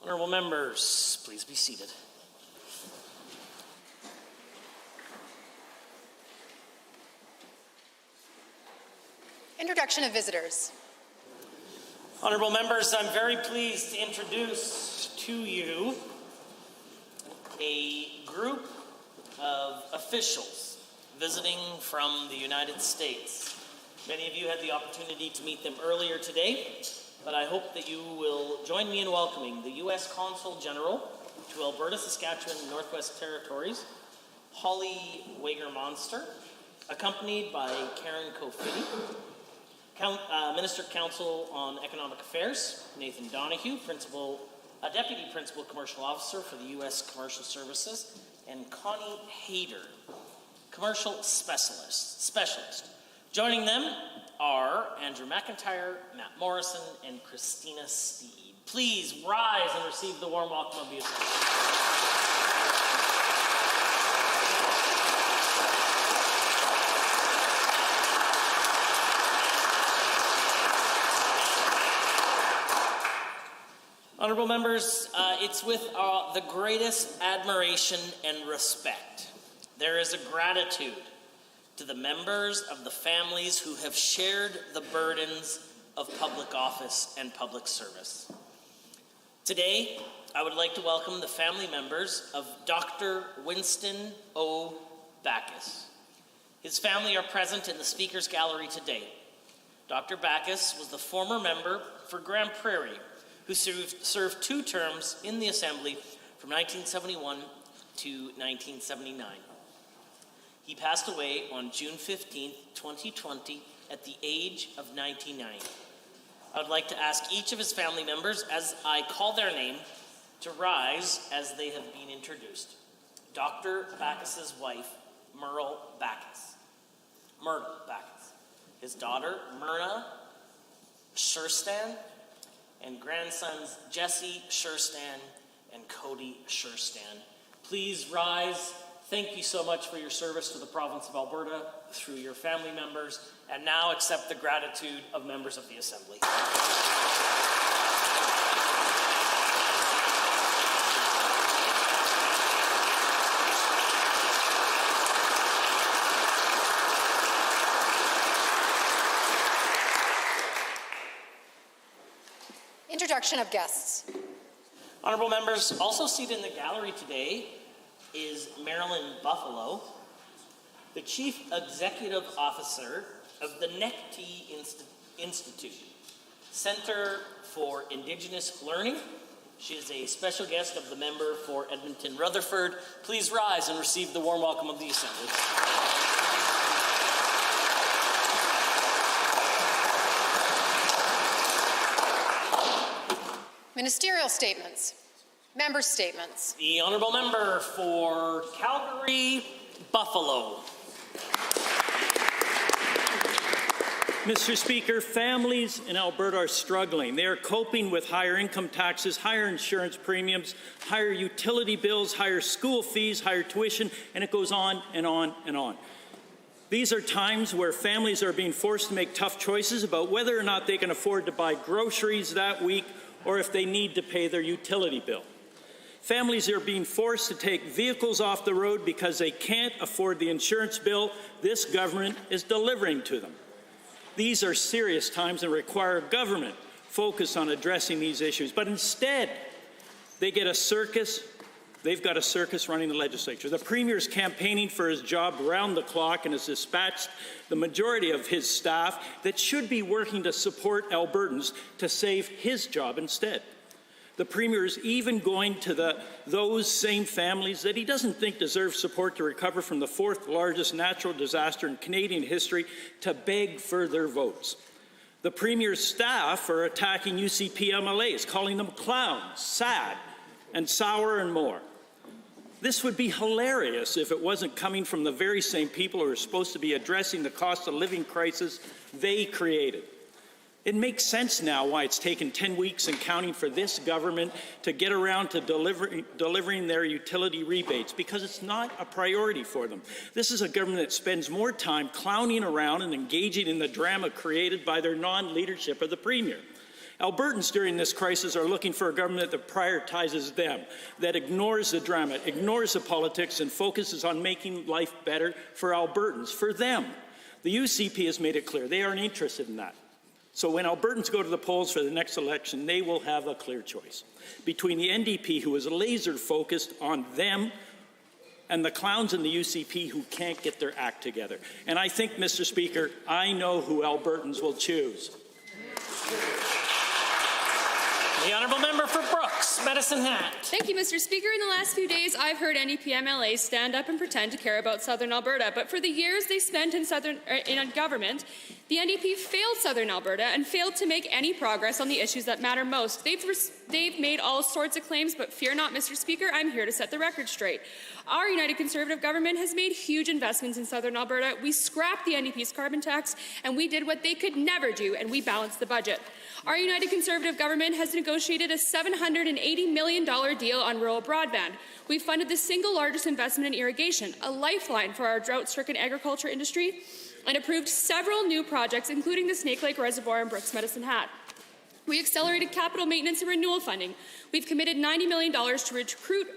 Honourable members, please be seated. Introduction of visitors. Honourable members, I'm very pleased to introduce to you a group of officials visiting from the United States. Many of you had the opportunity to meet them earlier today, but I hope that you will join me in welcoming the U.S. Consul General to Alberta, Saskatchewan, and Northwest Territories, Holly Wager-Monster, accompanied by Karen Kofidi, Minister Counsel on Economic Affairs, Nathan Donahue, Deputy Principal Commercial Officer for the U.S. Commercial Services, and Connie Hayter, Commercial Specialist. Joining them are Andrew McIntyre, Matt Morrison, and Christina Steed. Please rise and receive the warm welcome of the assembly. Honourable members, it's with the greatest admiration and respect. There is a gratitude to the members of the families who have shared the burdens of public office and public service. Today, I would like to welcome the family members of Dr. Winston O. Backus. His family are present in the Speaker's Gallery today. Dr. Backus was the former member for Grand Prairie, who served 2 terms in the Assembly from 1971 to 1979. He passed away on June 15, 2020, at the age of 99. I would like to ask each of his family members, as I call their name, to rise as they have been introduced. Dr. Backus's wife, Myrtle Backus. His daughter, Myrna Schurstan, and grandsons Jesse Schurstan and Cody Schurstan. Please rise. Thank you so much for your service to the province of Alberta through your family members, and now accept the gratitude of members of the Assembly. Introduction of guests. Honourable members, also seated in the gallery today is Marilyn Buffalo, the Chief Executive Officer of the NECTI Institute, Centre for Indigenous Learning. She is a special guest of the member for Edmonton Rutherford. Please rise and receive the warm welcome of the Assembly. Ministerial statements. Member statements. The Honourable Member for Calgary, Buffalo. Mr. Speaker, families in Alberta are struggling. They are coping with higher income taxes, higher insurance premiums, higher utility bills, higher school fees, higher tuition, and it goes on and on and on. These are times where families are being forced to make tough choices about whether or not they can afford to buy groceries that week or if they need to pay their utility bill. Families are being forced to take vehicles off the road because they can't afford the insurance bill this government is delivering to them. These are serious times and require government focus on addressing these issues. But instead, they get a circus. They've got a circus running the legislature. The Premier is campaigning for his job round the clock and has dispatched the majority of his staff that should be working to support Albertans to save his job instead. The Premier is even going to those same families that he doesn't think deserve support to recover from the 4th largest natural disaster in Canadian history to beg for their votes. The Premier's staff are attacking UCP MLAs, calling them clowns, sad, and sour and more. This would be hilarious if it wasn't coming from the very same people who are supposed to be addressing the cost of living crisis they created. It makes sense now why it's taken 10 weeks and counting for this government to get around to delivering their utility rebates, because it's not a priority for them. This is a government that spends more time clowning around and engaging in the drama created by their non-leadership of the Premier. Albertans during this crisis are looking for a government that prioritizes them, that ignores the drama, ignores the politics, and focuses on making life better for Albertans, for them. The UCP has made it clear they aren't interested in that. So when Albertans go to the polls for the next election, they will have a clear choice between the NDP, who is laser focused on them, and the clowns in the UCP who can't get their act together. And I think, Mr. Speaker, I know who Albertans will choose. The honourable member for Brooks, Medicine Hat. Thank you, Mr. Speaker. In the last few days, I've heard NDP MLAs stand up and pretend to care about Southern Alberta, but for the years they spent in government, the NDP failed Southern Alberta and failed to make any progress on the issues that matter most. They've made all sorts of claims, but fear not, Mr. Speaker, I'm here to set the record straight. Our United Conservative government has made huge investments in Southern Alberta. We scrapped the NDP's carbon tax, and we did what they could never do, and we balanced the budget. Our United Conservative government has negotiated a $780 million deal on rural broadband. We've funded the single largest investment in irrigation, a lifeline for our drought-stricken agriculture industry, and approved several new projects, including the Snake Lake Reservoir and Brooks Medicine Hat. We accelerated capital maintenance and renewal funding. We've committed $90 million to recruit,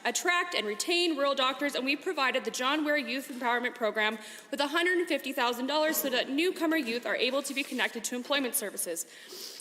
attract, and retain rural doctors, and we've provided the John Ware Youth Empowerment Program with $150,000 so that newcomer youth are able to be connected to employment services.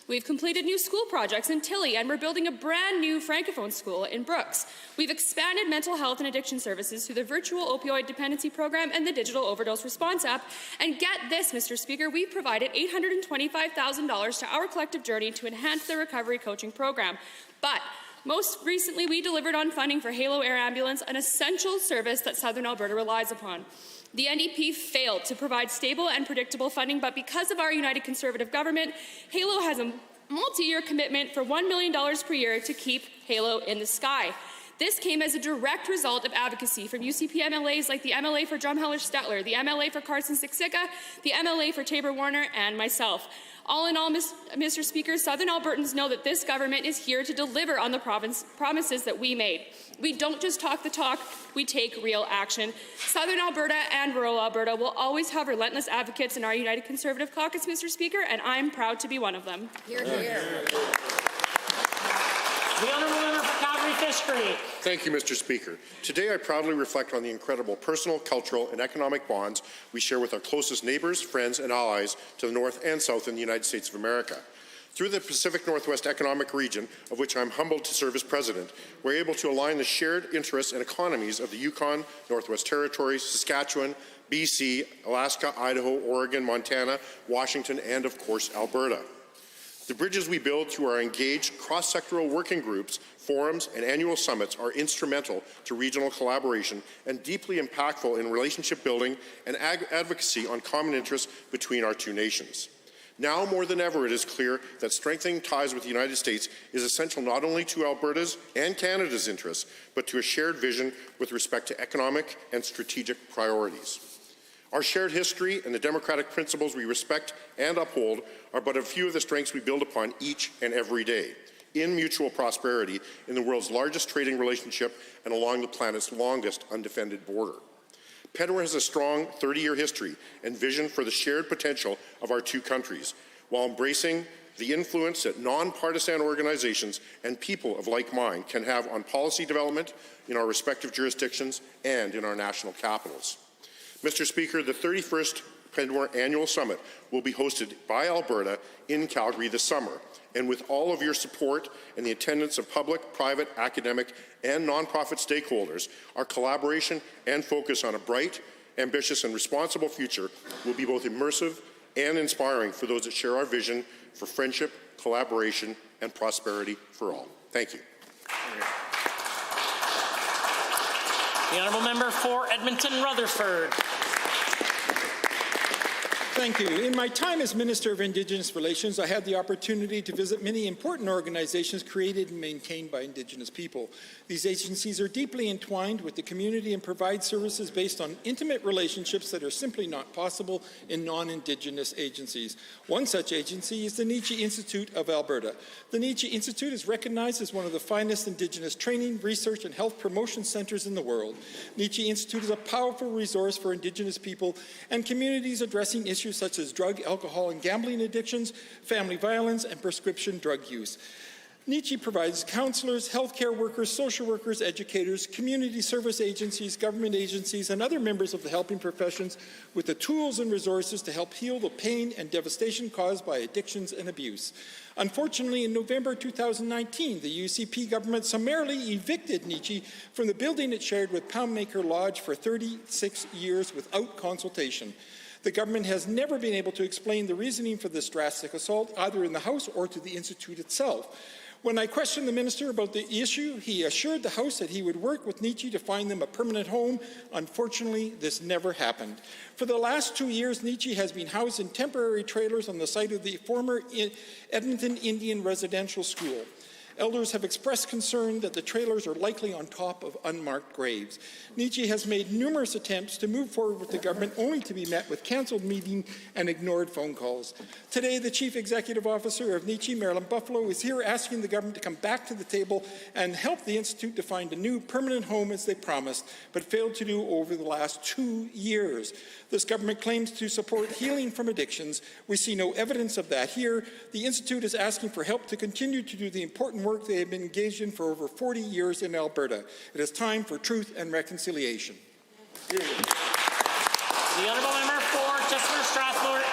We've completed new school projects in Tilly, and we're building a brand new Francophone school in Brooks. We've expanded mental health and addiction services through the virtual opioid dependency program and the digital overdose response app. And get this, Mr. Speaker, we've provided $825,000 to Our Collective Journey to enhance the recovery coaching program. But most recently, we delivered on funding for Halo Air Ambulance, an essential service that Southern Alberta relies upon. The NDP failed to provide stable and predictable funding, but because of our United Conservative government, Halo has a multi-year commitment for $1 million per year to keep Halo in the sky. This came as a direct result of advocacy from UCP MLAs like the MLA for Drumheller-Stetler, the MLA for Carson-Siksika, the MLA for Tabor-Warner, and myself. All in all, Mr. Speaker, Southern Albertans know that this government is here to deliver on the promises that we made. We don't just talk the talk, we take real action. Southern Alberta and rural Alberta will always have relentless advocates in our United Conservative caucus, Mr. Speaker, and I'm proud to be one of them. Hear, hear. The honourable member for Calgary-Fish Creek. Thank you, Mr. Speaker. Today, I proudly reflect on the incredible personal, cultural, and economic bonds we share with our closest neighbours, friends, and allies to the north and south in the United States of America. Through the Pacific Northwest Economic Region, of which I'm humbled to serve as president, we're able to align the shared interests and economies of the Yukon, Northwest Territories, Saskatchewan, BC, Alaska, Idaho, Oregon, Montana, Washington, and of course, Alberta. The bridges we build through our engaged cross-sectoral working groups, forums, and annual summits are instrumental to regional collaboration and deeply impactful in relationship building and advocacy on common interests between our two nations. Now more than ever, it is clear that strengthening ties with the United States is essential not only to Alberta's and Canada's interests, but to a shared vision with respect to economic and strategic priorities. Our shared history and the democratic principles we respect and uphold are but a few of the strengths we build upon each and every day in mutual prosperity in the world's largest trading relationship and along the planet's longest undefended border. Pedro has a strong 30-year history and vision for the shared potential of our two countries, while embracing the influence that nonpartisan organizations and people of like mind can have on policy development in our respective jurisdictions and in our national capitals. Mr. Speaker, the 31st Pedro Annual Summit will be hosted by Alberta in Calgary this summer, and with all of your support and the attendance of public, private, academic, and nonprofit stakeholders, our collaboration and focus on a bright, ambitious, and responsible future will be both immersive and inspiring for those that share our vision for friendship, collaboration, and prosperity for all. Thank you. The honourable member for Edmonton-Rutherford. Thank you. In my time as Minister of Indigenous Relations, I had the opportunity to visit many important organizations created and maintained by Indigenous people. These agencies are deeply entwined with the community and provide services based on intimate relationships that are simply not possible in non-Indigenous agencies. One such agency is the Nietzsche Institute of Alberta. The Nietzsche Institute is recognized as one of the finest Indigenous training, research, and health promotion centers in the world. Nietzsche Institute is a powerful resource for Indigenous people and communities addressing issues issues such as drug, alcohol, and gambling addictions, family violence, and prescription drug use. NICHI provides counselors, healthcare workers, social workers, educators, community service agencies, government agencies, and other members of the helping professions with the tools and resources to help heal the pain and devastation caused by addictions and abuse. Unfortunately, in November 2019, the UCP government summarily evicted NICHI from the building it shared with Poundmaker Lodge for 36 years without consultation. The government has never been able to explain the reasoning for this drastic assault, either in the House or to the Institute itself. When I questioned the minister about the issue, he assured the House that he would work with NICHI to find them a permanent home. Unfortunately, this never happened. For the last 2 years, NICHI has been housed in temporary trailers on the site of the former Edmonton Indian Residential School. Elders have expressed concern that the trailers are likely on top of unmarked graves. NICHI has made numerous attempts to move forward with the government, only to be met with cancelled meetings and ignored phone calls. Today, the Chief Executive Officer of NICHI, Marilyn Buffalo, is here asking the government to come back to the table and help the Institute to find a new permanent home as they promised, but failed to do over the last 2 years. This government claims to support healing from addictions. We see no evidence of that here. The Institute is asking for help to continue to do the important work they have been engaged in for over 40 years in Alberta. It is time for truth and reconciliation. The honourable member for Chester-Strathmore.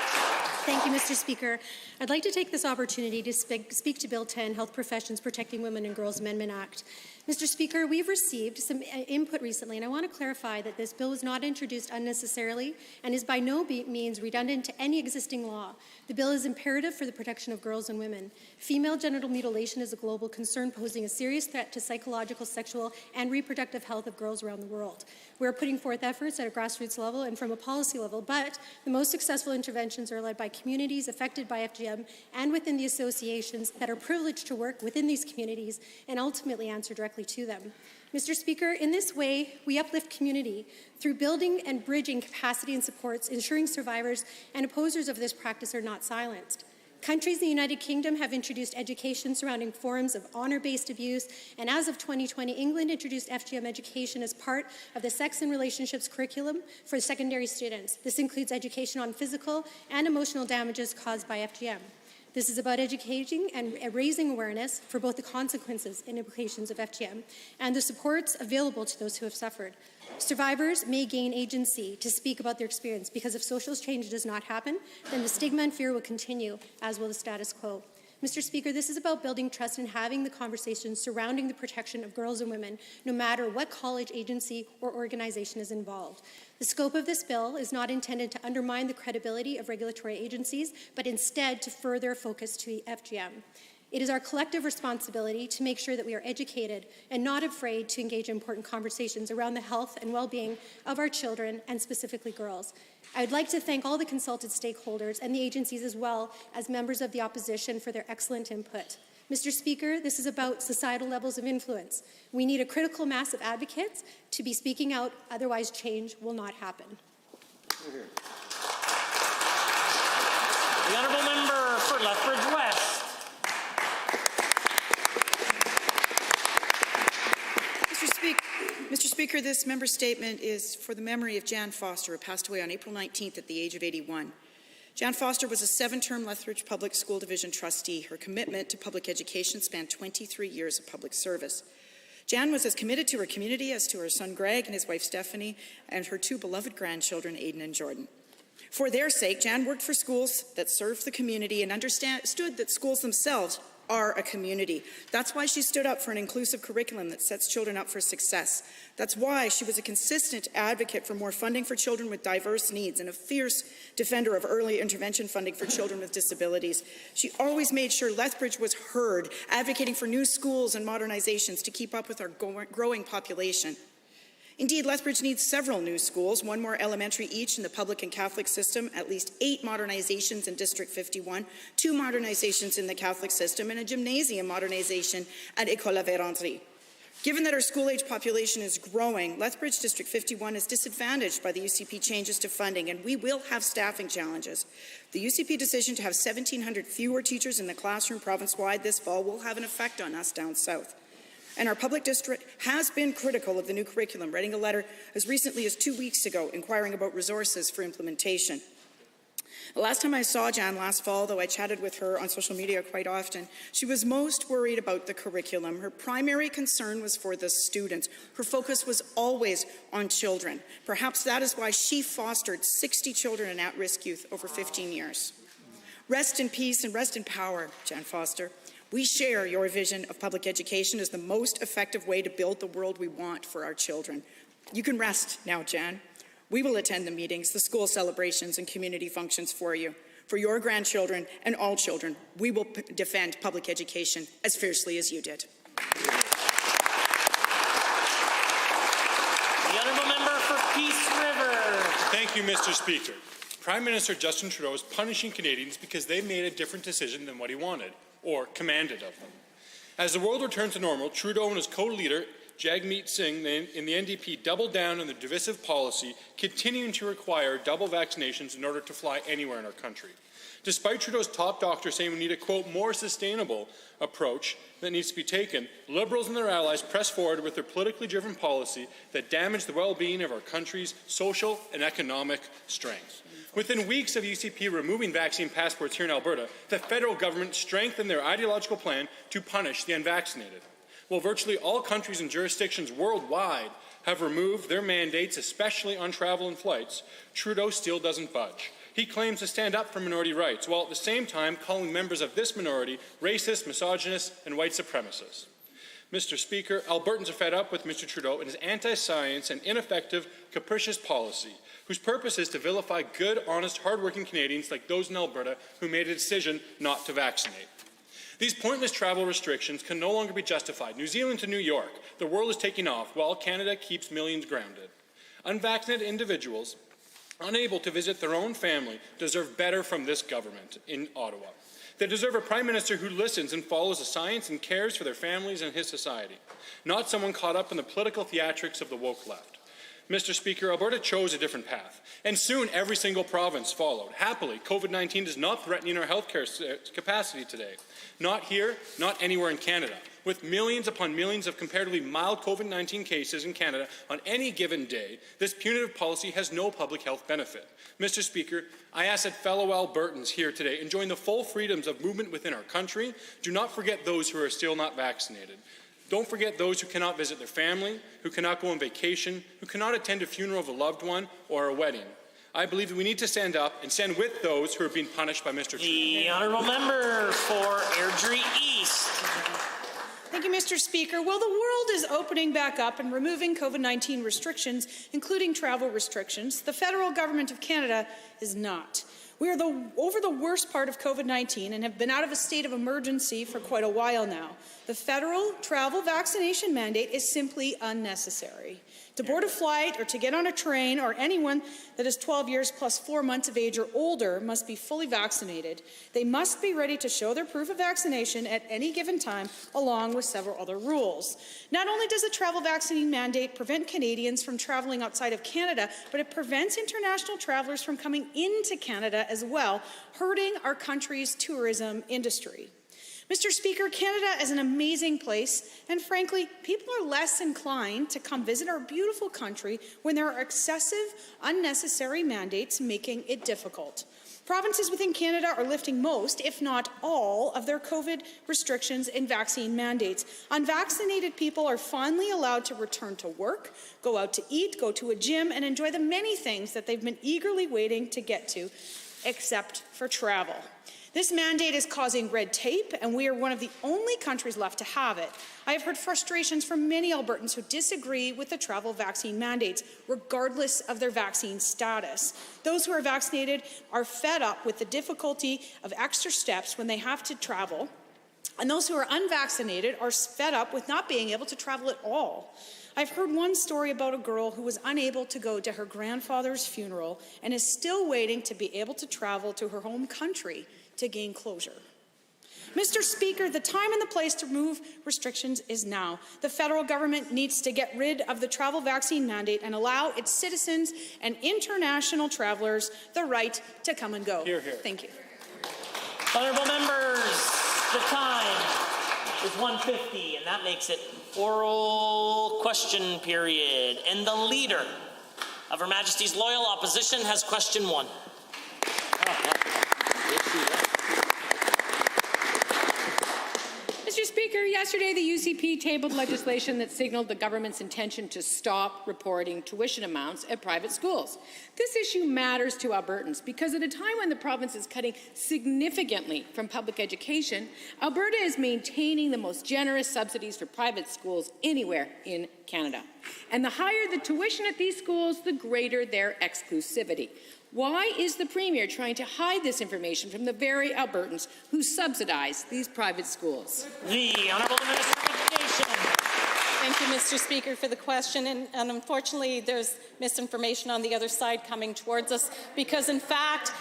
Thank you, Mr. Speaker. I'd like to take this opportunity to speak to Bill 10, Health Professions Protecting Women and Girls Amendment Act. Mr. Speaker, we've received some input recently, and I want to clarify that this bill was not introduced unnecessarily and is by no means redundant to any existing law. The bill is imperative for the protection of girls and women. Female genital mutilation is a global concern, posing a serious threat to psychological, sexual, and reproductive health of girls around the world. We're putting forth efforts at a grassroots level and from a policy level, but the most successful interventions are led by communities affected by FGM and within the associations that are privileged to work within these communities and ultimately answer directly to them. Mr. Speaker, in this way, we uplift community through building and bridging capacity and supports, ensuring survivors and opposers of this practice are not silenced. Countries in the United Kingdom have introduced education surrounding forms of honour-based abuse, and as of 2020, England introduced FGM education as part of the sex and relationships curriculum for secondary students. This includes education on physical and emotional damages caused by FGM. This is about educating and raising awareness for both the consequences and implications of FGM and the supports available to those who have suffered. Survivors may gain agency to speak about their experience because if social change does not happen, then the stigma and fear will continue, as will the status quo. Mr. Speaker, this is about building trust and having the conversations surrounding the protection of girls and women, no matter what college, agency, or organization is involved. The scope of this bill is not intended to undermine the credibility of regulatory agencies, but instead to further focus to FGM. It is our collective responsibility to make sure that we are educated and not afraid to engage in important conversations around the health and well-being of our children and specifically girls. I would like to thank all the consulted stakeholders and the agencies as well as members of the opposition for their excellent input. Mr. Speaker, this is about societal levels of influence. We need a critical mass of advocates to be speaking out, otherwise change will not happen. The honourable member for Lethbridge West. Mr. Speaker, this member statement is for the memory of Jan Foster, who passed away on April 19th at the age of 81. Jan Foster was a 7-term Lethbridge Public School Division trustee. Her commitment to public education spanned 23 years of public service. Jan was as committed to her community as to her son Greg and his wife Stephanie and her 2 beloved grandchildren, Aiden and Jordan. For their sake, Jan worked for schools that served the community and understood that schools themselves are a community. That's why she stood up for an inclusive curriculum that sets children up for success. That's why she was a consistent advocate for more funding for children with diverse needs and a fierce defender of early intervention funding for children with disabilities. She always made sure Lethbridge was heard, advocating for new schools and modernizations to keep up with our growing population. Indeed, Lethbridge needs several new schools, 1 more elementary each in the public and Catholic system, at least 8 modernizations in District 51, 2 modernizations in the Catholic system, and a gymnasium modernization at École La Vérendrye. Given that our school-age population is growing, Lethbridge District 51 is disadvantaged by the UCP changes to funding, and we will have staffing challenges. The UCP decision to have 1,700 fewer teachers in the classroom province-wide this fall will have an effect on us down south. And our public district has been critical of the new curriculum, writing a letter as recently as 2 weeks ago inquiring about resources for implementation. The last time I saw Jan last fall, though I chatted with her on social media quite often, she was most worried about the curriculum. Her primary concern was for the students. Her focus was always on children. Perhaps that is why she fostered 60 children in at-risk youth over 15 years. Rest in peace and rest in power, Jan Foster. We share your vision of public education as the most effective way to build the world we want for our children. You can rest now, Jan. We will attend the meetings, the school celebrations, and community functions for you. For your grandchildren and all children, we will defend public education as fiercely as you did. The honourable member for Peace River. Thank you, Mr. Speaker. Prime Minister Justin Trudeau is punishing Canadians because they made a different decision than what he wanted, or commanded of them. As the world returned to normal, Trudeau and his co-leader, Jagmeet Singh in the NDP doubled down on the divisive policy, continuing to require double vaccinations in order to fly anywhere in our country. Despite Trudeau's top doctor saying we need a, quote, more sustainable approach that needs to be taken, Liberals and their allies press forward with their politically driven policy that damaged the well-being of our country's social and economic strength. Within weeks of UCP removing vaccine passports here in Alberta, the federal government strengthened their ideological plan to punish the unvaccinated. While virtually all countries and jurisdictions worldwide have removed their mandates, especially on travel and flights, Trudeau still doesn't budge. He claims to stand up for minority rights, while at the same time calling members of this minority racist, misogynist, and white supremacists. Mr. Speaker, Albertans are fed up with Mr. Trudeau and his anti-science and ineffective, capricious policy, whose purpose is to vilify good, honest, hard-working Canadians like those in Alberta who made a decision not to vaccinate. These pointless travel restrictions can no longer be justified. New Zealand to New York, the world is taking off while Canada keeps millions grounded. Unvaccinated individuals unable to visit their own family deserve better from this government in Ottawa. They deserve a Prime Minister who listens and follows the science and cares for their families and his society, not someone caught up in the political theatrics of the woke left. Mr. Speaker, Alberta chose a different path, and soon every single province followed. Happily, COVID-19 is not threatening our healthcare capacity today. Not here, not anywhere in Canada. With millions upon millions of comparatively mild COVID-19 cases in Canada on any given day, this punitive policy has no public health benefit. Mr. Speaker, I ask that fellow Albertans here today enjoying the full freedoms of movement within our country, do not forget those who are still not vaccinated. Don't forget those who cannot visit their family, who cannot go on vacation, who cannot attend a funeral of a loved one or a wedding. I believe that we need to stand up and stand with those who are being punished by Mr. Trudeau. The honourable member for Airdrie East. Thank you, Mr. Speaker. Well, the world is opening back up and removing COVID-19 restrictions, including travel restrictions. The federal government of Canada is not. We are over the worst part of COVID-19 and have been out of a state of emergency for quite a while now. The federal travel vaccination mandate is simply unnecessary. To board a flight or to get on a train, or anyone that is 12 years plus 4 months of age or older must be fully vaccinated. They must be ready to show their proof of vaccination at any given time, along with several other rules. Not only does the travel vaccine mandate prevent Canadians from traveling outside of Canada, but it prevents international travelers from coming into Canada as well, hurting our country's tourism industry. Mr. Speaker, Canada is an amazing place, and frankly, people are less inclined to come visit our beautiful country when there are excessive, unnecessary mandates making it difficult. Provinces within Canada are lifting most, if not all, of their COVID restrictions and vaccine mandates. Unvaccinated people are finally allowed to return to work, go out to eat, go to a gym, and enjoy the many things that they've been eagerly waiting to get to, except for travel. This mandate is causing red tape, and we are one of the only countries left to have it. I have heard frustrations from many Albertans who disagree with the travel vaccine mandates, regardless of their vaccine status. Those who are vaccinated are fed up with the difficulty of extra steps when they have to travel, and those who are unvaccinated are fed up with not being able to travel at all. I've heard one story about a girl who was unable to go to her grandfather's funeral and is still waiting to be able to travel to her home country to gain closure. Mr. Speaker, the time and the place to remove restrictions is now. The federal government needs to get rid of the travel vaccine mandate and allow its citizens and international travelers the right to come and go. Hear, hear. Thank you. Honourable members, the time is 1:50, and that makes it oral question period. And the Leader of Her Majesty's Loyal Opposition has question 1. Mr. Speaker, yesterday the UCP tabled legislation that signaled the government's intention to stop reporting tuition amounts at private schools. This issue matters to Albertans because at a time when the province is cutting significantly from public education, Alberta is maintaining the most generous subsidies for private schools anywhere in Canada. And the higher the tuition at these schools, the greater their exclusivity. Why is the Premier trying to hide this information from the very Albertans who subsidize these private schools? The Honourable Minister of Education. Thank you, Mr. Speaker, for the question. And unfortunately, there's misinformation on the other side coming towards us because, in fact,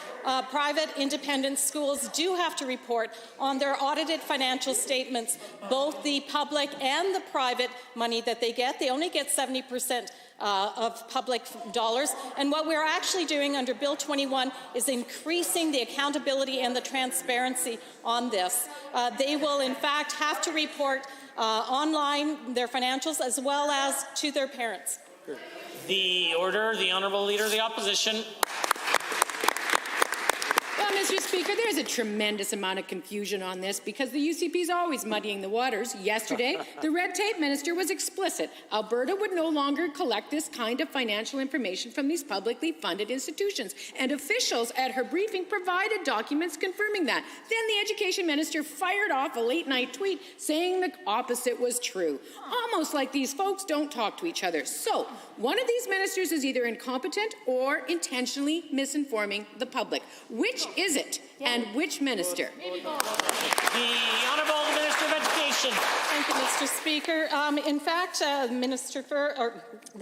private independent schools do have to report on their audited financial statements, both the public and the private money that they get. They only get 70% of public dollars. And what we're actually doing under Bill 21 is increasing the accountability and the transparency on this. They will, in fact, have to report online their financials as well as to their parents. The Order, the Honourable Leader of the Opposition. Well, Mr. Speaker, there's a tremendous amount of confusion on this because the UCP is always muddying the waters. Yesterday, the red tape minister was explicit. Alberta would no longer collect this kind of financial information from these publicly funded institutions. And officials at her briefing provided documents confirming that. Then the education minister fired off a late-night tweet saying the opposite was true. Almost like these folks don't talk to each other. So, one of these ministers is either incompetent or intentionally misinforming the public. Which is it, and which minister? The Honourable Minister of Education. Thank you, Mr. Speaker. In fact, the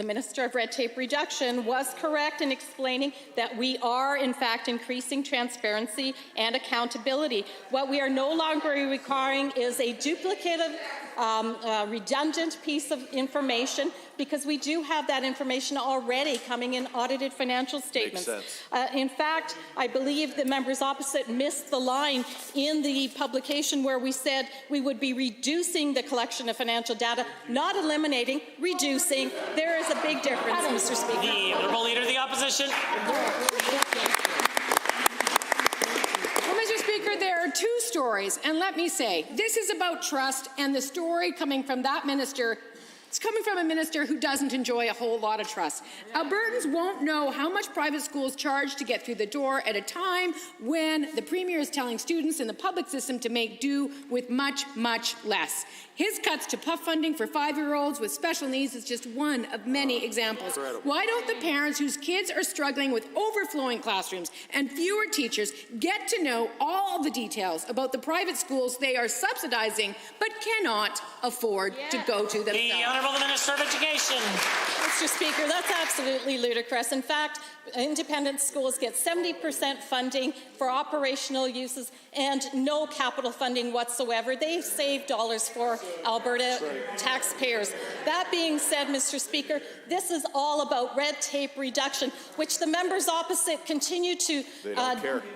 Minister of Red Tape Reduction was correct in explaining that we are, in fact, increasing transparency and accountability. What we are no longer requiring is a duplicative, redundant piece of information because we do have that information already coming in audited financial statements. In fact, I believe the members opposite missed the line in the publication where we said we would be reducing the collection of financial data, not eliminating, reducing. There is a big difference, Mr. Speaker. The Honourable Leader of the Opposition. Well, Mr. Speaker, there are two stories, and let me say, this is about trust, and the story coming from that minister, it's coming from a minister who doesn't enjoy a whole lot of trust. Albertans won't know how much private schools charge to get through the door at a time when the Premier is telling students in the public system to make do with much, much less. His cuts to PUF funding for 5-year-olds with special needs is just one of many examples. Why don't the parents whose kids are struggling with overflowing classrooms and fewer teachers get to know all the details about the private schools they are subsidizing but cannot afford to go to themselves? The Honourable Minister of Education. Mr. Speaker, that's absolutely ludicrous. In fact, independent schools get 70% funding for operational uses and no capital funding whatsoever. They save dollars for Alberta taxpayers. That being said, Mr. Speaker, this is all about red tape reduction, which the members opposite continue to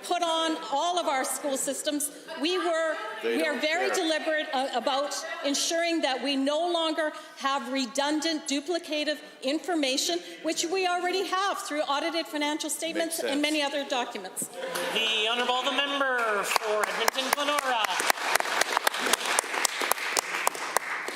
put on all of our school systems. We are very deliberate about ensuring that we no longer have redundant, duplicative information, which we already have through audited financial statements and many other documents. The Honourable the Member for Edmonton-Glenora.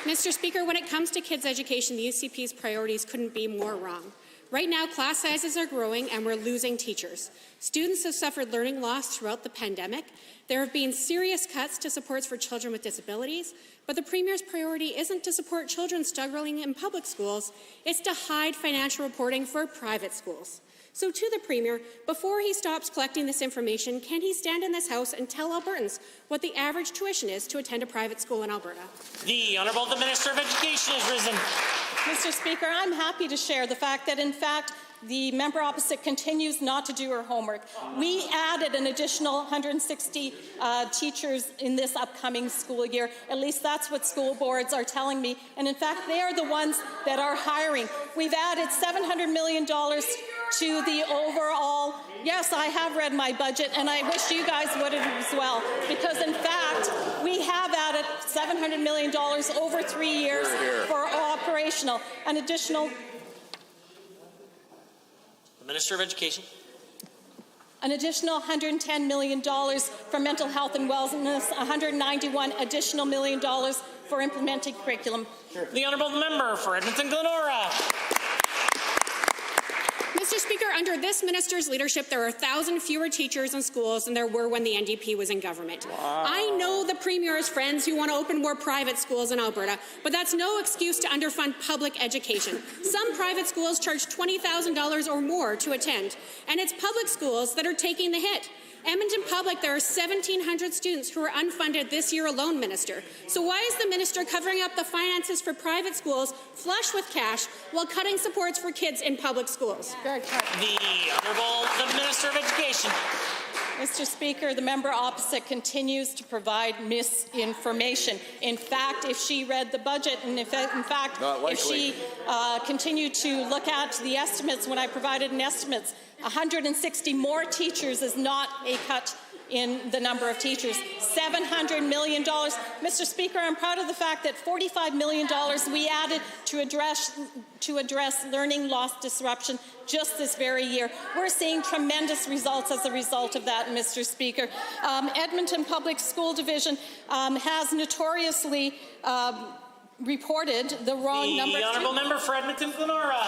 Mr. Speaker, when it comes to kids' education, the UCP's priorities couldn't be more wrong. Right now, class sizes are growing and we're losing teachers. Students have suffered learning loss throughout the pandemic. There have been serious cuts to supports for children with disabilities, but the Premier's priority isn't to support children struggling in public schools, it's to hide financial reporting for private schools. So to the Premier, before he stops collecting this information, can he stand in this House and tell Albertans what the average tuition is to attend a private school in Alberta? The Honourable the Minister of Education has risen. Mr. Speaker, I'm happy to share the fact that, in fact, the member opposite continues not to do her homework. We added an additional 160 teachers in this upcoming school year. At least that's what school boards are telling me. And in fact, they are the ones that are hiring. We've added $700 million to the overall. Yes, I have read my budget, and I wish you guys would have as well. Because in fact, we have added $700 million over 3 years for operational. An additional. The Minister of Education. an additional $110 million for mental health and wellness, $191 additional million for implementing curriculum. The honourable member for Edmonton Glenora. Mr. Speaker, under this minister's leadership, there are 1,000 fewer teachers in schools than there were when the NDP was in government. Wow. I know the Premier has friends who want to open more private schools in Alberta, but that's no excuse to underfund public education. Some private schools charge $20,000 or more to attend, and it's public schools that are taking the hit. Edmonton Public, there are 1,700 students who are unfunded this year alone, Minister. So why is the Minister covering up the finances for private schools flush with cash while cutting supports for kids in public schools? The Minister of Education. Mr. Speaker, the member opposite continues to provide misinformation. In fact, if she read the budget, and if she continued to look at the estimates when I provided an estimates, 160 more teachers is not a cut in the number of teachers. $700 million. Mr. Speaker, I'm proud of the fact that $45 million we added to address learning loss disruption just this very year. We're seeing tremendous results as a result of that, Mr. Speaker. Edmonton Public School Division has notoriously reported the wrong number. The honourable member for Edmonton Glenora.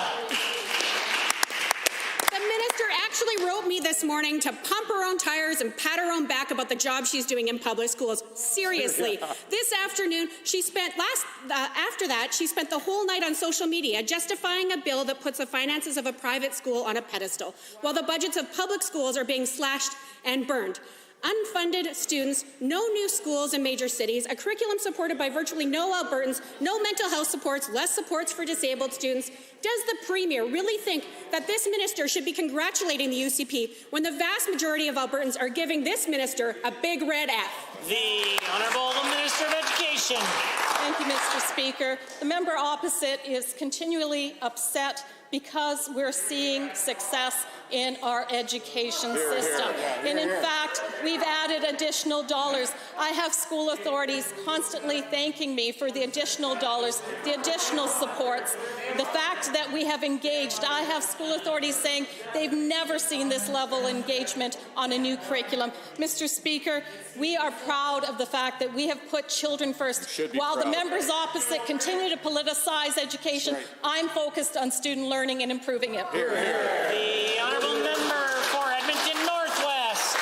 The minister actually wrote me this morning to pump her own tires and pat her own back about the job she's doing in public schools. Seriously. This afternoon, she spent the whole night on social media justifying a bill that puts the finances of a private school on a pedestal, while the budgets of public schools are being slashed and burned. Unfunded students, no new schools in major cities, a curriculum supported by virtually no Albertans, no mental health supports, less supports for disabled students. Does the Premier really think that this minister should be congratulating the UCP when the vast majority of Albertans are giving this minister a big red F? The Honourable Minister of Education. Thank you, Mr. Speaker. The member opposite is continually upset because we're seeing success in our education system. And in fact, we've added additional dollars. I have school authorities constantly thanking me for the additional dollars, the additional supports. The fact that we have engaged, I have school authorities saying they've never seen this level of engagement on a new curriculum. Mr. Speaker, we are proud of the fact that we have put children first. While the members opposite continue to politicize education, I'm focused on student learning and improving it. Hear, hear. The honourable member for Edmonton Northwest.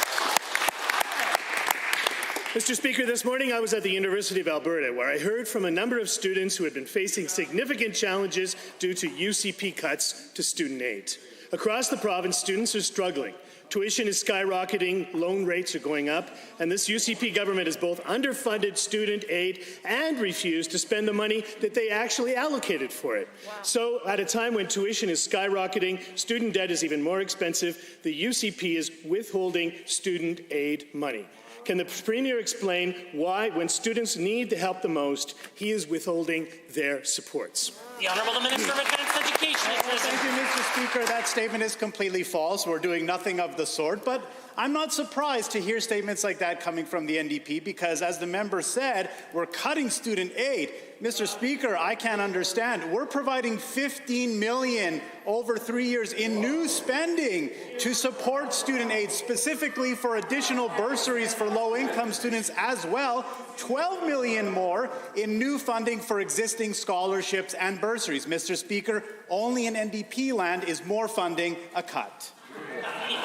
Mr. Speaker, this morning I was at the University of Alberta, where I heard from a number of students who had been facing significant challenges due to UCP cuts to student aid. Across the province, students are struggling. Tuition is skyrocketing, loan rates are going up, and this UCP government has both underfunded student aid and refused to spend the money that they actually allocated for it. Wow. So at a time when tuition is skyrocketing, student debt is even more expensive, the UCP is withholding student aid money. Can the Premier explain why, when students need the help the most, he is withholding their supports? The Honourable Minister of Advanced Education. Thank you, Mr. Speaker. That statement is completely false. We're doing nothing of the sort. But I'm not surprised to hear statements like that coming from the NDP because, as the member said, we're cutting student aid. Mr. Speaker, I can't understand. We're providing $15 million over 3 years in new spending to support student aid, specifically for additional bursaries for low-income students as well. $12 million more in new funding for existing scholarships and bursaries. Mr. Speaker, only in NDP land is more funding a cut.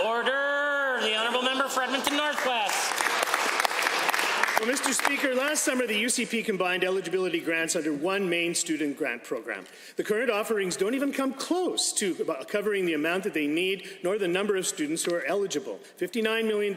Order. The honourable member for Edmonton Northwest. Well, Mr. Speaker, last summer the UCP combined eligibility grants under one main student grant program. The current offerings don't even come close to covering the amount that they need, nor the number of students who are eligible. $59 million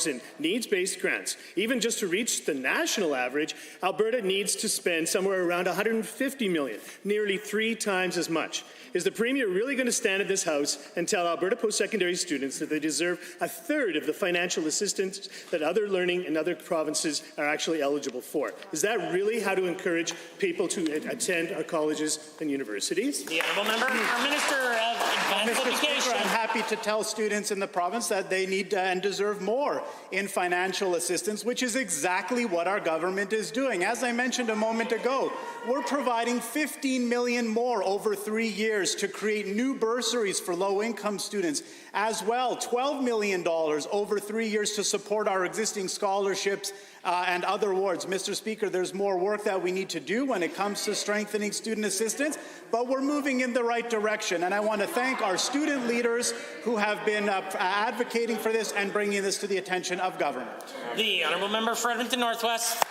in needs-based grants. Even just to reach the national average, Alberta needs to spend somewhere around $150 million, nearly 3 times as much. Is the Premier really going to stand in this House and tell Alberta post-secondary students that they deserve a third of the financial assistance that other learning in other provinces provinces are actually eligible for. Is that really how to encourage people to attend our colleges and universities? The honourable member, our Minister of Advanced Mr. Education. Speaker, I'm happy to tell students in the province that they need and deserve more in financial assistance, which is exactly what our government is doing. As I mentioned a moment ago, we're providing $15 million more over 3 years to create new bursaries for low-income students. As well, $12 million over 3 years to support our existing scholarships and other awards. Mr. Speaker, there's more work that we need to do when it comes to strengthening student assistance, but we're moving in the right direction. And I want to thank our student leaders who have been advocating for this and bringing this to the attention of government. The honourable member for Edmonton Northwest.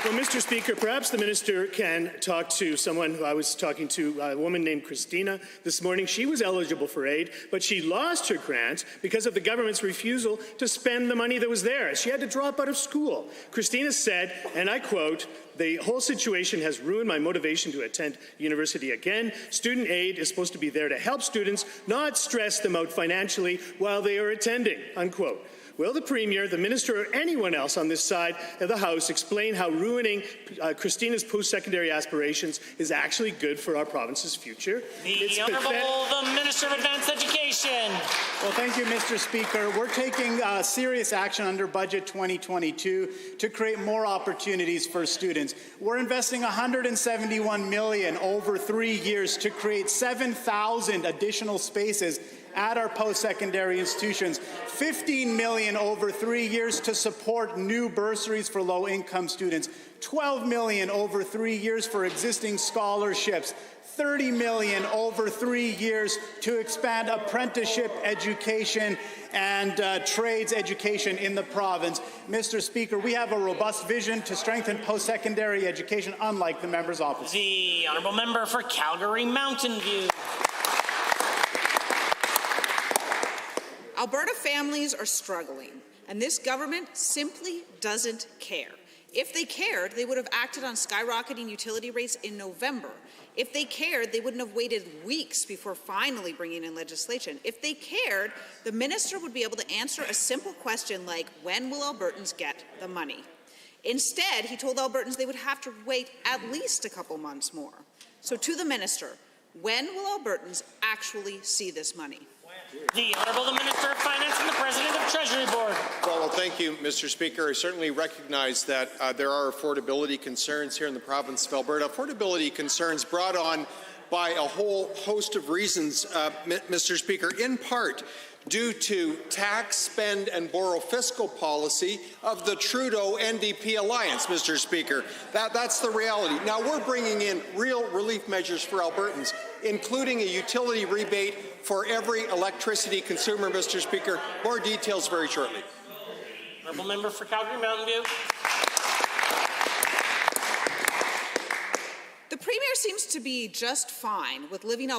Well, Mr. Speaker, perhaps the minister can talk to someone who I was talking to, a woman named Christina this morning. She was eligible for aid, but she lost her grant because of the government's refusal to spend the money that was there. She had to drop out of school. Christina said, and I quote, "The whole situation has ruined my motivation to attend university again. Student aid is supposed to be there to help students, not stress them out financially while they are attending," unquote. Will the Premier, the Minister, or anyone else on this side of the House explain how ruining Christina's post-secondary aspirations is actually good for our province's future? The Honourable the Minister of Advanced Education. Well, thank you, Mr. Speaker. We're taking serious action under Budget 2022 to create more opportunities for students. We're investing $171 million over 3 years to create 7,000 additional spaces at our post-secondary institutions, $15 million over 3 years to support new bursaries for low-income students, $12 million over 3 years for existing scholarships, $30 million over 3 years to expand apprenticeship education and trades education in the province. Mr. Speaker, we have a robust vision to strengthen post-secondary education, unlike the member's opposite. The honourable member for Calgary Mountain View. Alberta families are struggling, and this government simply doesn't care. If they cared, they would have acted on skyrocketing utility rates in November. If they cared, they wouldn't have waited weeks before finally bringing in legislation. If they cared, the minister would be able to answer a simple question like, when will Albertans get the money? Instead, he told Albertans they would have to wait at least a couple months more. So to the minister, when will Albertans actually see this money? The Honourable the Minister of Finance and the President of Treasury Board. Well, thank you, Mr. Speaker. I certainly recognize that there are affordability concerns here in the province of Alberta. Affordability concerns brought on by a whole host of reasons, Mr. Speaker, in part due to tax, spend and borrow fiscal policy of the Trudeau NDP alliance, Mr. Speaker. That's the reality. Now, we're bringing in real relief measures for Albertans, including a utility rebate for every electricity consumer, Mr. Speaker. More details very shortly. Honourable member for Calgary Mountain View. The Premier seems to be just fine with leaving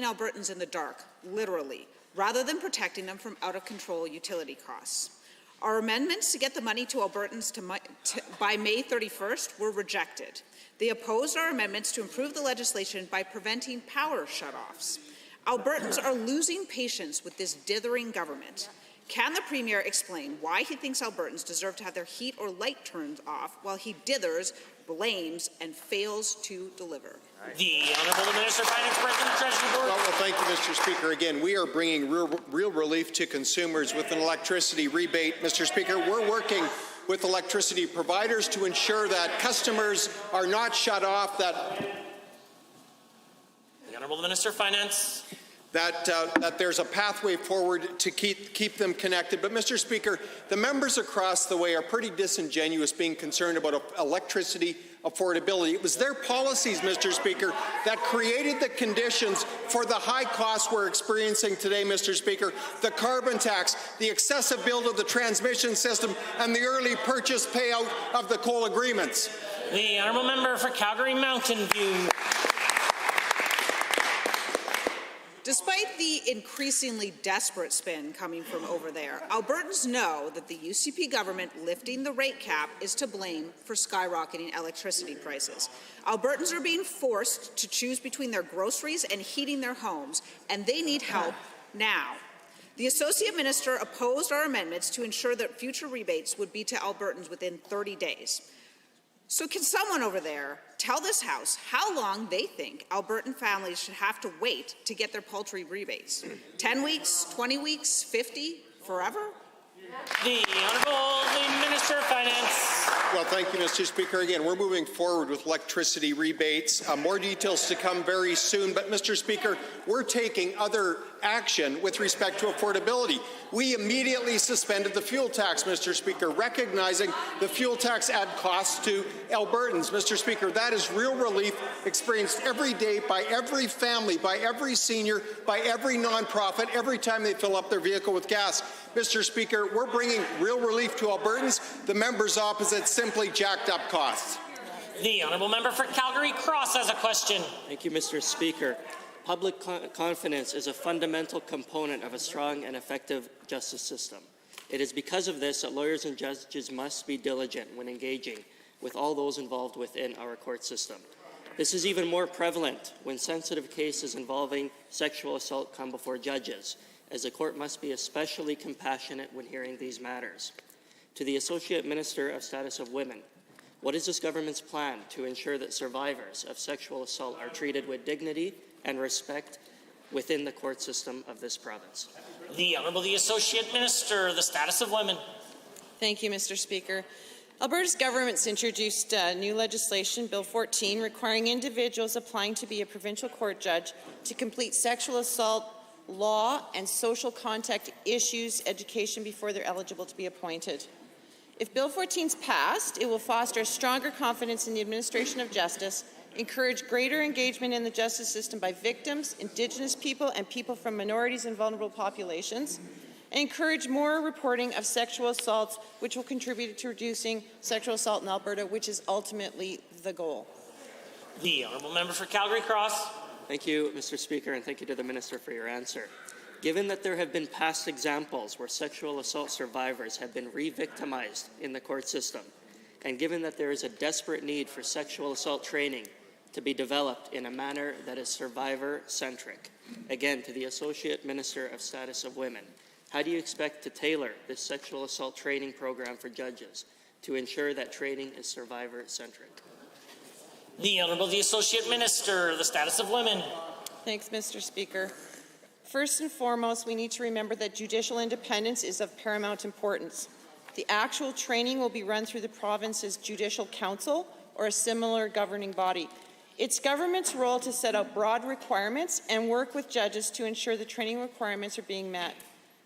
Albertans in the dark, literally, rather than protecting them from out-of-control utility costs. Our amendments to get the money to Albertans by May 31st were rejected. They opposed our amendments to improve the legislation by preventing power shutoffs. Albertans are losing patience with this dithering government. Can the Premier explain why he thinks Albertans deserve to have their heat or light turned off while he dithers, blames, and fails to deliver? The Honourable Minister of Finance, President of Treasury Board. Well, thank you, Mr. Speaker. Again, we are bringing real relief to consumers with an electricity rebate. Mr. Speaker, we're working with electricity providers to ensure that customers are not shut off, The Honourable Minister of Finance. that there's a pathway forward to keep them connected. But, Mr. Speaker, the members across the way are pretty disingenuous being concerned about electricity affordability. It was their policies, Mr. Speaker, that created the conditions for the high costs we're experiencing today, Mr. Speaker. The carbon tax, the excessive build of the transmission system, and the early purchase payout of the coal agreements. The Honourable Member for Calgary Mountain View. Despite the increasingly desperate spin coming from over there, Albertans know that the UCP government lifting the rate cap is to blame for skyrocketing electricity prices. Albertans are being forced to choose between their groceries and heating their homes, and they need help now. The Associate Minister opposed our amendments to ensure that future rebates would be to Albertans within 30 days. So can someone over there tell this House how long they think Albertan families should have to wait to get their paltry rebates? 10 weeks, 20 weeks, 50, forever? The Honourable Minister of Finance. Well, thank you, Mr. Speaker. Again, we're moving forward with electricity rebates. More details to come very soon. But, Mr. Speaker, we're taking other action with respect to affordability. We immediately suspended the fuel tax, Mr. Speaker, recognizing the fuel tax add costs to Albertans. Mr. Speaker, that is real relief experienced every day by every family, by every senior, by every nonprofit, every time they fill up their vehicle with gas. Mr. Speaker, we're bringing real relief to Albertans. The members opposite simply jacked up costs. The Honourable Member for Calgary Cross has a question. Thank you, Mr. Speaker. Public confidence is a fundamental component of a strong and effective justice system. It is because of this that lawyers and judges must be diligent when engaging with all those involved within our court system. This is even more prevalent when sensitive cases involving sexual assault come before judges, as the court must be especially compassionate when hearing these matters. To the Associate Minister of Status of Women, what is this government's plan to ensure that survivors of sexual assault are treated with dignity and respect within the court system of this province? The Honourable the Associate Minister of the Status of Women. Thank you, Mr. Speaker. Alberta's government's introduced new legislation, Bill 14, requiring individuals applying to be a provincial court judge to complete sexual assault law and social contact issues education before they're eligible to be appointed. If Bill 14 is passed, it will foster stronger confidence in the administration of justice, encourage greater engagement in the justice system by victims, Indigenous people, and people from minorities and vulnerable populations, and encourage more reporting of sexual assaults, which will contribute to reducing sexual assault in Alberta, which is ultimately the goal. The Honourable Member for Calgary Cross. Thank you, Mr. Speaker, and thank you to the Minister for your answer. Given that there have been past examples where sexual assault survivors have been re-victimized in the court system, and given that there is a desperate need for sexual assault training to be developed in a manner that is survivor-centric, again, to the Associate Minister of Status of Women, how do you expect to tailor this sexual assault training program for judges to ensure that training is survivor-centric? The Honourable the Associate Minister of the Status of Women. Thanks, Mr. Speaker. First and foremost, we need to remember that judicial independence is of paramount importance. The actual training will be run through the province's Judicial Council or a similar governing body. It's government's role to set out broad requirements and work with judges to ensure the training requirements are being met.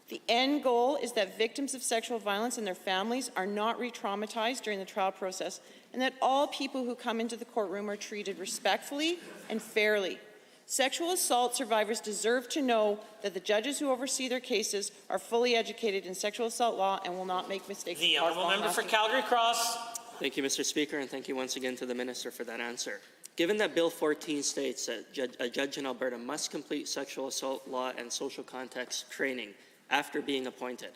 The end goal is that victims of sexual violence and their families are not re-traumatized during the trial process, and that all people who come into the courtroom are treated respectfully and fairly. Sexual assault survivors deserve to know that the judges who oversee their cases are fully educated in sexual assault law and will not make mistakes. The Honourable Member for Calgary Cross. Thank you, Mr. Speaker, and thank you once again to the Minister for that answer. Given that Bill 14 states that a judge in Alberta must complete sexual assault law and social context training after being appointed,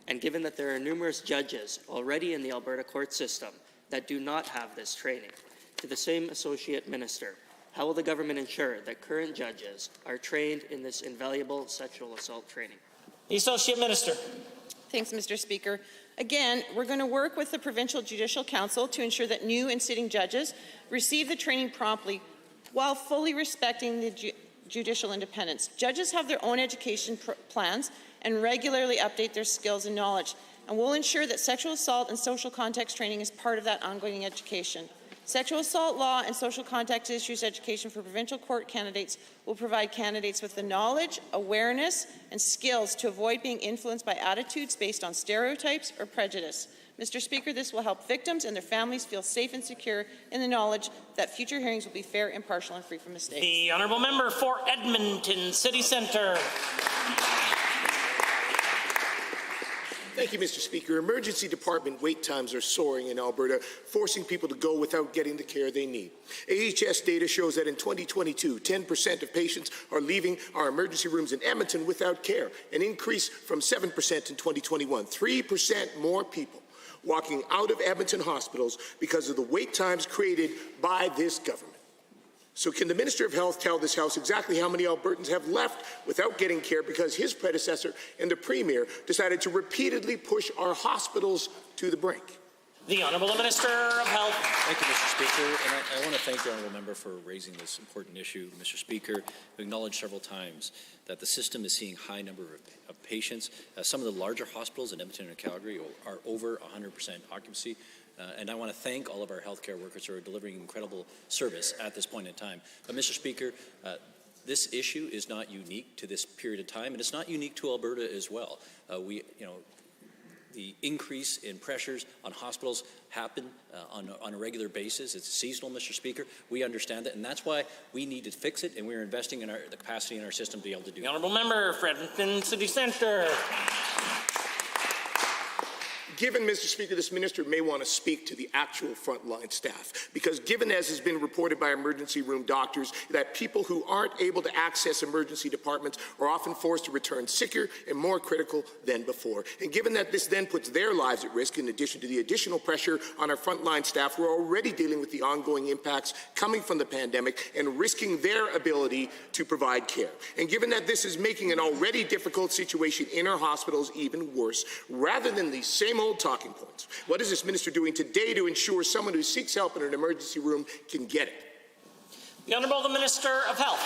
and given that there are numerous judges already in the Alberta court system that do not have this training, to the same Associate Minister, how will the government ensure that current judges are trained in this invaluable sexual assault training? The Associate Minister. Thanks, Mr. Speaker. Again, we're going to work with the Provincial Judicial Council to ensure that new and sitting judges receive the training promptly while fully respecting the judicial independence. Judges have their own education plans and regularly update their skills and knowledge, and we'll ensure that sexual assault and social context training is part of that ongoing education. Sexual assault law and social context issues education for provincial court candidates will provide candidates with the knowledge, awareness, and skills to avoid being influenced by attitudes based on stereotypes or prejudice. Mr. Speaker, this will help victims and their families feel safe and secure in the knowledge that future hearings will be fair, impartial, and free from mistakes. The Honourable Member for Edmonton City Centre. Thank you, Mr. Speaker. Emergency department wait times are soaring in Alberta, forcing people to go without getting the care they need. AHS data shows that in 2022, 10% of patients are leaving our emergency rooms in Edmonton without care, an increase from 7% in 2021. 3% more people walking out of Edmonton hospitals because of the wait times created by this government. So can the Minister of Health tell this House exactly how many Albertans have left without getting care because his predecessor and the Premier decided to repeatedly push our hospitals to the brink? The Honourable Minister of Health. Thank you, Mr. Speaker. And I want to thank the Honourable Member for raising this important issue. Mr. Speaker, we acknowledged several times that the system is seeing a high number of patients. Some of the larger hospitals in Edmonton and Calgary are over 100% occupancy. And I want to thank all of our healthcare workers who are delivering incredible service at this point in time. But, Mr. Speaker, this issue is not unique to this period of time, and it's not unique to Alberta as well. The increase in pressures on hospitals happen on a regular basis. It's seasonal, Mr. Speaker. We understand that, and that's why we need to fix it, and we're investing in the capacity in our system to be able to do it. The Honourable Member for Edmonton City Centre. Given, Mr. Speaker, this minister may want to speak to the actual frontline staff, because given, as has been reported by emergency room doctors, that people who aren't able to access emergency departments are often forced to return sicker and more critical than before. And given that this then puts their lives at risk, in addition to the additional pressure on our frontline staff who are already dealing with the ongoing impacts coming from the pandemic and risking their ability to provide care. And given that this is making an already difficult situation in our hospitals even worse, rather than the same old talking points, what is this minister doing today to ensure someone who seeks help in an emergency room can get it? The Honourable Minister of Health.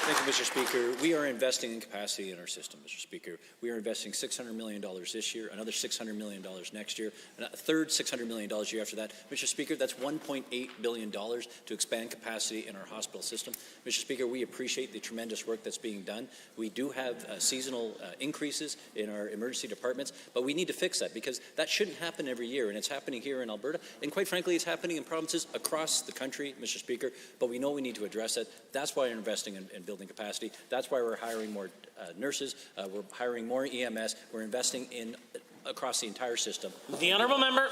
Thank you, Mr. Speaker. We are investing in capacity in our system, Mr. Speaker. We are investing $600 million this year, another $600 million next year, and a third $600 million year after that. Mr. Speaker, that's $1.8 billion to expand capacity in our hospital system. Mr. Speaker, we appreciate the tremendous work that's being done. We do have seasonal increases in our emergency departments, but we need to fix that because that shouldn't happen every year, and it's happening here in Alberta, and quite frankly, it's happening in provinces across the country, Mr. Speaker, but we know we need to address it. That's why we're investing in building capacity. That's why we're hiring more nurses. We're hiring more EMS. We're investing in across the entire system. The Honourable Member.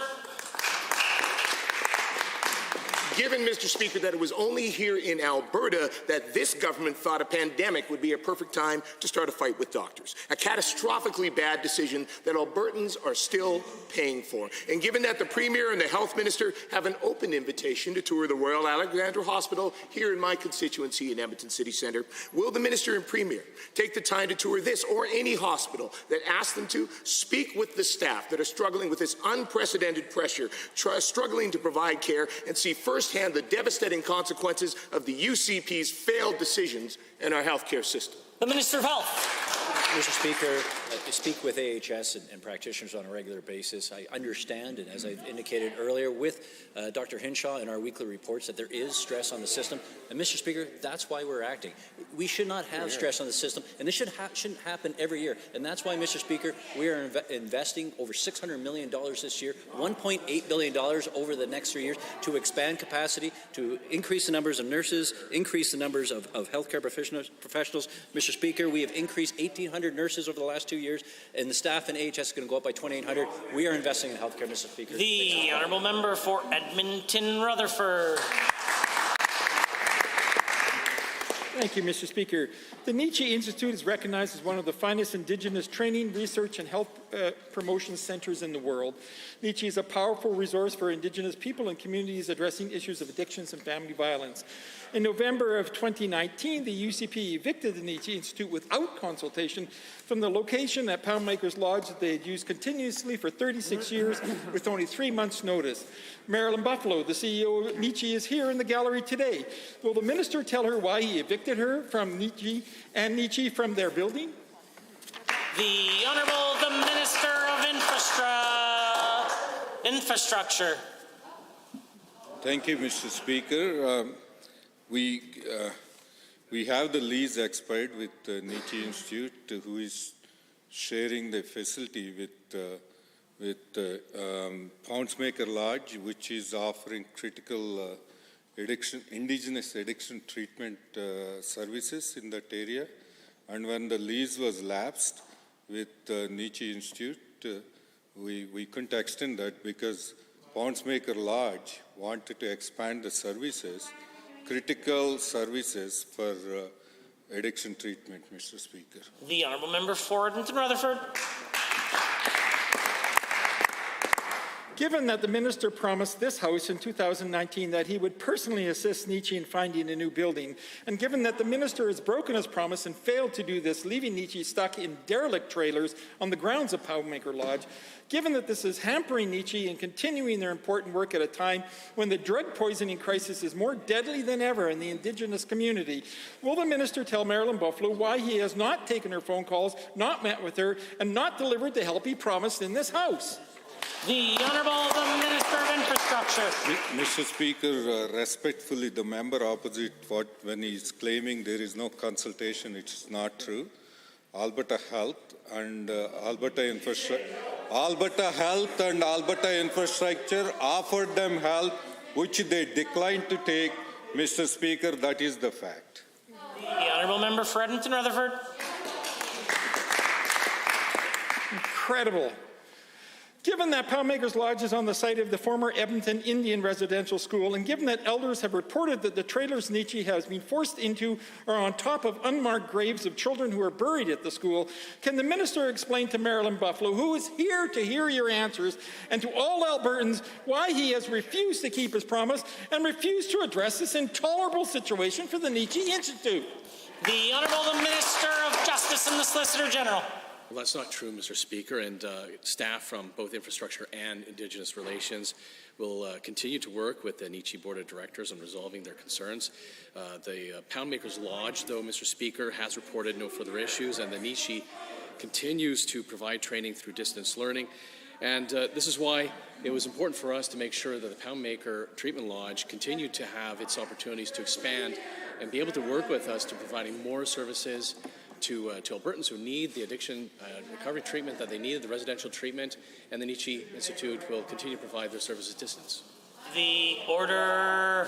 Given, Mr. Speaker, that it was only here in Alberta that this government thought a pandemic would be a perfect time to start a fight with doctors, a catastrophically bad decision that Albertans are still paying for. And given that the Premier and the Health Minister have an open invitation to tour the Royal Alexandra Hospital here in my constituency in Edmonton City Centre, will the Minister and Premier take the time to tour this or any hospital that asks them to, speak with the staff that are struggling with this unprecedented pressure, struggling to provide care, and see firsthand the devastating consequences of the UCP's failed decisions in our healthcare system? The Minister of Health. Mr. Speaker, I speak with AHS and practitioners on a regular basis. I understand, and as I indicated earlier, with Dr. Hinshaw in our weekly reports, that there is stress on the system. And Mr. Speaker, that's why we're acting. We should not have stress on the system, and this shouldn't happen every year. And that's why, Mr. Speaker, we are investing over $600 million this year, $1.8 billion over the next 3 years to expand capacity, to increase the numbers of nurses, increase the numbers of healthcare professionals. Mr. Speaker, we have increased 1,800 nurses over the last 2 years, and the staff in AHS is going to go up by 2,800. We are investing in healthcare, Mr. Speaker. The Honourable Member for Edmonton Rutherford. Thank you, Mr. Speaker. The Nietzsche Institute is recognized as one of the finest Indigenous training, research, and health promotion centres in the world. Nietzsche is a powerful resource for Indigenous people and communities addressing issues of addictions and family violence. In November of 2019, the UCP evicted the Nietzsche Institute without consultation from the location at Poundmakers Lodge that they had used continuously for 36 years with only 3 months' notice. Marilyn Buffalo, the CEO of Nietzsche, is here in the gallery today. Will the minister tell her why he evicted her from Nietzsche and Nietzsche from their building? The Honourable the Minister of Infrastructure. Thank you, Mr. Speaker. We have the lease expired with the Nietzsche Institute, who is sharing the facility with Poundsmaker Lodge, which is offering critical Indigenous addiction treatment services in that area. And when the lease was lapsed with Nietzsche Institute, we couldn't extend that because Poundsmaker Lodge wanted to expand the services, critical services for addiction treatment, Mr. Speaker. The Honourable Member for Edmonton Rutherford. Given that the minister promised this House in 2019 that he would personally assist Nietzsche in finding a new building, and given that the minister has broken his promise and failed to do this, leaving Nietzsche stuck in derelict trailers on the grounds of Poundmaker Lodge, given that this is hampering Nietzsche and continuing their important work at a time when the drug poisoning crisis is more deadly than ever in the Indigenous community, will the minister tell Marilyn Buffalo why he has not taken her phone calls, not met with her, and not delivered the help he promised in this House? The Honourable the Minister of Infrastructure. Mr. Speaker, respectfully, the member opposite, when he's claiming there is no consultation, it's not true. Alberta Health and Alberta Health and Alberta Infrastructure offered them help, which they declined to take. Mr. Speaker, that is the fact. The Honourable Member for Edmonton Rutherford. Incredible. Given that Poundmakers Lodge is on the site of the former Edmonton Indian Residential School, and given that elders have reported that the trailers Nietzsche has been forced into are on top of unmarked graves of children who are buried at the school, can the minister explain to Marilyn Buffalo, who is here to hear your answers, and to all Albertans why he has refused to keep his promise and refused to address this intolerable situation for the Nietzsche Institute? The Honourable the Minister of Justice and the Solicitor General. Well, that's not true, Mr. Speaker, and staff from both Infrastructure and Indigenous Relations will continue to work with the Nietzsche Board of Directors on resolving their concerns. The Poundmakers Lodge, though, Mr. Speaker, has reported no further issues, and the Nietzsche continues to provide training through distance learning. And this is why it was important for us to make sure that the Poundmaker Treatment Lodge continued to have its opportunities to expand and be able to work with us to providing more services to Albertans who need the addiction recovery treatment that they need, the residential treatment, and the Nietzsche Institute will continue to provide their services distance. The order.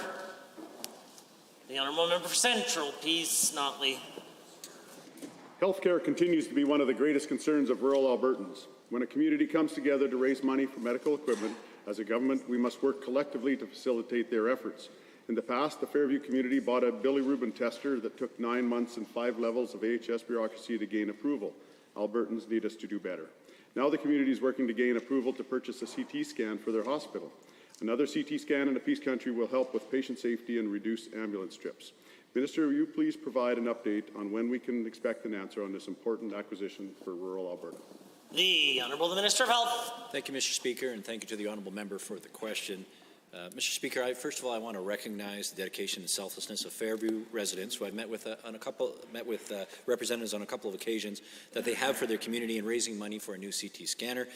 The Honourable Member for Central Peace, Notley. Healthcare continues to be one of the greatest concerns of rural Albertans. When a community comes together to raise money for medical equipment, as a government, we must work collectively to facilitate their efforts. In the past, the Fairview community bought a bilirubin tester that took 9 months and 5 levels of AHS bureaucracy to gain approval. Albertans need us to do better. Now the community is working to gain approval to purchase a CT scan for their hospital. Another CT scan in a peace country will help with patient safety and reduce ambulance trips. Minister, will you please provide an update on when we can expect an answer on this important acquisition for rural Alberta? The Honourable the Minister of Health. Thank you, Mr. Speaker, and thank you to the Honourable Member for the question. Mr. Speaker, first of all, I want to recognize the dedication and selflessness of Fairview residents who I've met with representatives on a couple of occasions that they have for their community in raising money for a new CT scanner.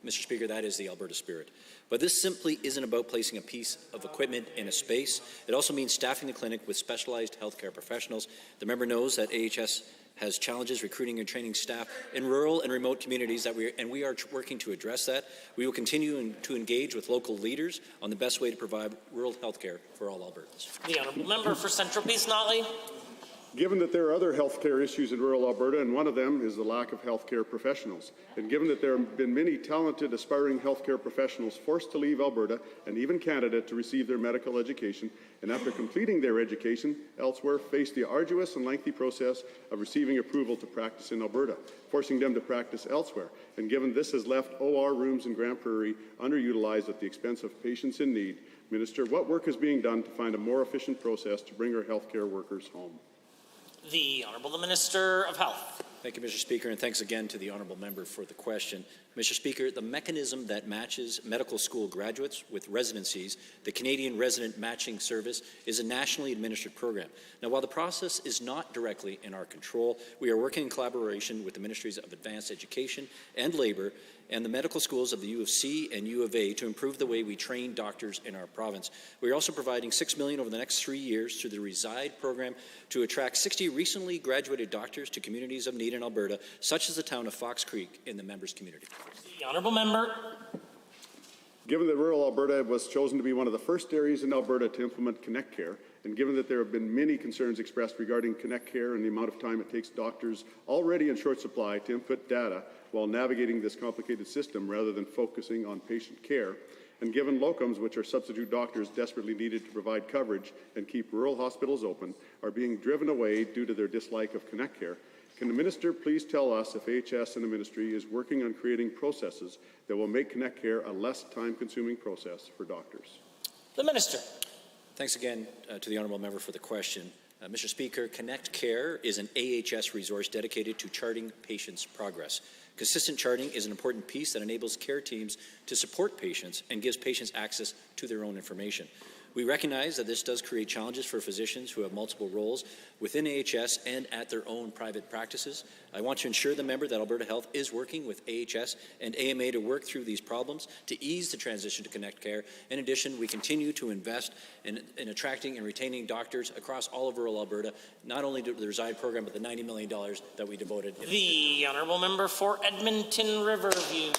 Mr. Speaker, that is the Alberta spirit. But this simply isn't about placing a piece of equipment in a space. It also means staffing the clinic with specialized healthcare professionals. The member knows that AHS has challenges recruiting and training staff in rural and remote communities, and we are working to address that. We will continue to engage with local leaders on the best way to provide rural health care for all Albertans. The Honourable Member for Central Peace, Notley. Given that there are other healthcare issues in rural Alberta, and one of them is the lack of healthcare professionals, and given that there have been many talented, aspiring healthcare professionals forced to leave Alberta and even Canada to receive their medical education, and after completing their education elsewhere, face the arduous and lengthy process of receiving approval to practice in Alberta, forcing them to practice elsewhere. And given this has left OR rooms in Grand Prairie underutilized at the expense of patients in need, Minister, what work is being done to find a more efficient process to bring our healthcare workers home? The Honourable the Minister of Health. Thank you, Mr. Speaker, and thanks again to the Honourable Member for the question. Mr. Speaker, the mechanism that matches medical school graduates with residencies, the Canadian Resident Matching Service, is a nationally administered program. Now, while the process is not directly in our control, we are working in collaboration with the Ministries of Advanced Education and Labour and the medical schools of the U of C and U of A to improve the way we train doctors in our province. We are also providing $6 million over the next 3 years through the Reside program to attract 60 recently graduated doctors to communities of need in Alberta, such as the town of Fox Creek in the members' community. The Honourable Member. Given that rural Alberta was chosen to be one of the first areas in Alberta to implement Connect Care, and given that there have been many concerns expressed regarding Connect Care and the amount of time it takes doctors already in short supply to input data while navigating this complicated system rather than focusing on patient care, and given locums, which are substitute doctors desperately needed to provide coverage and keep rural hospitals open, are being driven away due to their dislike of Connect Care, Can the Minister please tell us if AHS and the Ministry is working on creating processes that will make Connect Care a less time-consuming process for doctors? The Minister. Thanks again to the honourable member for the question. Mr. Speaker, Connect Care is an AHS resource dedicated to charting patients' progress. Consistent charting is an important piece that enables care teams to support patients and gives patients access to their own information. We recognize that this does create challenges for physicians who have multiple roles within AHS and at their own private practices. I want to ensure the member that Alberta Health is working with AHS and AMA to work through these problems to ease the transition to Connect Care. In addition, we continue to invest in attracting and retaining doctors across all of rural Alberta, not only to the Reside program, but the $90 million that we devoted. The honourable member for Edmonton Riverview.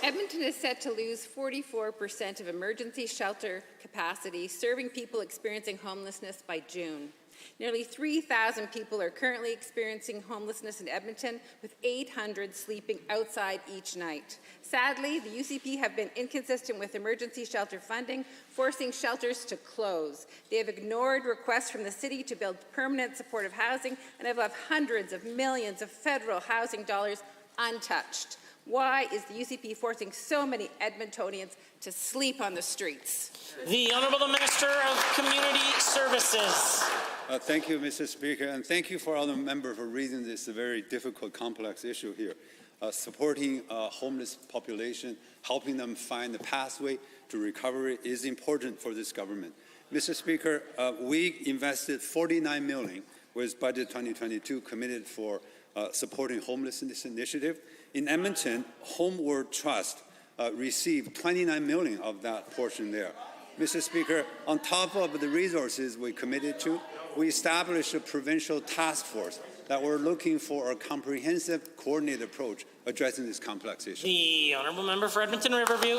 Edmonton is set to lose 44% of emergency shelter capacity, serving people experiencing homelessness by June. Nearly 3,000 people are currently experiencing homelessness in Edmonton, with 800 sleeping outside each night. Sadly, the UCP have been inconsistent with emergency shelter funding, forcing shelters to close. They have ignored requests from the city to build permanent supportive housing and have left hundreds of millions of federal housing dollars untouched. Why is the UCP forcing so many Edmontonians to sleep on the streets? The Honourable Minister of Community Services. Thank you, Mr. Speaker, and thank you for all the members for raising this very difficult, complex issue here. Supporting homeless population, helping them find the pathway to recovery is important for this government. Mr. Speaker, we invested $49 million with budget 2022 committed for supporting homelessness initiative. In Edmonton, Homeward Trust received $29 million of that portion there. Mr. Speaker, on top of the resources we committed to, we established a provincial task force that we're looking for a comprehensive, coordinated approach addressing this complex issue. The honourable member for Edmonton Riverview.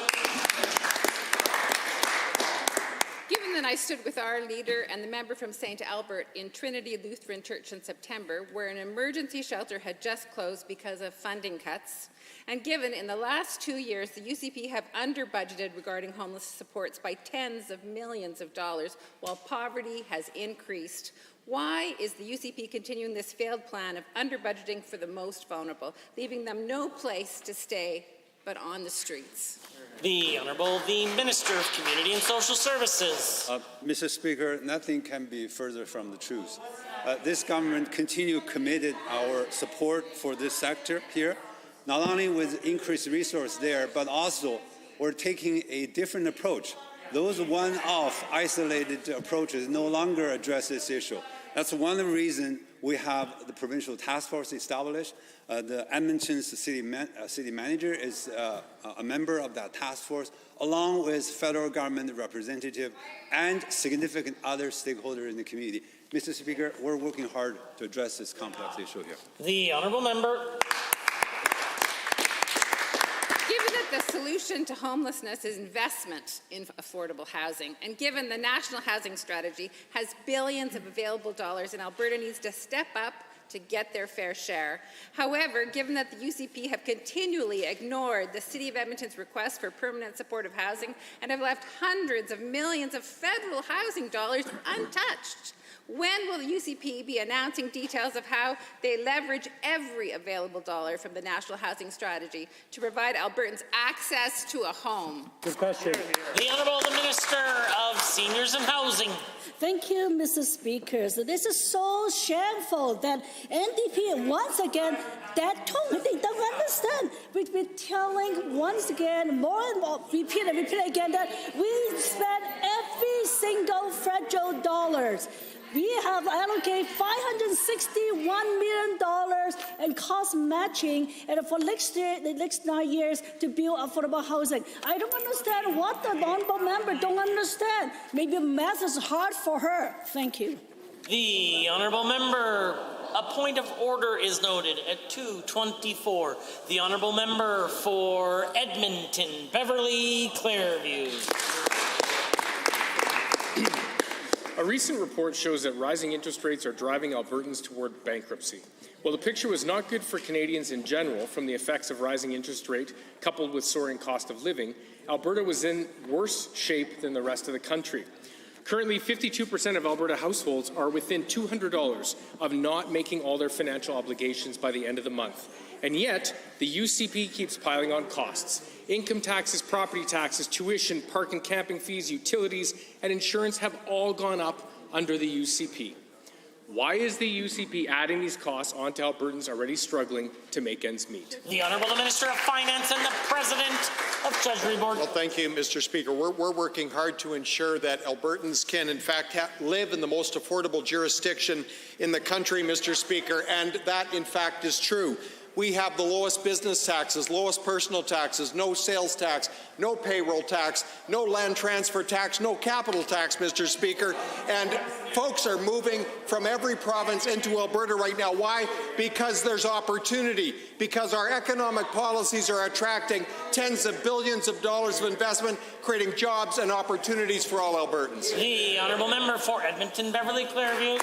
Given that I stood with our leader and the member from St. Albert in Trinity Lutheran Church in September, where an emergency shelter had just closed because of funding cuts, and given in the last 2 years the UCP have under-budgeted regarding homeless supports by tens of millions of dollars while poverty has increased, why is the UCP continuing this failed plan of under-budgeting for the most vulnerable, leaving them no place to stay but on the streets? The Honourable the Minister of Community and Social Services. Mr. Speaker, nothing can be further from the truth. This government continue committed our support for this sector here, not only with increased resource there, but also we're taking a different approach. Those one-off isolated approaches no longer address this issue. That's one of the reasons we have the provincial task force established. The Edmonton city manager is a member of that task force, along with federal government representative and significant other stakeholders in the community. Mr. Speaker, we're working hard to address this complex issue here. The honourable member. Given that the solution to homelessness is investment in affordable housing, and given the National Housing Strategy has billions of available dollars and Alberta needs to step up to get their fair share. However, given that the UCP have continually ignored the City of Edmonton's request for permanent supportive housing and have left hundreds of millions of federal housing dollars untouched, when will the UCP be announcing details of how they leverage every available dollar from the National Housing Strategy to provide Albertans access to a home? Good question. The Honourable the Minister of Seniors and Housing. Thank you, Mr. Speaker. So this is so shameful that NDP once again, that tone, they don't understand. We've been telling once again, more and more, repeat again, that we spend every single federal dollars. We have allocated $561 million in cost matching and for the next 9 years to build affordable housing. I don't understand what the honourable member don't understand. Maybe math is hard for her. Thank you. The honourable member. A point of order is noted at 2:24. The honourable member for Edmonton, Beverly Clareview. A recent report shows that rising interest rates are driving Albertans toward bankruptcy. While the picture was not good for Canadians in general from the effects of rising interest rate coupled with soaring cost of living, Alberta was in worse shape than the rest of the country. Currently, 52% of Alberta households are within $200 of not making all their financial obligations by the end of the month. And yet, the UCP keeps piling on costs. Income taxes, property taxes, tuition, park and camping fees, utilities, and insurance have all gone up under the UCP. Why is the UCP adding these costs onto Albertans already struggling to make ends meet? The Honourable Minister of Finance and the President of Treasury Board. Well, thank you, Mr. Speaker. We're working hard to ensure that Albertans can, in fact, live in the most affordable jurisdiction in the country, Mr. Speaker, and that, in fact, is true. We have the lowest business taxes, lowest personal taxes, no sales tax, no payroll tax, no land transfer tax, no capital tax, Mr. Speaker. And folks are moving from every province into Alberta right now. Why? Because there's opportunity, because our economic policies are attracting tens of billions of dollars of investment, creating jobs and opportunities for all Albertans. The Honourable Member for Edmonton Beverly Clareview.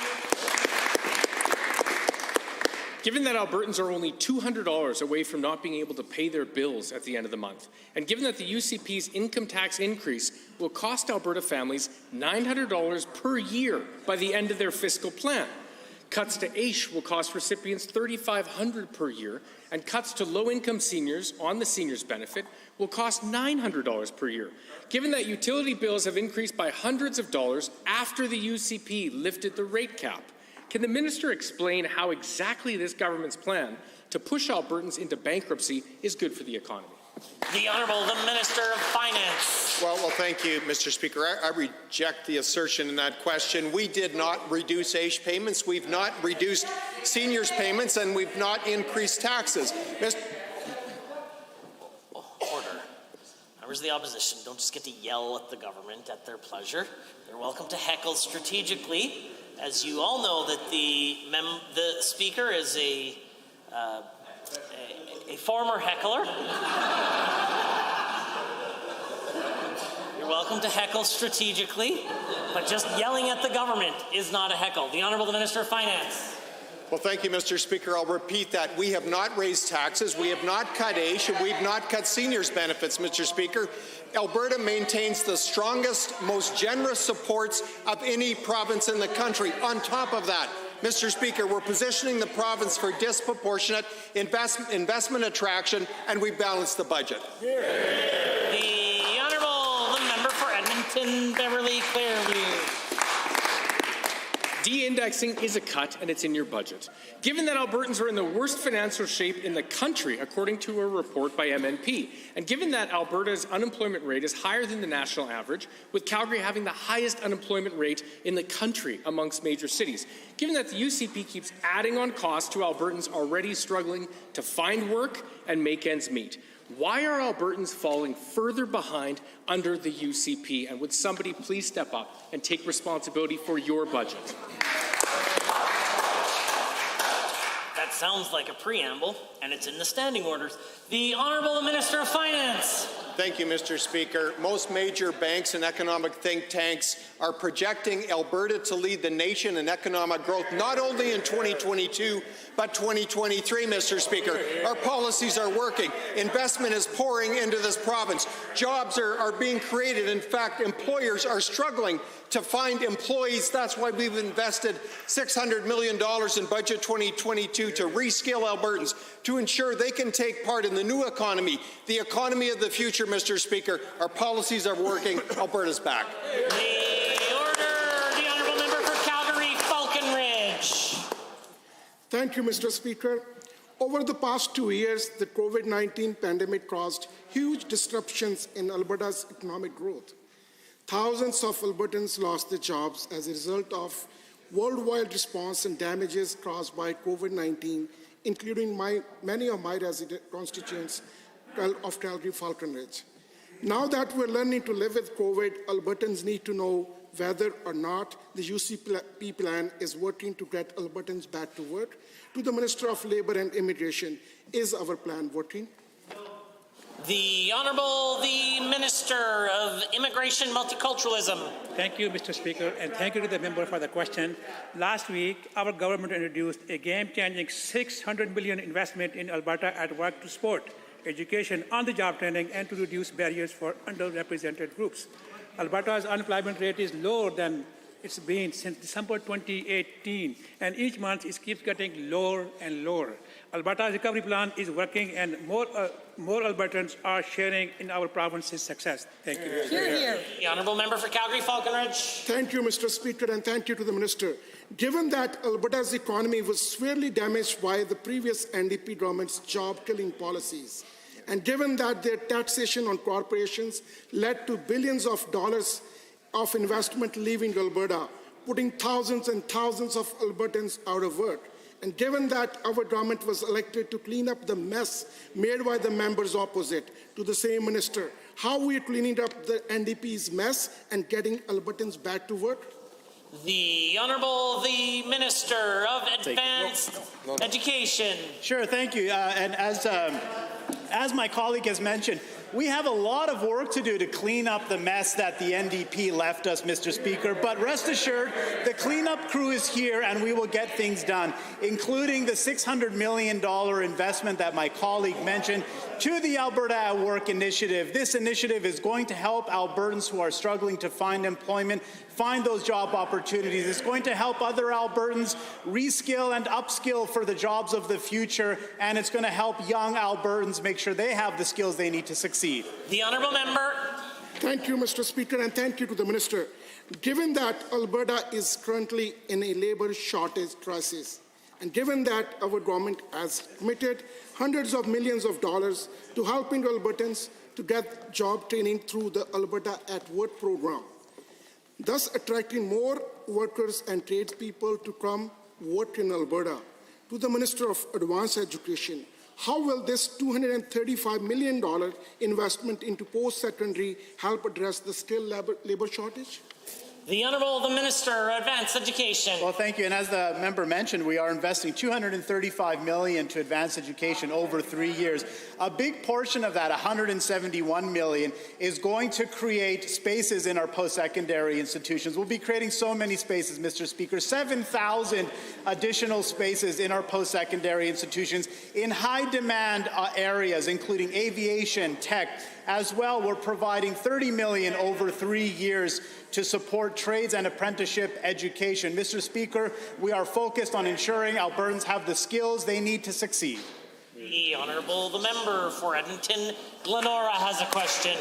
Given that Albertans are only $200 away from not being able to pay their bills at the end of the month, and given that the UCP's income tax increase will cost Alberta families $900 per year by the end of their fiscal plan, cuts to AISH will cost recipients $3,500 per year, and cuts to low-income seniors on the seniors benefit will cost $900 per year. Given that utility bills have increased by hundreds of dollars after the UCP lifted the rate cap, can the minister explain how exactly this government's plan to push Albertans into bankruptcy is good for the economy? The Honourable the Minister of Finance. Well, thank you, Mr. Speaker. I reject the assertion in that question. We did not reduce AISH payments, we've not reduced seniors payments, and we've not increased taxes. Order. Members of the opposition don't just get to yell at the government at their pleasure. They're welcome to heckle strategically. As you all know, that the Speaker is a former heckler. You're welcome to heckle strategically, but just yelling at the government is not a heckle. The Honourable Minister of Finance. Well, thank you, Mr. Speaker. I'll repeat that. We have not raised taxes, we have not cut AISH, and we've not cut seniors' benefits, Mr. Speaker. Alberta maintains the strongest, most generous supports of any province in the country. On top of that, Mr. Speaker, we're positioning the province for disproportionate investment attraction, and we balance the budget. The Honourable the Member for Edmonton Beverly Clareview. De-indexing is a cut, and it's in your budget. Given that Albertans are in the worst financial shape in the country, according to a report by MNP, and given that Alberta's unemployment rate is higher than the national average, with Calgary having the highest unemployment rate in the country amongst major cities, given that the UCP keeps adding on costs to Albertans already struggling to find work and make ends meet, why are Albertans falling further behind under the UCP? And would somebody please step up and take responsibility for your budget? That sounds like a preamble, and it's in the standing orders. The Honourable Minister of Finance. Thank you, Mr. Speaker. Most major banks and economic think tanks are projecting Alberta to lead the nation in economic growth, not only in 2022, but 2023, Mr. Speaker. Our policies are working. Investment is pouring into this province. Jobs are being created. In fact, employers are struggling to find employees. That's why we've invested $600 million in Budget 2022 to reskill Albertans, to ensure they can take part in the new economy, the economy of the future, Mr. Speaker. Our policies are working. Alberta's back. The order, the Honourable Member for Calgary, Falconridge. Thank you, Mr. Speaker. Over the past 2 years, the COVID-19 pandemic caused huge disruptions in Alberta's economic growth. Thousands of Albertans lost their jobs as a result of worldwide response and damages caused by COVID-19, including many of my resident constituents of Calgary Falconridge. Now that we're learning to live with COVID, Albertans need to know whether or not the UCP plan is working to get Albertans back to work. To the Minister of Labour and Immigration, is our plan working? The Honourable the Minister of Immigration Multiculturalism. Thank you, Mr. Speaker, and thank you to the member for the question. Last week, our government introduced a game-changing $600 million investment in Alberta at work to support education, on-the-job training, and to reduce barriers for underrepresented groups. Alberta's unemployment rate is lower than it's been since December 2018, and each month it keeps getting lower and lower. Alberta's recovery plan is working, and more Albertans are sharing in our province's success. Thank you. Hear, hear. The honourable member for Calgary-Falconridge. Thank you, Mr. Speaker, and thank you to the Minister. Given that Alberta's economy was severely damaged by the previous NDP government's job-killing policies, and given that their taxation on corporations led to billions of dollars of investment leaving Alberta, putting thousands and thousands of Albertans out of work, and given that our government was elected to clean up the mess made by the members opposite to the same minister, how are we cleaning up the NDP's mess and getting Albertans back to work? The Honourable the Minister of Advanced Education. Sure, thank you. And as my colleague has mentioned, we have a lot of work to do to clean up the mess that the NDP left us, Mr. Speaker, but rest assured, the cleanup crew is here and we will get things done, including the $600 million investment that my colleague mentioned to the Alberta at Work initiative. This initiative is going to help Albertans who are struggling to find employment find those job opportunities. It's going to help other Albertans reskill and upskill for the jobs of the future, and it's going to help young Albertans make sure they have the skills they need to succeed. The honourable member. Thank you, Mr. Speaker, and thank you to the Minister. Given that Alberta is currently in a labour shortage crisis, and given that our government has committed hundreds of millions of dollars to helping Albertans to get job training through the Alberta at Work program, thus attracting more workers and tradespeople to come work in Alberta, to the Minister of Advanced Education, how will this $235 million investment into post-secondary help address the skilled labour shortage? The Honourable the Minister of Advanced Education. Well, thank you. And as the member mentioned, we are investing $235 million to advanced education over 3 years. A big portion of that, $171 million, is going to create spaces in our post-secondary institutions. We'll be creating so many spaces, Mr. Speaker, 7,000 additional spaces in our post-secondary institutions in high-demand areas, including aviation, tech. As well, we're providing $30 million over 3 years to support trades and apprenticeship education. Mr. Speaker, we are focused on ensuring Albertans have the skills they need to succeed. The Honourable the Member for Edmonton Glenora has a question.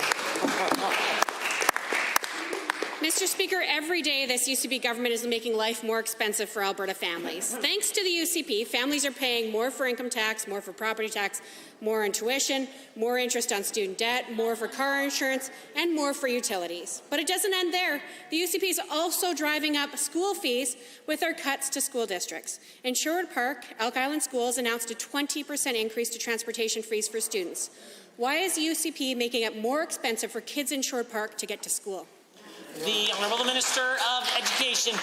Mr. Speaker, every day this UCP government is making life more expensive for Alberta families. Thanks to the UCP, families are paying more for income tax, more for property tax, more on tuition, more interest on student debt, more for car insurance, and more for utilities. But it doesn't end there. The UCP is also driving up school fees with their cuts to school districts. In Sherwood Park, Elk Island Schools announced a 20% increase to transportation fees for students. Why is the UCP making it more expensive for kids in Sherwood Park to get to school? The Honourable Minister of Education.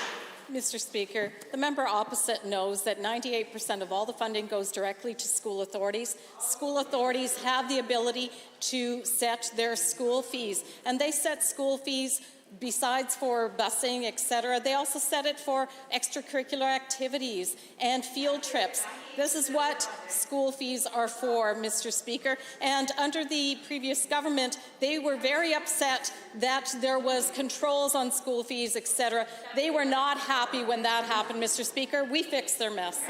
Mr. Speaker, the member opposite knows that 98% of all the funding goes directly to school authorities. School authorities have the ability to set their school fees, and they set school fees besides for busing, etc. They also set it for extracurricular activities and field trips. This is what school fees are for, Mr. Speaker. And under the previous government, they were very upset that there was controls on school fees, etc. They were not happy when that happened, Mr. Speaker. We fixed their mess.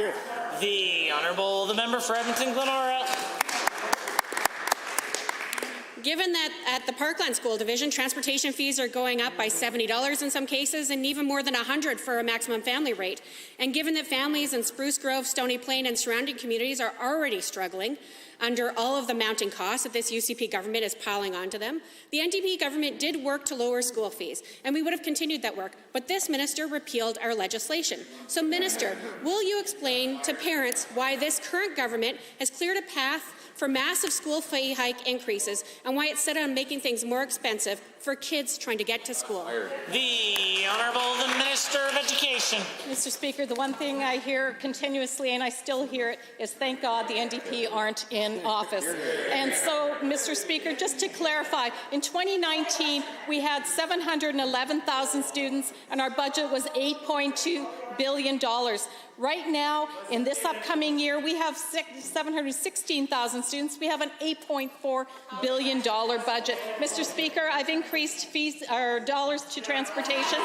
The Honourable the Member for Edmonton Glenora. Given that at the Parkland School Division, transportation fees are going up by $70 in some cases and even more than $100 for a maximum family rate, and given that families in Spruce Grove, Stony Plain and surrounding communities are already struggling under all of the mounting costs that this UCP government is piling onto them, the NDP government did work to lower school fees, and we would have continued that work, but this minister repealed our legislation. So, Minister, will you explain to parents why this current government has cleared a path for massive school fee hike increases and why it's set on making things more expensive for kids trying to get to school? The Honourable the Minister of Education. Mr. Speaker, the one thing I hear continuously, and I still hear it, is thank God the NDP aren't in office. And so, Mr. Speaker, just to clarify, in 2019, we had 711,000 students and our budget was $8.2 billion. Right now, in this upcoming year, we have 716,000 students. We have an $8.4 billion budget. Mr. Speaker, I've increased increased fees or dollars to transportation.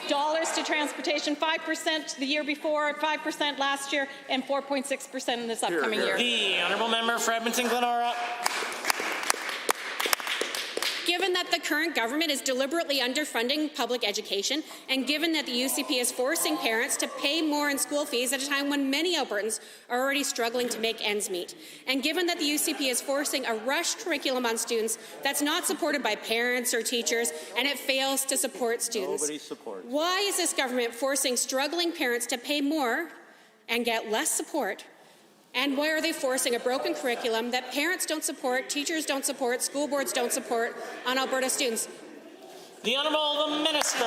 Dollars to transportation, 5% the year before, 5% last year, and 4.6% in this upcoming year. The honourable member for Edmonton Glenora. Given that the current government is deliberately underfunding public education, and given that the UCP is forcing parents to pay more in school fees at a time when many Albertans are already struggling to make ends meet, and given that the UCP is forcing a rushed curriculum on students that's not supported by parents or teachers, and it fails to support students, Nobody supports. why is this government forcing struggling parents to pay more and get less support? And why are they forcing a broken curriculum that parents don't support, teachers don't support, school boards don't support on Alberta students? The Honourable Minister.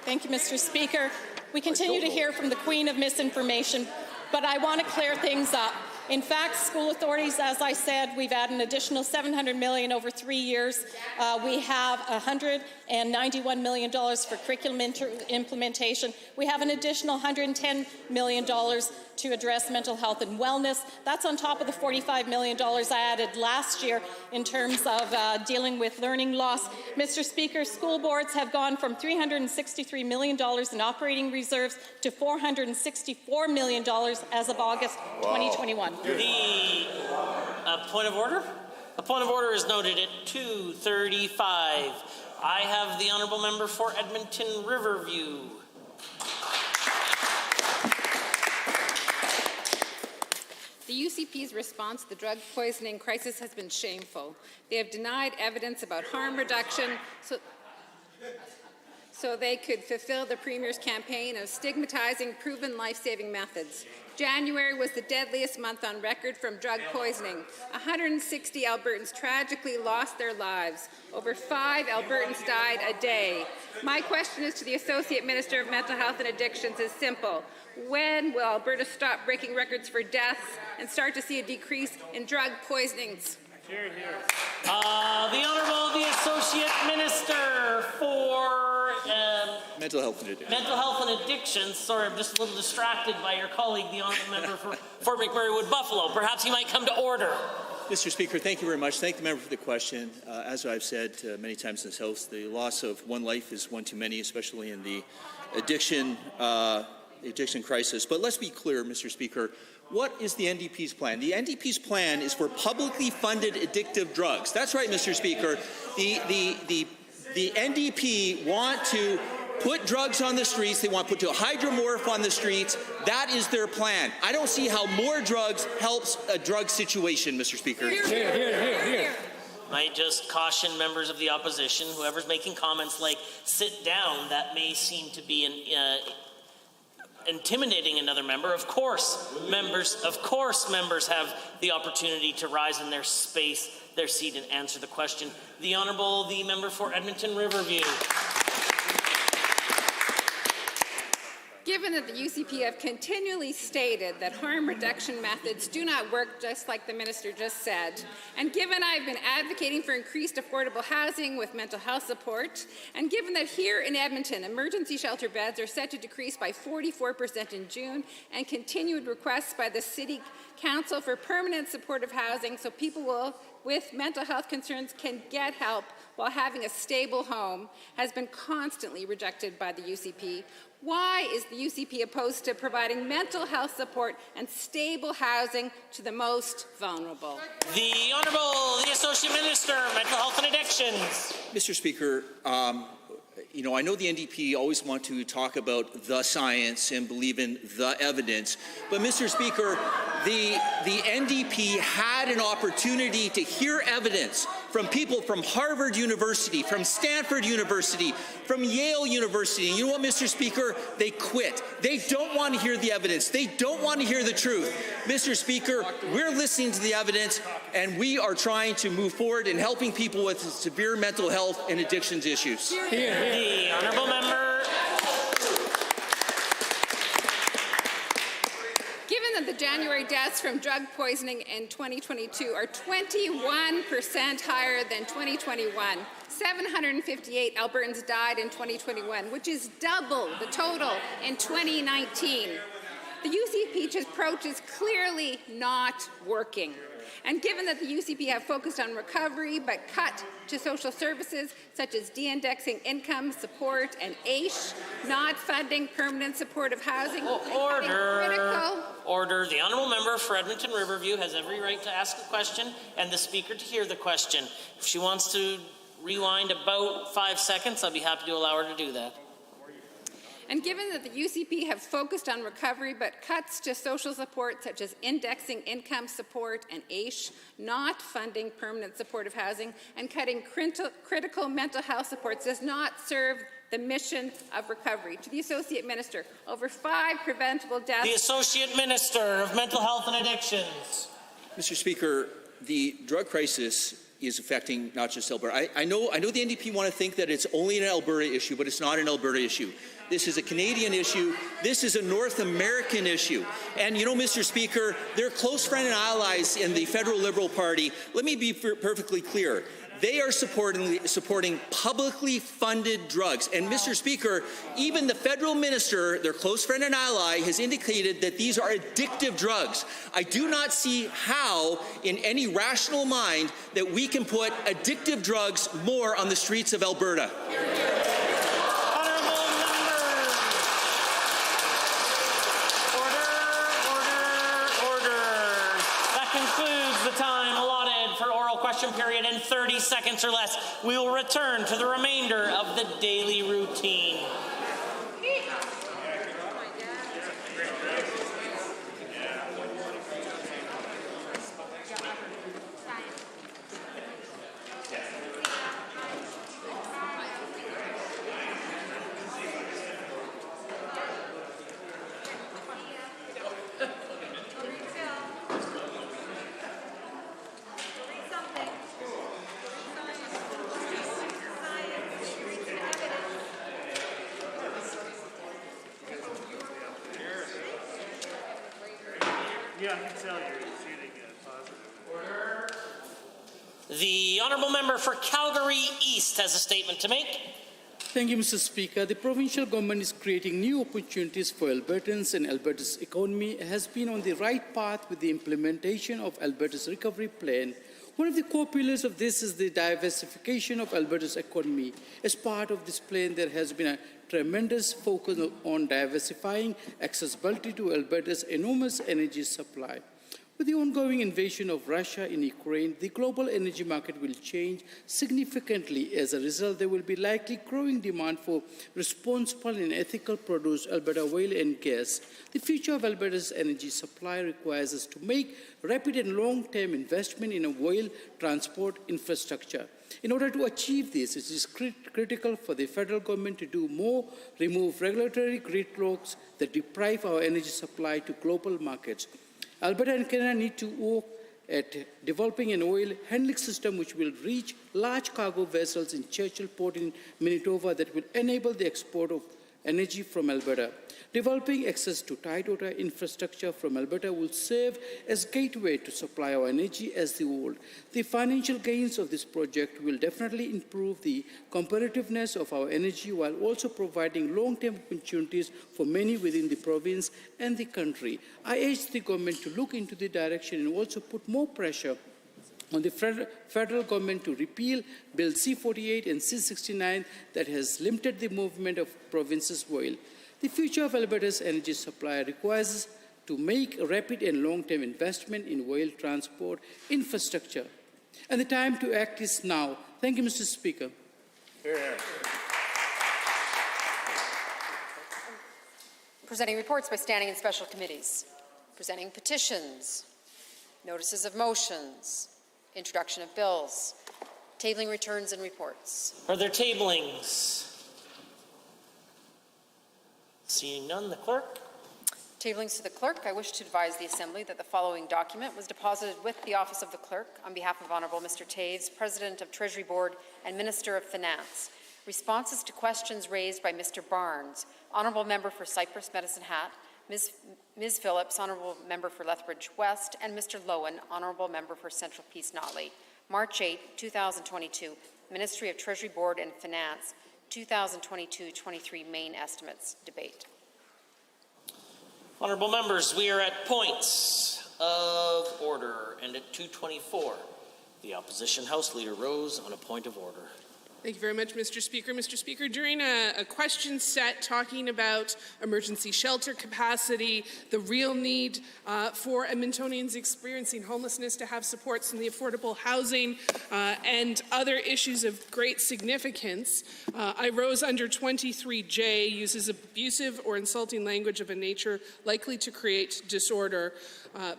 Thank you, Mr. Speaker. We continue to hear from the queen of misinformation, but I want to clear things up. In fact, school authorities, as I said, we've added an additional $700 million over 3 years. We have $191 million for curriculum implementation. We have an additional $110 million to address mental health and wellness. That's on top of the $45 million I added last year in terms of dealing with learning loss. Mr. Speaker, school boards have gone from $363 million in operating reserves to $464 million as of August 2021. The point of order? A point of order is noted at 2:35. I have the honourable member for Edmonton Riverview. The UCP's response to the drug poisoning crisis has been shameful. They have denied evidence about harm reduction so they could fulfill the Premier's campaign of stigmatizing proven life-saving methods. January was the deadliest month on record from drug poisoning. 160 Albertans tragically lost their lives. Over 5 Albertans died a day. My question is to the Associate Minister of Mental Health and Addictions is simple. When will Alberta stop breaking records for deaths and start to see a decrease in drug poisonings? Hear, hear. The Honourable the Associate Minister for Mental health and addictions. Mental health and addictions. Sorry, I'm just a little distracted by your colleague, the Honourable Member for Fort McMurray Wood Buffalo. Perhaps he might come to order. Mr. Speaker, thank you very much. Thank the member for the question. As I've said many times in this House, the loss of one life is one too many, especially in the addiction crisis. But let's be clear, Mr. Speaker. What is the NDP's plan? The NDP's plan is for publicly funded addictive drugs. That's right, Mr. Speaker. The NDP want to put drugs on the streets. They want to put hydromorph on the streets. That is their plan. I don't see how more drugs helps a drug situation, Mr. Speaker. Here. Might just caution members of the opposition, whoever's making comments like "sit down," that may seem to be intimidating another member. Of course, members have the opportunity to rise in their space, their seat, and answer the question. The Honourable, the member for Edmonton Riverview. Given that the UCP have continually stated that harm reduction methods do not work, just like the minister just said, and given I've been advocating for increased affordable housing with mental health support, and given that here in Edmonton, emergency shelter beds are set to decrease by 44% in June, and continued requests by the City Council for permanent supportive housing so people with mental health concerns can get help while having a stable home has been constantly rejected by the UCP. Why is the UCP opposed to providing mental health support and stable housing to the most vulnerable? The Honourable, the Associate Minister of Mental Health and Addictions. Mr. Speaker, I know the NDP always want to talk about the science and believe in the evidence, but Mr. Speaker, the NDP had an opportunity to hear evidence from people from Harvard University, from Stanford University, from Yale University. And you know what, Mr. Speaker? They quit. They don't want to hear the evidence. They don't want to hear the truth. Mr. Speaker, we're listening to the evidence, and we are trying to move forward in helping people with severe mental health and addictions issues. The Honourable Member. Given that the January deaths from drug poisoning in 2022 are 21% higher than 2021, 758 Albertans died in 2021, which is double the total in 2019. The UCP's approach is clearly not working. And given that the UCP have focused on recovery but cut to social services such as de-indexing income support and AISH, not funding permanent supportive housing, Order. The honourable member for Edmonton Riverview has every right to ask a question and the speaker to hear the question. If she wants to rewind about 5 seconds, I'll be happy to allow her to do that. And given that the UCP have focused on recovery but cuts to social support such as indexing income support and AISH, not funding permanent supportive housing, and cutting critical mental health supports does not serve the mission of recovery. To the Associate Minister, over 5 preventable deaths. The Associate Minister of Mental Health and Addictions. Mr. Speaker, the drug crisis is affecting not just Alberta. I know the NDP want to think that it's only an Alberta issue, but it's not an Alberta issue. This is a Canadian issue. This is a North American issue. And you know, Mr. Speaker, their close friend and allies in the Federal Liberal Party, let me be perfectly clear. They are supporting publicly funded drugs. And Mr. Speaker, even the federal minister, their close friend and ally, has indicated that these are addictive drugs. I do not see how, in any rational mind, that we can put addictive drugs more on the streets of Alberta. Question period in 30 seconds or less. We will return to the remainder of the daily routine. The honourable member for Calgary East has a statement to make. Thank you, Mr. Speaker. The provincial government is creating new opportunities for Albertans, and Alberta's economy has been on the right path with the implementation of Alberta's recovery plan. One of the core pillars of this is the diversification of Alberta's economy. As part of this plan, there has been a tremendous focus on diversifying accessibility to Alberta's enormous energy supply. With the ongoing invasion of Russia in Ukraine, the global energy market will change significantly. As a result, there will be likely growing demand for responsible and ethical produced Alberta oil and gas. The future of Alberta's energy supply requires us to make rapid and long-term investment in oil transport infrastructure. In order to achieve this, it is critical for the federal government to do more, remove regulatory gridlocks that deprive our energy supply to global markets. Alberta and Canada need to work at developing an oil handling system which will reach large cargo vessels in Churchill Port in Manitoba that will enable the export of energy from Alberta. Developing access to tidewater infrastructure from Alberta will serve as gateway to supply our energy as the world. The financial gains of this project will definitely improve the competitiveness of our energy while also providing long-term opportunities for many within the province and the country. I urge the government to look into the direction and also put more pressure on the federal government to repeal Bill C-48 and C-69 that has limited the movement of provinces' oil. The future of Alberta's energy supply requires us to make a rapid and long-term investment in oil transport infrastructure. And the time to act is now. Thank you, Mr. Speaker. Presenting reports by standing and special committees. Presenting petitions, notices of motions, introduction of bills, tabling returns and reports. Are there tablings? Seeing none, the clerk. Tablings to the clerk. I wish to advise the Assembly that the following document was deposited with the Office of the Clerk on behalf of Honourable Mr. Taves, President of Treasury Board and Minister of Finance. Responses to questions raised by Mr. Barnes, Honourable Member for Cypress Medicine Hat, Ms. Phillips, Honourable Member for Lethbridge West, and Mr. Lowen, Honourable Member for Central Peace Notley. March 8, 2022, Ministry of Treasury Board and Finance, 2022-23 main estimates debate. Honourable members, we are at points of order, and at 2:24, the Opposition House Leader rose on a point of order. Thank you very much, Mr. Speaker. Mr. Speaker, during a question set talking about emergency shelter capacity, the real need for Edmontonians experiencing homelessness to have supports in the affordable housing and other issues of great significance, I rose under 23J, uses abusive or insulting language of a nature likely to create disorder.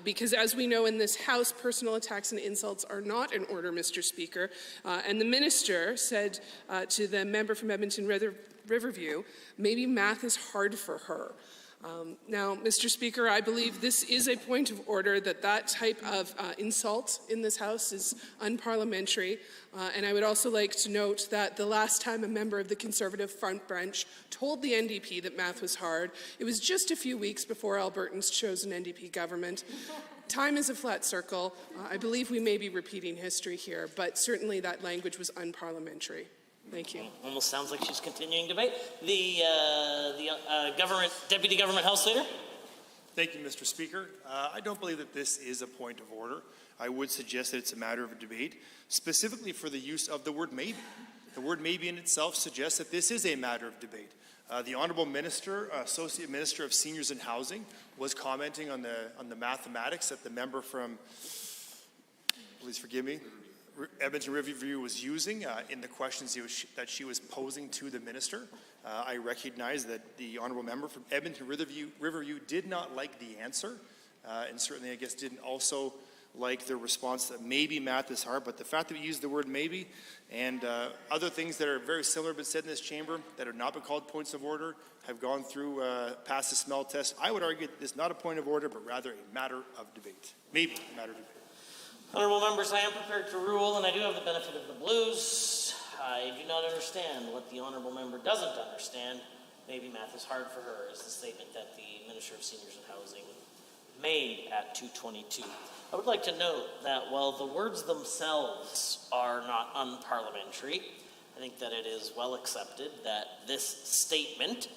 Because as we know in this House, personal attacks and insults are not in order, Mr. Speaker. And the minister said to the member from Edmonton Riverview, maybe math is hard for her. Now, Mr. Speaker, I believe this is a point of order that type of insult in this House is unparliamentary. And I would also like to note that the last time a member of the Conservative front bench told the NDP that math was hard, it was just a few weeks before Albertans chose an NDP government. Time is a flat circle. I believe we may be repeating history here, but certainly that language was unparliamentary. Thank you. Almost sounds like she's continuing debate. The Deputy Government House Leader. Thank you, Mr. Speaker. I don't believe that this is a point of order. I would suggest that it's a matter of a debate, specifically for the use of the word maybe. The word maybe in itself suggests that this is a matter of debate. The Honourable Minister, Associate Minister of Seniors and Housing, was commenting on the mathematics that the member from, please forgive me, Edmonton Riverview was using in the questions that she was posing to the minister. I recognize that the honourable member from Edmonton Riverview did not like the answer, and certainly I guess didn't also like the response that maybe math is hard, but the fact that we used the word maybe and other things that are very similar but said in this chamber that have not been called points of order have gone through past the smell test. I would argue that it's not a point of order, but rather a matter of debate. Maybe a matter of debate. Honourable members, I am prepared to rule, and I do have the benefit of the blues. I do not understand what the honourable member doesn't understand. Maybe math is hard for her, is the statement that the Minister of Seniors and Housing made at 2:22. I would like to note that while the words themselves are not unparliamentary, I think that it is well accepted that this statement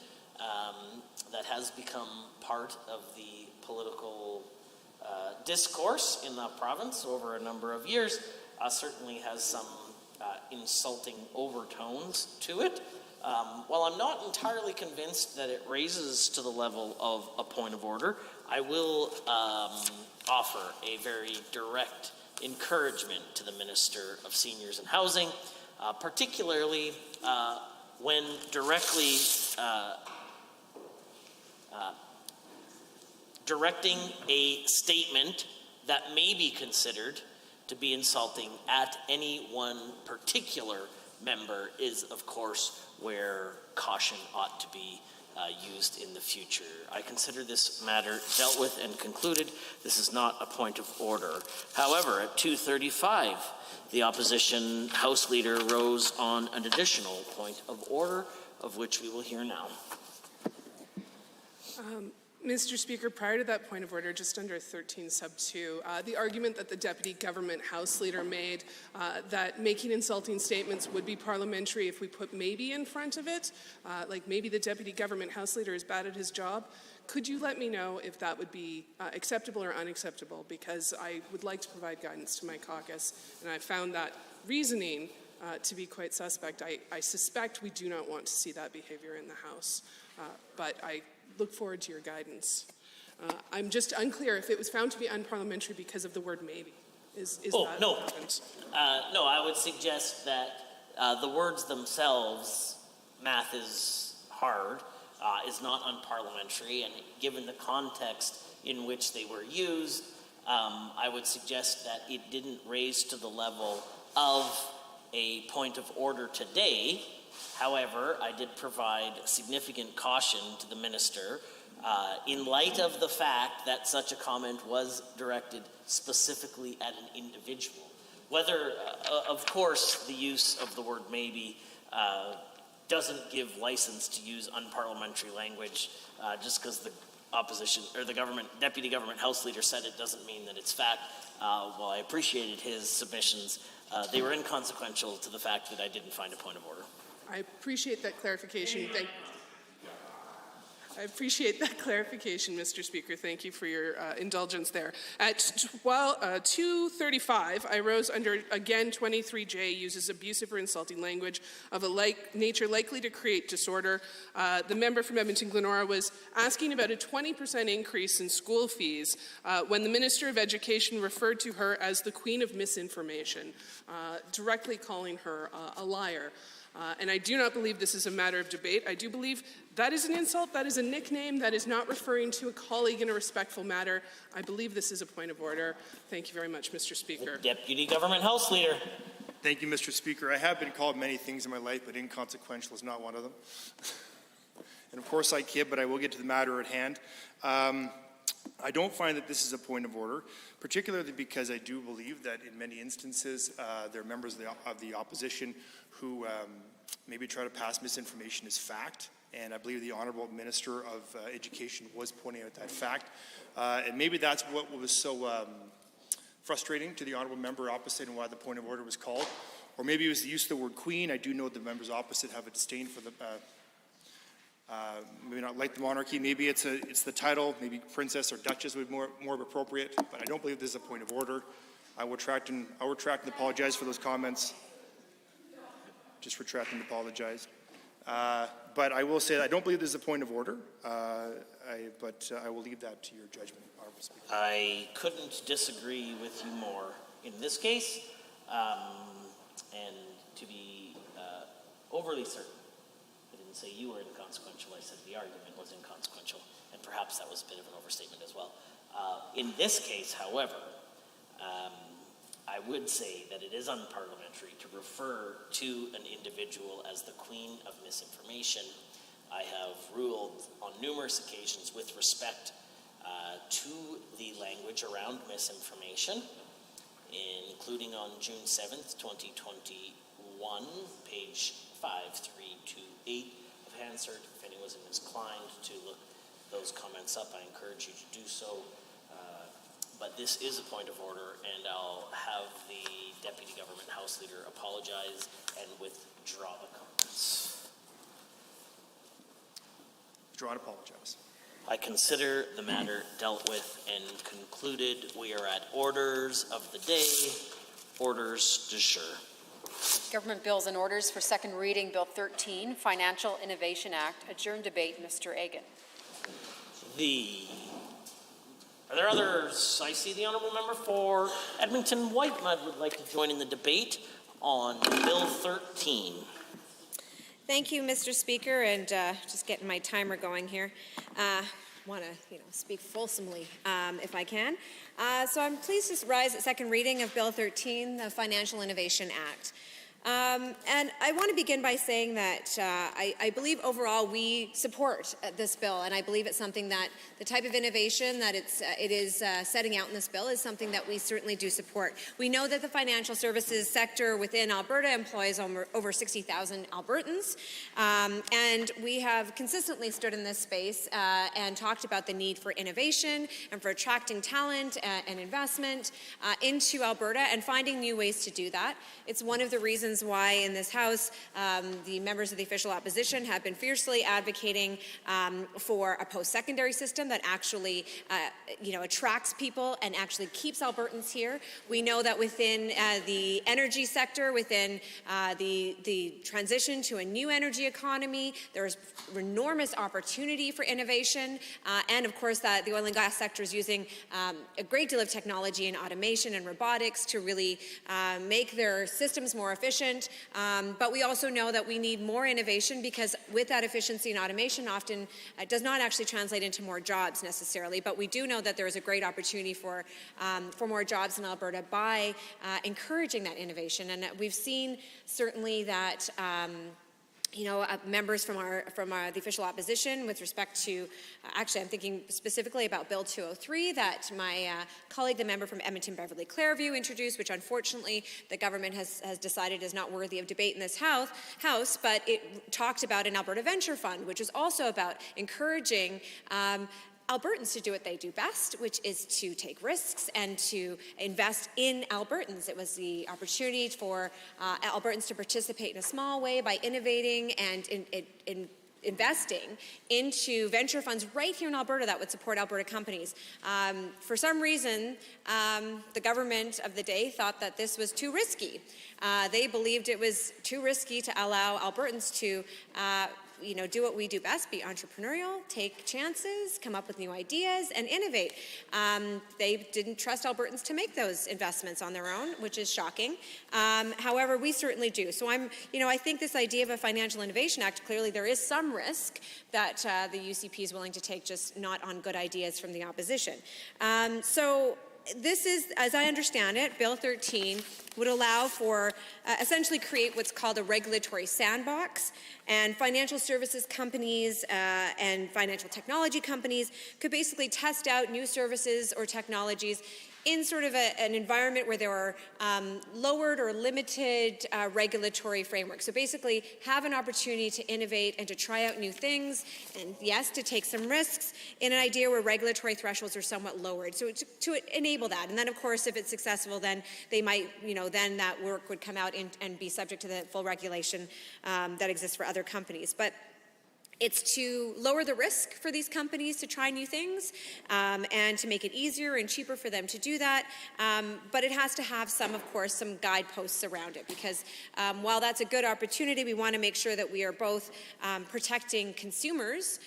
that has become part of the political discourse in the province over a number of years certainly has some insulting overtones to it. While I'm not entirely convinced that it raises to the level of a point of order, I will offer a very direct encouragement to the Minister of Seniors and Housing, particularly when directly directing a statement that may be considered to be insulting at any one particular member is, of course, where caution ought to be used in the future. I consider this matter dealt with and concluded. This is not a point of order. However, at 2:35, the Opposition House Leader rose on an additional point of order, of which we will hear now. Mr. Speaker, prior to that point of order, just under 13 sub 2, the argument that the Deputy Government House Leader made that making insulting statements would be parliamentary if we put maybe in front of it, like maybe the Deputy Government House Leader is bad at his job, could you let me know if that would be acceptable or unacceptable? Because I would like to provide guidance to my caucus, and I found that reasoning to be quite suspect. I suspect we do not want to see that behavior in the House, but I look forward to your guidance. I'm just unclear if it was found to be unparliamentary because of the word maybe. Is that no. what happened? No, I would suggest that the words themselves, math is hard, is not unparliamentary, and given the context in which they were used, I would suggest that it didn't raise to the level of a point of order today. However, I did provide significant caution to the minister in light of the fact that such a comment was directed specifically at an individual. Whether, of course, the use of the word maybe doesn't give license to use unparliamentary language just because the opposition or the Deputy Government House Leader said it doesn't mean that it's fact. While I appreciated his submissions, they were inconsequential to the fact that I didn't find a point of order. I appreciate that clarification. I appreciate that clarification, Mr. Speaker. Thank you for your indulgence there. At 2:35, I rose under, again, 23J uses abusive or insulting language of a nature likely to create disorder. The member from Edmonton-Glenora was asking about a 20% increase in school fees when the Minister of Education referred to her as the Queen of Misinformation, directly calling her a liar. And I do not believe this is a matter of debate. I do believe that is an insult, that is a nickname, that is not referring to a colleague in a respectful manner. I believe this is a point of order. Thank you very much, Mr. Speaker. Deputy Government House Leader. Thank you, Mr. Speaker. I have been called many things in my life, but inconsequential is not one of them. And of course I kid, but I will get to the matter at hand. I don't find that this is a point of order, particularly because I do believe that in many instances there are members of the opposition who maybe try to pass misinformation as fact. And I believe the Honourable Minister of Education was pointing out that fact. And maybe that's what was so frustrating to the Honourable Member opposite and why the point of order was called. Or maybe it was the use of the word queen. I do know the members opposite have a disdain for the maybe not like the monarchy. Maybe it's the title. Maybe princess or duchess would be more appropriate. But I don't believe this is a point of order. I will retract and apologize for those comments. Just retract and apologize. But I will say that I don't believe this is a point of order. But I will leave that to your judgment, Honourable Speaker. I couldn't disagree with you more in this case. And to be overly certain, I didn't say you were inconsequential, I said the argument was inconsequential, and perhaps that was a bit of an overstatement as well. In this case, however, I would say that it is unparliamentary to refer to an individual as the Queen of Misinformation. I have ruled on numerous occasions with respect to the language around misinformation, including on June 7th, 2021, page 5328 of Hansard. If anyone was inclined to look those comments up, I encourage you to do so. But this is a point of order, and I'll have the Deputy Government House Leader apologize and withdraw the comments. Withdraw and apologize. I consider the matter dealt with and concluded. We are at orders of the day, orders du jour. Government bills and orders for second reading. Bill 13, Financial Innovation Act. Adjourn debate. Mr. Egan. Are there others? I see the Honourable Member for Edmonton Whitemud would like to join in the debate on Bill 13. Thank you, Mr. Speaker, and just getting my timer going here. Want to, speak fulsomely if I can. So I'm pleased to rise at second reading of Bill 13, the Financial Innovation Act. And I want to begin by saying that I believe overall we support this bill, and I believe it's something that the type of innovation that it is setting out in this bill is something that we certainly do support. We know that the financial services sector within Alberta employs over 60,000 Albertans, and we have consistently stood in this space and talked about the need for innovation and for attracting talent and investment into Alberta and finding new ways to do that. It's one of the reasons why in this House the members of the official opposition have been fiercely advocating for a post-secondary system that actually attracts people and actually keeps Albertans here. We know that within the energy sector, within the transition to a new energy economy, there's enormous opportunity for innovation, and of course that the oil and gas sector is using a great deal of technology and automation and robotics to really make their systems more efficient. But we also know that we need more innovation, because with that efficiency and automation often does not actually translate into more jobs necessarily. But we do know that there is a great opportunity for more jobs in Alberta by encouraging that innovation. And we've seen certainly that members from the official opposition with respect to, actually I'm thinking specifically about Bill 203 that my colleague, the member from Edmonton Beverly Clairview introduced, which unfortunately the government has decided is not worthy of debate in this house, but it talked about an Alberta Venture Fund, which is also about encouraging Albertans to do what they do best, which is to take risks and to invest in Albertans. It was the opportunity for Albertans to participate in a small way by innovating and in investing into venture funds right here in Alberta that would support Alberta companies. For some reason, the government of the day thought that this was too risky. They believed it was too risky to allow Albertans to do what we do best, be entrepreneurial, take chances, come up with new ideas, and innovate. They didn't trust Albertans to make those investments on their own, which is shocking. However, we certainly do. So I think this idea of a Financial Innovation Act, clearly there is some risk that the UCP is willing to take, just not on good ideas from the opposition. So this is, as I understand it, Bill 13 would allow for essentially create what's called a regulatory sandbox, and financial services companies and financial technology companies could basically test out new services or technologies in sort of an environment where there are lowered or limited regulatory frameworks. So basically have an opportunity to innovate and to try out new things, and yes, to take some risks in an idea where regulatory thresholds are somewhat lowered. So to enable that. And then of course, if it's successful, then they might, then that work would come out and be subject to the full regulation that exists for other companies. But it's to lower the risk for these companies to try new things and to make it easier and cheaper for them to do that. But it has to have some guideposts around it, because while that's a good opportunity, we want to make sure that we are both protecting consumers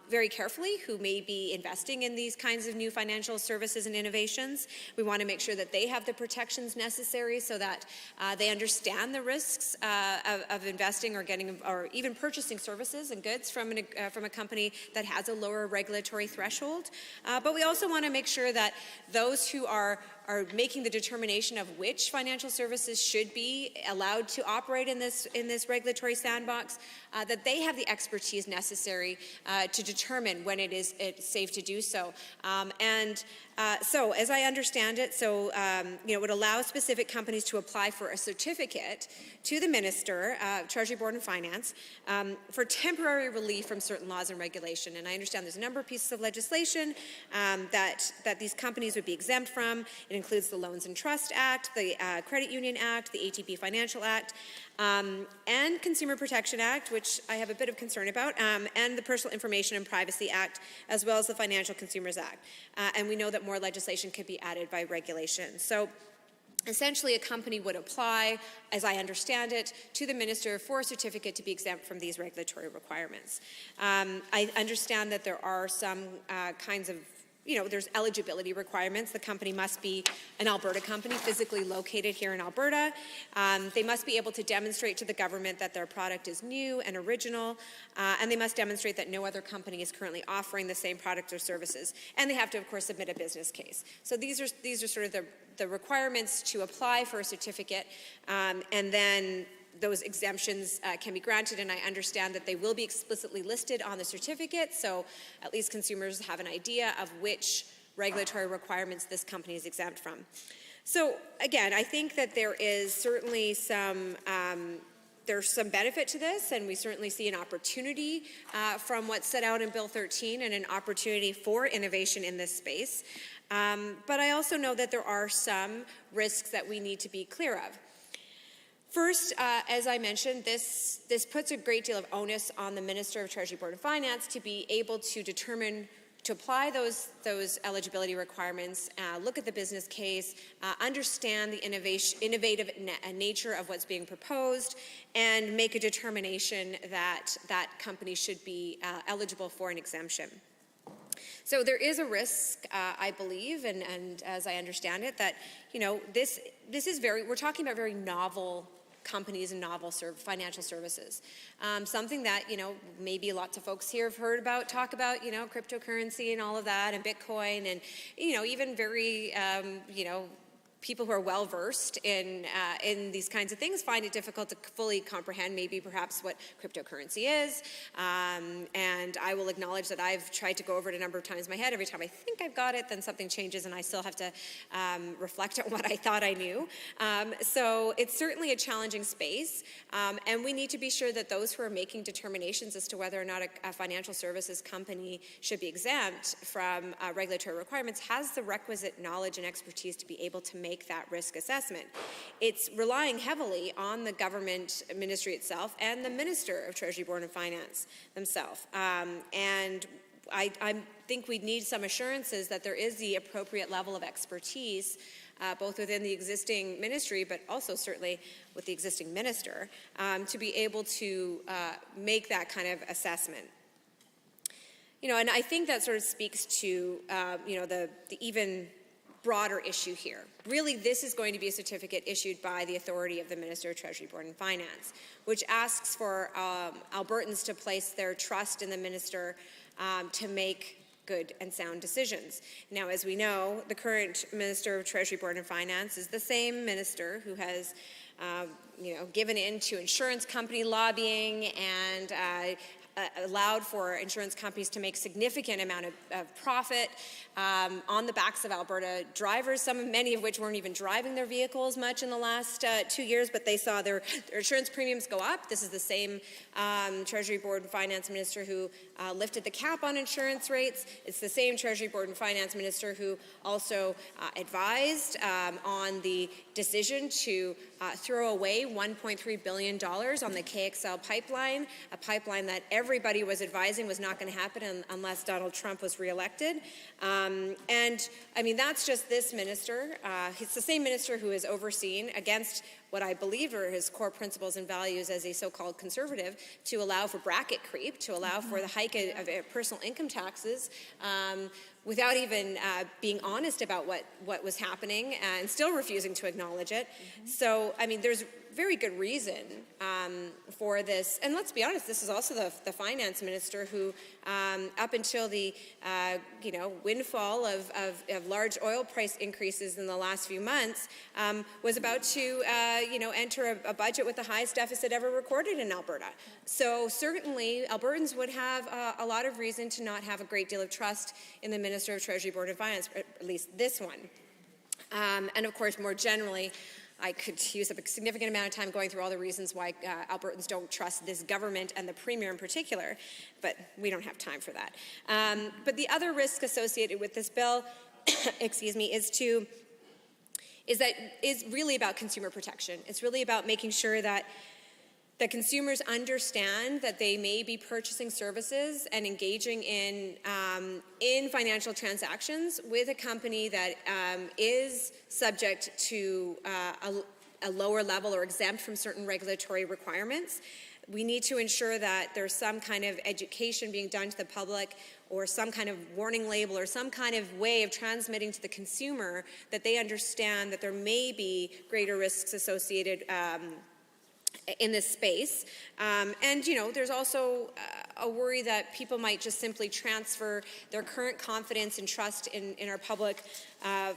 very carefully who may be investing in these kinds of new financial services and innovations. We want to make sure that they have the protections necessary so that they understand the risks of investing or getting or even purchasing services and goods from a company that has a lower regulatory threshold. But we also want to make sure that those who are making the determination of which financial services should be allowed to operate in this regulatory sandbox, that they have the expertise necessary to determine when it's safe to do so. So, as I understand it, it would allow specific companies to apply for a certificate to the Minister, Treasury Board and Finance, for temporary relief from certain laws and regulation. And I understand there's a number of pieces of legislation that these companies would be exempt from. It includes the Loans and Trust Act, the Credit Union Act, the ATP Financial Act, and Consumer Protection Act, which I have a bit of concern about, and the Personal Information and Privacy Act, as well as the Financial Consumers Act. And we know that more legislation could be added by regulation. So essentially, a company would apply, as I understand it, to the Minister for a certificate to be exempt from these regulatory requirements. I understand that there are some kinds of there's eligibility requirements. The company must be an Alberta company, physically located here in Alberta. They must be able to demonstrate to the government that their product is new and original, and they must demonstrate that no other company is currently offering the same products or services. And they have to, of course, submit a business case. So these are sort of the requirements to apply for a certificate, and then those exemptions can be granted, and I understand that they will be explicitly listed on the certificate, so at least consumers have an idea of which regulatory requirements this company is exempt from. So again, I think that there is certainly there's some benefit to this, and we certainly see an opportunity from what's set out in Bill 13 and an opportunity for innovation in this space. But I also know that there are some risks that we need to be clear of. First, as I mentioned, this puts a great deal of onus on the Minister of Treasury, Board of Finance to be able to determine, to apply those eligibility requirements, look at the business case, understand the innovative nature of what's being proposed, and make a determination that that company should be eligible for an exemption. So there is a risk, I believe, and as I understand it, that this is we're talking about very novel companies and novel financial services. Something that, maybe lots of folks here have heard about, talk about, cryptocurrency and all of that, and Bitcoin, and, even very, people who are well versed in these kinds of things find it difficult to fully comprehend maybe perhaps what cryptocurrency is. And I will acknowledge that I've tried to go over it a number of times in my head. Every time I think I've got it, then something changes and I still have to reflect on what I thought I knew. So it's certainly a challenging space. And we need to be sure that those who are making determinations as to whether or not a financial services company should be exempt from regulatory requirements has the requisite knowledge and expertise to be able to make that risk assessment. It's relying heavily on the government ministry itself and the Minister of Treasury, Board and Finance themselves. And I think we need some assurances that there is the appropriate level of expertise both within the existing ministry, but also certainly with the existing minister, to be able to make that kind of assessment. You know, and I think that sort of speaks to, you know, the even broader issue here. Really, this is going to be a certificate issued by the authority of the Minister of Treasury, Board and Finance, which asks for Albertans to place their trust in the minister to make good and sound decisions. Now, as we know, the current Minister of Treasury, Board and Finance is the same minister who has you know, given in to insurance company lobbying and allowed for insurance companies to make significant amount of profit on the backs of Alberta drivers, many of which weren't even driving their vehicles much in the last 2 years, but they saw their insurance premiums go up. This is the same Treasury Board and Finance Minister who lifted the cap on insurance rates. It's the same Treasury Board and Finance Minister who also advised on the decision to throw away $1.3 billion on the KXL pipeline, a pipeline that everybody was advising was not going to happen unless Donald Trump was reelected. And I mean, that's just this minister. It's the same minister who has overseen, against what I believe are his core principles and values as a so-called conservative, to allow for bracket creep, to allow for the hike of personal income taxes, without even being honest about what was happening and still refusing to acknowledge it. So, I mean, there's very good reason for this. And let's be honest, this is also the finance minister who, up until the you know, windfall of large oil price increases in the last few months, was about to you know, enter a budget with the highest deficit ever recorded in Alberta. So certainly Albertans would have a lot of reason to not have a great deal of trust in the Minister of Treasury, Board and Finance, at least this one. And of course, more generally, I could use up a significant amount of time going through all the reasons why Albertans don't trust this government and the Premier in particular, but we don't have time for that. But the other risk associated with this bill, excuse me, is really about consumer protection. It's really about making sure that consumers understand that they may be purchasing services and engaging in financial transactions with a company that is subject to a lower level or exempt from certain regulatory requirements. We need to ensure that there's some kind of education being done to the public, or some kind of warning label, or some kind of way of transmitting to the consumer that they understand that there may be greater risks associated in this space. And, you know, there's also a worry that people might just simply transfer their current confidence and trust in our public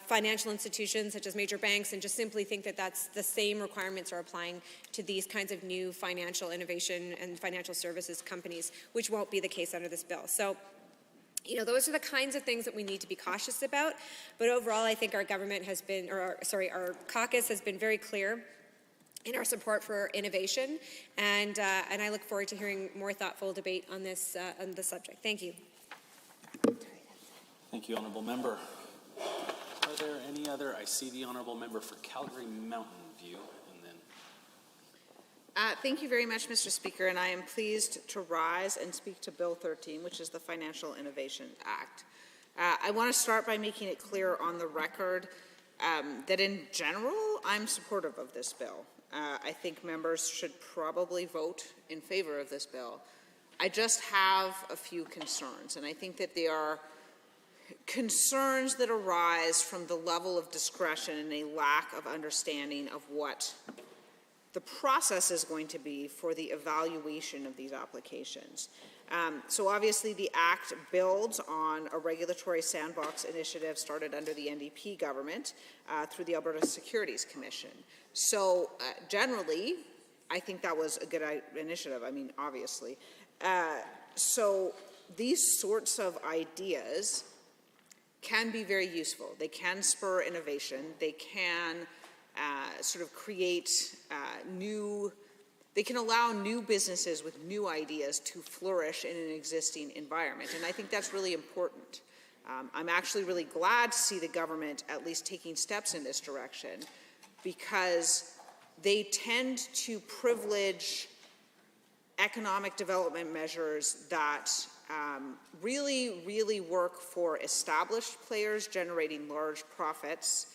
financial institutions, such as major banks, and just simply think that that's the same requirements are applying to these kinds of new financial innovation and financial services companies, which won't be the case under this bill. So, you know, those are the kinds of things that we need to be cautious about. But overall, I think our government has been, our caucus has been very clear in our support for innovation, and I look forward to hearing more thoughtful debate on this on the subject. Thank you. Thank you, Honourable Member. Are there any other? I see the Honourable Member for Calgary Mountain View, and then. Thank you very much, Mr. Speaker, and I am pleased to rise and speak to Bill 13, which is the Financial Innovation Act. I want to start by making it clear on the record that in general, I'm supportive of this bill. I think members should probably vote in favor of this bill. I just have a few concerns, and I think that they are concerns that arise from the level of discretion and a lack of understanding of what the process is going to be for the evaluation of these applications. So obviously the Act builds on a regulatory sandbox initiative started under the NDP government through the Alberta Securities Commission. So generally, I think that was a good initiative, I mean, obviously. So these sorts of ideas can be very useful. They can spur innovation. They can sort of create they can allow new businesses with new ideas to flourish in an existing environment. And I think that's really important. I'm actually really glad to see the government at least taking steps in this direction, because they tend to privilege economic development measures that really work for established players generating large profits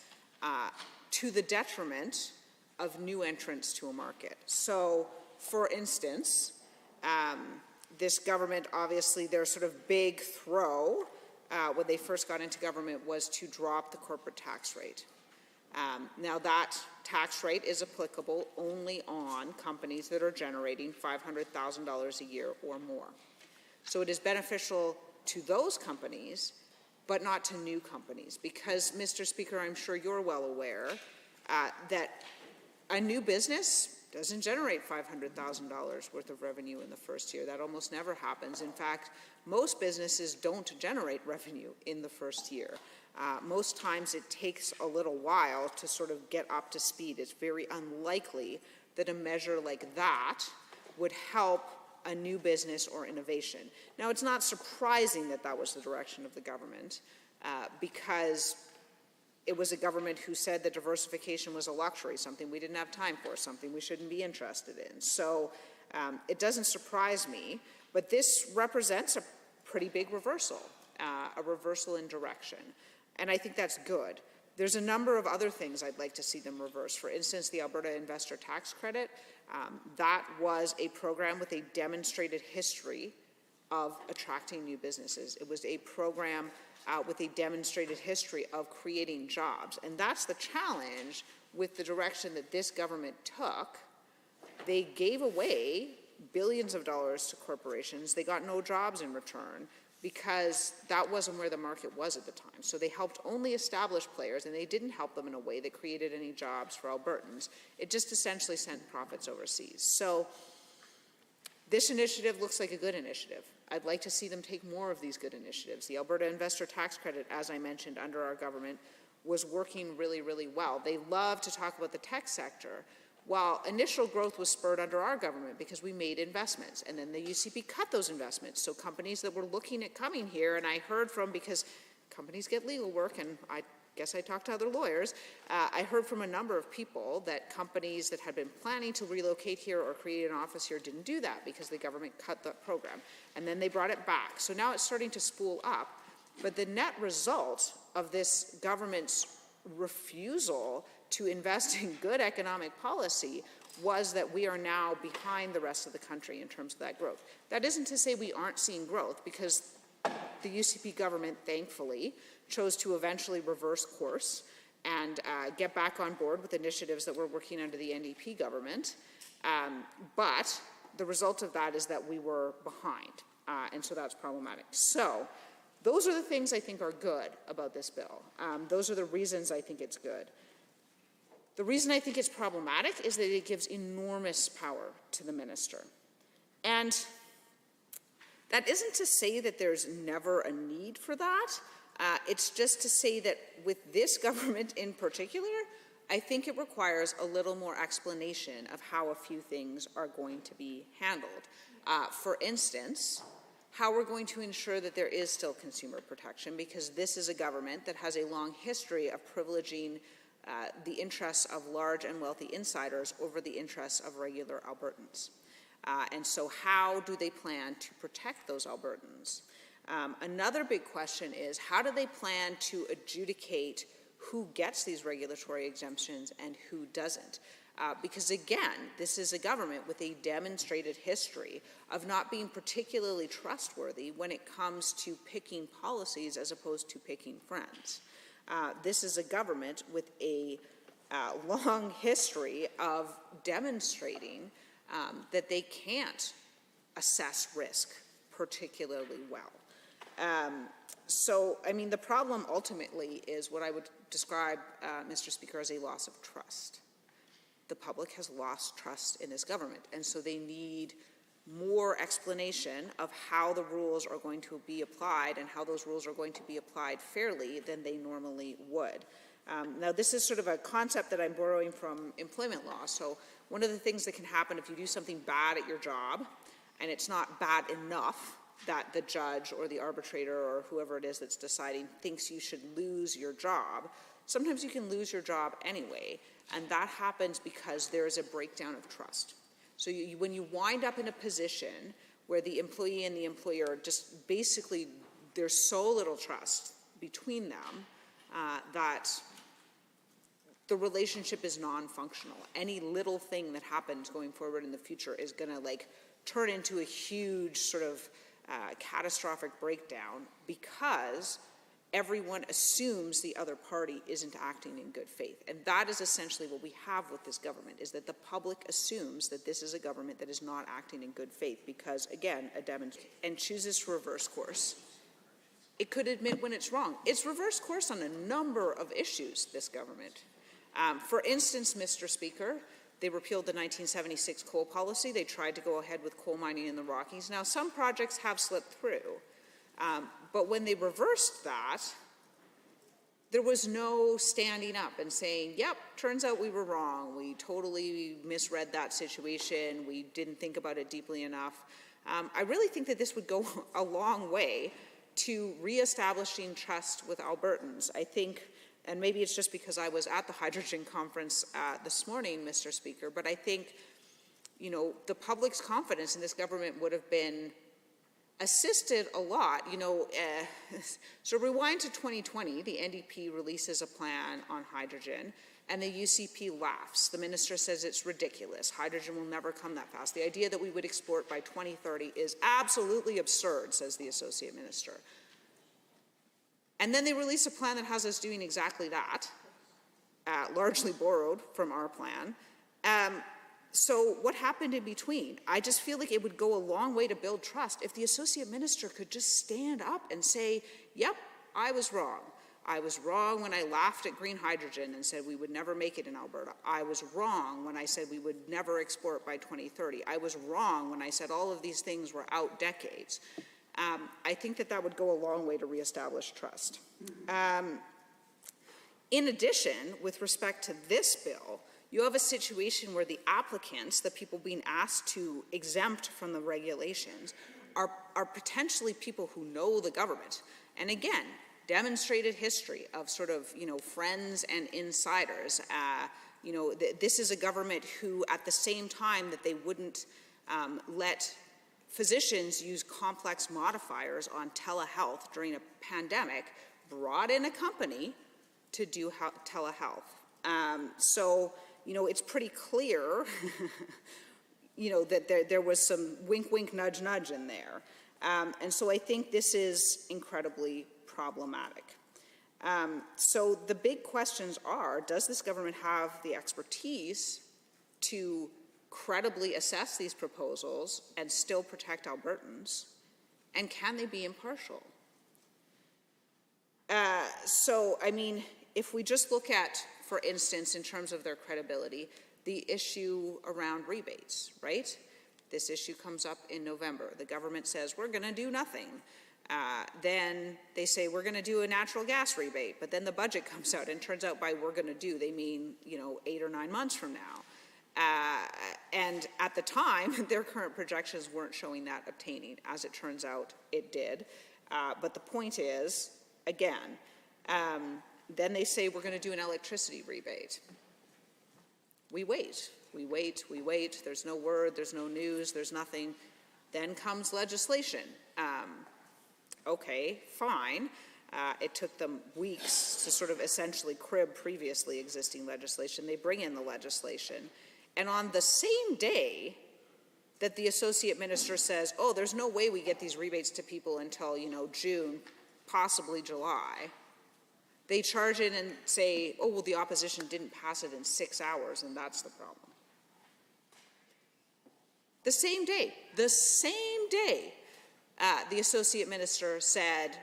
to the detriment of new entrants to a market. So, for instance, this government, obviously, their sort of big throw when they first got into government was to drop the corporate tax rate. Now, that tax rate is applicable only on companies that are generating $500,000 a year or more. So it is beneficial to those companies, but not to new companies, because, Mr. Speaker, I'm sure you're well aware that a new business doesn't generate $500,000 worth of revenue in the first year. That almost never happens. In fact, most businesses don't generate revenue in the first year. Most times it takes a little while to sort of get up to speed. It's very unlikely that a measure like that would help a new business or innovation. Now, it's not surprising that that was the direction of the government, because it was a government who said that diversification was a luxury, something we didn't have time for, something we shouldn't be interested in. So it doesn't surprise me, but this represents a pretty big reversal, a reversal in direction. And I think that's good. There's a number of other things I'd like to see them reverse. For instance, the Alberta Investor Tax Credit. That was a program with a demonstrated history of attracting new businesses. It was a program with a demonstrated history of creating jobs. And that's the challenge with the direction that this government took. They gave away billions of dollars to corporations. They got no jobs in return, because that wasn't where the market was at the time. So they helped only established players, and they didn't help them in a way that created any jobs for Albertans. It just essentially sent profits overseas. So this initiative looks like a good initiative. I'd like to see them take more of these good initiatives. The Alberta Investor Tax Credit, as I mentioned, under our government, was working really well. They love to talk about the tech sector. While initial growth was spurred under our government because we made investments, and then the UCP cut those investments. So companies that were looking at coming here, and I heard from, because companies get legal work, and I guess I talked to other lawyers, I heard from a number of people that companies that had been planning to relocate here or create an office here didn't do that because the government cut the program. And then they brought it back. So now it's starting to spool up. But the net result of this government's refusal to invest in good economic policy was that we are now behind the rest of the country in terms of that growth. That isn't to say we aren't seeing growth, because the UCP government, thankfully, chose to eventually reverse course and get back on board with initiatives that were working under the NDP government. But the result of that is that we were behind, and so that's problematic. So those are the things I think are good about this bill. Those are the reasons I think it's good. The reason I think it's problematic is that it gives enormous power to the minister. And that isn't to say that there's never a need for that. It's just to say that with this government in particular, I think it requires a little more explanation of how a few things are going to be handled. For instance, how we're going to ensure that there is still consumer protection, because this is a government that has a long history of privileging the interests of large and wealthy insiders over the interests of regular Albertans. And so how do they plan to protect those Albertans? Another big question is, how do they plan to adjudicate who gets these regulatory exemptions and who doesn't? Because again, this is a government with a demonstrated history of not being particularly trustworthy when it comes to picking policies as opposed to picking friends. This is a government with a long history of demonstrating that they can't assess risk particularly well. So, I mean, the problem ultimately is what I would describe, Mr. Speaker, as a loss of trust. The public has lost trust in this government, and so they need more explanation of how the rules are going to be applied and how those rules are going to be applied fairly than they normally would. Now, this is sort of a concept that I'm borrowing from employment law. So one of the things that can happen if you do something bad at your job and it's not bad enough that the judge or the arbitrator or whoever it is that's deciding thinks you should lose your job. Sometimes you can lose your job anyway, and that happens because there is a breakdown of trust. So when you wind up in a position where the employee and the employer just basically, there's so little trust between them that the relationship is non-functional. Any little thing that happens going forward in the future is going to like turn into a huge sort of catastrophic breakdown because everyone assumes the other party isn't acting in good faith. And that is essentially what we have with this government, is that the public assumes that this is a government that is not acting in good faith because, again, and chooses to reverse course. It could admit when it's wrong. It's reversed course on a number of issues, this government. For instance, Mr. Speaker, they repealed the 1976 coal policy. They tried to go ahead with coal mining in the Rockies. Now, some projects have slipped through, but when they reversed that, there was no standing up and saying, yep, turns out we were wrong. We totally misread that situation. We didn't think about it deeply enough. I really think that this would go a long way to reestablishing trust with Albertans. I think, and maybe it's just because I was at the hydrogen conference this morning, Mr. Speaker, but I think, you know, the public's confidence in this government would have been assisted a lot. You know, so rewind to 2020, the NDP releases a plan on hydrogen, and the UCP laughs. The minister says it's ridiculous. Hydrogen will never come that fast. The idea that we would export by 2030 is absolutely absurd, says the associate minister. And then they release a plan that has us doing exactly that, largely borrowed from our plan. So what happened in between? I just feel like it would go a long way to build trust if the associate minister could just stand up and say, yep, I was wrong. I was wrong when I laughed at green hydrogen and said we would never make it in Alberta. I was wrong when I said we would never export by 2030. I was wrong when I said all of these things were out decades. I think that that would go a long way to reestablish trust. In addition, with respect to this bill, you have a situation where the applicants, the people being asked to exempt from the regulations, are potentially people who know the government. And again, demonstrated history of sort of, you know, friends and insiders. You know, this is a government who, at the same time that they wouldn't let physicians use complex modifiers on telehealth during a pandemic, brought in a company to do telehealth. So, you know, it's pretty clear, you know, that there was some wink, wink, nudge, nudge in there. And so I think this is incredibly problematic. So the big questions are, does this government have the expertise to credibly assess these proposals and still protect Albertans? And can they be impartial? So, I mean, if we just look at, for instance, in terms of their credibility, the issue around rebates, right? This issue comes up in November. The government says, we're going to do nothing. Then they say, we're going to do a natural gas rebate. But then the budget comes out, and turns out by we're going to do, they mean, you know, 8 or 9 months from now. And at the time, their current projections weren't showing that obtaining. As it turns out, it did. But the point is, again, then they say we're going to do an electricity rebate. We wait, we wait, we wait. There's no word, there's no news, there's nothing. Then comes legislation. Okay, fine. It took them weeks to sort of essentially crib previously existing legislation. They bring in the legislation. And on the same day that the associate minister says, oh, there's no way we get these rebates to people until, you know, June, possibly July, they charge in and say, oh, well, the opposition didn't pass it in 6 hours, and that's the problem. The same day, the associate minister said,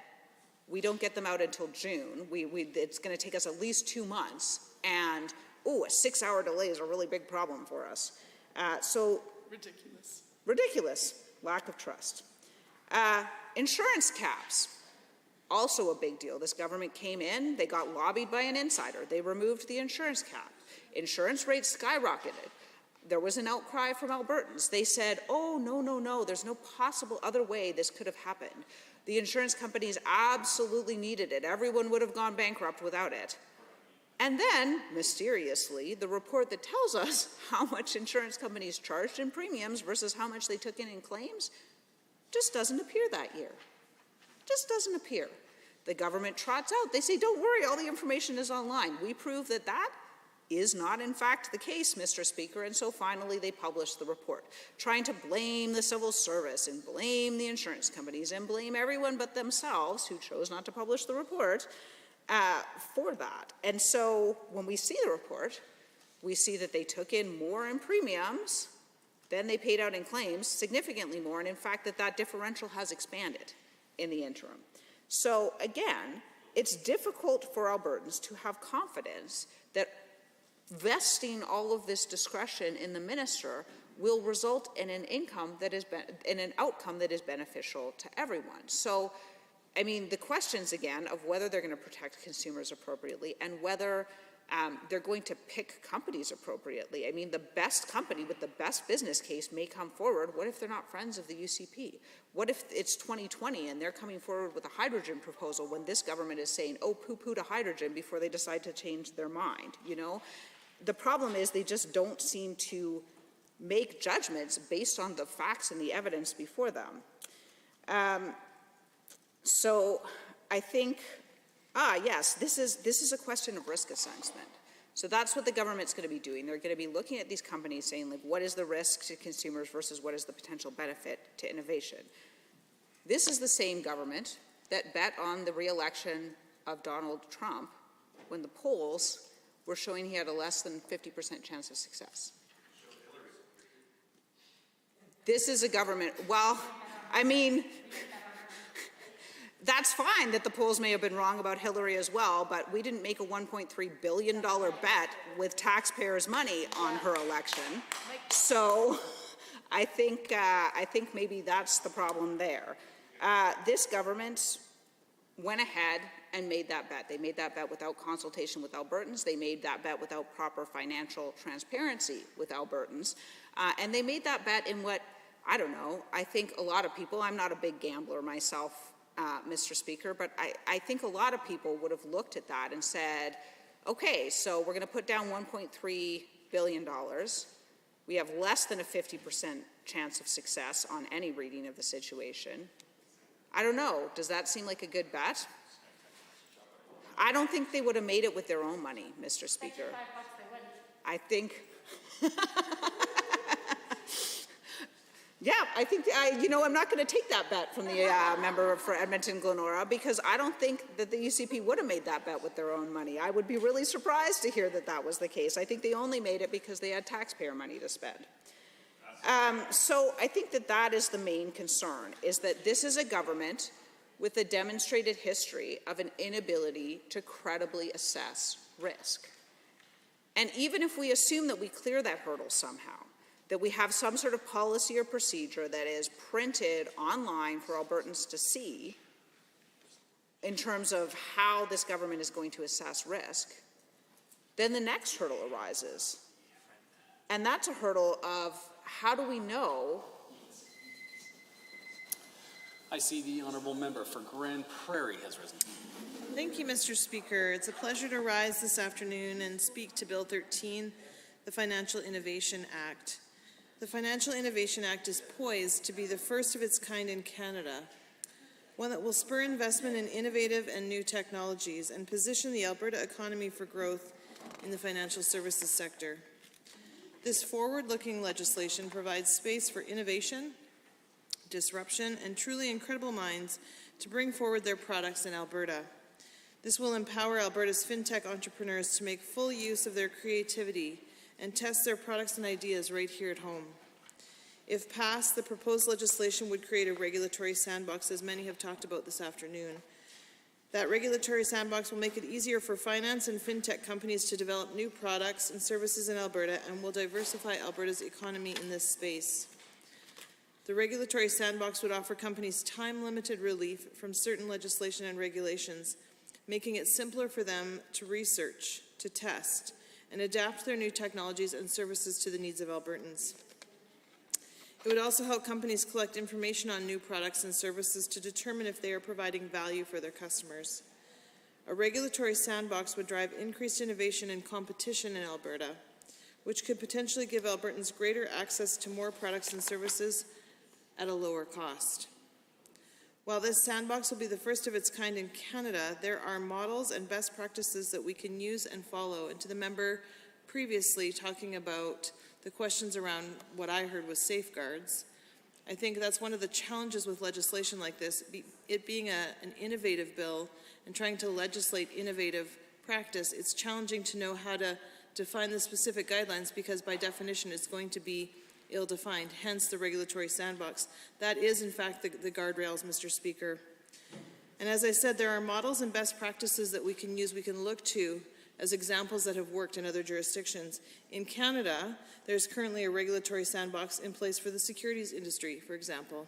we don't get them out until June. It's going to take us at least 2 months, and oh, a 6-hour delay is a really big problem for us. So ridiculous, lack of trust. Insurance caps, also a big deal. This government came in, they got lobbied by an insider. They removed the insurance cap. Insurance rates skyrocketed. there was an outcry from Albertans. They said, oh, no, no, no, there's no possible other way this could have happened. The insurance companies absolutely needed it. Everyone would have gone bankrupt without it. And then, mysteriously, the report that tells us how much insurance companies charged in premiums versus how much they took in claims just doesn't appear that year. Just doesn't appear. The government trots out. They say, don't worry, all the information is online. We prove that that is not, in fact, the case, Mr. Speaker, and so finally they published the report, trying to blame the civil service and blame the insurance companies and blame everyone but themselves, who chose not to publish the report, for that. And so when we see the report, we see that they took in more in premiums than they paid out in claims, significantly more, and in fact that differential has expanded in the interim. So again, it's difficult for Albertans to have confidence that vesting all of this discretion in the minister will result in an outcome that is beneficial to everyone. So, I mean, the questions again of whether they're going to protect consumers appropriately and whether they're going to pick companies appropriately. I mean, the best company with the best business case may come forward. What if they're not friends of the UCP? What if it's 2020 and they're coming forward with a hydrogen proposal when this government is saying, oh, poo-poo to hydrogen before they decide to change their mind, you know? The problem is they just don't seem to make judgments based on the facts and the evidence before them. So I think, yes, this is a question of risk assessment. So that's what the government's going to be doing. They're going to be looking at these companies saying, like, what is the risk to consumers versus what is the potential benefit to innovation? This is the same government that bet on the re-election of Donald Trump when the polls were showing he had a less than 50% chance of success. This is a government, well, I mean, that's fine that the polls may have been wrong about Hillary as well, but we didn't make a $1.3 billion bet with taxpayers' money on her election. So I think maybe that's the problem there. This government went ahead and made that bet. They made that bet without consultation with Albertans. They made that bet without proper financial transparency with Albertans. And they made that bet in what, I don't know, I think a lot of people, I'm not a big gambler myself, Mr. Speaker, but I think a lot of people would have looked at that and said, okay, so we're going to put down $1.3 billion. We have less than a 50% chance of success on any reading of the situation. I don't know. Does that seem like a good bet? I don't think they would have made it with their own money, Mr. Speaker. I think, yeah, I think, you know, I'm not going to take that bet from the member for Edmonton-Glenora because I don't think that the UCP would have made that bet with their own money. I would be really surprised to hear that that was the case. I think they only made it because they had taxpayer money to spend. So I think that that is the main concern, is that this is a government with a demonstrated history of an inability to credibly assess risk. And even if we assume that we clear that hurdle somehow, that we have some sort of policy or procedure that is printed online for Albertans to see in terms of how this government is going to assess risk, then the next hurdle arises. And that's a hurdle of how do we know? I see the honourable member for Grand Prairie has risen. Thank you, Mr. Speaker. It's a pleasure to rise this afternoon and speak to Bill 13, the Financial Innovation Act. The Financial Innovation Act is poised to be the first of its kind in Canada, one that will spur investment in innovative and new technologies and position the Alberta economy for growth in the financial services sector. This forward-looking legislation provides space for innovation, disruption, and truly incredible minds to bring forward their products in Alberta. This will empower Alberta's fintech entrepreneurs to make full use of their creativity and test their products and ideas right here at home. If passed, the proposed legislation would create a regulatory sandbox, as many have talked about this afternoon. That regulatory sandbox will make it easier for finance and fintech companies to develop new products and services in Alberta and will diversify Alberta's economy in this space. The regulatory sandbox would offer companies time-limited relief from certain legislation and regulations, making it simpler for them to research, to test, and adapt their new technologies and services to the needs of Albertans. It would also help companies collect information on new products and services to determine if they are providing value for their customers. A regulatory sandbox would drive increased innovation and competition in Alberta, which could potentially give Albertans greater access to more products and services at a lower cost. While this sandbox will be the first of its kind in Canada, there are models and best practices that we can use and follow. And to the member previously talking about the questions around what I heard was safeguards, I think that's one of the challenges with legislation like this, it being an innovative bill and trying to legislate innovative practice. It's challenging to know how to define the specific guidelines because by definition it's going to be ill-defined, hence the regulatory sandbox. That is in fact the guardrails, Mr. Speaker. And as I said, there are models and best practices that we can use, we can look to as examples that have worked in other jurisdictions. In Canada, there's currently a regulatory sandbox in place for the securities industry, for example.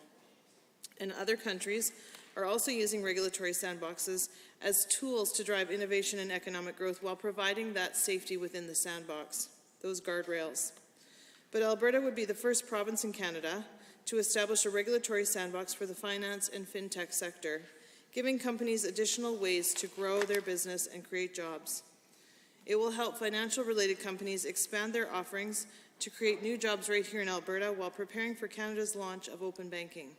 And other countries are also using regulatory sandboxes as tools to drive innovation and economic growth while providing that safety within the sandbox, those guardrails. But Alberta would be the first province in Canada to establish a regulatory sandbox for the finance and fintech sector, giving companies additional ways to grow their business and create jobs. It will help financial-related companies expand their offerings to create new jobs right here in Alberta while preparing for Canada's launch of open banking.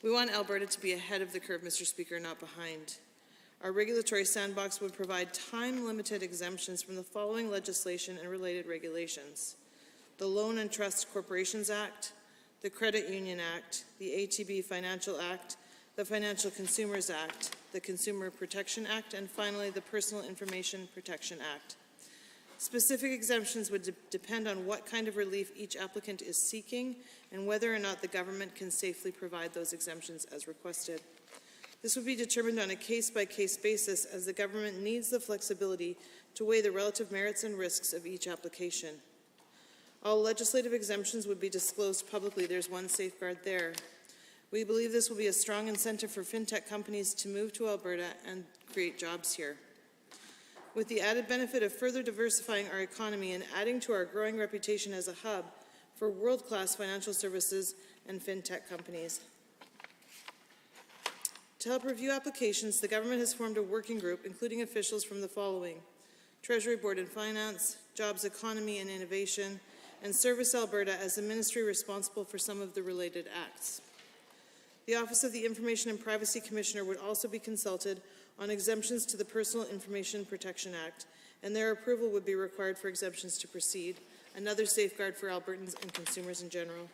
We want Alberta to be ahead of the curve, Mr. Speaker, not behind. Our regulatory sandbox would provide time-limited exemptions from the following legislation and related regulations: the Loan and Trust Corporations Act, the Credit Union Act, the ATB Financial Act, the Financial Consumers Act, the Consumer Protection Act, and finally the Personal Information Protection Act. Specific exemptions would depend on what kind of relief each applicant is seeking and whether or not the government can safely provide those exemptions as requested. This would be determined on a case-by-case basis as the government needs the flexibility to weigh the relative merits and risks of each application. All legislative exemptions would be disclosed publicly. There's one safeguard there. We believe this will be a strong incentive for fintech companies to move to Alberta and create jobs here, with the added benefit of further diversifying our economy and adding to our growing reputation as a hub for world-class financial services and fintech companies. To help review applications, the government has formed a working group, including officials from the following: Treasury Board and Finance, Jobs, Economy and Innovation, and Service Alberta as the ministry responsible for some of the related acts. The Office of the Information and Privacy Commissioner would also be consulted on exemptions to the Personal Information Protection Act, and their approval would be required for exemptions to proceed, another safeguard for Albertans and consumers in general.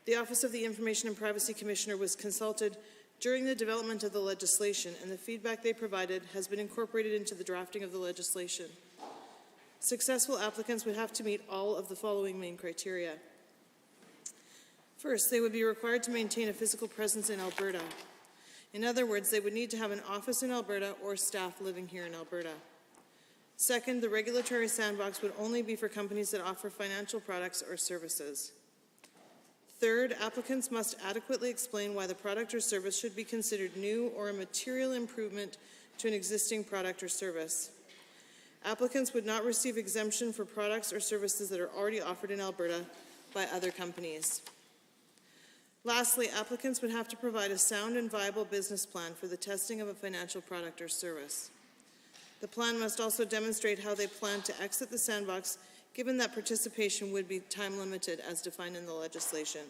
The Office of the Information and Privacy Commissioner was consulted during the development of the legislation, and the feedback they provided has been incorporated into the drafting of the legislation. Successful applicants would have to meet all of the following main criteria. First, they would be required to maintain a physical presence in Alberta. In other words, they would need to have an office in Alberta or staff living here in Alberta. Second, the regulatory sandbox would only be for companies that offer financial products or services. Third, applicants must adequately explain why the product or service should be considered new or a material improvement to an existing product or service. Applicants would not receive exemption for products or services that are already offered in Alberta by other companies. Lastly, applicants would have to provide a sound and viable business plan for the testing of a financial product or service. The plan must also demonstrate how they plan to exit the sandbox, given that participation would be time-limited as defined in the legislation.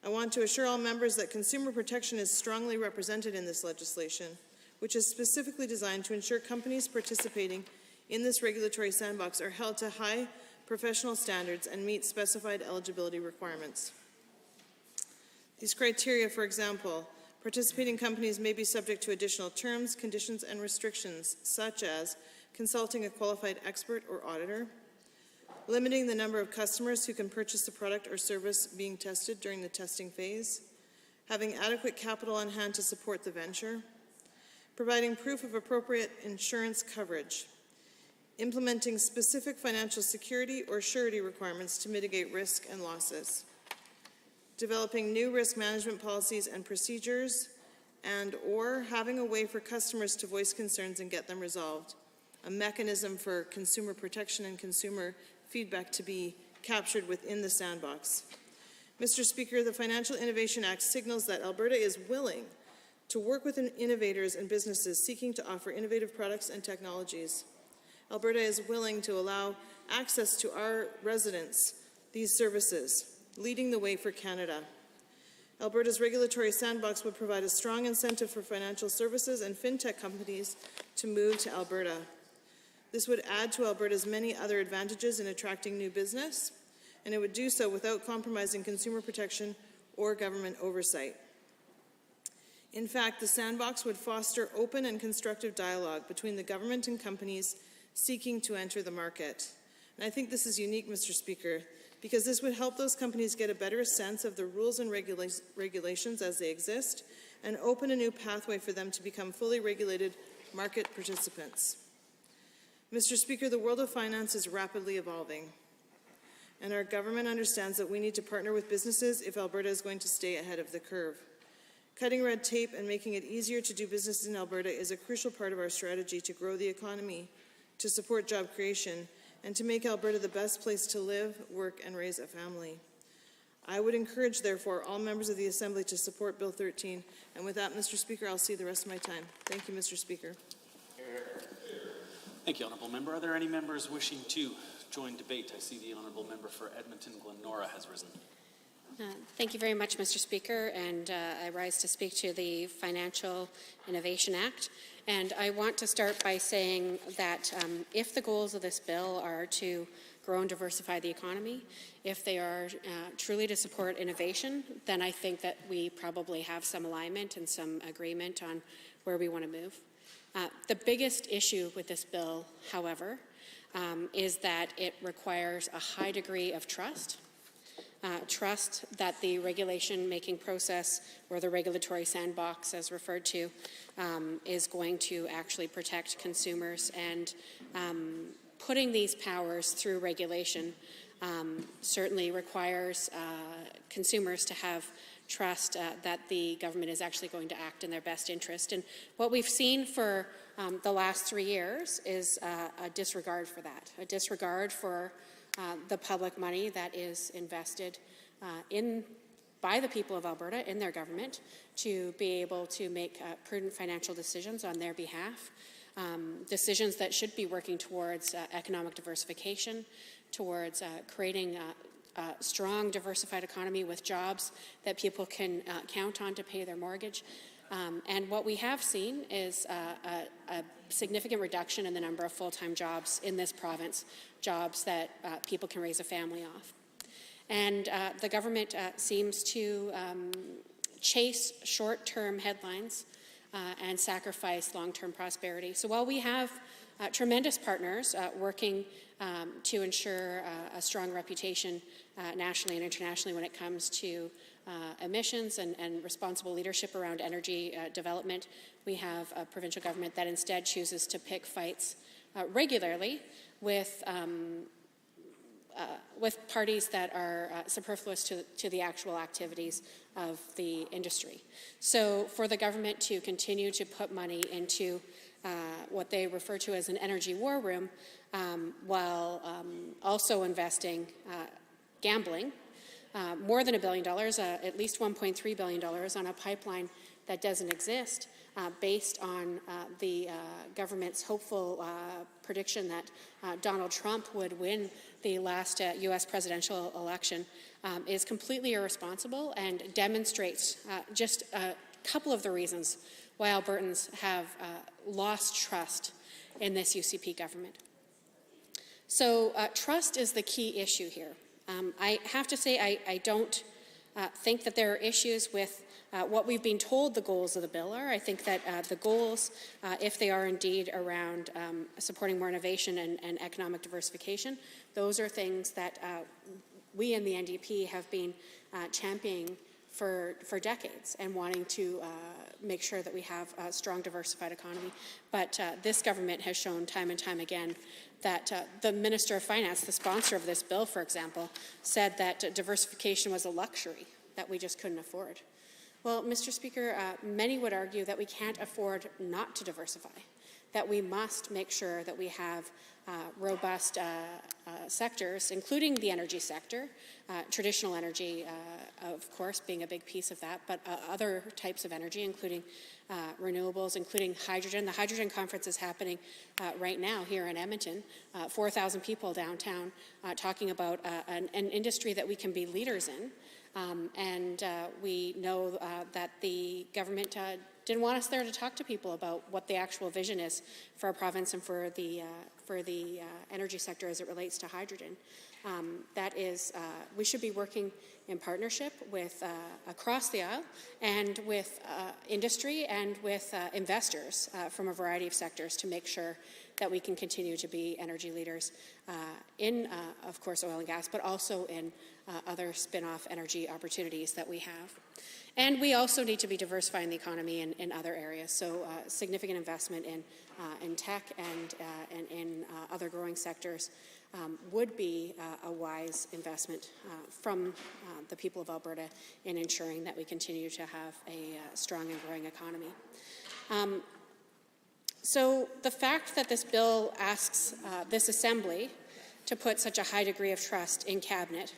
I want to assure all members that consumer protection is strongly represented in this legislation, which is specifically designed to ensure companies participating in this regulatory sandbox are held to high professional standards and meet specified eligibility requirements. These criteria, for example, participating companies may be subject to additional terms, conditions, and restrictions, such as consulting a qualified expert or auditor, limiting the number of customers who can purchase the product or service being tested during the testing phase, having adequate capital on hand to support the venture, providing proof of appropriate insurance coverage, implementing specific financial security or surety requirements to mitigate risk and losses, developing new risk management policies and procedures, and/or having a way for customers to voice concerns and get them resolved, a mechanism for consumer protection and consumer feedback to be captured within the sandbox. Mr. Speaker, the Financial Innovation Act signals that Alberta is willing to work with innovators and businesses seeking to offer innovative products and technologies. Alberta is willing to allow access to our residents these services, leading the way for Canada. Alberta's regulatory sandbox would provide a strong incentive for financial services and fintech companies to move to Alberta. This would add to Alberta's many other advantages in attracting new business, and it would do so without compromising consumer protection or government oversight. In fact, the sandbox would foster open and constructive dialogue between the government and companies seeking to enter the market. And I think this is unique, Mr. Speaker, because this would help those companies get a better sense of the rules and regulations as they exist and open a new pathway for them to become fully regulated market participants. Mr. Speaker, the world of finance is rapidly evolving, and our government understands that we need to partner with businesses if Alberta is going to stay ahead of the curve. Cutting red tape and making it easier to do business in Alberta is a crucial part of our strategy to grow the economy, to support job creation, and to make Alberta the best place to live, work, and raise a family. I would encourage, therefore, all members of the Assembly to support Bill 13. And with that, Mr. Speaker, I'll see the rest of my time. Thank you, Mr. Speaker. Thank you, Honourable Member. Are there any members wishing to join debate? I see the Honourable Member for Edmonton-Glenora has risen. Thank you very much, Mr. Speaker, and I rise to speak to the Financial Innovation Act. And I want to start by saying that if the goals of this bill are to grow and diversify the economy, if they are truly to support innovation, then I think that we probably have some alignment and some agreement on where we want to move. The biggest issue with this bill, however, is that it requires a high degree of trust. Trust that the regulation-making process, or the regulatory sandbox as referred to, is going to actually protect consumers, and putting these powers through regulation certainly requires consumers to have trust that the government is actually going to act in their best interest. And what we've seen for the last 3 years is a disregard for that, a disregard for the public money that is invested by the people of Alberta in their government to be able to make prudent financial decisions on their behalf, decisions that should be working towards economic diversification, towards creating a strong, diversified economy with jobs that people can count on to pay their mortgage. And what we have seen is a significant reduction in the number of full-time jobs in this province, jobs that people can raise a family off. And the government seems to chase short-term headlines and sacrifice long-term prosperity. So while we have tremendous partners working to ensure a strong reputation nationally and internationally when it comes to emissions and responsible leadership around energy development, we have a provincial government that instead chooses to pick fights regularly with parties that are superfluous to the actual activities of the industry. So for the government to continue to put money into what they refer to as an energy war room, while also investing gambling, more than $1 billion, at least $1.3 billion on a pipeline that doesn't exist, based on the government's hopeful prediction that Donald Trump would win the last U.S. presidential election, is completely irresponsible and demonstrates just a couple of the reasons why Albertans have lost trust in this UCP government. So trust is the key issue here. I have to say I don't think that there are issues with what we've been told the goals of the bill are. I think that the goals, if they are indeed around supporting more innovation and economic diversification, those are things that we in the NDP have been championing for decades and wanting to make sure that we have a strong, diversified economy. But this government has shown time and time again that the Minister of Finance, the sponsor of this bill, for example, said that diversification was a luxury that we just couldn't afford. Well, Mr. Speaker, many would argue that we can't afford not to diversify, that we must make sure that we have robust sectors, including the energy sector, traditional energy, of course, being a big piece of that, but other types of energy, including renewables, including hydrogen. The Hydrogen Conference is happening right now here in Edmonton. 4,000 people downtown talking about an industry that we can be leaders in. And we know that the government didn't want us there to talk to people about what the actual vision is for our province and for the energy sector as it relates to hydrogen. That is, we should be working in partnership with across the aisle and with industry and with investors from a variety of sectors to make sure that we can continue to be energy leaders in, of course, oil and gas, but also in other spin-off energy opportunities that we have. And we also need to be diversifying the economy in other areas. So significant investment in tech and in other growing sectors would be a wise investment from the people of Alberta in ensuring that we continue to have a strong and growing economy. So the fact that this bill asks this Assembly to put such a high degree of trust in Cabinet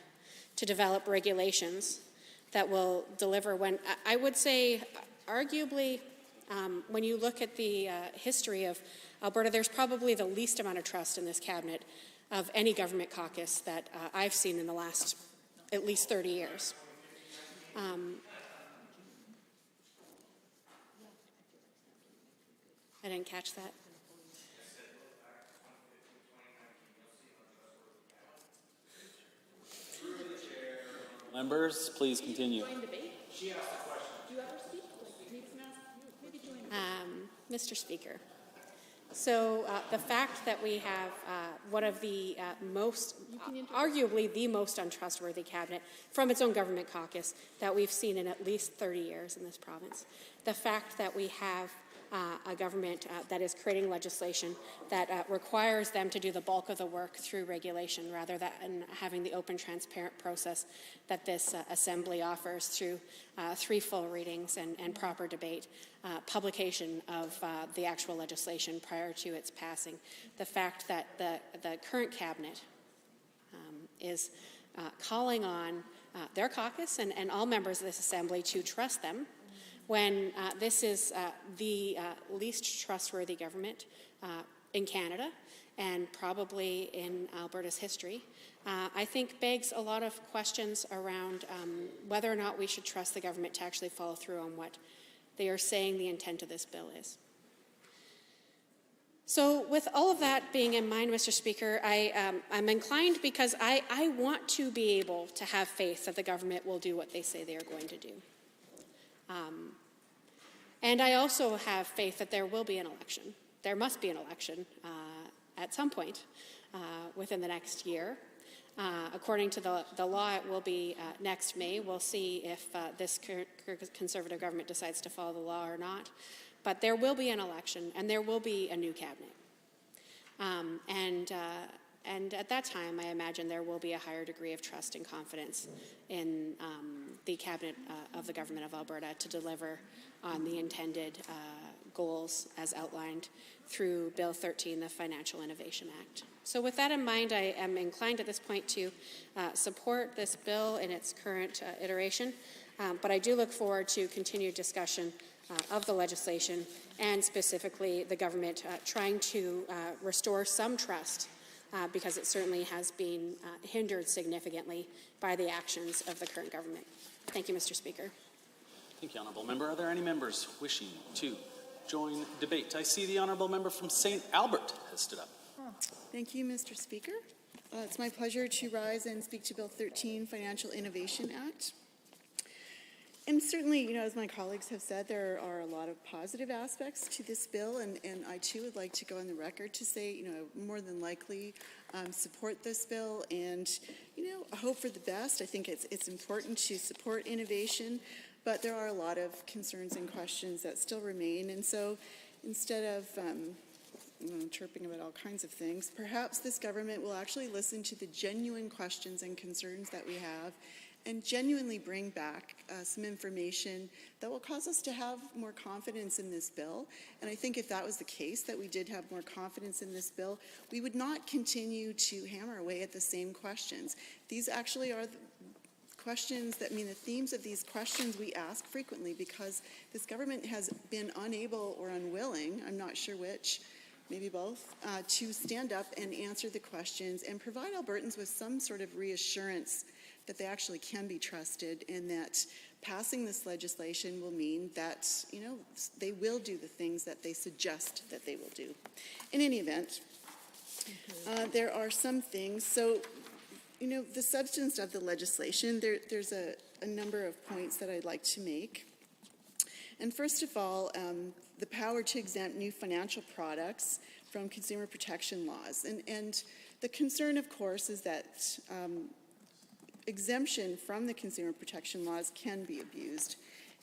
to develop regulations that will deliver when, I would say, arguably, when you look at the history of Alberta, there's probably the least amount of trust in this Cabinet of any government caucus that I've seen in the last at least 30 years. I didn't catch that. Members, please continue. Mr. Speaker, so the fact that we have one of the arguably the most untrustworthy cabinet from its own government caucus that we've seen in at least 30 years in this province, the fact that we have a government that is creating legislation that requires them to do the bulk of the work through regulation rather than having the open, transparent process that this Assembly offers through 3 full readings and proper debate, publication of the actual legislation prior to its passing. The fact that the current Cabinet is calling on their caucus and all members of this Assembly to trust them when this is the least trustworthy government in Canada and probably in Alberta's history, I think begs a lot of questions around whether or not we should trust the government to actually follow through on what they are saying the intent of this bill is. So with all of that being in mind, Mr. Speaker, I'm inclined because I want to be able to have faith that the government will do what they say they are going to do. And I also have faith that there will be an election. There must be an election at some point within the next year. According to the law, it will be next May. We'll see if this Conservative government decides to follow the law or not. But there will be an election, and there will be a new cabinet. And at that time, I imagine there will be a higher degree of trust and confidence in the cabinet of the government of Alberta to deliver on the intended goals as outlined through Bill 13, the Financial Innovation Act. So with that in mind, I am inclined at this point to support this bill in its current iteration, but I do look forward to continued discussion of the legislation and specifically the government trying to restore some trust because it certainly has been hindered significantly by the actions of the current government. Thank you, Mr. Speaker. Thank you, Honourable Member. Are there any members wishing to join debate? I see the Honourable Member from St. Albert has stood up. Thank you, Mr. Speaker. It's my pleasure to rise and speak to Bill 13, Financial Innovation Act. And certainly, as my colleagues have said, there are a lot of positive aspects to this bill, and I too would like to go on the record to say, more than likely support this bill and, hope for the best. I think it's important to support innovation, but there are a lot of concerns and questions that still remain. And so instead of chirping about all kinds of things, perhaps this government will actually listen to the genuine questions and concerns that we have and genuinely bring back some information that will cause us to have more confidence in this bill. And I think if that was the case, that we did have more confidence in this bill, we would not continue to hammer away at the same questions. These actually are the questions that, the themes of these questions we ask frequently, because this government has been unable or unwilling, I'm not sure which, maybe both, to stand up and answer the questions and provide Albertans with some sort of reassurance that they actually can be trusted, and that passing this legislation will mean that, they will do the things that they suggest that they will do. In any event, there are some things. So, the substance of the legislation, there's a number of points that I'd like to make. And first of all, the power to exempt new financial products from consumer protection laws. And the concern, of course, is that exemption from the consumer protection laws can be abused.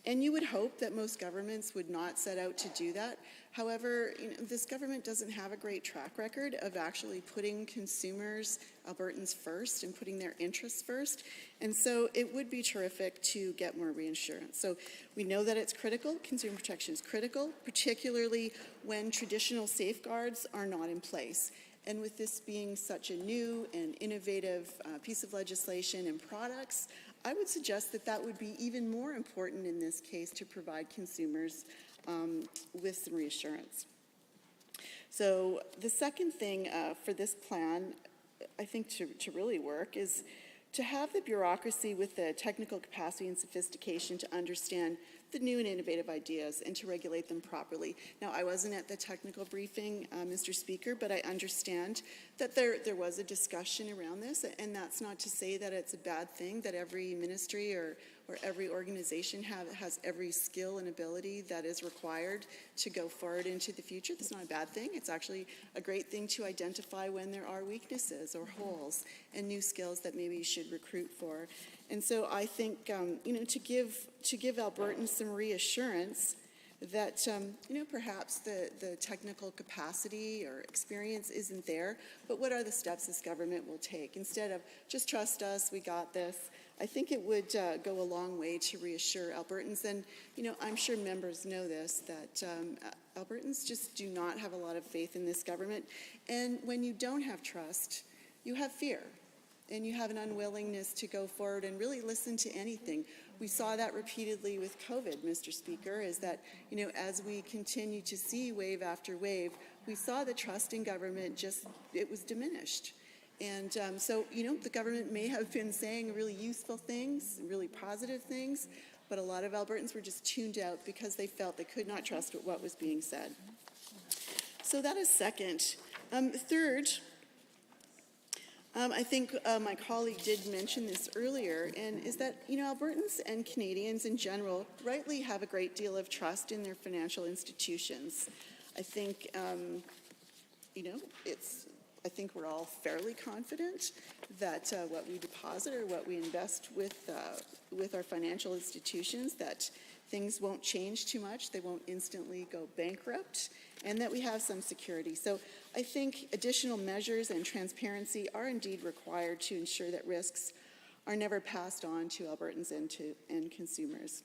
And you would hope that most governments would not set out to do that. However, this government doesn't have a great track record of actually putting consumers, Albertans, first and putting their interests first. And so it would be terrific to get more reinsurance. So we know that it's critical. Consumer protection is critical, particularly when traditional safeguards are not in place. And with this being such a new and innovative piece of legislation and products, I would suggest that that would be even more important in this case, to provide consumers with some reassurance. So the second thing for this plan, I think to really work, is to have the bureaucracy with the technical capacity and sophistication to understand the new and innovative ideas and to regulate them properly. Now, I wasn't at the technical briefing, Mr. Speaker, but I understand that there was a discussion around this, and that's not to say that it's a bad thing that every ministry or every organization has every skill and ability that is required to go forward into the future. That's not a bad thing. It's actually a great thing to identify when there are weaknesses or holes and new skills that maybe you should recruit for. And so I think, to give Albertans some reassurance that, perhaps the technical capacity or experience isn't there, but what are the steps this government will take? Instead of just trust us, we got this, I think it would go a long way to reassure Albertans. And, I'm sure members know this, that Albertans just do not have a lot of faith in this government. And when you don't have trust, you have fear. And you have an unwillingness to go forward and really listen to anything. We saw that repeatedly with COVID, Mr. Speaker, is that, as we continue to see wave after wave, we saw the trust in government it was diminished. And so, the government may have been saying really useful things, really positive things, but a lot of Albertans were just tuned out because they felt they could not trust what was being said. So that is second. Third, I think my colleague did mention this earlier, and is that, Albertans and Canadians in general rightly have a great deal of trust in their financial institutions. I think, I think we're all fairly confident that what we deposit or what we invest with our financial institutions, that things won't change too much, they won't instantly go bankrupt, and that we have some security. So I think additional measures and transparency are indeed required to ensure that risks are never passed on to Albertans and consumers.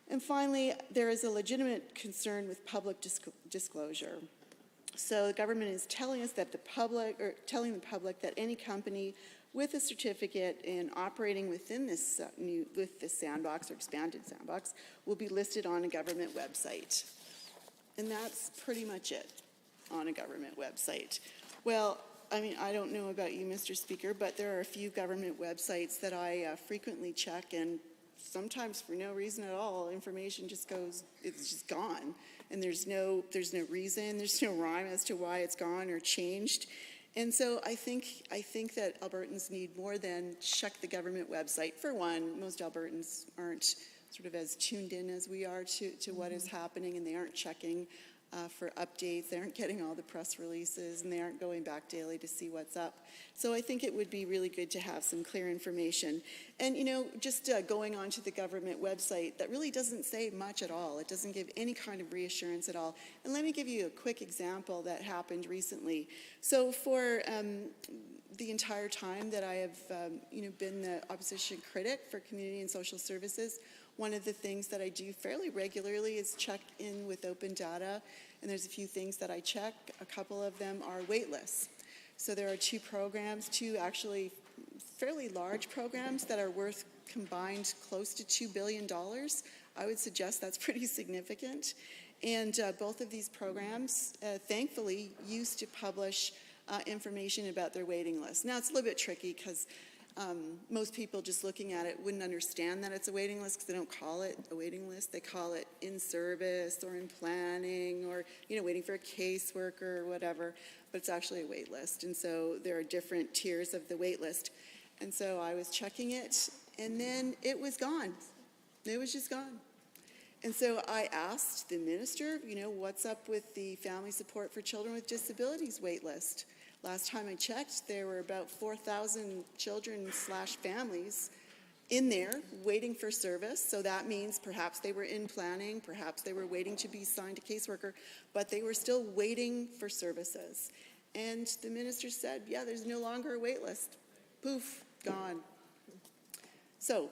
And finally, there is a legitimate concern with public disclosure. So the government is telling us that telling the public that any company with a certificate and operating within this sandbox or expanded sandbox will be listed on a government website. And that's pretty much it on a government website. Well, I don't know about you, Mr. Speaker, but there are a few government websites that I frequently check, and sometimes for no reason at all, information just it's just gone. And there's no reason, there's no rhyme as to why it's gone or changed. And so I think that Albertans need more than check the government website. For one, most Albertans aren't sort of as tuned in as we are to what is happening, and they aren't checking for updates, they aren't getting all the press releases, and they aren't going back daily to see what's up. So I think it would be really good to have some clear information. And, just going onto the government website, that really doesn't say much at all. It doesn't give any kind of reassurance at all. And let me give you a quick example that happened recently. So for the entire time that I have, been the opposition critic for community and social services, one of the things that I do fairly regularly is check in with open data, and there's a few things that I check. A couple of them are wait lists. So there are two actually fairly large programs that are worth combined close to $2 billion. I would suggest that's pretty significant. And both of these programs, thankfully, used to publish information about their waiting list. Now, it's a little bit tricky because most people just looking at it wouldn't understand that it's a waiting list because they don't call it a waiting list. They call it in service or in planning or, waiting for a caseworker or whatever, but it's actually a wait list. And so there are different tiers of the wait list. And so I was checking it, and then it was gone. It was just gone. And so I asked the minister, what's up with the Family Support for Children with Disabilities wait list? Last time I checked, there were about 4,000 children/families in there waiting for service. So that means perhaps they were in planning, perhaps they were waiting to be assigned a caseworker, but they were still waiting for services. And the minister said, yeah, there's no longer a wait list. Poof, gone. So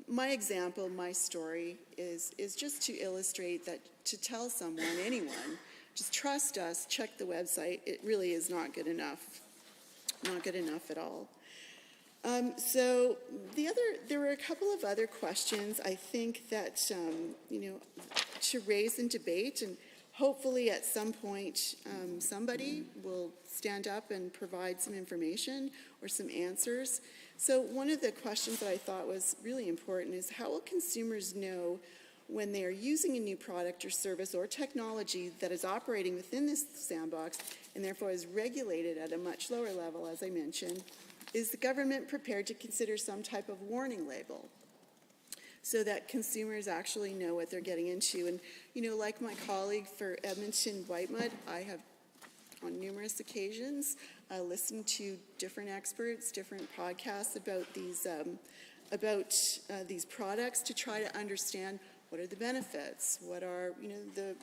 my example, my story is just to illustrate that to tell someone, anyone, just trust us, check the website. It really is not good enough. Not good enough at all. So there were a couple of other questions I think that, to raise in debate, and hopefully at some point somebody will stand up and provide some information or some answers. So one of the questions that I thought was really important is how will consumers know when they are using a new product or service or technology that is operating within this sandbox and therefore is regulated at a much lower level, as I mentioned, is the government prepared to consider some type of warning label so that consumers actually know what they're getting into? And, like my colleague for Edmonton Whitemud, I have on numerous occasions listened to different experts, different podcasts about these products to try to understand what are the benefits, what are the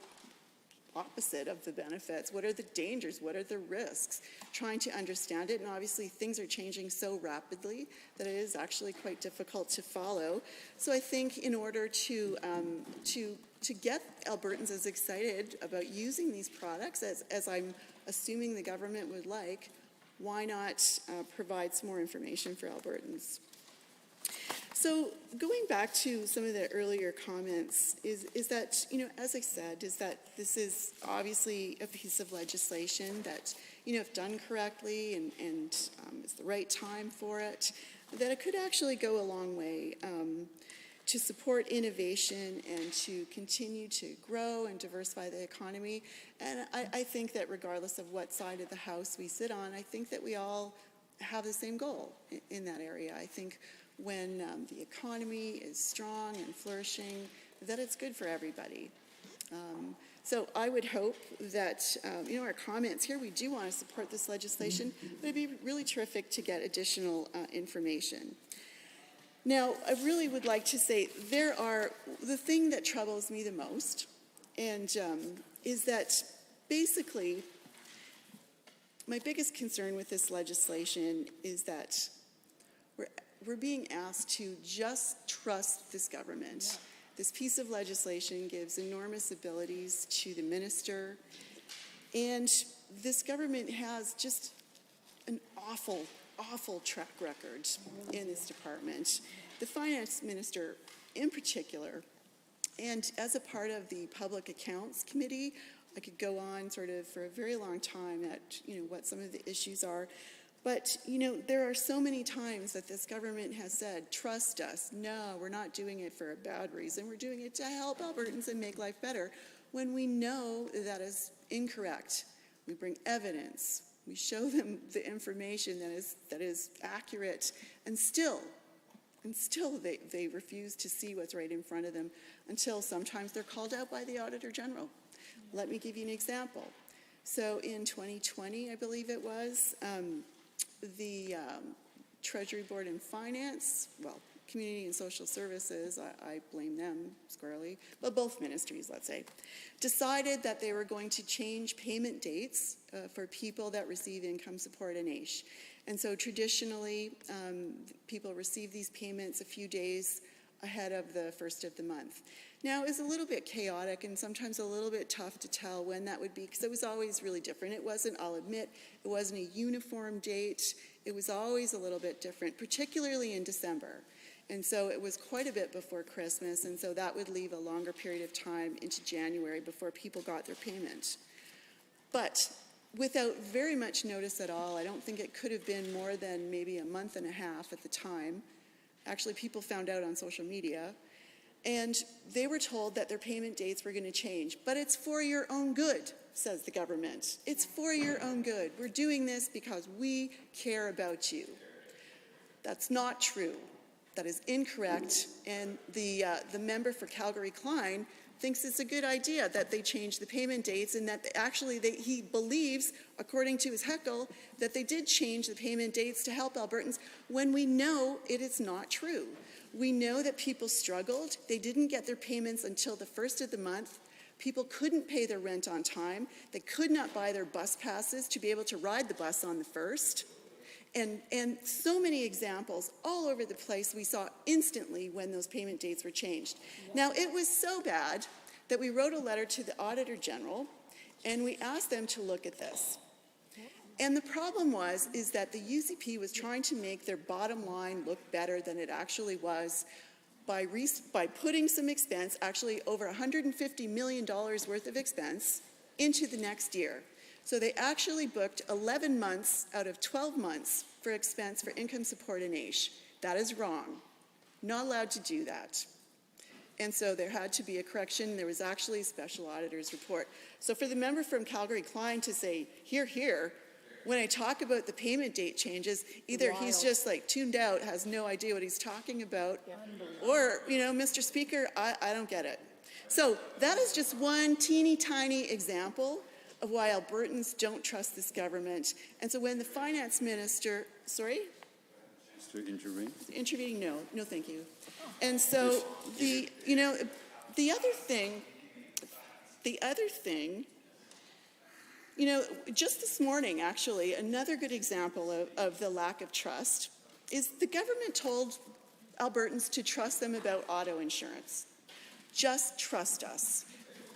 opposite of the benefits, what are the dangers, what are the risks, trying to understand it. And obviously things are changing so rapidly that it is actually quite difficult to follow. So I think in order to get Albertans as excited about using these products as I'm assuming the government would like, why not provide some more information for Albertans? So going back to some of the earlier comments is that, as I said, is that this is obviously a piece of legislation that, if done correctly and it's the right time for it, that it could actually go a long way to support innovation and to continue to grow and diversify the economy. And I think that regardless of what side of the House we sit on, I think that we all have the same goal in that area. I think when the economy is strong and flourishing, that it's good for everybody. So I would hope that, our comments here, we do want to support this legislation, but it'd be really terrific to get additional information. Now, I really would like to say the thing that troubles me the most, and is that basically my biggest concern with this legislation is that we're being asked to just trust this government. Yeah. This piece of legislation gives enormous abilities to the minister, and this government has just an awful track record in this department. The finance minister in particular, and as a part of the Public Accounts Committee, I could go on sort of for a very long time at what some of the issues are. But, there are so many times that this government has said, trust us. No, we're not doing it for a bad reason. We're doing it to help Albertans and make life better, when we know that is incorrect. We bring evidence. We show them the information that is accurate, and still they refuse to see what's right in front of them until sometimes they're called out by the Auditor General. Let me give you an example. So in 2020, I believe it was, the Treasury Board and Finance, Community and Social Services, I blame them squarely, but both ministries, let's say, decided that they were going to change payment dates for people that receive income support and AISH. And so traditionally, people receive these payments a few days ahead of the first of the month. Now, it was a little bit chaotic and sometimes a little bit tough to tell when that would be, because it was always really different. It wasn't, I'll admit, it wasn't a uniform date. It was always a little bit different, particularly in December. And so it was quite a bit before Christmas, and so that would leave a longer period of time into January before people got their payment. But without very much notice at all, I don't think it could have been more than maybe a month and a half at the time. Actually, people found out on social media, and they were told that their payment dates were going to change. But it's for your own good, says the government. It's for your own good. We're doing this because we care about you. That's not true. That is incorrect, and the member for Calgary-Klein thinks it's a good idea that they change the payment dates, and that he believes, according to his heckle, that they did change the payment dates to help Albertans, when we know it is not true. We know that people struggled. They didn't get their payments until the first of the month. People couldn't pay their rent on time. They could not buy their bus passes to be able to ride the bus on the first. And so many examples all over the place we saw instantly when those payment dates were changed. Now, it was so bad that we wrote a letter to the Auditor General, and we asked them to look at this. And the problem is that the UCP was trying to make their bottom line look better than it actually was by putting some expense, actually over $150 million worth of expense, into the next year. So they actually booked 11 months out of 12 months for expense for income support and AISH. That is wrong. Not allowed to do that. And so there had to be a correction. There was actually a special auditor's report. So for the member from Calgary-Klein to say, hear, hear, when I talk about the payment date changes, either he's just like tuned out, has no idea what he's talking about, or, Mr. Speaker, I don't get it. So that is just one teeny tiny example of why Albertans don't trust this government. And so when the finance minister, sorry? To intervene? Intervening, no, thank you. And so the other thing, just this morning, actually, another good example of the lack of trust is the government told Albertans to trust them about auto insurance. Just trust us.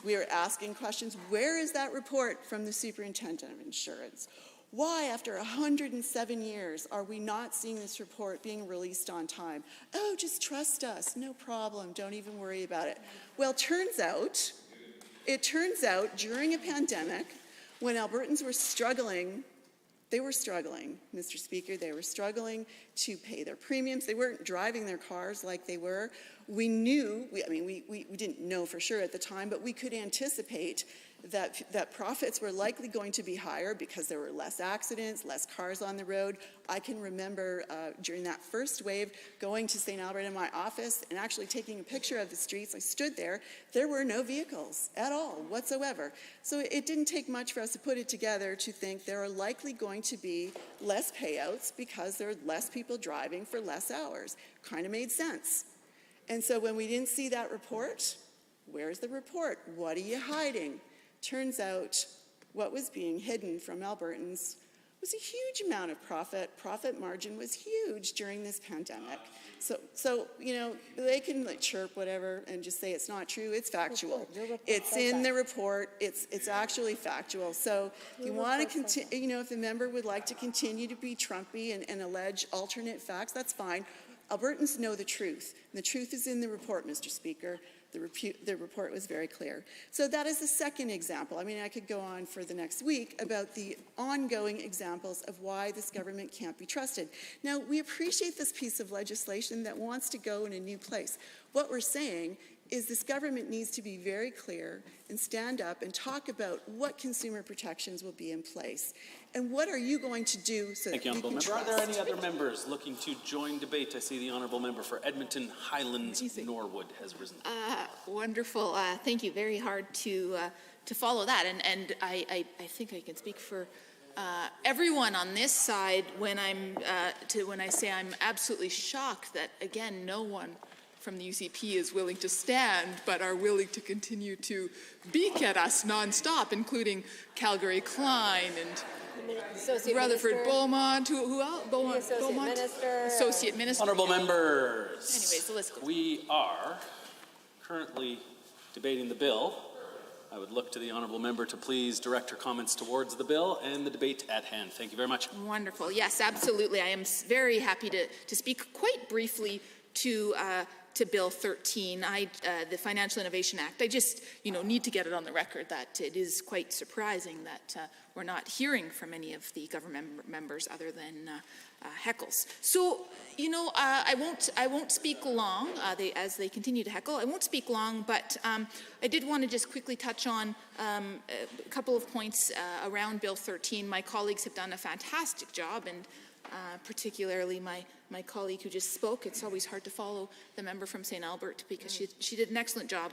We are asking questions. Where is that report from the Superintendent of Insurance? Why, after 107 years, are we not seeing this report being released on time? Oh, just trust us. No problem. Don't even worry about it. Well, it turns out during a pandemic, when Albertans were struggling, Mr. Speaker, they were struggling to pay their premiums. They weren't driving their cars like they were. We didn't know for sure at the time, but we could anticipate that profits were likely going to be higher because there were less accidents, less cars on the road. I can remember during that first wave going to St. Albert in my office and actually taking a picture of the streets. I stood there. There were no vehicles at all whatsoever. So it didn't take much for us to put it together to think there are likely going to be less payouts because there are less people driving for less hours. Kind of made sense. And so when we didn't see that report, where's the report? What are you hiding? Turns out what was being hidden from Albertans was a huge amount of profit. Profit margin was huge during this pandemic. So they can chirp whatever and just say it's not true. It's factual. It's in the report. It's actually factual. So if you want to continue, if the member would like to continue to be Trumpy and allege alternate facts, that's fine. Albertans know the truth. And the truth is in the report, Mr. Speaker. The report was very clear. So that is the second example. I could go on for the next week about the ongoing examples of why this government can't be trusted. Now, we appreciate this piece of legislation that wants to go in a new place. What we're saying is this government needs to be very clear and stand up and talk about what consumer protections will be in place. And what are you going to do so that we can trust? Are there any other members looking to join debate? I see the honourable member for Edmonton Highlands Norwood has risen. Wonderful. Thank you. Very hard to follow that. And I think I can speak for everyone on this side when I say I'm absolutely shocked that, again, no one from the UCP is willing to stand, but are willing to continue to beak at us nonstop, including Calgary-Klein and Associate Rutherford Minister. Beaumont, who else? Beaumont, Associate Minister. Associate Minister. Honourable members, Anyways, the list goes. we are currently debating the bill. I would look to the honourable member to please direct her comments towards the bill and the debate at hand. Thank you very much. Wonderful. Yes, absolutely. I am very happy to speak quite briefly to Bill 13, the Financial Innovation Act. I just, need to get it on the record that it is quite surprising that we're not hearing from any of the government members other than heckles. So, I won't speak long as they continue to heckle. I won't speak long, but I did want to just quickly touch on a couple of points around Bill 13. My colleagues have done a fantastic job, and particularly my colleague who just spoke. It's always hard to follow the member from St. Albert because she did an excellent job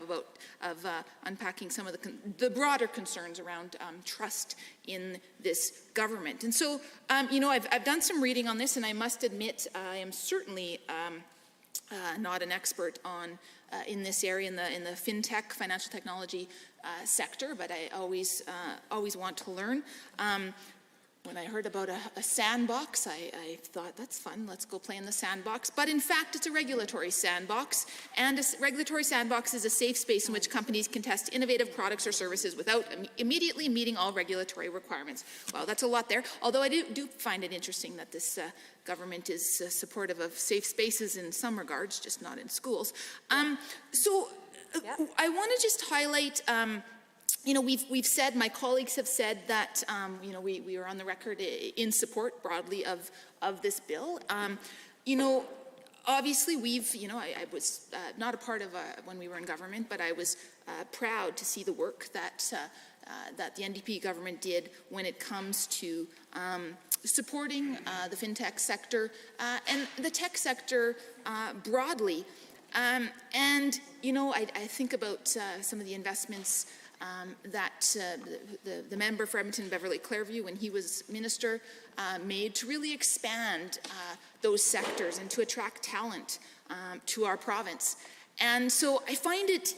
of unpacking some of the broader concerns around trust in this government. And so, I've done some reading on this, and I must admit I am certainly not an expert on in this area in the fintech, financial technology sector, but I always want to learn. When I heard about a sandbox, I thought, that's fun, let's go play in the sandbox. But in fact, it's a regulatory sandbox. And a regulatory sandbox is a safe space in which companies can test innovative products or services without immediately meeting all regulatory requirements. Well, that's a lot there. Although I do find it interesting that this government is supportive of safe spaces in some regards, just not in schools. I want to just highlight we've said, my colleagues have said that, we are on the record in support broadly of this bill. Obviously I was not a part of when we were in government, but I was proud to see the work that the NDP government did when it comes to supporting the fintech sector and the tech sector broadly. I think about some of the investments that the member for Edmonton Beverly Clareview, when he was minister, made to really expand those sectors and to attract talent to our province. And so I find it,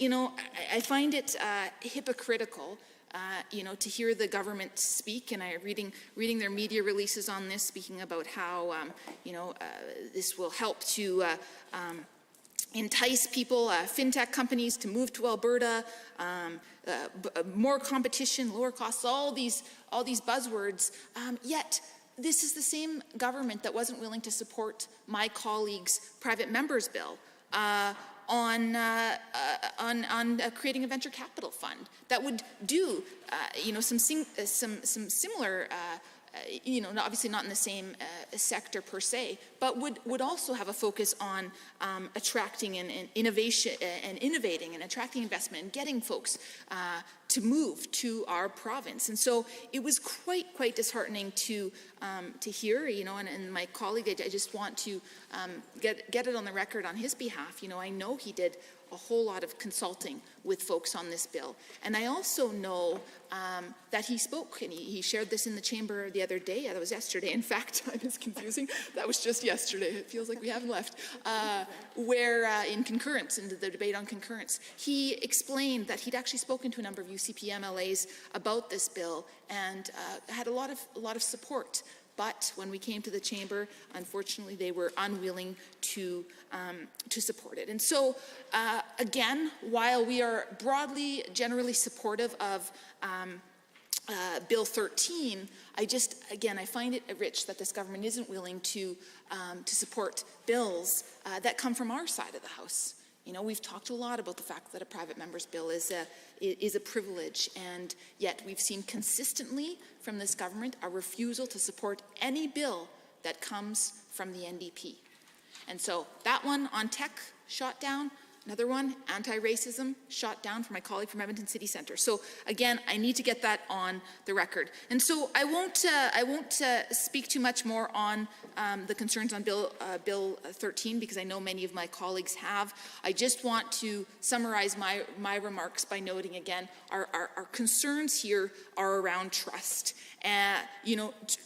hypocritical, to hear the government speak, and I reading their media releases on this, speaking about how, this will help to entice people, fintech companies to move to Alberta, more competition, lower costs, all these buzzwords. Yet this is the same government that wasn't willing to support my colleague's private members bill on creating a venture capital fund that would do some similar. Obviously not in the same sector per se, but would also have a focus on attracting and innovation and innovating and attracting investment and getting folks to move to our province. And so it was quite disheartening to hear, and my colleague, I just want to get it on the record on his behalf. I know he did a whole lot of consulting with folks on this bill. And I also know that he spoke, and he shared this in the chamber the other day. That was yesterday. In fact, time is confusing. That was just yesterday. It feels like we haven't left. Where in concurrence, in the debate on concurrence, he explained that he'd actually spoken to a number of UCP MLAs about this bill and had a lot of support. But when we came to the chamber, unfortunately, they were unwilling to support it. And so, again, while we are broadly, generally supportive of Bill 13, I find it rich that this government isn't willing to support bills that come from our side of the House. We've talked a lot about the fact that a private member's bill is a privilege, and yet we've seen consistently from this government a refusal to support any bill that comes from the NDP. And so that one on tech shot down. Another one, anti-racism, shot down for my colleague from Edmonton City Centre. So again, I need to get that on the record. And so I won't speak too much more on the concerns on Bill 13 because I know many of my colleagues have. I just want to summarize my remarks by noting again, our concerns here are around trust.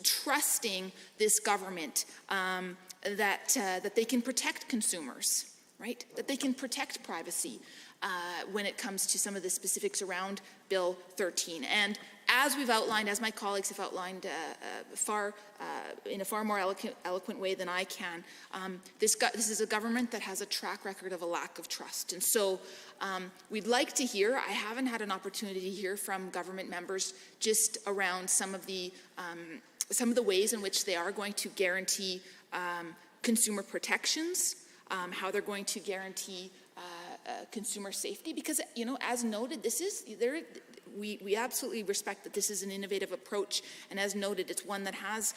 Trusting this government that they can protect consumers. Right? That they can protect privacy when it comes to some of the specifics around Bill 13. And as we've outlined, as my colleagues have outlined in a far more eloquent way than I can, this is a government that has a track record of a lack of trust. And so we'd like to hear, I haven't had an opportunity to hear from government members just around some of the ways in which they are going to guarantee consumer protections, how they're going to guarantee consumer safety, because, you know, as noted, we absolutely respect that this is an innovative approach, and as noted, it's one that has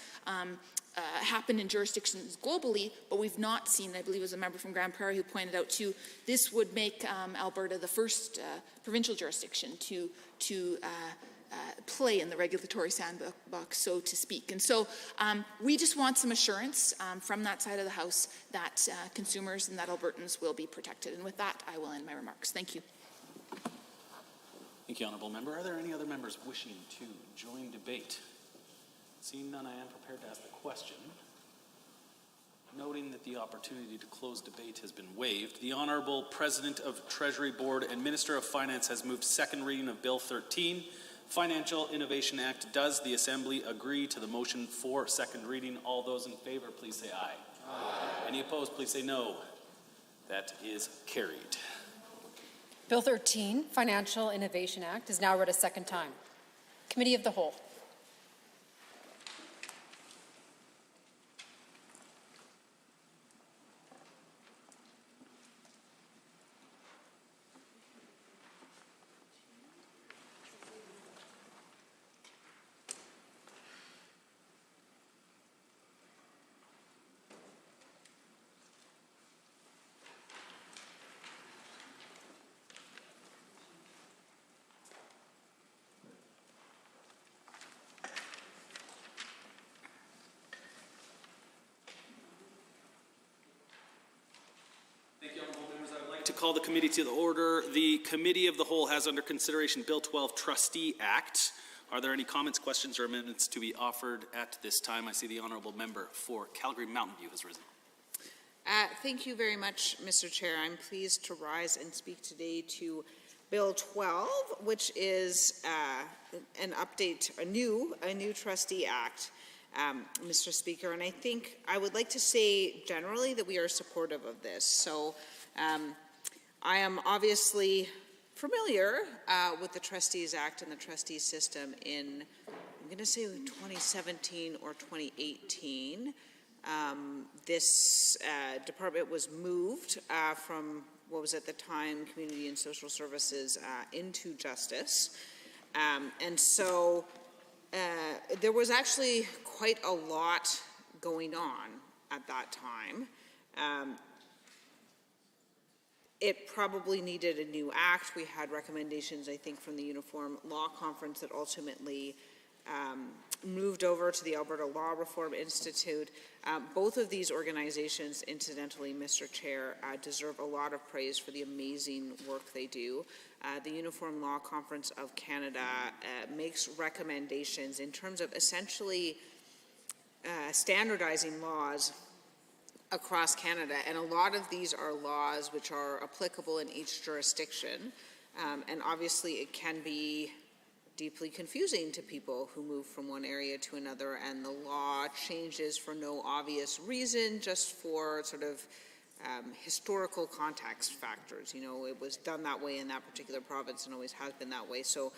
happened in jurisdictions globally, but we've not seen, I believe it was a member from Grand Prairie who pointed out too, this would make Alberta the first provincial jurisdiction to play in the regulatory sandbox, so to speak. And so we just want some assurance from that side of the House that consumers and that Albertans will be protected. And with that, I will end my remarks. Thank you. Thank you, Honourable Member. Are there any other members wishing to join debate? Seeing none, I am prepared to ask the question. Noting that the opportunity to close debate has been waived, the Honourable President of Treasury Board and Minister of Finance has moved second reading of Bill 13, Financial Innovation Act. Does the Assembly agree to the motion for second reading? All those in favor, please say aye. Aye. Any opposed, please say no. That is carried. Bill 13, Financial Innovation Act, is now read a second time. Committee of the Whole. To call the committee to the order. The Committee of the Whole has under consideration Bill 12 Trustee Act. Are there any comments, questions, or amendments to be offered at this time? I see the Honourable Member for Calgary Mountain View has risen. Thank you very much, Mr. Chair. I'm pleased to rise and speak today to Bill 12, which is an update, a new Trustee Act, Mr. Speaker. And I think I would like to say generally that we are supportive of this. So I am obviously familiar with the Trustees Act and the trustee system in, I'm going to say 2017 or 2018. This department was moved from what was at the time Community and Social Services into Justice. And so there was actually quite a lot going on at that time. It probably needed a new act. We had recommendations, I think, from the Uniform Law Conference that ultimately moved over to the Alberta Law Reform Institute. Both of these organizations, incidentally, Mr. Chair, deserve a lot of praise for the amazing work they do. The Uniform Law Conference of Canada makes recommendations in terms of essentially standardizing laws across Canada, and a lot of these are laws which are applicable in each jurisdiction, and obviously it can be deeply confusing to people who move from one area to another, and the law changes for no obvious reason, just for sort of historical context factors. You know, it was done that way in that particular province and always has been that way. So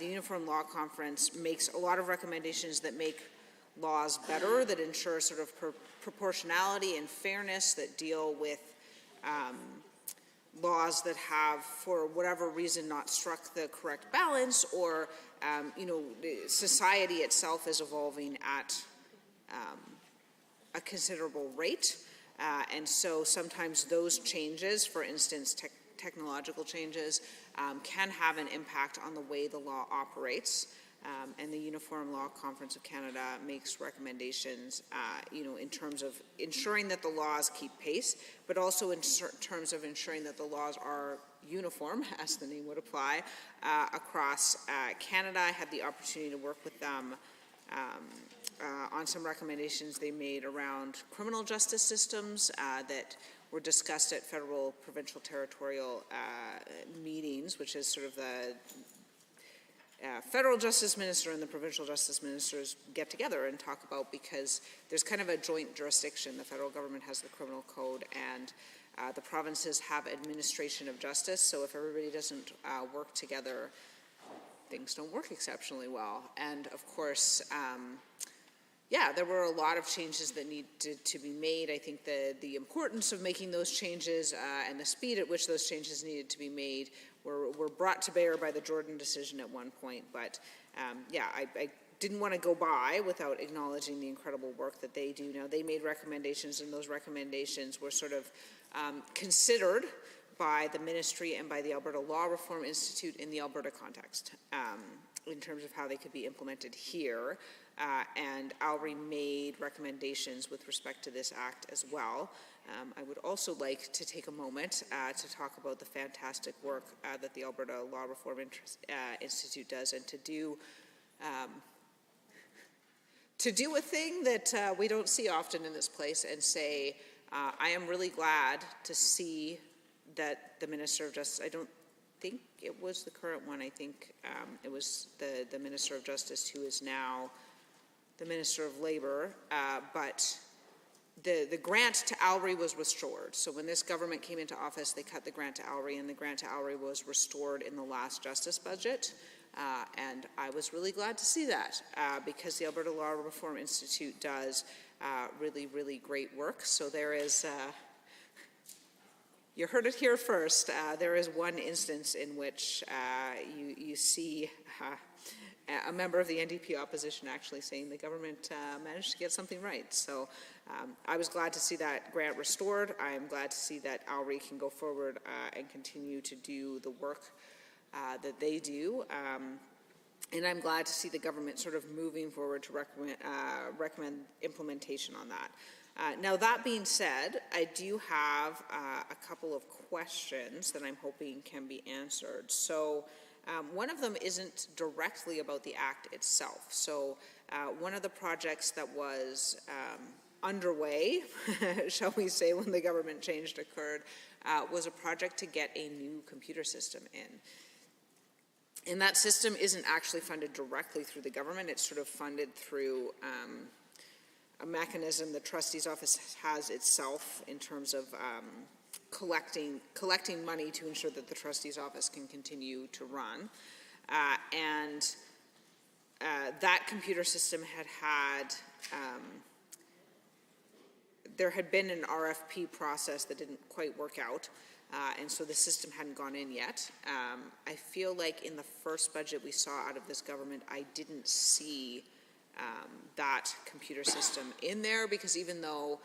the Uniform Law Conference makes a lot of recommendations that make laws better, that ensure sort of proportionality and fairness, that deal with laws that have, for whatever reason, not struck the correct balance, or society itself is evolving at a considerable rate, and so sometimes those changes, for instance, technological changes, can have an impact on the way the law operates. And the Uniform Law Conference of Canada makes recommendations, in terms of ensuring that the laws keep pace, but also in terms of ensuring that the laws are uniform, as the name would apply, across Canada. I had the opportunity to work with them on some recommendations they made around criminal justice systems that were discussed at federal, provincial, territorial meetings, which is sort of the federal justice minister and the provincial justice ministers get together and talk about, because there's kind of a joint jurisdiction. The federal government has the criminal code, and the provinces have administration of justice. So if everybody doesn't work together, things don't work exceptionally well. And of course, yeah, there were a lot of changes that needed to be made. I think the importance of making those changes and the speed at which those changes needed to be made were brought to bear by the Jordan decision at one point. But yeah, I didn't want to go by without acknowledging the incredible work that they do. Now, they made recommendations, and those recommendations were sort of considered by the ministry and by the Alberta Law Reform Institute in the Alberta context in terms of how they could be implemented here. And ALRI made recommendations with respect to this act as well. I would also like to take a moment to talk about the fantastic work that the Alberta Law Reform Institute does, and to do a thing that we don't see often in this place, and say, I am really glad to see that the Minister of Justice, I don't think it was the current one, I think it was the Minister of Justice who is now the Minister of Labour, but the grant to ALRI was restored. So when this government came into office, they cut the grant to ALRI, and the grant to ALRI was restored in the last Justice budget. And I was really glad to see that because the Alberta Law Reform Institute does really, really great work. So there is, you heard it here first, there is one instance in which you see a member of the NDP opposition actually saying the government managed to get something right. So I was glad to see that grant restored. I am glad to see that ALRI can go forward and continue to do the work that they do. And I'm glad to see the government sort of moving forward to recommend implementation on that. Now, that being said, I do have a couple of questions that I'm hoping can be answered. So one of them isn't directly about the Act itself. So one of the projects that was underway, shall we say, when the government change occurred, was a project to get a new computer system in. And that system isn't actually funded directly through the government. It's sort of funded through a mechanism the trustee's office has itself in terms of collecting money to ensure that the trustee's office can continue to run. And that computer system there had been an RFP process that didn't quite work out. And so the system hadn't gone in yet. I feel like in the first budget we saw out of this government, I didn't see that computer system in there, because even though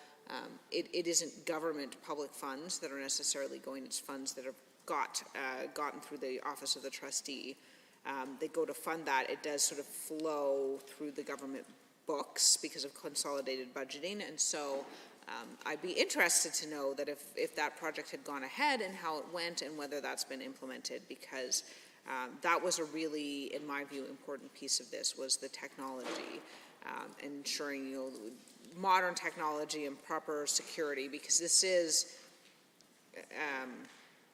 it isn't government public funds that are necessarily going, it's funds that have gotten through the office of the trustee. They go to fund that. It does sort of flow through the government books because of consolidated budgeting. And so I'd be interested to know that if that project had gone ahead and how it went and whether that's been implemented, because that was a really, in my view, important piece of this, was the technology, ensuring modern technology and proper security, because this is,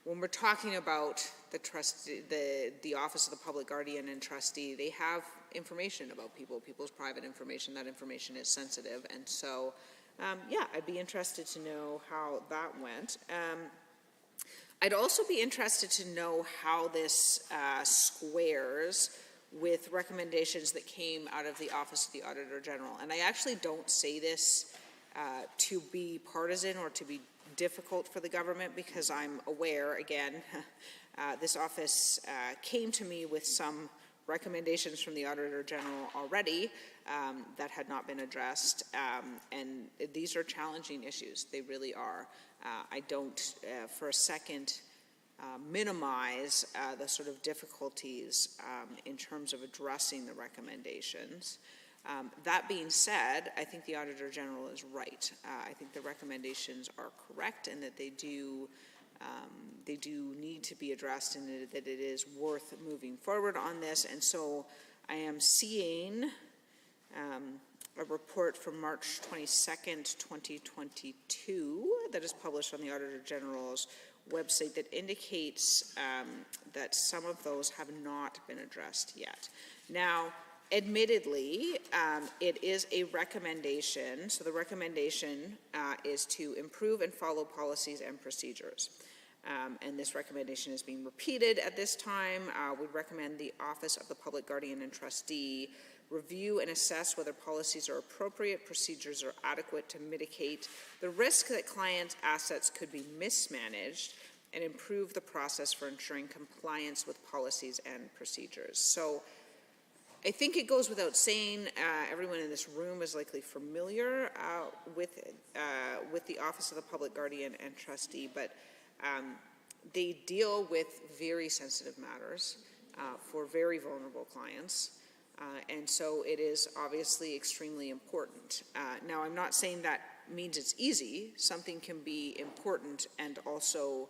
when we're talking about the Office of the Public Guardian and Trustee, they have information about people's private information. That information is sensitive, and so yeah, I'd be interested to know how that went. I'd also be interested to know how this squares with recommendations that came out of the Office of the Auditor General. And I actually don't say this to be partisan or to be difficult for the government, because I'm aware, again, this office came to me with some recommendations from the Auditor General already that had not been addressed, and these are challenging issues. They really are. I don't for a second minimize the sort of difficulties in terms of addressing the recommendations. That being said, I think the Auditor General is right. I think the recommendations are correct, and that they do need to be addressed, and that it is worth moving forward on this. And so I am seeing a report from March 22nd, 2022 that is published on the Auditor General's website that indicates that some of those have not been addressed yet. Now, admittedly, it is a recommendation. So the recommendation is to improve and follow policies and procedures. And this recommendation is being repeated at this time. We recommend the Office of the Public Guardian and Trustee review and assess whether policies are appropriate, procedures are adequate to mitigate the risk that clients' assets could be mismanaged, and improve the process for ensuring compliance with policies and procedures. So I think it goes without saying, everyone in this room is likely familiar with the Office of the Public Guardian and Trustee, but they deal with very sensitive matters for very vulnerable clients, and so it is obviously extremely important. Now, I'm not saying that means it's easy. Something can be important and also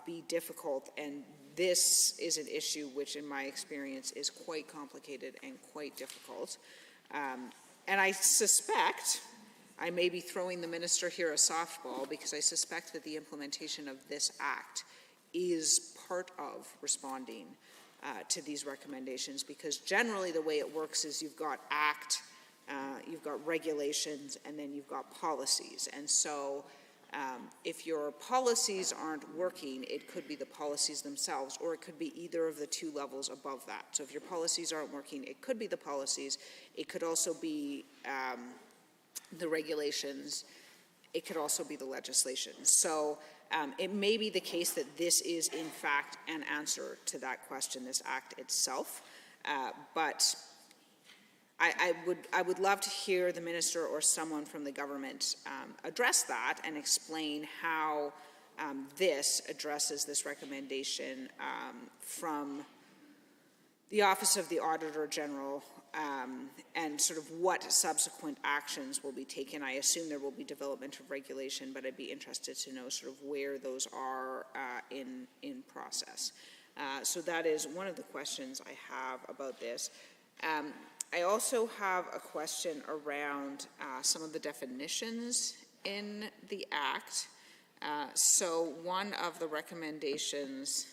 be difficult, and this is an issue which, in my experience, is quite complicated and quite difficult. And I suspect, I may be throwing the minister here a softball, because I suspect that the implementation of this act is part of responding to these recommendations, because generally the way it works is you've got act, you've got regulations, and then you've got policies. And so if your policies aren't working, it could be the policies themselves, or it could be either of the two levels above that. So if your policies aren't working, it could be the policies. It could also be the regulations. It could also be the legislation. So it may be the case that this is, in fact, an answer to that question, this act itself. But I would love to hear the minister or someone from the government address that and explain how this addresses this recommendation from the Office of the Auditor General, and sort of what subsequent actions will be taken. I assume there will be development of regulation, but I'd be interested to know sort of where those are in process. So that is one of the questions I have about this. I also have a question around some of the definitions in the Act. So one of the recommendations,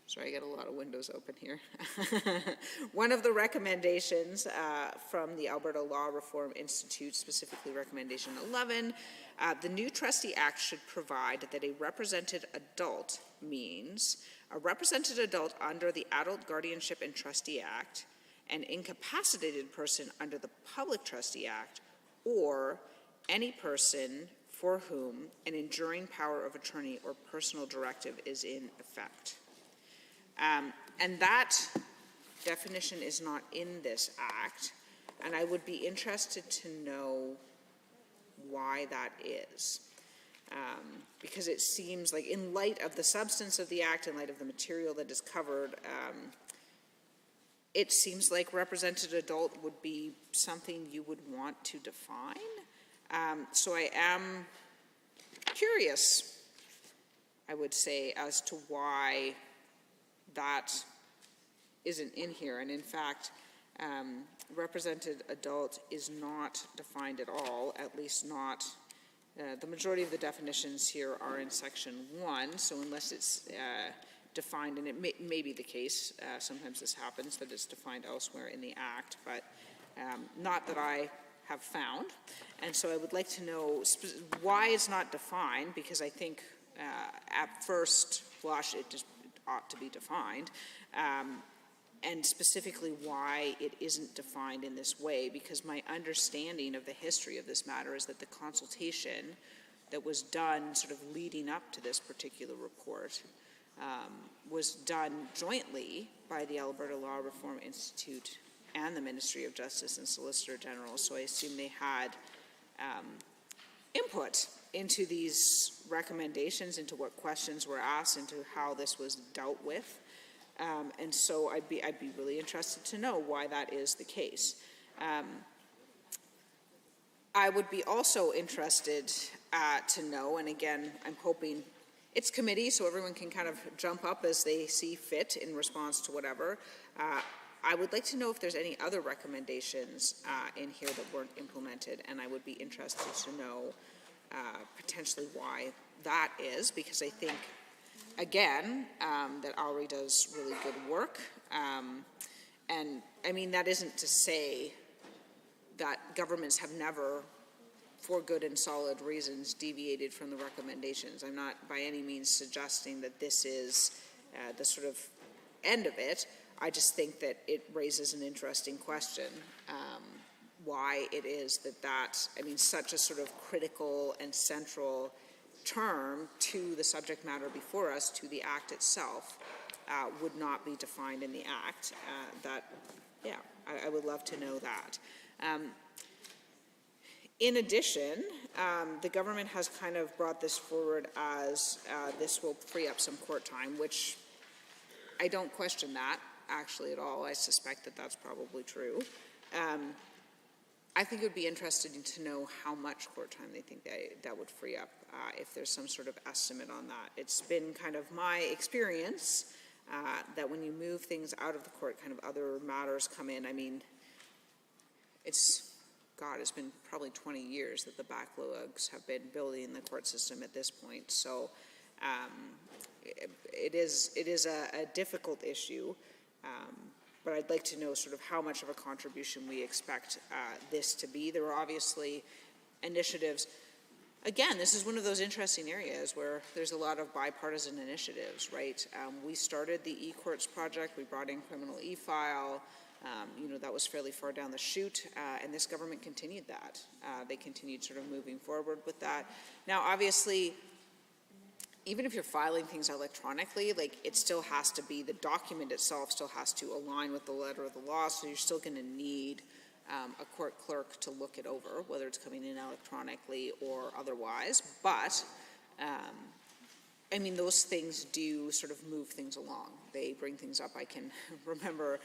sorry, I got a lot of windows open here. One of the recommendations from the Alberta Law Reform Institute, specifically recommendation 11, the new Trustee Act should provide that a represented adult means a represented adult under the Adult Guardianship and Trustee Act, an incapacitated person under the Public Trustee Act, or any person for whom an enduring power of attorney or personal directive is in effect. And that definition is not in this act, and I would be interested to know why that is. Because it seems like, in light of the substance of the act, in light of the material that is covered, it seems like represented adult would be something you would want to define. So I am curious, I would say, as to why that isn't in here. And in fact, represented adult is not defined at all, at least not, the majority of the definitions here are in section 1, so unless it's defined, and it may be the case, sometimes this happens, that it's defined elsewhere in the Act, but not that I have found. And so I would like to know why it's not defined, because I think at first blush it just ought to be defined, and specifically why it isn't defined in this way, because my understanding of the history of this matter is that the consultation that was done sort of leading up to this particular report was done jointly by the Alberta Law Reform Institute and the Ministry of Justice and Solicitor General, so I assume they had input into these recommendations, into what questions were asked, into how this was dealt with. And so I'd be really interested to know why that is the case. I would be also interested to know, and again, I'm hoping it's committee, so everyone can kind of jump up as they see fit in response to whatever. I would like to know if there's any other recommendations in here that weren't implemented, and I would be interested to know potentially why that is, because I think, again, that Alri does really good work. And I mean, that isn't to say that governments have never, for good and solid reasons, deviated from the recommendations. I'm not by any means suggesting that this is the sort of end of it. I just think that it raises an interesting question, why it is that, I mean, such a sort of critical and central term to the subject matter before us, to the Act itself, would not be defined in the Act. I would love to know that. In addition, the government has kind of brought this forward as this will free up some court time, which I don't question that actually at all. I suspect that that's probably true. I think it would be interesting to know how much court time they think that would free up, if there's some sort of estimate on that. It's been kind of my experience that when you move things out of the court, kind of other matters come in. I mean, it's been probably 20 years that the backlogs have been building in the court system at this point. So it is a difficult issue. But I'd like to know sort of how much of a contribution we expect this to be. There are obviously initiatives. Again, this is one of those interesting areas where there's a lot of bipartisan initiatives, right? We started the e-courts project. We brought in criminal e-file. That was fairly far down the chute, and this government continued that. They continued sort of moving forward with that. Now, obviously, even if you're filing things electronically, like it still has to be, the document itself still has to align with the letter of the law, so you're still going to need a court clerk to look it over, whether it's coming in electronically or otherwise. But, I mean, those things do sort of move things along. They bring things up. I can remember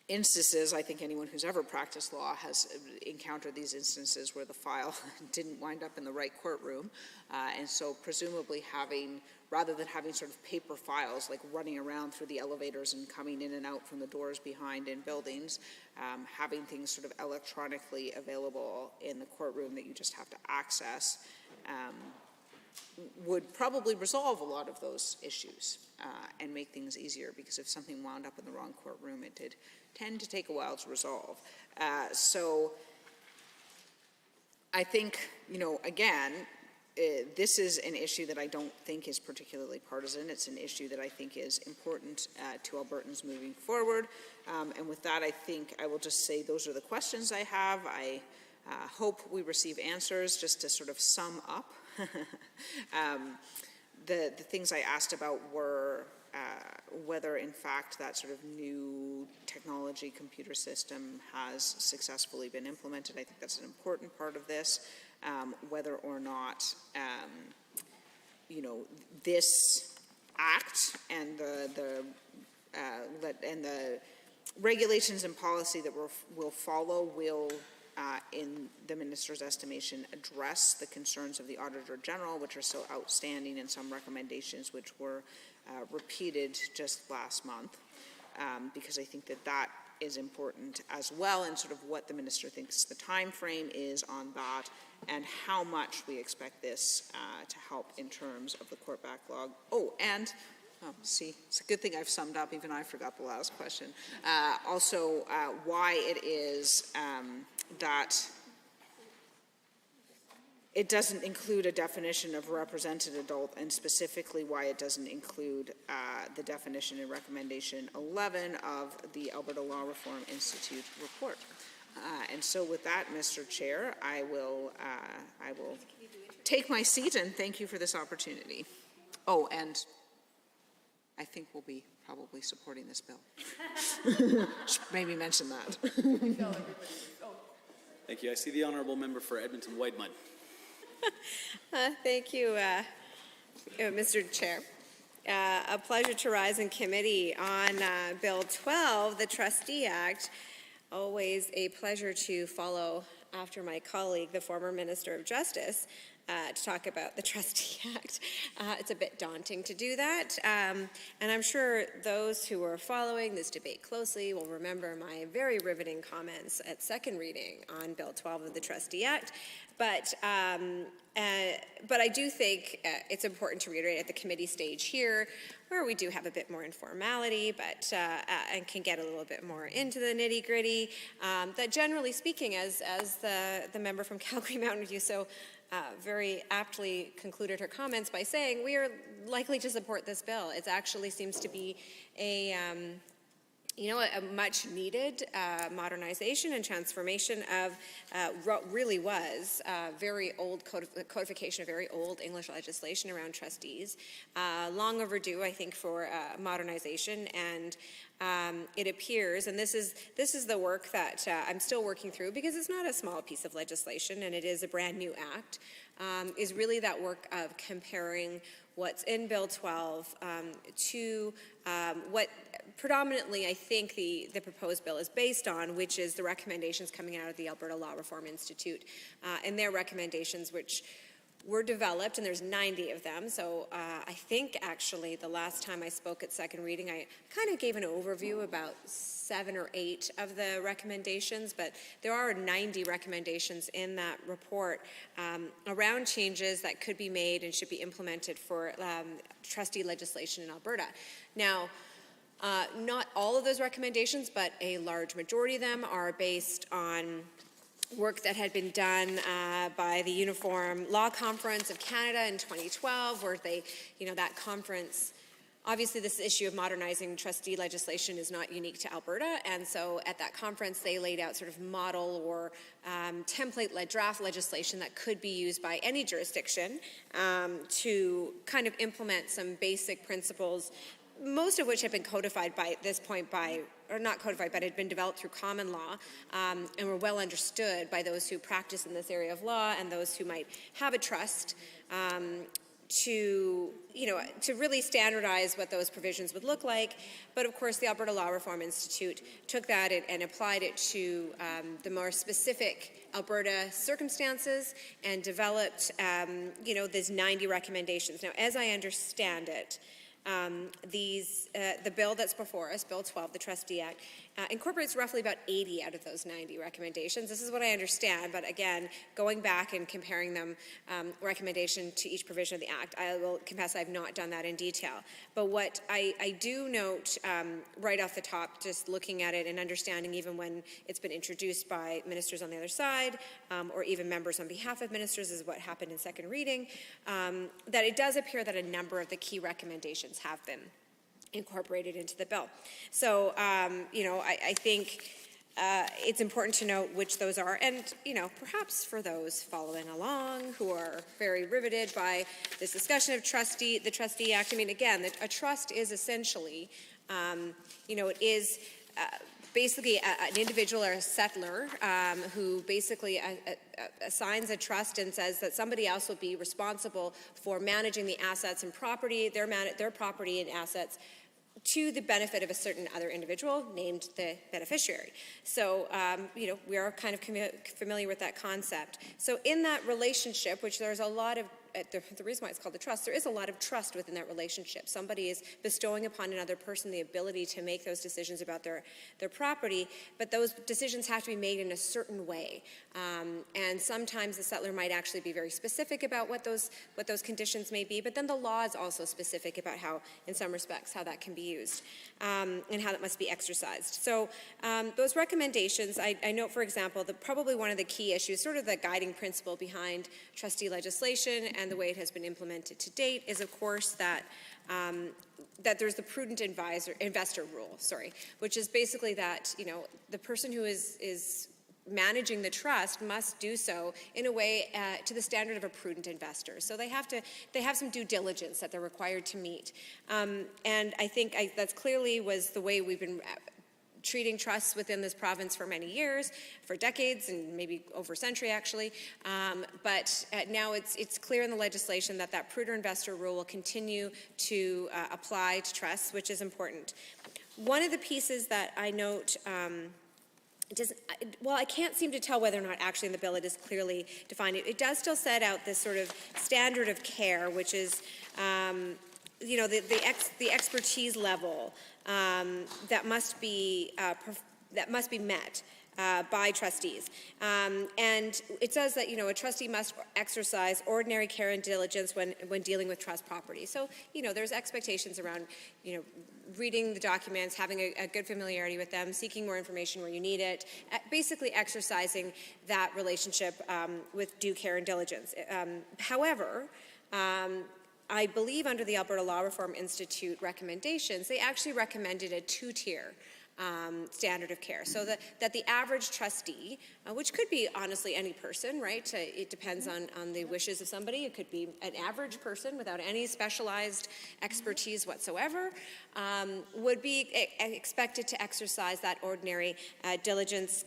instances, I think anyone who's ever practiced law has encountered these instances where the file didn't wind up in the right courtroom. And so presumably rather than having sort of paper files like running around through the elevators and coming in and out from the doors behind in buildings, having things sort of electronically available in the courtroom that you just have to access would probably resolve a lot of those issues and make things easier, because if something wound up in the wrong courtroom, it did tend to take a while to resolve. So I think, again, this is an issue that I don't think is particularly partisan. It's an issue that I think is important to Albertans moving forward. And with that, I think I will just say those are the questions I have. I hope we receive answers. Just to sort of sum up, the things I asked about were whether, in fact, that sort of new technology computer system has successfully been implemented. I think that's an important part of this. Whether or not, this act and the regulations and policy that will follow will, in the minister's estimation, address the concerns of the Auditor General, which are still outstanding, and some recommendations which were repeated just last month, because I think that is important as well, and sort of what the minister thinks the time frame is on that, and how much we expect this to help in terms of the court backlog. See, it's a good thing I've summed up, even I forgot the last question. Also, why it is that it doesn't include a definition of represented adult, and specifically why it doesn't include the definition in recommendation 11 of the Alberta Law Reform Institute report. And so with that, Mr. Chair, I will take my seat, and thank you for this opportunity. Oh, and I think we'll be probably supporting this bill. Should maybe mention that. Thank you. I see the honourable member for Edmonton-Whitemud. Thank you, Mr. Chair. A pleasure to rise in committee on Bill 12, the Trustee Act. Always a pleasure to follow after my colleague, the former Minister of Justice, to talk about the Trustee Act. It's a bit daunting to do that, and I'm sure those who are following this debate closely will remember my very riveting comments at second reading on Bill 12 of the Trustee Act, But I do think it's important to reiterate at the committee stage here, where we do have a bit more informality, but and can get a little bit more into the nitty-gritty. That generally speaking, as the member from Calgary Mountain View so very aptly concluded her comments by saying, we are likely to support this bill. It actually seems to be a much needed modernization and transformation of what really was very old codification of very old English legislation around trustees. Long overdue, I think, for modernization, and it appears, and this is the work that I'm still working through, because it's not a small piece of legislation and it is a brand new act, is really that work of comparing what's in Bill 12 to what predominantly I think the proposed bill is based on, which is the recommendations coming out of the Alberta Law Reform Institute and their recommendations, which were developed, and there's 90 of them. So I think actually the last time I spoke at second reading, I kind of gave an overview about 7 or 8 of the recommendations, but there are 90 recommendations in that report around changes that could be made and should be implemented for trustee legislation in Alberta. Now, not all of those recommendations, but a large majority of them are based on work that had been done by the Uniform Law Conference of Canada in 2012, where they, that conference, obviously this issue of modernizing trustee legislation is not unique to Alberta, and so at that conference they laid out sort of model or template-led draft legislation that could be used by any jurisdiction to kind of implement some basic principles, most of which have been codified by this point or not codified, but had been developed through common law and were well understood by those who practice in this area of law and those who might have a trust to really standardize what those provisions would look like. But of course, the Alberta Law Reform Institute took that and applied it to the more specific Alberta circumstances and developed, these 90 recommendations. Now, as I understand it, the bill that's before us, Bill 12, the Trustee Act, incorporates roughly about 80 out of those 90 recommendations. This is what I understand, but again, going back and comparing them recommendation to each provision of the Act, I will confess I've not done that in detail. But what I do note right off the top, just looking at it and understanding even when it's been introduced by ministers on the other side, or even members on behalf of ministers, is what happened in second reading, that it does appear that a number of the key recommendations have been incorporated into the bill. So, I think it's important to note which those are, and, perhaps for those following along who are very riveted by this discussion of the Trustee Act. I mean, again, a trust is essentially, it is basically an individual or a settler who basically assigns a trust and says that somebody else will be responsible for managing the assets and property, their property and assets, to the benefit of a certain other individual named the beneficiary. So, we are kind of familiar with that concept. So in that relationship, which there's a lot of, the reason why it's called the trust, there is a lot of trust within that relationship. Somebody is bestowing upon another person the ability to make those decisions about their property, but those decisions have to be made in a certain way. And sometimes the settler might actually be very specific about what those conditions may be, but then the law is also specific about how, in some respects, how that can be used and how that must be exercised. So those recommendations, I note, for example, that probably one of the key issues, sort of the guiding principle behind trustee legislation and the way it has been implemented to date, is of course that there's the prudent investor rule, which is basically that the person who is managing the trust must do so in a way to the standard of a prudent investor. So they have some due diligence that they're required to meet, and I think that's clearly was the way we've been treating trusts within this province for many years, for decades, and maybe over a century actually. But now it's clear in the legislation that prudent investor rule will continue to apply to trusts, which is important. One of the pieces that I note, I can't seem to tell whether or not actually in the bill it is clearly defined. It does still set out this sort of standard of care, which is the expertise level that must be met by trustees. And it says that, a trustee must exercise ordinary care and diligence when dealing with trust property. So, there's expectations around, reading the documents, having a good familiarity with them, seeking more information where you need it, basically exercising that relationship with due care and diligence. However, I believe under the Alberta Law Reform Institute recommendations, they actually recommended a two-tier standard of care, so that the average trustee, which could be honestly any person, right? It depends on the wishes of somebody. It could be an average person without any specialized expertise whatsoever, would be expected to exercise that ordinary diligence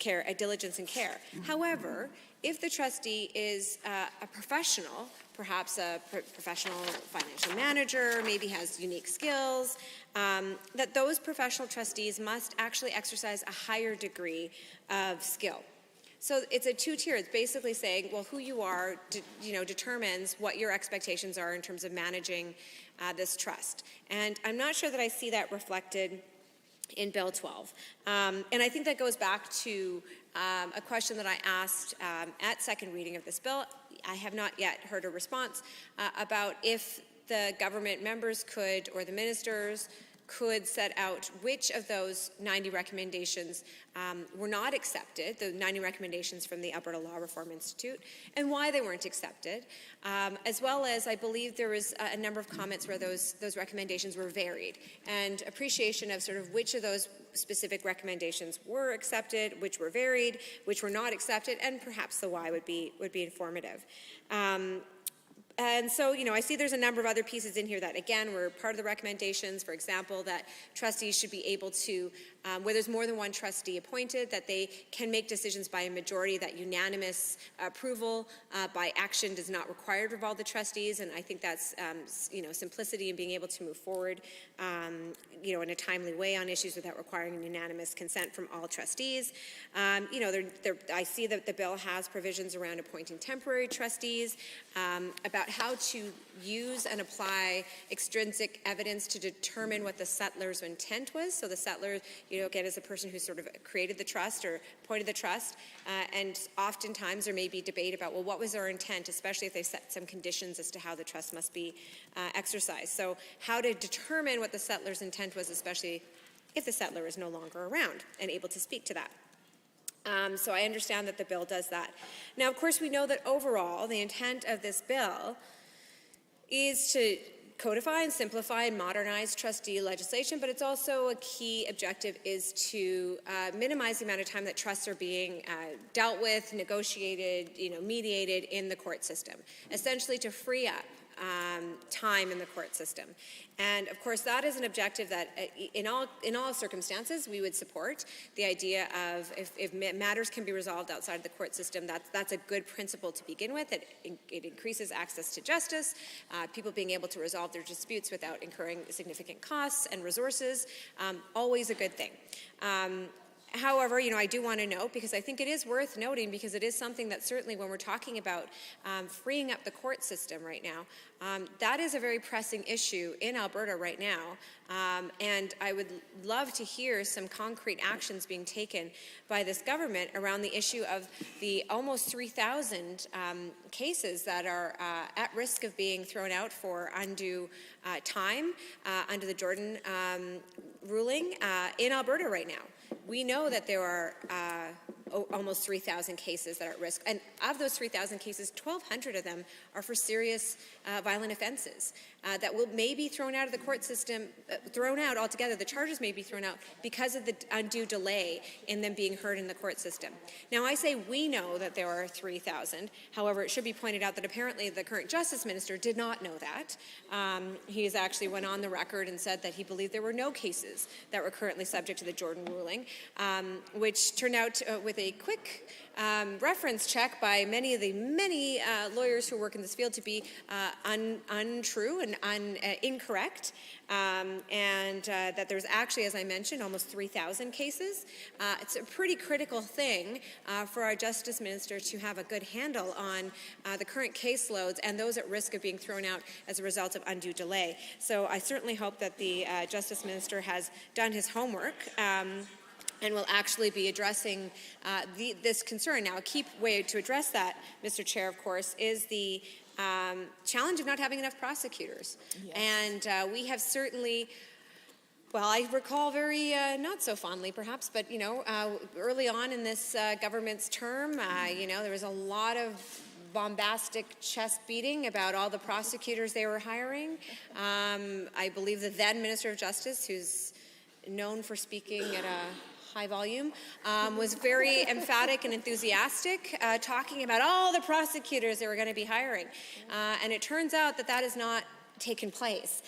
and care. However, if the trustee is a professional, perhaps a professional financial manager, maybe has unique skills, that those professional trustees must actually exercise a higher degree of skill. So it's a two-tier. It's basically saying, well, who you are, determines what your expectations are in terms of managing this trust. And I'm not sure that I see that reflected in Bill 12. And I think that goes back to a question that I asked at second reading of this bill. I have not yet heard a response about if the government members could, or the ministers could, set out which of those 90 recommendations were not accepted, the 90 recommendations from the Alberta Law Reform Institute, and why they weren't accepted, as well as I believe there was a number of comments where those recommendations were varied, and appreciation of sort of which of those specific recommendations were accepted, which were varied, which were not accepted, and perhaps the why would be informative. And so, I see there's a number of other pieces in here that, again, were part of the recommendations. For example, that trustees should be able to, where there's more than one trustee appointed, that they can make decisions by a majority, that unanimous approval by action is not required of all the trustees. And I think that's, simplicity in being able to move forward, in a timely way on issues without requiring unanimous consent from all trustees. I see that the bill has provisions around appointing temporary trustees, about how to use and apply extrinsic evidence to determine what the settler's intent was. So the settler, again, is a person who sort of created the trust or appointed the trust, and oftentimes there may be debate about, well, what was their intent, especially if they set some conditions as to how the trust must be exercised. So how to determine what the settler's intent was, especially if the settler is no longer around and able to speak to that. So I understand that the bill does that. Now, of course, we know that overall the intent of this bill is to codify and simplify and modernize trustee legislation, but it's also a key objective is to minimize the amount of time that trusts are being dealt with, negotiated, mediated in the court system, essentially to free up time in the court system. And of course, that is an objective that in all circumstances we would support. The idea of if matters can be resolved outside of the court system, that's a good principle to begin with. It increases access to justice, people being able to resolve their disputes without incurring significant costs and resources, always a good thing. However, I do want to note, because I think it is worth noting, because it is something that certainly when we're talking about freeing up the court system right now, that is a very pressing issue in Alberta right now. And I would love to hear some concrete actions being taken by this government around the issue of the almost 3,000 cases that are at risk of being thrown out for undue time under the Jordan ruling in Alberta right now. We know that there are almost 3,000 cases that are at risk. And of those 3,000 cases, 1,200 of them are for serious violent offenses that may be thrown out of the court system, thrown out altogether. The charges may be thrown out because of the undue delay in them being heard in the court system. Now, I say we know that there are 3,000. However, it should be pointed out that apparently the current Justice Minister did not know that. He has actually went on the record and said that he believed there were no cases that were currently subject to the Jordan ruling, which turned out with a quick reference check by many lawyers who work in this field to be untrue and incorrect, and that there's actually, as I mentioned, almost 3,000 cases. It's a pretty critical thing for our Justice Minister to have a good handle on the current caseloads and those at risk of being thrown out as a result of undue delay. So I certainly hope that the Justice Minister has done his homework and will actually be addressing this concern. Now, a key way to address that, Mr. Chair, of course, is the challenge of not having enough prosecutors. Yes. And we have certainly, well, I recall very not so fondly perhaps, but early on in this government's term, there was a lot of bombastic chest beating about all the prosecutors they were hiring. I believe the then Minister of Justice, who's known for speaking at a high volume, was very emphatic and enthusiastic, talking about all the prosecutors they were going to be hiring. And it turns out that has not taken place.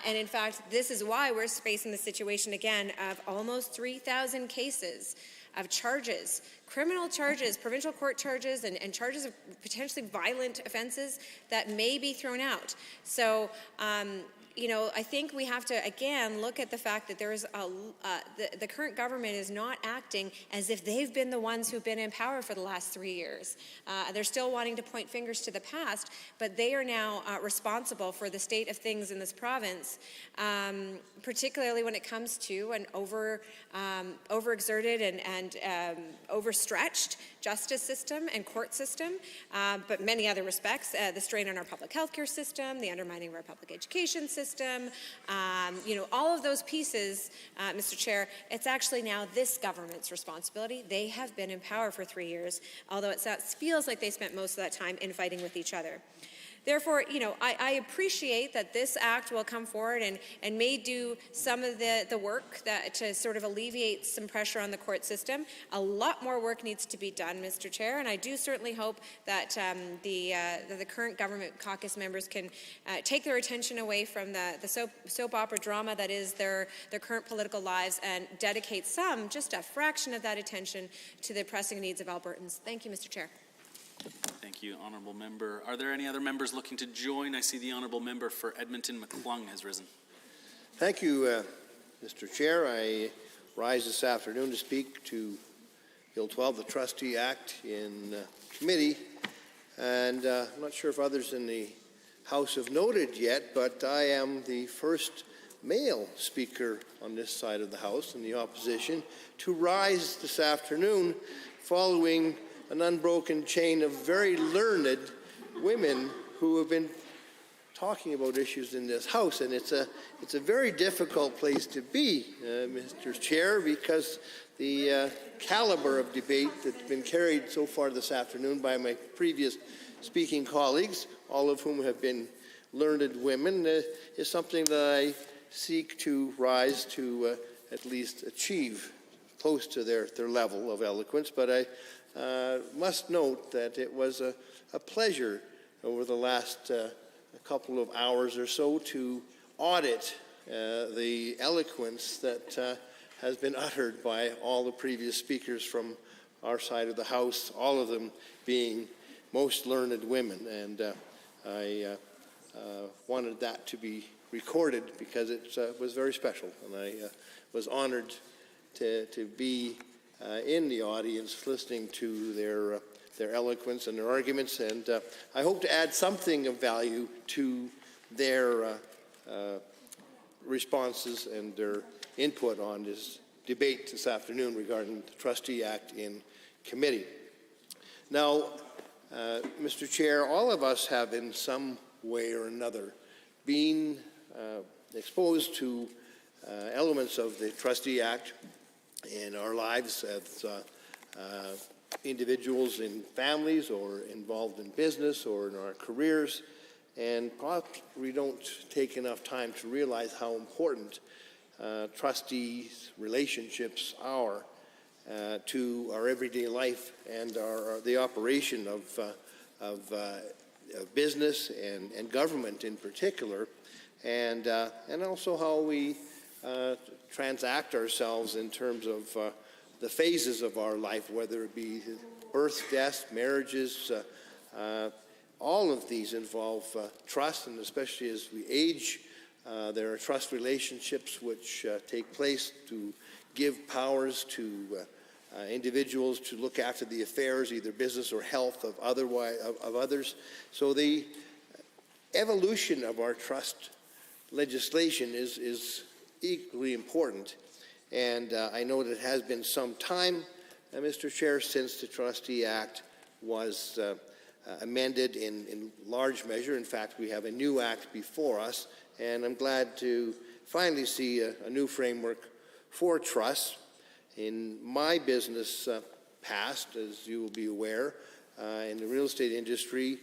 And in fact, this is why we're facing the situation again of almost 3,000 cases of charges, criminal charges, provincial court charges, and charges of potentially violent offenses that may be thrown out. So, I think we have to, again, look at the fact that there is the current government is not acting as if they've been the ones who've been in power for the last 3 years. They're still wanting to point fingers to the past, but they are now responsible for the state of things in this province, particularly when it comes to an overexerted and overstretched justice system and court system, but many other respects, the strain on our public health care system, the undermining of our public education system, all of those pieces, Mr. Chair, it's actually now this government's responsibility. They have been in power for 3 years, although it feels like they spent most of that time infighting with each other. Therefore, I appreciate that this act will come forward and may do some of the work to sort of alleviate some pressure on the court system. A lot more work needs to be done, Mr. Chair, and I do certainly hope that the current government caucus members can take their attention away from the soap opera drama that is their current political lives and dedicate just a fraction of that attention to the pressing needs of Albertans. Thank you, Mr. Chair. Thank you, Honourable Member. Are there any other members looking to join? I see the Honourable Member for Edmonton McClung has risen. Thank you, Mr. Chair. I rise this afternoon to speak to Bill 12, the Trustee Act, in committee. And I'm not sure if others in the House have noted yet, but I am the first male speaker on this side of the House in the opposition to rise this afternoon following an unbroken chain of very learned women who have been talking about issues in this House. And it's a very difficult place to be, Mr. Chair, because the caliber of debate that's been carried so far this afternoon by my previous speaking colleagues, all of whom have been learned women, is something that I seek to rise to at least achieve close to their level of eloquence. But I must note that it was a pleasure over the last couple of hours or so to audit the eloquence that has been uttered by all the previous speakers from our side of the House, all of them being most learned women. And I wanted that to be recorded because it was very special, and I was honored to be in the audience listening to their eloquence and their arguments, and I hope to add something of value to their responses and their input on this debate this afternoon regarding the Trustee Act in committee. Now, Mr. Chair, all of us have in some way or another been exposed to elements of the Trustee Act in our lives as individuals in families or involved in business or in our careers, and perhaps we don't take enough time to realize how important trustees' relationships are to our everyday life and the operation of business and government in particular, and also how we transact ourselves in terms of the phases of our life, whether it be birth, death, marriages. All of these involve trust, and especially as we age, there are trust relationships which take place to give powers to individuals to look after the affairs, either business or health, of others. So the evolution of our trust legislation is equally important, And I know that it has been some time, Mr. Chair, since the Trustee Act was amended in large measure. In fact, we have a new act before us, and I'm glad to finally see a new framework for trusts. In my business past, as you will be aware, in the real estate industry,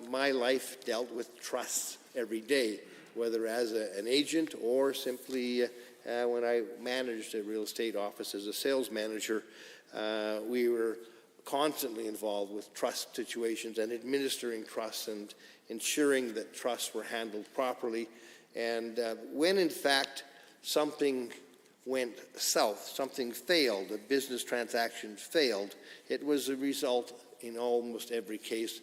my life dealt with trusts every day, whether as an agent or simply when I managed a real estate office as a sales manager. We were constantly involved with trust situations and administering trusts and ensuring that trusts were handled properly. And when in fact something went south, something failed, a business transaction failed, it was a result in almost every case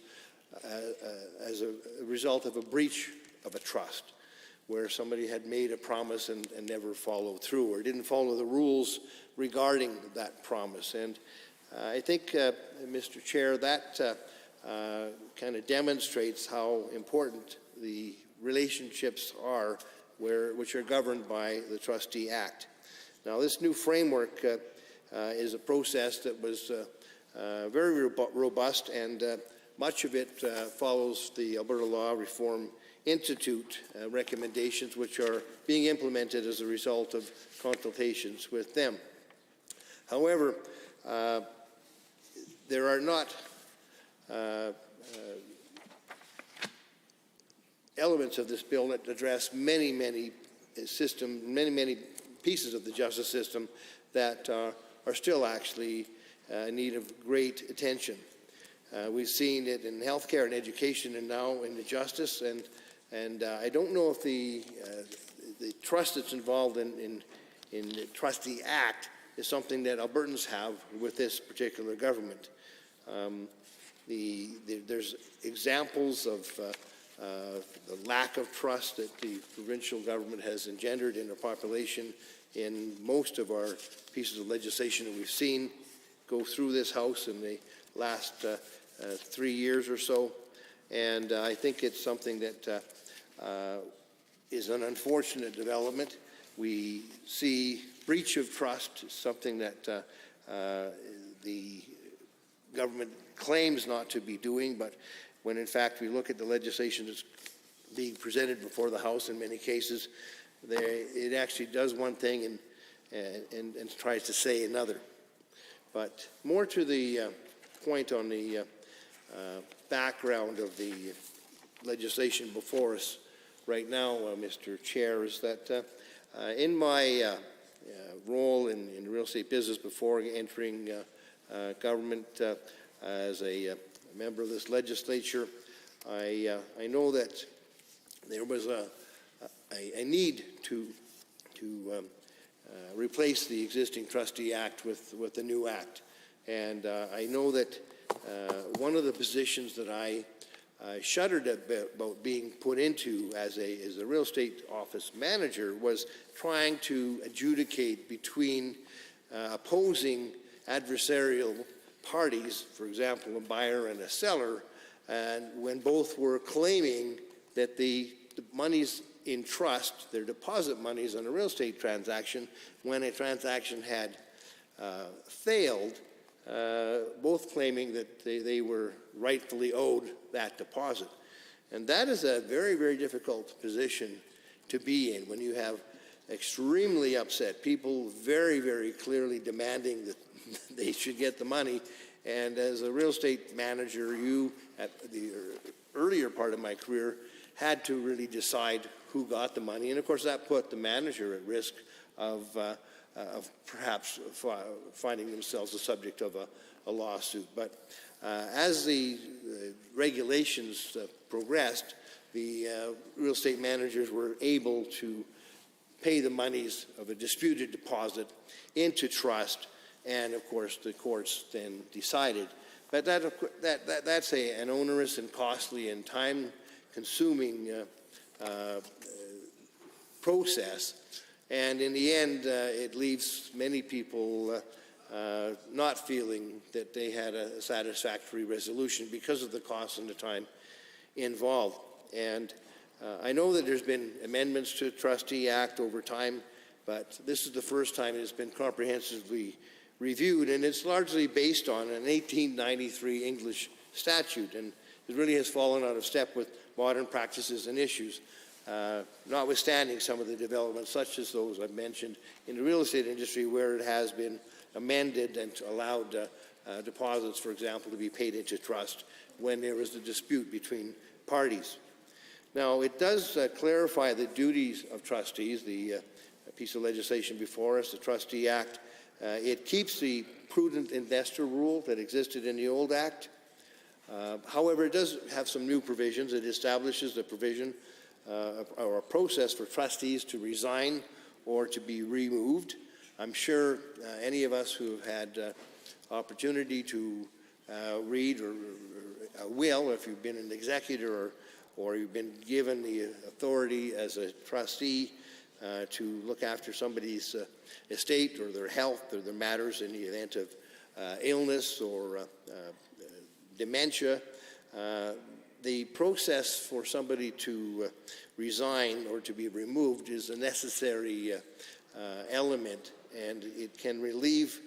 as a result of a breach of a trust, where somebody had made a promise and never followed through or didn't follow the rules regarding that promise. And I think, Mr. Chair, that kind of demonstrates how important the relationships are which are governed by the Trustee Act. Now, this new framework is a process that was very robust, and much of it follows the Alberta Law Reform Institute recommendations, which are being implemented as a result of consultations with them. However, there are not elements of this bill that address many pieces of the justice system that are still actually in need of great attention. We've seen it in healthcare and education, and now in the justice. And I don't know if the trust that's involved in the Trustee Act is something that Albertans have with this particular government. There's examples of the lack of trust that the provincial government has engendered in our population in most of our pieces of legislation that we've seen go through this House in the last 3 years or so. And I think it's something that is an unfortunate development. We see breach of trust, something that the government claims not to be doing, but when in fact we look at the legislation that's being presented before the House in many cases, it actually does one thing and tries to say another. But more to the point on the background of the legislation before us right now, Mr. Chair, is that in my role in real estate business before entering government as a member of this legislature, I know that there was a need to replace the existing Trustee Act with the new Act. And I know that one of the positions that I shuddered about being put into as a real estate office manager was trying to adjudicate between opposing adversarial parties, for example, a buyer and a seller, and when both were claiming that the monies in trust, their deposit monies on a real estate transaction, when a transaction had failed, both claiming that they were rightfully owed that deposit. And that is a very, very difficult position to be in when you have extremely upset people very, very clearly demanding that they should get the money. And as a real estate manager, you, at the earlier part of my career, had to really decide who got the money. And of course, that put the manager at risk of perhaps finding themselves the subject of a lawsuit. But as the regulations progressed, the real estate managers were able to pay the monies of a disputed deposit into trust, and of course the courts then decided. But that's an onerous and costly and time-consuming process, and in the end it leaves many people not feeling that they had a satisfactory resolution because of the cost and the time involved. And I know that there's been amendments to the Trustee Act over time, but this is the first time it's been comprehensively reviewed, and it's largely based on an 1893 English statute, and it really has fallen out of step with modern practices and issues, notwithstanding some of the developments, such as those I've mentioned in the real estate industry, where it has been amended and allowed deposits, for example, to be paid into trust when there is a dispute between parties. Now, it does clarify the duties of trustees, the piece of legislation before us, the Trustee Act. It keeps the prudent investor rule that existed in the old Act. However, it does have some new provisions. It establishes the provision or a process for trustees to resign or to be removed. I'm sure any of us who have had opportunity to read or will, if you've been an executor or you've been given the authority as a trustee to look after somebody's estate or their health or their matters in the event of illness or dementia, the process for somebody to resign or to be removed is a necessary element, and it can relieve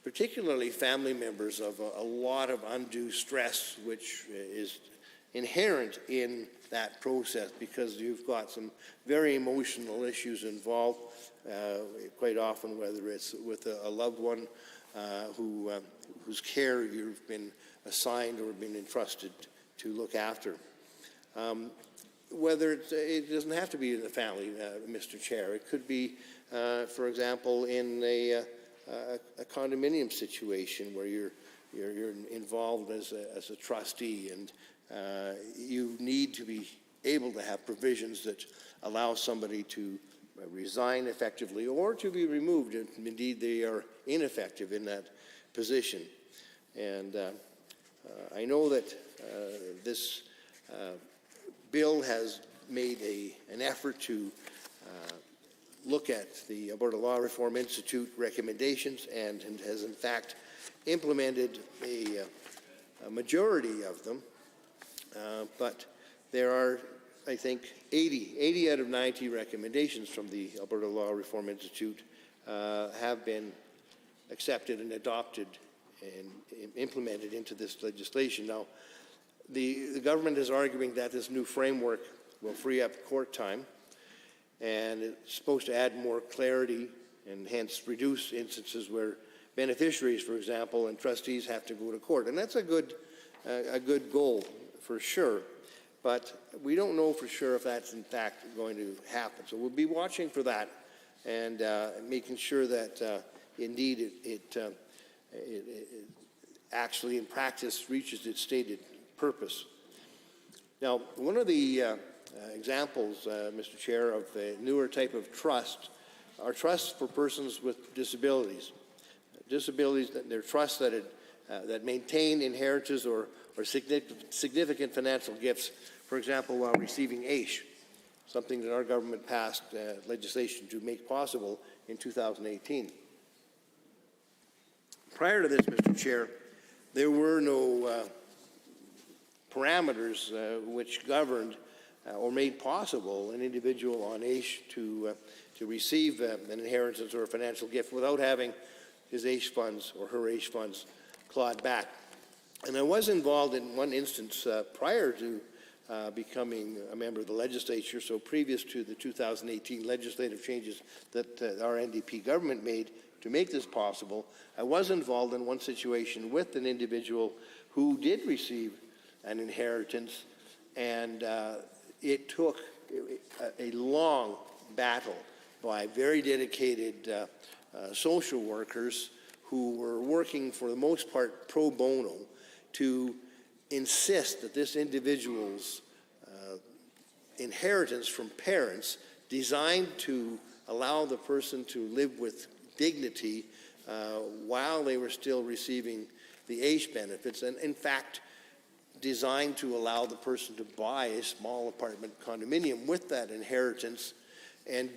particularly family members of a lot of undue stress, which is inherent in that process, because you've got some very emotional issues involved, quite often, whether it's with a loved one whose care you've been assigned or been entrusted to look after. Whether it doesn't have to be in the family, Mr. Chair. It could be, for example, in a condominium situation where you're involved as a trustee, and you need to be able to have provisions that allow somebody to resign effectively or to be removed if indeed they are ineffective in that position. And I know that this bill has made an effort to look at the Alberta Law Reform Institute recommendations and has in fact implemented a majority of them, but there are, I think, 80 out of 90 recommendations from the Alberta Law Reform Institute have been accepted and adopted and implemented into this legislation. Now, the government is arguing that this new framework will free up court time, and it's supposed to add more clarity and hence reduce instances where beneficiaries, for example, and trustees have to go to court. And that's a good goal for sure, but we don't know for sure if that's in fact going to happen. So we'll be watching for that and making sure that indeed it actually in practice reaches its stated purpose. Now, one of the examples, Mr. Chair, of a newer type of trust are trusts for persons with disabilities. Disabilities, they're trusts that maintain inheritance or significant financial gifts, for example, while receiving AISH, something that our government passed legislation to make possible in 2018. Prior to this, Mr. Chair, there were no parameters which governed or made possible an individual on AISH to receive an inheritance or a financial gift without having his AISH funds or her AISH funds clawed back. And I was involved in one instance prior to becoming a member of the legislature, so previous to the 2018 legislative changes that our NDP government made to make this possible. I was involved in one situation with an individual who did receive an inheritance, and it took a long battle by very dedicated social workers who were working for the most part pro bono to insist that this individual's inheritance from parents designed to allow the person to live with dignity while they were still receiving the AISH benefits, and in fact designed to allow the person to buy a small apartment condominium with that inheritance, and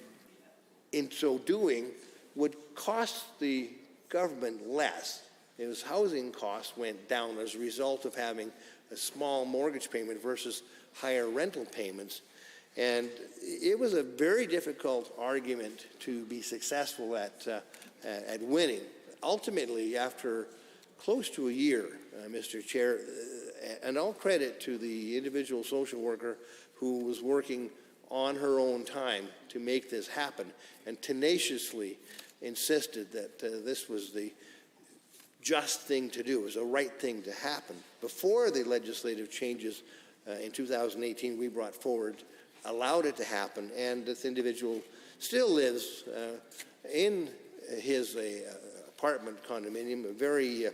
in so doing would cost the government less. His housing costs went down as a result of having a small mortgage payment versus higher rental payments. And it was a very difficult argument to be successful at winning. Ultimately, after close to a year, Mr. Chair, and all credit to the individual social worker who was working on her own time to make this happen and tenaciously insisted that this was the just thing to do, it was the right thing to happen. Before the legislative changes in 2018 we brought forward allowed it to happen, and this individual still lives in his apartment condominium, a very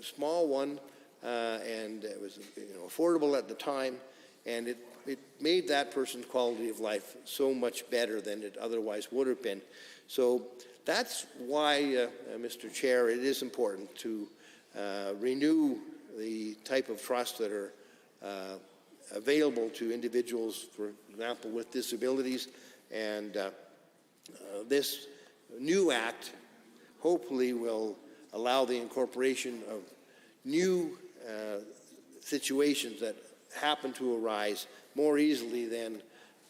small one, and it was affordable at the time, and it made that person's quality of life so much better than it otherwise would have been. So that's why, Mr. Chair, it is important to renew the type of trusts that are available to individuals, for example, with disabilities, and this new act hopefully will allow the incorporation of new situations that happen to arise more easily than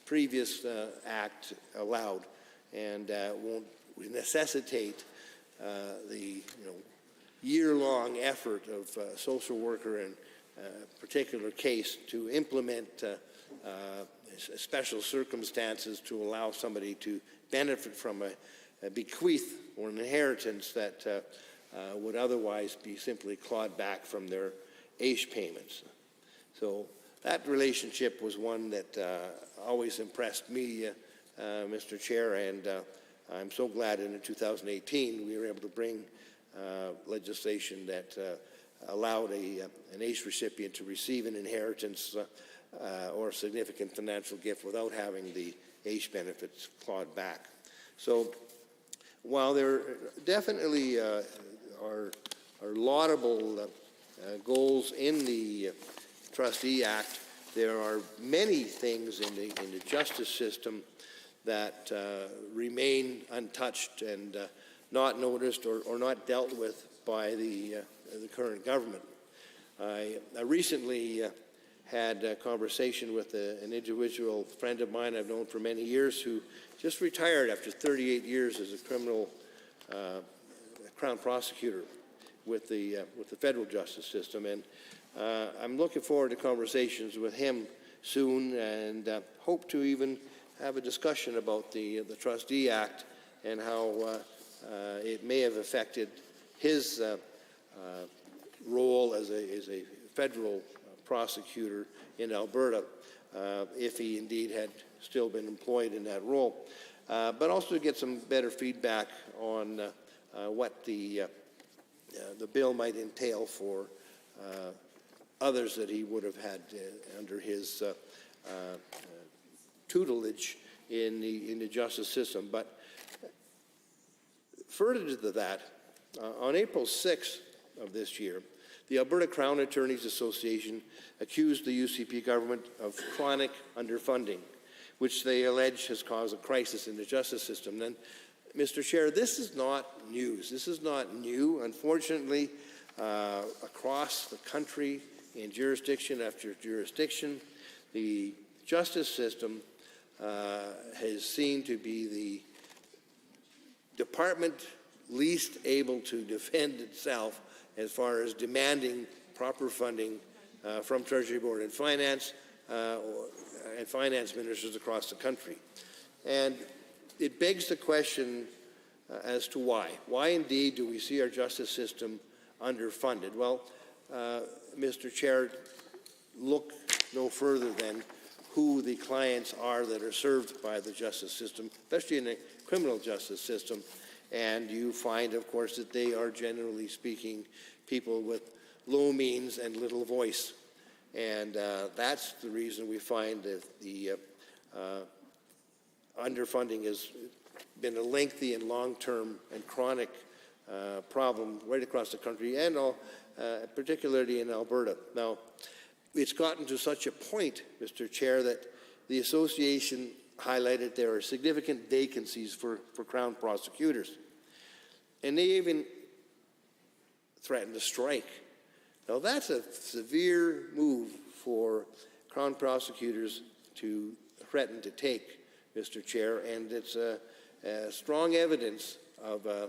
previous act allowed, and won't necessitate the year-long effort of a social worker in a particular case to implement special circumstances to allow somebody to benefit from a bequeath or an inheritance that would otherwise be simply clawed back from their AISH payments. So that relationship was one that always impressed me, Mr. Chair, and I'm so glad in 2018 we were able to bring legislation that allowed an AISH recipient to receive an inheritance or a significant financial gift without having the AISH benefits clawed back. So while there definitely are laudable goals in the Trustee Act, there are many things in the justice system that remain untouched and not noticed or not dealt with by the current government. I recently had a conversation with an individual friend of mine I've known for many years who just retired after 38 years as a criminal crown prosecutor with the federal justice system, and I'm looking forward to conversations with him soon, and hope to even have a discussion about the Trustee Act and how it may have affected his role as a federal prosecutor in Alberta, if he indeed had still been employed in that role, but also to get some better feedback on what the bill might entail for others that he would have had under his tutelage in the justice system. But further to that, on April 6th of this year, the Alberta Crown Attorneys Association accused the UCP government of chronic underfunding, which they allege has caused a crisis in the justice system. And, Mr. Chair, this is not news. This is not new. Unfortunately, across the country, in jurisdiction after jurisdiction, the justice system has seemed to be the department least able to defend itself as far as demanding proper funding from Treasury Board and Finance ministers across the country. And it begs the question as to why. Why indeed do we see our justice system underfunded? Well, Mr. Chair, look no further than who the clients are that are served by the justice system, especially in the criminal justice system. And you find, of course, that they are, generally speaking, people with low means and little voice. And that's the reason we find that the underfunding has been a lengthy and long-term and chronic problem right across the country, and particularly in Alberta. Now, it's gotten to such a point, Mr. Chair, that the association highlighted there are significant vacancies for Crown prosecutors. And they even threatened to strike. Now, that's a severe move for Crown prosecutors to threaten to take, Mr. Chair, and it's strong evidence of a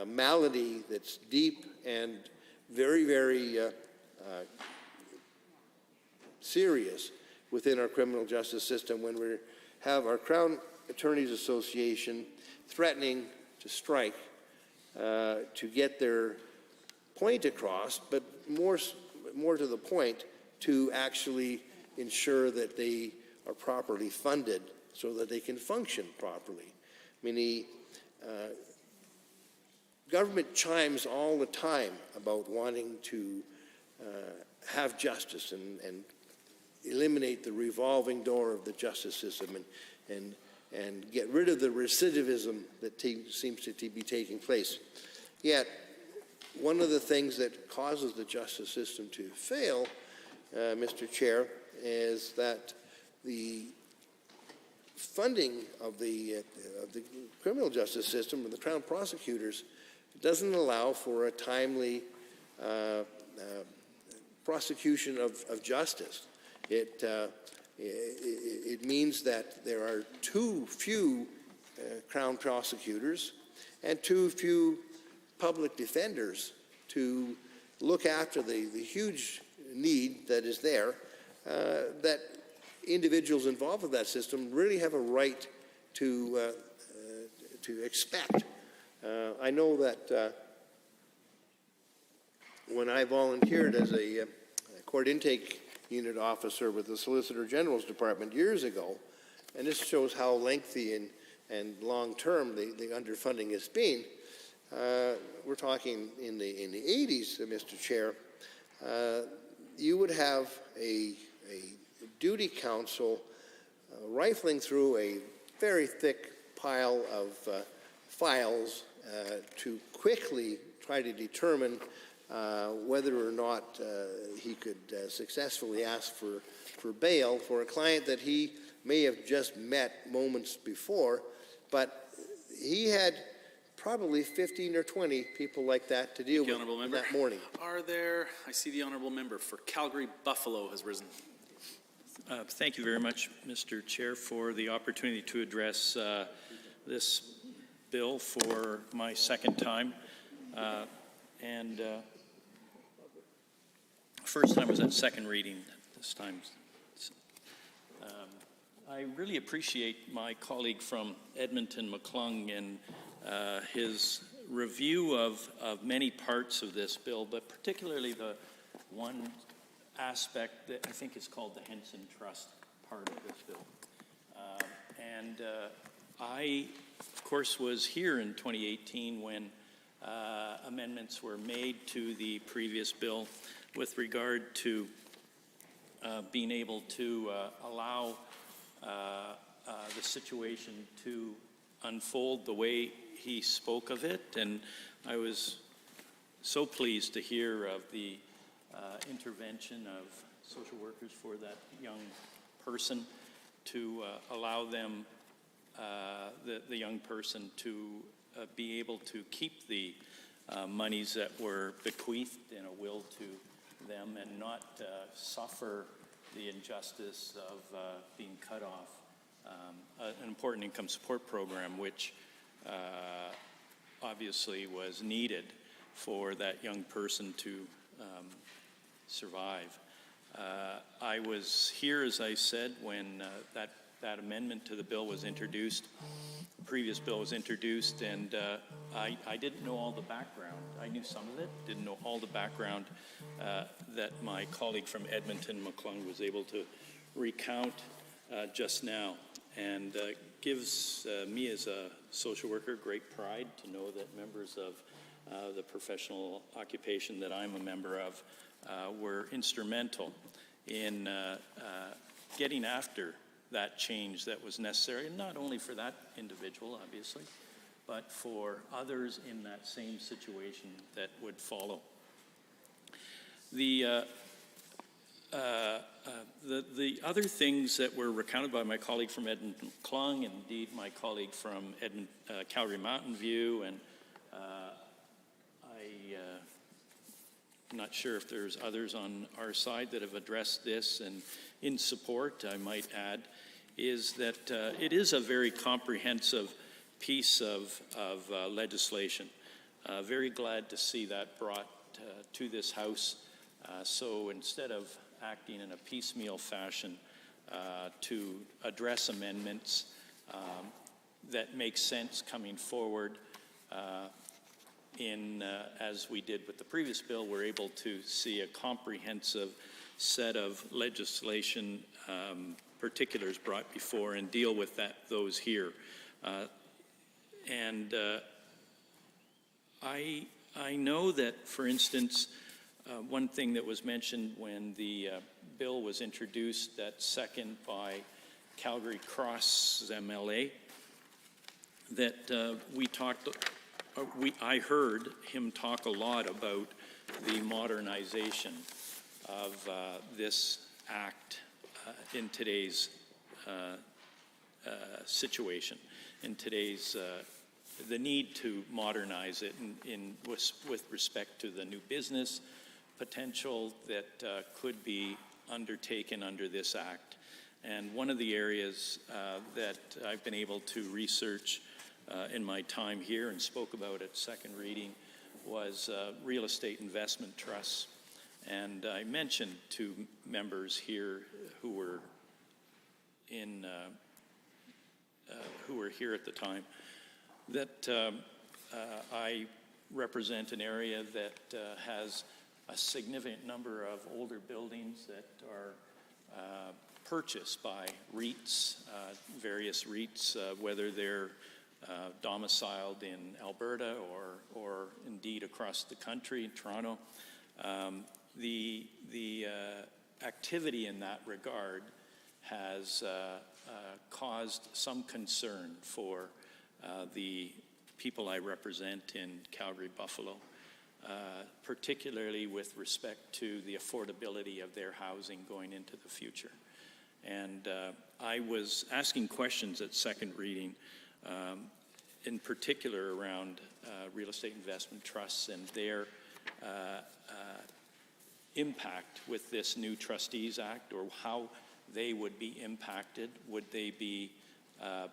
malady that's deep and very, very serious within our criminal justice system when we have our Crown Attorneys Association threatening to strike to get their point across, but more to the point, to actually ensure that they are properly funded so that they can function properly. I mean, the government chimes all the time about wanting to have justice and eliminate the revolving door of the justice system and get rid of the recidivism that seems to be taking place. Yet, one of the things that causes the justice system to fail, Mr. Chair, is that the funding of the criminal justice system and the Crown prosecutors doesn't allow for a timely prosecution of justice. It means that there are too few Crown prosecutors and too few public defenders to look after the huge need that is there, that individuals involved with that system really have a right to expect. I know that when I volunteered as a court intake unit officer with the Solicitor General's Department years ago, and this shows how lengthy and long-term the underfunding has been. We're talking in the 80s, Mr. Chair. You would have a duty council rifling through a very thick pile of files to quickly try to determine whether or not he could successfully ask for bail for a client that he may have just met moments before, but he had probably 15 or 20 people like that to deal with that morning. Are there, I see the honourable member for Calgary Buffalo has risen. Thank you very much, Mr. Chair, for the opportunity to address this bill for my second time. First time was at second reading. This time, I really appreciate my colleague from Edmonton, McClung, and his review of many parts of this bill, but particularly the one aspect that I think is called the Henson Trust part of this bill. I, of course, was here in 2018 when amendments were made to the previous bill with regard to being able to allow the situation to unfold the way he spoke of it. And I was so pleased to hear of the intervention of social workers for that young person to allow them, the young person, to be able to keep the monies that were bequeathed in a will to them and not suffer the injustice of being cut off an important income support program, which obviously was needed for that young person to survive. I was here, as I said, when that amendment to the bill was introduced. The previous bill was introduced, and I didn't know all the background. I knew some of it, didn't know all the background that my colleague from Edmonton, McClung, was able to recount just now, and gives me as a social worker great pride to know that members of the professional occupation that I'm a member of were instrumental in getting after that change that was necessary, and not only for that individual, obviously, but for others in that same situation that would follow. The other things that were recounted by my colleague from Edmonton McClung, and indeed my colleague from Calgary Mountain View, and I'm not sure if there's others on our side that have addressed this, and in support, I might add, is that it is a very comprehensive piece of legislation. Very glad to see that brought to this House. So instead of acting in a piecemeal fashion to address amendments that make sense coming forward, as we did with the previous bill, we're able to see a comprehensive set of legislation particulars brought before and deal with those here. I know that, for instance, one thing that was mentioned when the bill was introduced, that second by Calgary Cross MLA, that I heard him talk a lot about the modernization of this act in today's situation, in today's the need to modernize it with respect to the new business potential that could be undertaken under this act. And one of the areas that I've been able to research in my time here and spoke about at second reading was real estate investment trusts. And I mentioned to members here who were here at the time that I represent an area that has a significant number of older buildings that are purchased by REITs, various REITs, whether they're domiciled in Alberta or indeed across the country, in Toronto. The activity in that regard has caused some concern for the people I represent in Calgary, Buffalo, particularly with respect to the affordability of their housing going into the future. And I was asking questions at second reading, in particular around real estate investment trusts and their impact with this new Trustees Act, or how they would be impacted. Would they be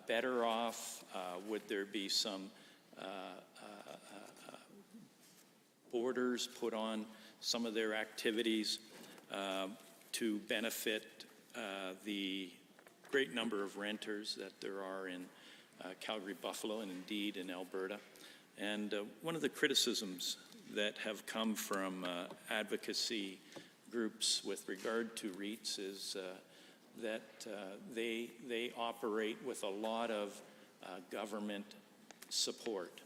better off? Would there be some borders put on some of their activities to benefit the great number of renters that there are in Calgary, Buffalo, and indeed in Alberta? And one of the criticisms that have come from advocacy groups with regard to REITs is that they operate with a lot of government support,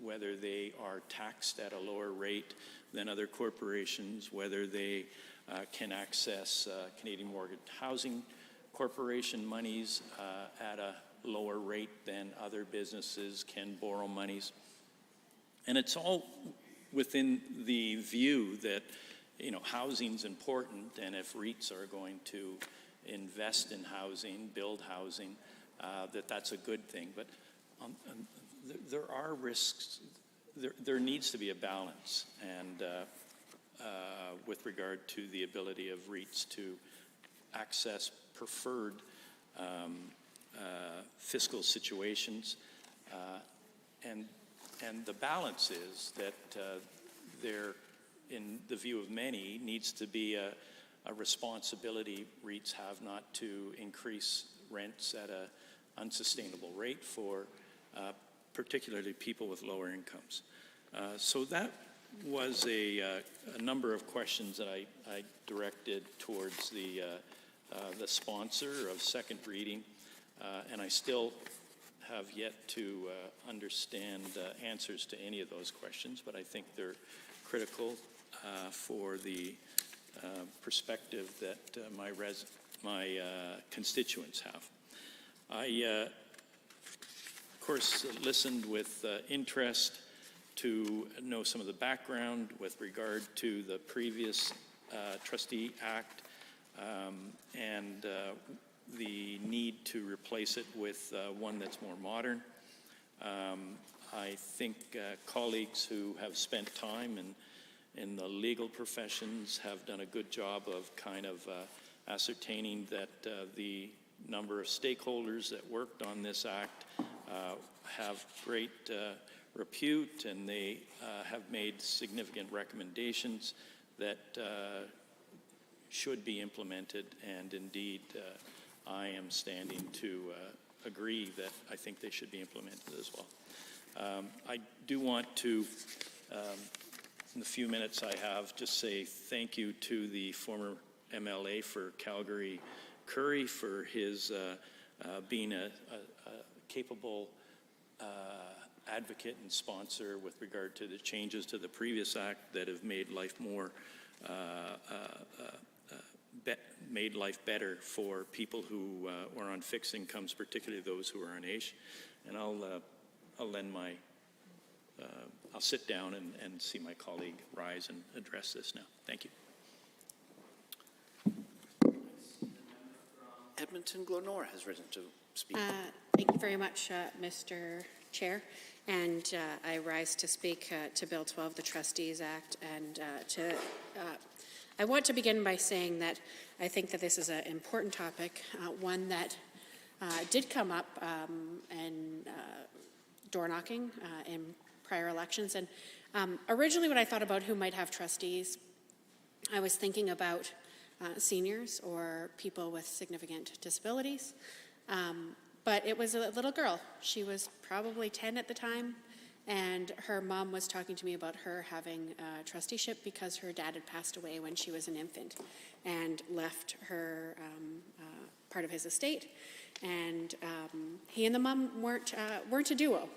whether they are taxed at a lower rate than other corporations, whether they can access Canadian Mortgage Housing Corporation monies at a lower rate than other businesses can borrow monies. And it's all within the view that, you know, housing's important, and if REITs are going to invest in housing, build housing, that's a good thing. But there are risks. There needs to be a balance, and with regard to the ability of REITs to access preferred fiscal situations, and the balance is that there, in the view of many, needs to be a responsibility REITs have not to increase rents at an unsustainable rate for particularly people with lower incomes. So that was a number of questions that I directed towards the sponsor of second reading, and I still have yet to understand answers to any of those questions, but I think they're critical for the perspective that my constituents have. I, of course, listened with interest to know some of the background with regard to the previous Trustee Act and the need to replace it with one that's more modern. I think colleagues who have spent time in the legal professions have done a good job of kind of ascertaining that the number of stakeholders that worked on this act have great repute, and they have made significant recommendations that should be implemented, and indeed I am standing to agree that I think they should be implemented as well. I do want to, in the few minutes I have, just say thank you to the former MLA for Calgary, Curry, for his being a capable advocate and sponsor with regard to the changes to the previous act that have made life more made life better for people who are on fixed incomes, particularly those who are on AISH. And I'll lend my I'll sit down and see my colleague rise and address this now. Thank you. Edmonton Glenora has risen to speak. Thank you very much, Mr. Chair. And I rise to speak to Bill 12, the Trustees Act. And I want to begin by saying that I think that this is an important topic, one that did come up in door knocking in prior elections. And originally when I thought about who might have trustees, I was thinking about seniors or people with significant disabilities. But it was a little girl. She was probably 10 at the time, and her mom was talking to me about her having a trusteeship because her dad had passed away when she was an infant and left her part of his estate. And he and the mom weren't a duo,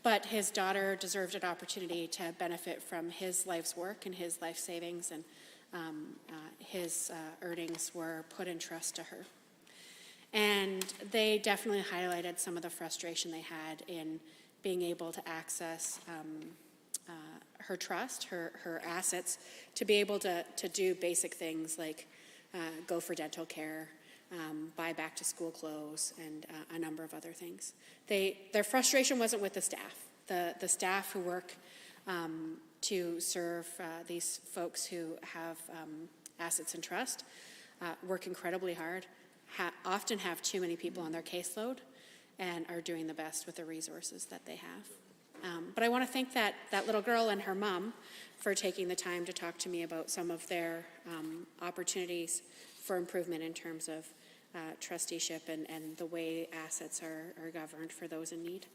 but his daughter deserved an opportunity to benefit from his life's work and his life savings, and his earnings were put in trust to her. And they definitely highlighted some of the frustration they had in being able to access her trust, her assets, to be able to do basic things like go for dental care, buy back to school clothes, and a number of other things. Their frustration wasn't with the staff. The staff who work to serve these folks who have assets in trust work incredibly hard, often have too many people on their caseload, and are doing the best with the resources that they have. But I want to thank that little girl and her mom for taking the time to talk to me about some of their opportunities for improvement in terms of trusteeship and the way assets are governed for those in need.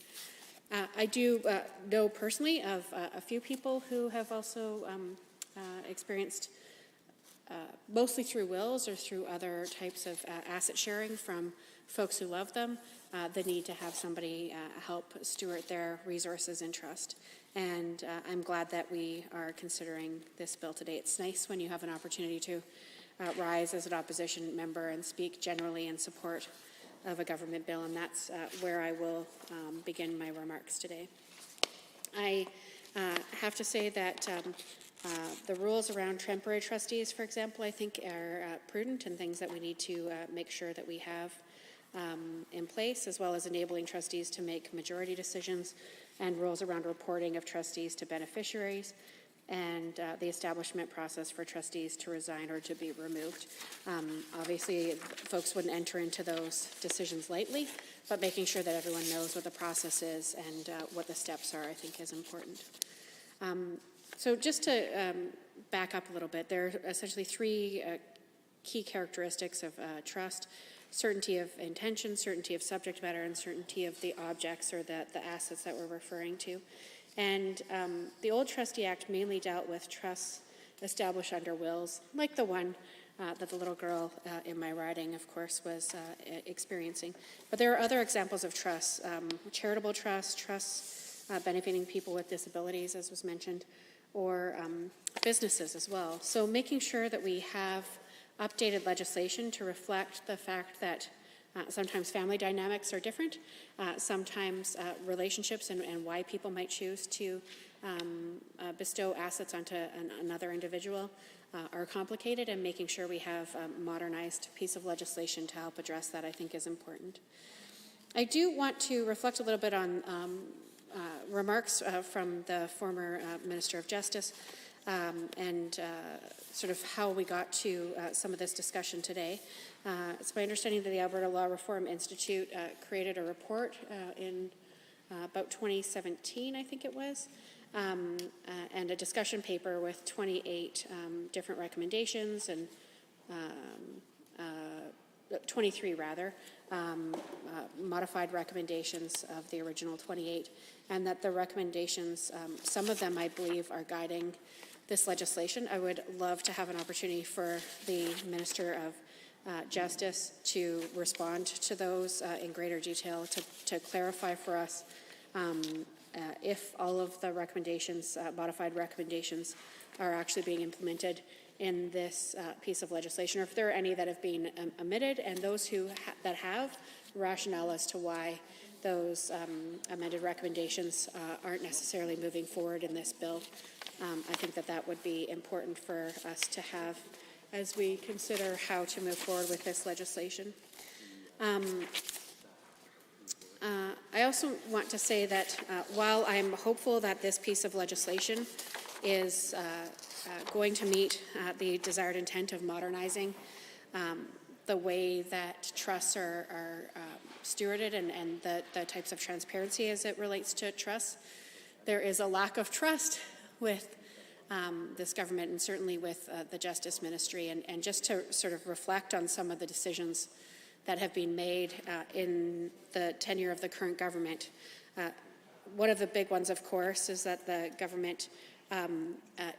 I do know personally of a few people who have also experienced, mostly through wills or through other types of asset sharing from folks who love them, the need to have somebody help steward their resources in trust. And I'm glad that we are considering this bill today. It's nice when you have an opportunity to rise as an opposition member and speak generally in support of a government bill, and that's where I will begin my remarks today. I have to say that the rules around temporary trustees, for example, I think are prudent and things that we need to make sure that we have in place, as well as enabling trustees to make majority decisions, and rules around reporting of trustees to beneficiaries, and the establishment process for trustees to resign or to be removed. Obviously, folks wouldn't enter into those decisions lightly, but making sure that everyone knows what the process is and what the steps are, I think, is important. So just to back up a little bit, there are essentially three key characteristics of trust: certainty of intention, certainty of subject matter, and certainty of the objects or the assets that we're referring to. And the old Trustee Act mainly dealt with trusts established under wills, like the one that the little girl in my riding, of course, was experiencing. But there are other examples of trusts: charitable trusts, trusts benefiting people with disabilities, as was mentioned, or businesses as well. So making sure that we have updated legislation to reflect the fact that sometimes family dynamics are different, sometimes relationships and why people might choose to bestow assets onto another individual are complicated, and making sure we have a modernized piece of legislation to help address that, I think, is important. I do want to reflect a little bit on remarks from the former Minister of Justice. and sort of how we got to some of this discussion today. It's my understanding that the Alberta Law Reform Institute created a report in about 2017, I think it was, and a discussion paper with 28 different recommendations and 23 rather, modified recommendations of the original 28, and that the recommendations, some of them I believe are guiding this legislation. I would love to have an opportunity for the Minister of Justice to respond to those in greater detail, to clarify for us if all of the recommendations, modified recommendations, are actually being implemented in this piece of legislation, or if there are any that have been omitted, and those who that have, rationale as to why those amended recommendations aren't necessarily moving forward in this bill. I think that that would be important for us to have as we consider how to move forward with this legislation. I also want to say that while I'm hopeful that this piece of legislation is going to meet the desired intent of modernizing the way that trusts are stewarded and the types of transparency as it relates to trusts, there is a lack of trust with this government and certainly with the Justice Ministry. And just to sort of reflect on some of the decisions that have been made in the tenure of the current government, one of the big ones, of course, is that the government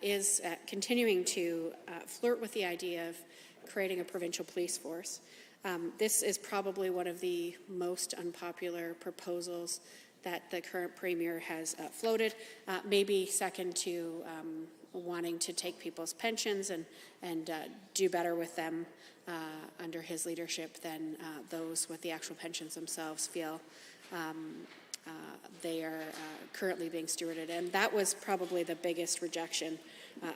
is continuing to flirt with the idea of creating a provincial police force. This is probably one of the most unpopular proposals that the current Premier has floated, maybe second to wanting to take people's pensions and do better with them under his leadership than those with the actual pensions themselves feel they are currently being stewarded. And that was probably the biggest rejection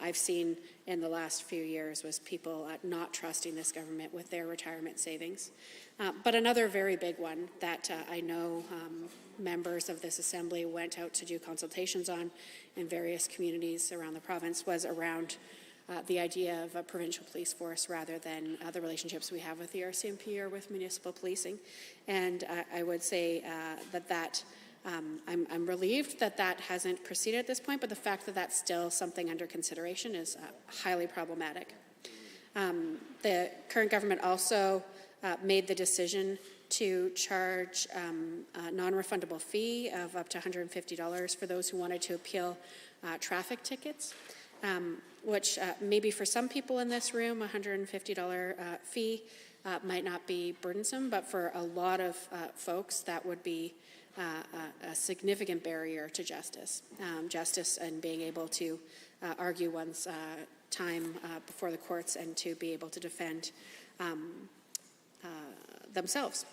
I've seen in the last few years, was people not trusting this government with their retirement savings. But another very big one that I know members of this Assembly went out to do consultations on in various communities around the province was around the idea of a provincial police force rather than the relationships we have with the RCMP or with municipal policing. And I would say that I'm relieved that that hasn't proceeded at this point, but the fact that that's still something under consideration is highly problematic. The current government also made the decision to charge a non-refundable fee of up to $150 for those who wanted to appeal traffic tickets, which maybe for some people in this room, a $150 fee might not be burdensome, but for a lot of folks, that would be a significant barrier to justice. Justice and being able to argue one's time before the courts and to be able to defend themselves.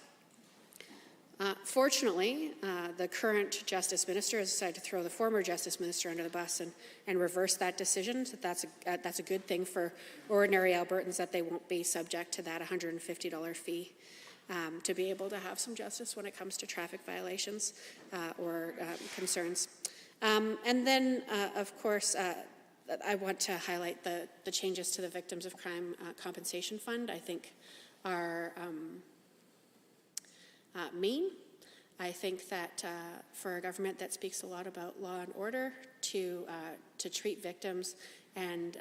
Fortunately, the current Justice Minister has decided to throw the former Justice Minister under the bus and reverse that decision. So that's a good thing for ordinary Albertans, that they won't be subject to that $150 fee to be able to have some justice when it comes to traffic violations or concerns. And then, of course, I want to highlight the changes to the Victims of Crime Compensation Fund. I think are mean. I think that for a government that speaks a lot about law and order, to treat victims and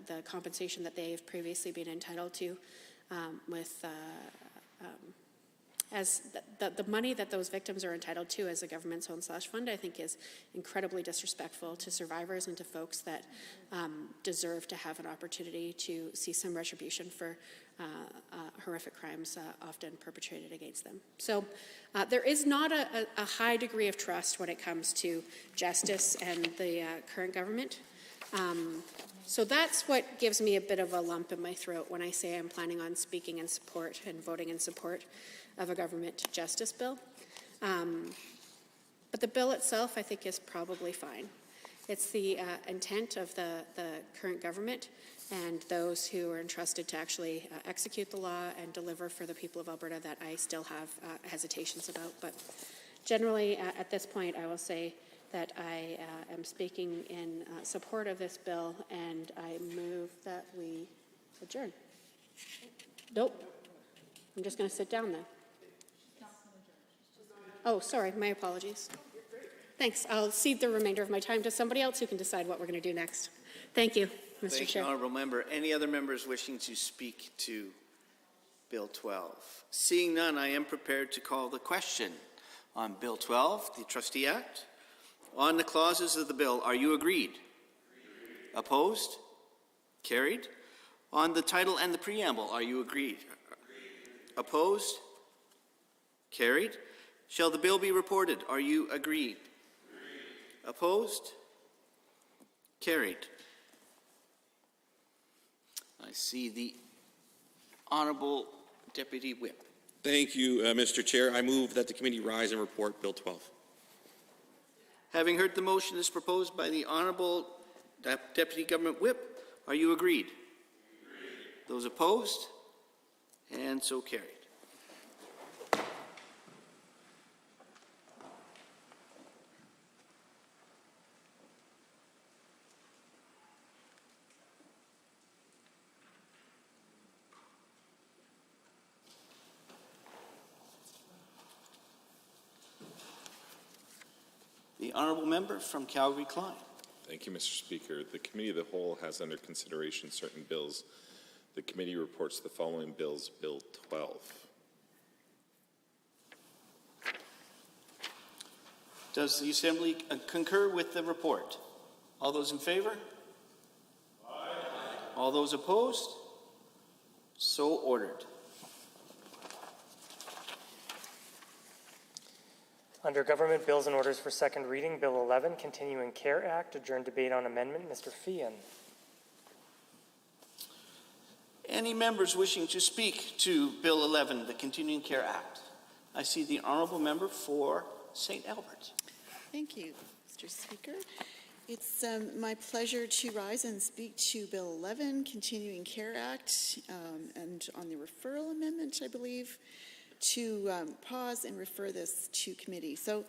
the compensation that they've previously been entitled to with as the money that those victims are entitled to as a government's own slush fund, I think is incredibly disrespectful to survivors and to folks that deserve to have an opportunity to see some retribution for horrific crimes often perpetrated against them. So there is not a high degree of trust when it comes to justice and the current government. So that's what gives me a bit of a lump in my throat when I say I'm planning on speaking in support and voting in support of a government justice bill. But the bill itself, I think, is probably fine. It's the intent of the current government and those who are entrusted to actually execute the law and deliver for the people of Alberta that I still have hesitations about. But generally, at this point, I will say that I am speaking in support of this bill, and I move that we adjourn. Nope. I'm just going to sit down then. Oh, sorry. My apologies. Thanks. I'll cede the remainder of my time to somebody else who can decide what we're going to do next. Thank you, Mr. Thank Chair. you, Honourable Member. Any other members wishing to speak to Bill 12? Seeing none, I am prepared to call the question on Bill 12, the Trustee Act. On the clauses of the bill, are you agreed? Opposed? Carried. On the title and the preamble, are you agreed? Opposed? Carried. Shall the bill be reported? Are you agreed? Opposed? Carried. I see the Honourable Deputy Whip. Thank you, Mr. Chair. I move that the committee rise and report Bill 12. Having heard the motion as proposed by the Honourable Deputy Government Whip, are you agreed? Those opposed? And so carried. The Honourable Member from Calgary-Klein. Thank you, Mr. Speaker. The Committee of the Whole has under consideration certain bills. The committee reports the following bills. Bill 12. Does the Assembly concur with the report? All those in favour? Aye. All those opposed? So ordered. Under Government Bills and Orders for Second Reading, Bill 11, Continuing Care Act, adjourned debate on amendment. Mr. Fian. Any members wishing to speak to Bill 11, the Continuing Care Act? I see the Honourable Member for St. Albert. Thank you, Mr. Speaker. It's my pleasure to rise and speak to Bill 11, Continuing Care Act, and on the referral amendment, I believe, to pause and refer this to committee. So,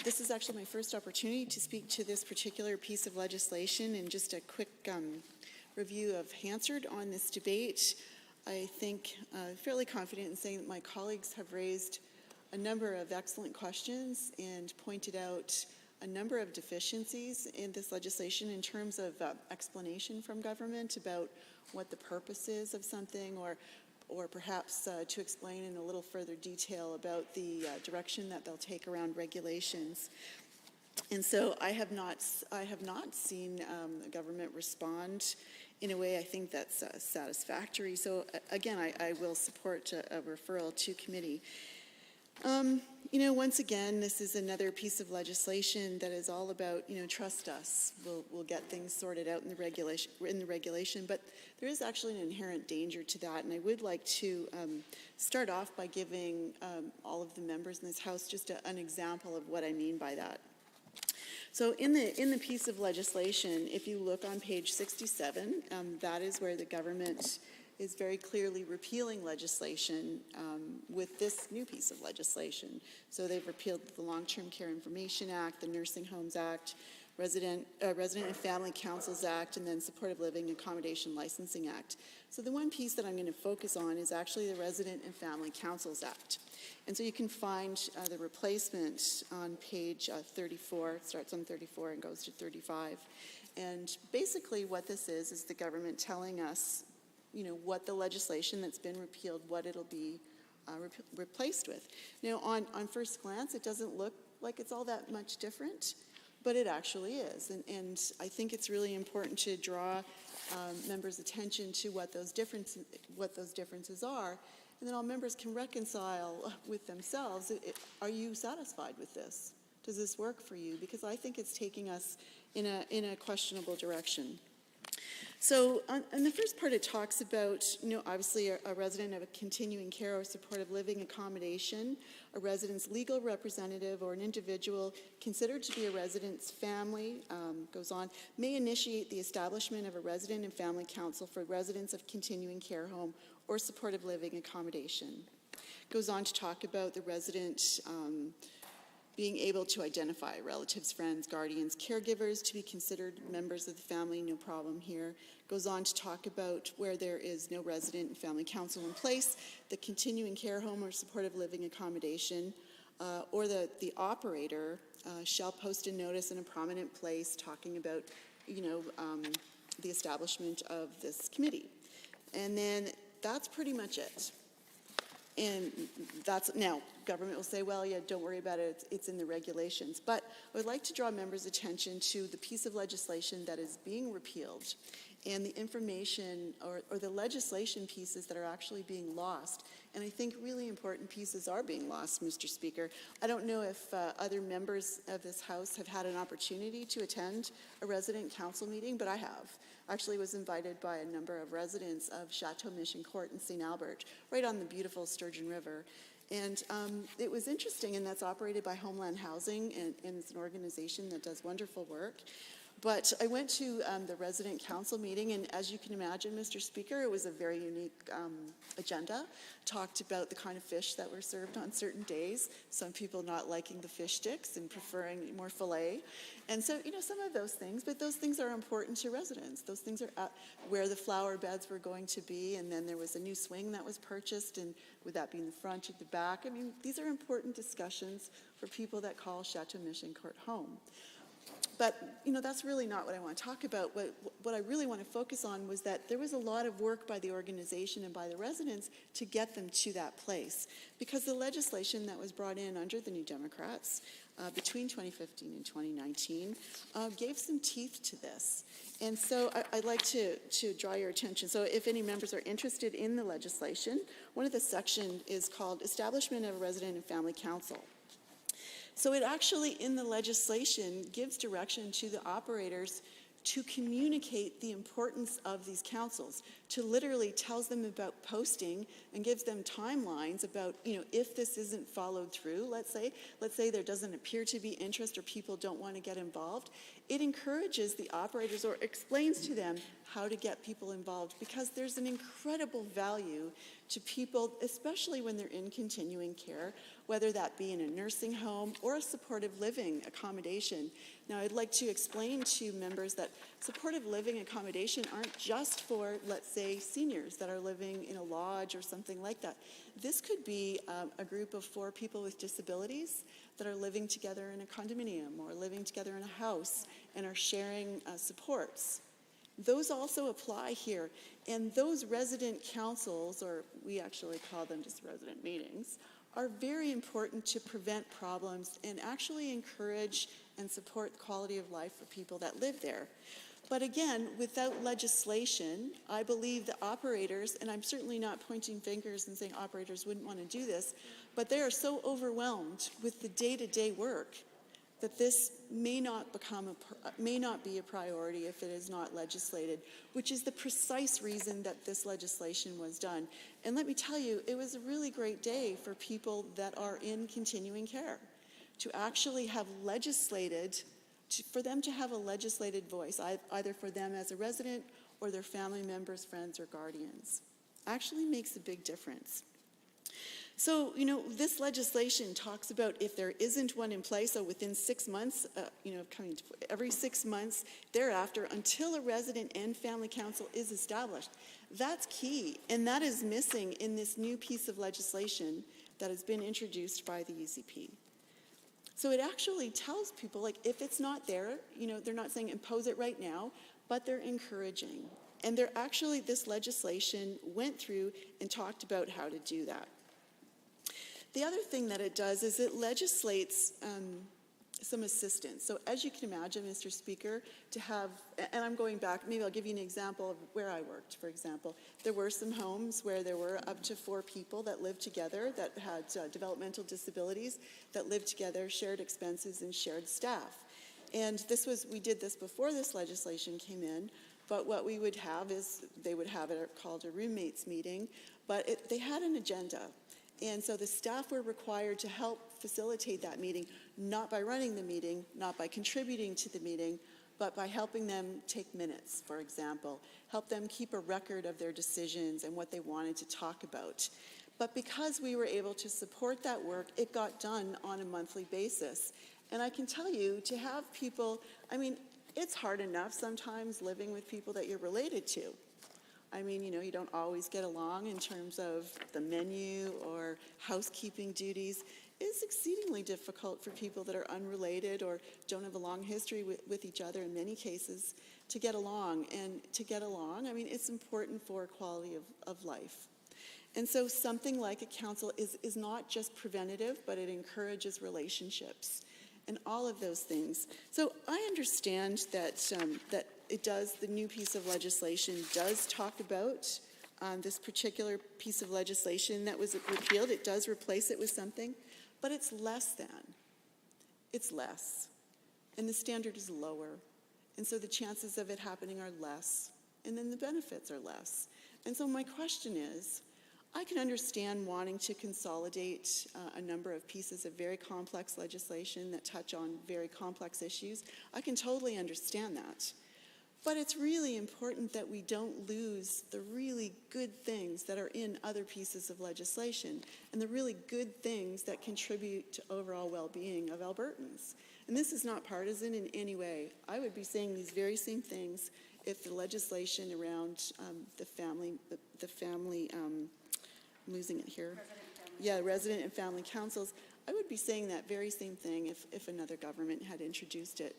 this is actually my first opportunity to speak to this particular piece of legislation, and just a quick review of Hansard on this debate. I think fairly confident in saying that my colleagues have raised a number of excellent questions and pointed out a number of deficiencies in this legislation in terms of explanation from government about what the purpose is of something, or perhaps to explain in a little further detail about the direction that they'll take around regulations. And so I have not seen the government respond in a way I think that's satisfactory. So again, I will support a referral to committee. Once again, this is another piece of legislation that is all about, trust us. We'll get things sorted out in the regulation. But there is actually an inherent danger to that, and I would like to start off by giving all of the members in this House just an example of what I mean by that. So in the piece of legislation, if you look on page 67, that is where the government is very clearly repealing legislation with this new piece of legislation. So they've repealed the Long-Term Care Information Act, the Nursing Homes Act, Resident and Family Councils Act, and then Supportive Living Accommodation Licensing Act. So the one piece that I'm going to focus on is actually the Resident and Family Councils Act. And so you can find the replacement on page 34. It starts on 34 and goes to 35. And basically what this is the government telling us what the legislation that's been repealed, what it'll be replaced with. Now, on first glance, it doesn't look like it's all that much different, but it actually is. And I think it's really important to draw members' attention to what those differences are, and then all members can reconcile with themselves. Are you satisfied with this? Does this work for you? Because I think it's taking us in a questionable direction. So in the first part, it talks about, obviously a resident of a continuing care or supportive living accommodation, a resident's legal representative, or an individual considered to be a resident's family, goes on, may initiate the establishment of a resident and family council for residents of continuing care home or supportive living accommodation. Goes on to talk about the resident being able to identify relatives, friends, guardians, caregivers to be considered members of the family, no problem here. Goes on to talk about where there is no resident and family council in place, the continuing care home or supportive living accommodation, or the operator shall post a notice in a prominent place talking about, the establishment of this committee. And then that's pretty much it. And that's, now, government will say, well, yeah, don't worry about it, it's in the regulations. But I would like to draw members' attention to the piece of legislation that is being repealed and the information or the legislation pieces that are actually being lost. And I think really important pieces are being lost, Mr. Speaker. I don't know if other members of this House have had an opportunity to attend a resident council meeting, but I have. Actually was invited by a number of residents of Chateau Mission Court in St. Albert, right on the beautiful Sturgeon River. And it was interesting, and that's operated by Homeland Housing, and it's an organization that does wonderful work. But I went to the resident council meeting, and as you can imagine, Mr. Speaker, it was a very unique agenda. Talked about the kind of fish that were served on certain days, some people not liking the fish sticks and preferring more filet. And so, some of those things, but those things are important to residents. Those things are where the flower beds were going to be, and then there was a new swing that was purchased, and would that be in the front or the back? I mean, these are important discussions for people that call Chateau Mission Court home. But, that's really not what I want to talk about. What I really want to focus on was that there was a lot of work by the organization and by the residents to get them to that place. Because the legislation that was brought in under the New Democrats between 2015 and 2019 gave some teeth to this. And so I'd like to draw your attention. So if any members are interested in the legislation, one of the sections is called Establishment of a Resident and Family Council. So it actually, in the legislation, gives direction to the operators to communicate the importance of these councils, to literally tells them about posting and gives them timelines about, if this isn't followed through, let's say there doesn't appear to be interest or people don't want to get involved, it encourages the operators or explains to them how to get people involved, because there's an incredible value to people, especially when they're in continuing care, whether that be in a nursing home or a supportive living accommodation. Now, I'd like to explain to members that supportive living accommodation aren't just for, let's say, seniors that are living in a lodge or something like that. This could be a group of 4 people with disabilities that are living together in a condominium or living together in a house and are sharing supports. Those also apply here. And those resident councils, or we actually call them just resident meetings, are very important to prevent problems and actually encourage and support the quality of life for people that live there. But again, without legislation, I believe the operators, and I'm certainly not pointing fingers and saying operators wouldn't want to do this, but they are so overwhelmed with the day-to-day work that this may not be a priority if it is not legislated, which is the precise reason that this legislation was done. And let me tell you, it was a really great day for people that are in continuing care to actually have legislated, for them to have a legislated voice, either for them as a resident or their family members, friends, or guardians. Actually makes a big difference. So, this legislation talks about if there isn't one in place, so within 6 months, every 6 months thereafter, until a resident and family council is established. That's key, and that is missing in this new piece of legislation that has been introduced by the UCP. So it actually tells people, if it's not there, they're not saying impose it right now, but they're encouraging. And this legislation went through and talked about how to do that. The other thing that it does is it legislates some assistance. So as you can imagine, Mr. Speaker, to have, and I'm going back, maybe I'll give you an example of where I worked, for example. There were some homes where there were up to 4 people that lived together that had developmental disabilities, that lived together, shared expenses, and shared staff. And we did this before this legislation came in, but what we would have is, they would have it called a roommates meeting, but they had an agenda. And so the staff were required to help facilitate that meeting, not by running the meeting, not by contributing to the meeting, but by helping them take minutes, for example, help them keep a record of their decisions and what they wanted to talk about. But because we were able to support that work, it got done on a monthly basis. And I can tell you, to have people, I mean, it's hard enough sometimes living with people that you're related to. I mean, you know, you don't always get along in terms of the menu or housekeeping duties. It's exceedingly difficult for people that are unrelated or don't have a long history with each other in many cases to get along. And to get along, I mean, it's important for quality of life. And so something like a council is not just preventative, but it encourages relationships and all of those things. So I understand that that it does, the new piece of legislation does talk about this particular piece of legislation that was repealed. It does replace it with something, but it's less than. It's less. And the standard is lower. And so the chances of it happening are less. And then the benefits are less. And so my question is, I can understand wanting to consolidate a number of pieces of very complex legislation that touch on very complex issues. I can totally understand that. But it's really important that we don't lose the really good things that are in other pieces of legislation and the really good things that contribute to overall well-being of Albertans. And this is not partisan in any way. I would be saying these very same things if the legislation around the family, I'm losing it here. Resident and family councils. I would be saying that very same thing if another government had introduced it.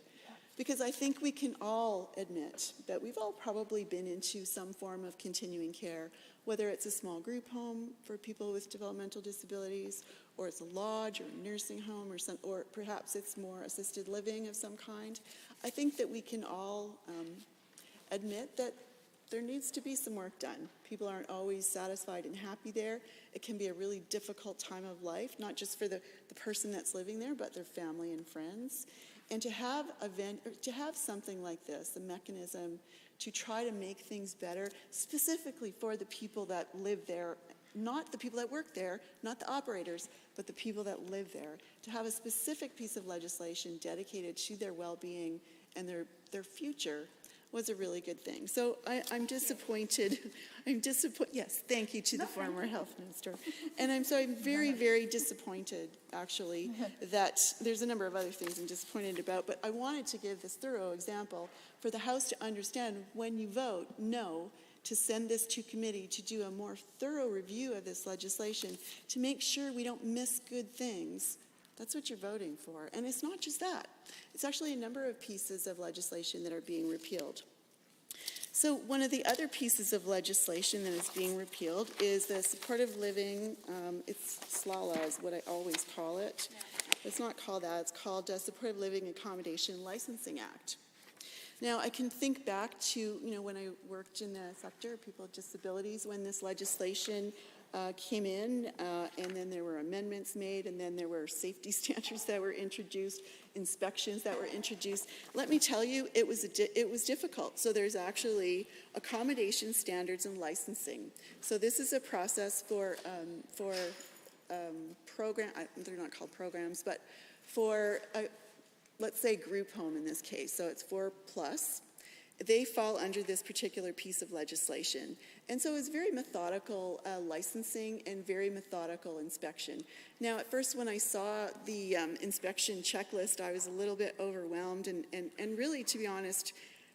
Because I think we can all admit that we've all probably been into some form of continuing care, whether it's a small group home for people with developmental disabilities, or it's a lodge or a nursing home, or perhaps it's more assisted living of some kind. I think that we can all admit that there needs to be some work done. People aren't always satisfied and happy there. It can be a really difficult time of life, not just for the person that's living there, but their family and friends. And to have something like this, a mechanism to try to make things better, specifically for the people that live there, not the people that work there, not the operators, but the people that live there, to have a specific piece of legislation dedicated to their well-being and their future was a really good thing. So I'm disappointed. Yes, thank you to the former health minister. And I'm very, very disappointed, actually, that there's a number of other things I'm disappointed about, but I wanted to give this thorough example for the House to understand when you vote no to send this to committee to do a more thorough review of this legislation to make sure we don't miss good things. That's what you're voting for. And it's not just that. It's actually a number of pieces of legislation that are being repealed. So one of the other pieces of legislation that is being repealed is the supportive living, it's SLALA is what I always call it. It's not called that, it's called Supportive Living Accommodation Licensing Act. Now, I can think back to, when I worked in the sector of people with disabilities, when this legislation came in, and then there were amendments made, and then there were safety standards that were introduced, inspections that were introduced. Let me tell you, it was difficult. So there's actually accommodation standards and licensing. So this is a process for program. They're not called programs, but for let's say group home in this case. So it's 4+. They fall under this particular piece of legislation. And so it's very methodical licensing and very methodical inspection. Now, at first when I saw the inspection checklist, I was a little bit overwhelmed and really, to be honest,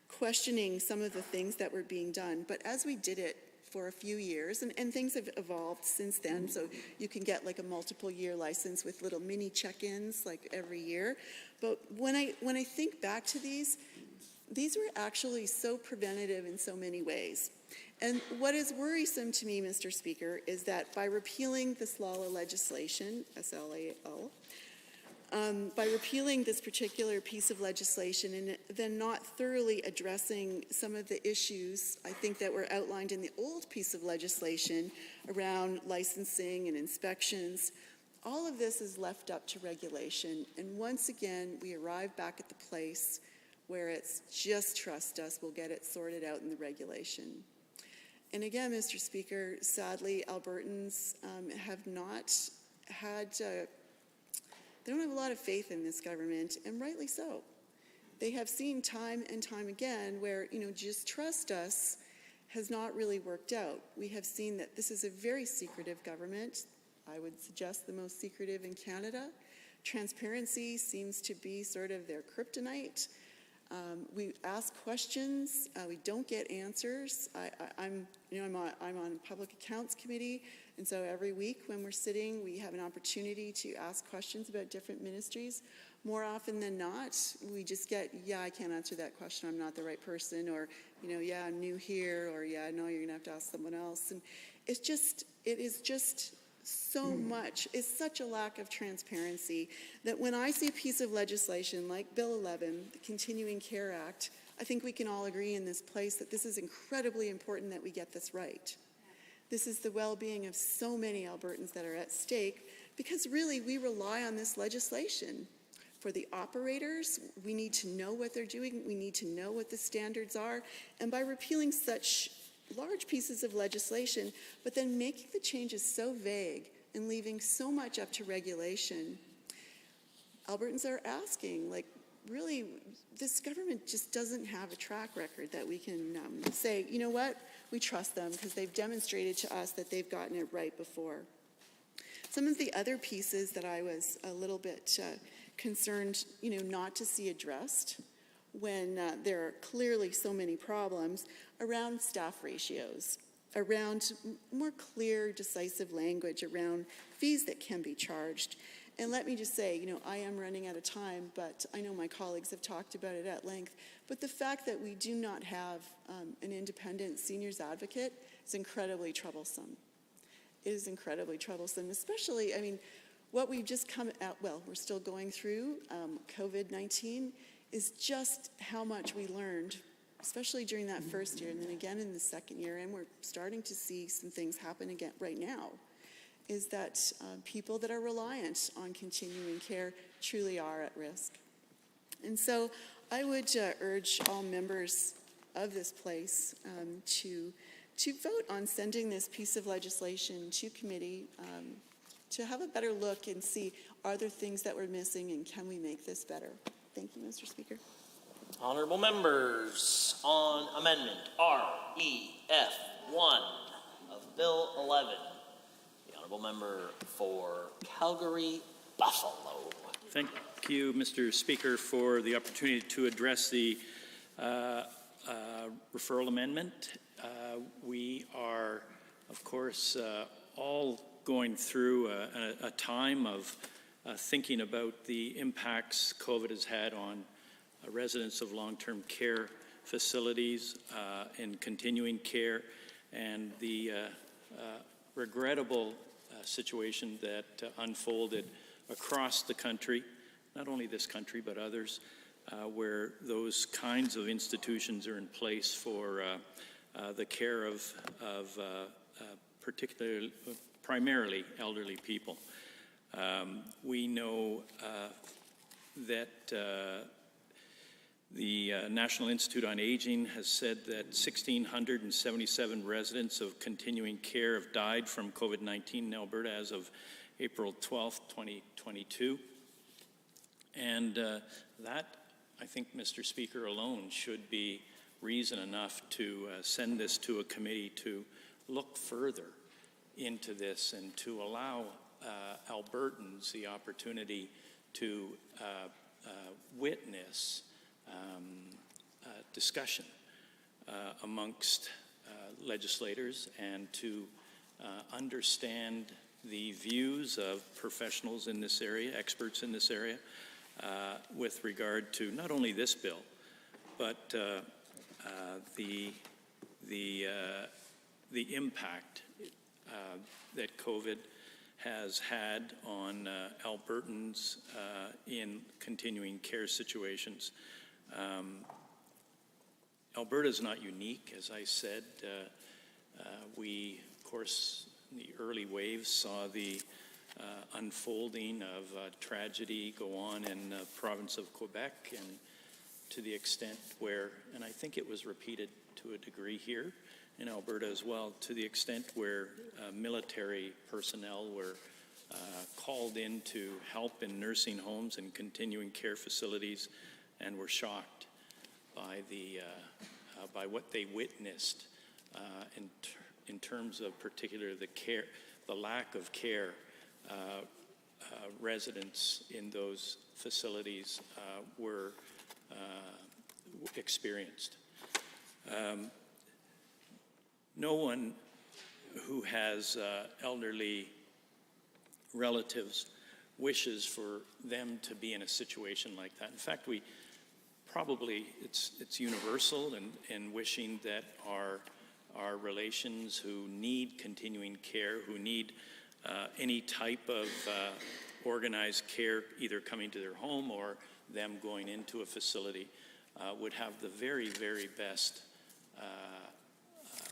questioning some of the things that were being done. But as we did it for a few years, and things have evolved since then, so you can get like a multiple year license with little mini check-ins like every year. But when I think back to these were actually so preventative in so many ways. And what is worrisome to me, Mr. Speaker, is that by repealing the SLALA legislation, SLAL, by repealing this particular piece of legislation and then not thoroughly addressing some of the issues, I think, that were outlined in the old piece of legislation around licensing and inspections, all of this is left up to regulation. And once again, we arrive back at the place where it's just trust us, we'll get it sorted out in the regulation. And again, Mr. Speaker, sadly, Albertans have not had, they don't have a lot of faith in this government, and rightly so. They have seen time and time again where, just trust us has not really worked out. We have seen that this is a very secretive government. I would suggest the most secretive in Canada. Transparency seems to be sort of their kryptonite. We ask questions, we don't get answers. I'm on Public Accounts Committee, and so every week when we're sitting, we have an opportunity to ask questions about different ministries. More often than not, we just get, yeah, I can't answer that question, I'm not the right person, or, yeah, I'm new here, or yeah, no, you're gonna have to ask someone else. And it is just so much, it's such a lack of transparency that when I see a piece of legislation like Bill 11, the Continuing Care Act, I think we can all agree in this place that this is incredibly important that we get this right. This is the well-being of so many Albertans that are at stake, because really we rely on this legislation. For the operators, we need to know what they're doing, we need to know what the standards are, and by repealing such large pieces of legislation, but then making the changes so vague and leaving so much up to regulation, Albertans are asking, like, really, this government just doesn't have a track record that we can say, you know what, we trust them because they've demonstrated to us that they've gotten it right before. Some of the other pieces that I was a little bit concerned, not to see addressed when there are clearly so many problems around staff ratios, around more clear, decisive language around fees that can be charged. And let me just say, I am running out of time, but I know my colleagues have talked about it at length, but the fact that we do not have an independent seniors advocate is incredibly troublesome. It is incredibly troublesome, especially, what we've just come out, we're still going through COVID-19, is just how much we learned, especially during that first year and then again in the second year, and we're starting to see some things happen again right now, is that people that are reliant on continuing care truly are at risk. And so I would urge all members of this place to vote on sending this piece of legislation to committee to have a better look and see, are there things that we're missing and can we make this better? Thank you, Mr. Speaker. Honourable members, on Amendment REF1 of Bill 11, the Honourable Member for Calgary Buffalo. Thank you, Mr. Speaker, for the opportunity to address the referral amendment. We are, of course, all going through a time of thinking about the impacts COVID has had on residents of long-term care facilities and continuing care, and the regrettable situation that unfolded across the country, not only this country but others, where those kinds of institutions are in place for the care of primarily elderly people. We know that the National Institute on Aging has said that 1,677 residents of continuing care have died from COVID-19 in Alberta as of April 12th, 2022. And that, I think, Mr. Speaker, alone should be reason enough to send this to a committee to look further into this and to allow Albertans the opportunity to witness discussion amongst legislators and to understand the views of professionals in this area, experts in this area, with regard to not only this bill, but the impact that COVID has had on Albertans in continuing care situations. Alberta is not unique, as I said. We, of course, in the early waves saw the unfolding of tragedy go on in the province of Quebec, and to the extent where, and I think it was repeated to a degree here in Alberta as well, to the extent where military personnel were called in to help in nursing homes and continuing care facilities, and were shocked by the by what they witnessed in terms of particular the lack of care residents in those facilities were experienced. No one who has elderly relatives wishes for them to be in a situation like that. In fact, it's universal in wishing that our relations who need continuing care, who need any type of organized care, either coming to their home or them going into a facility, would have the very, very best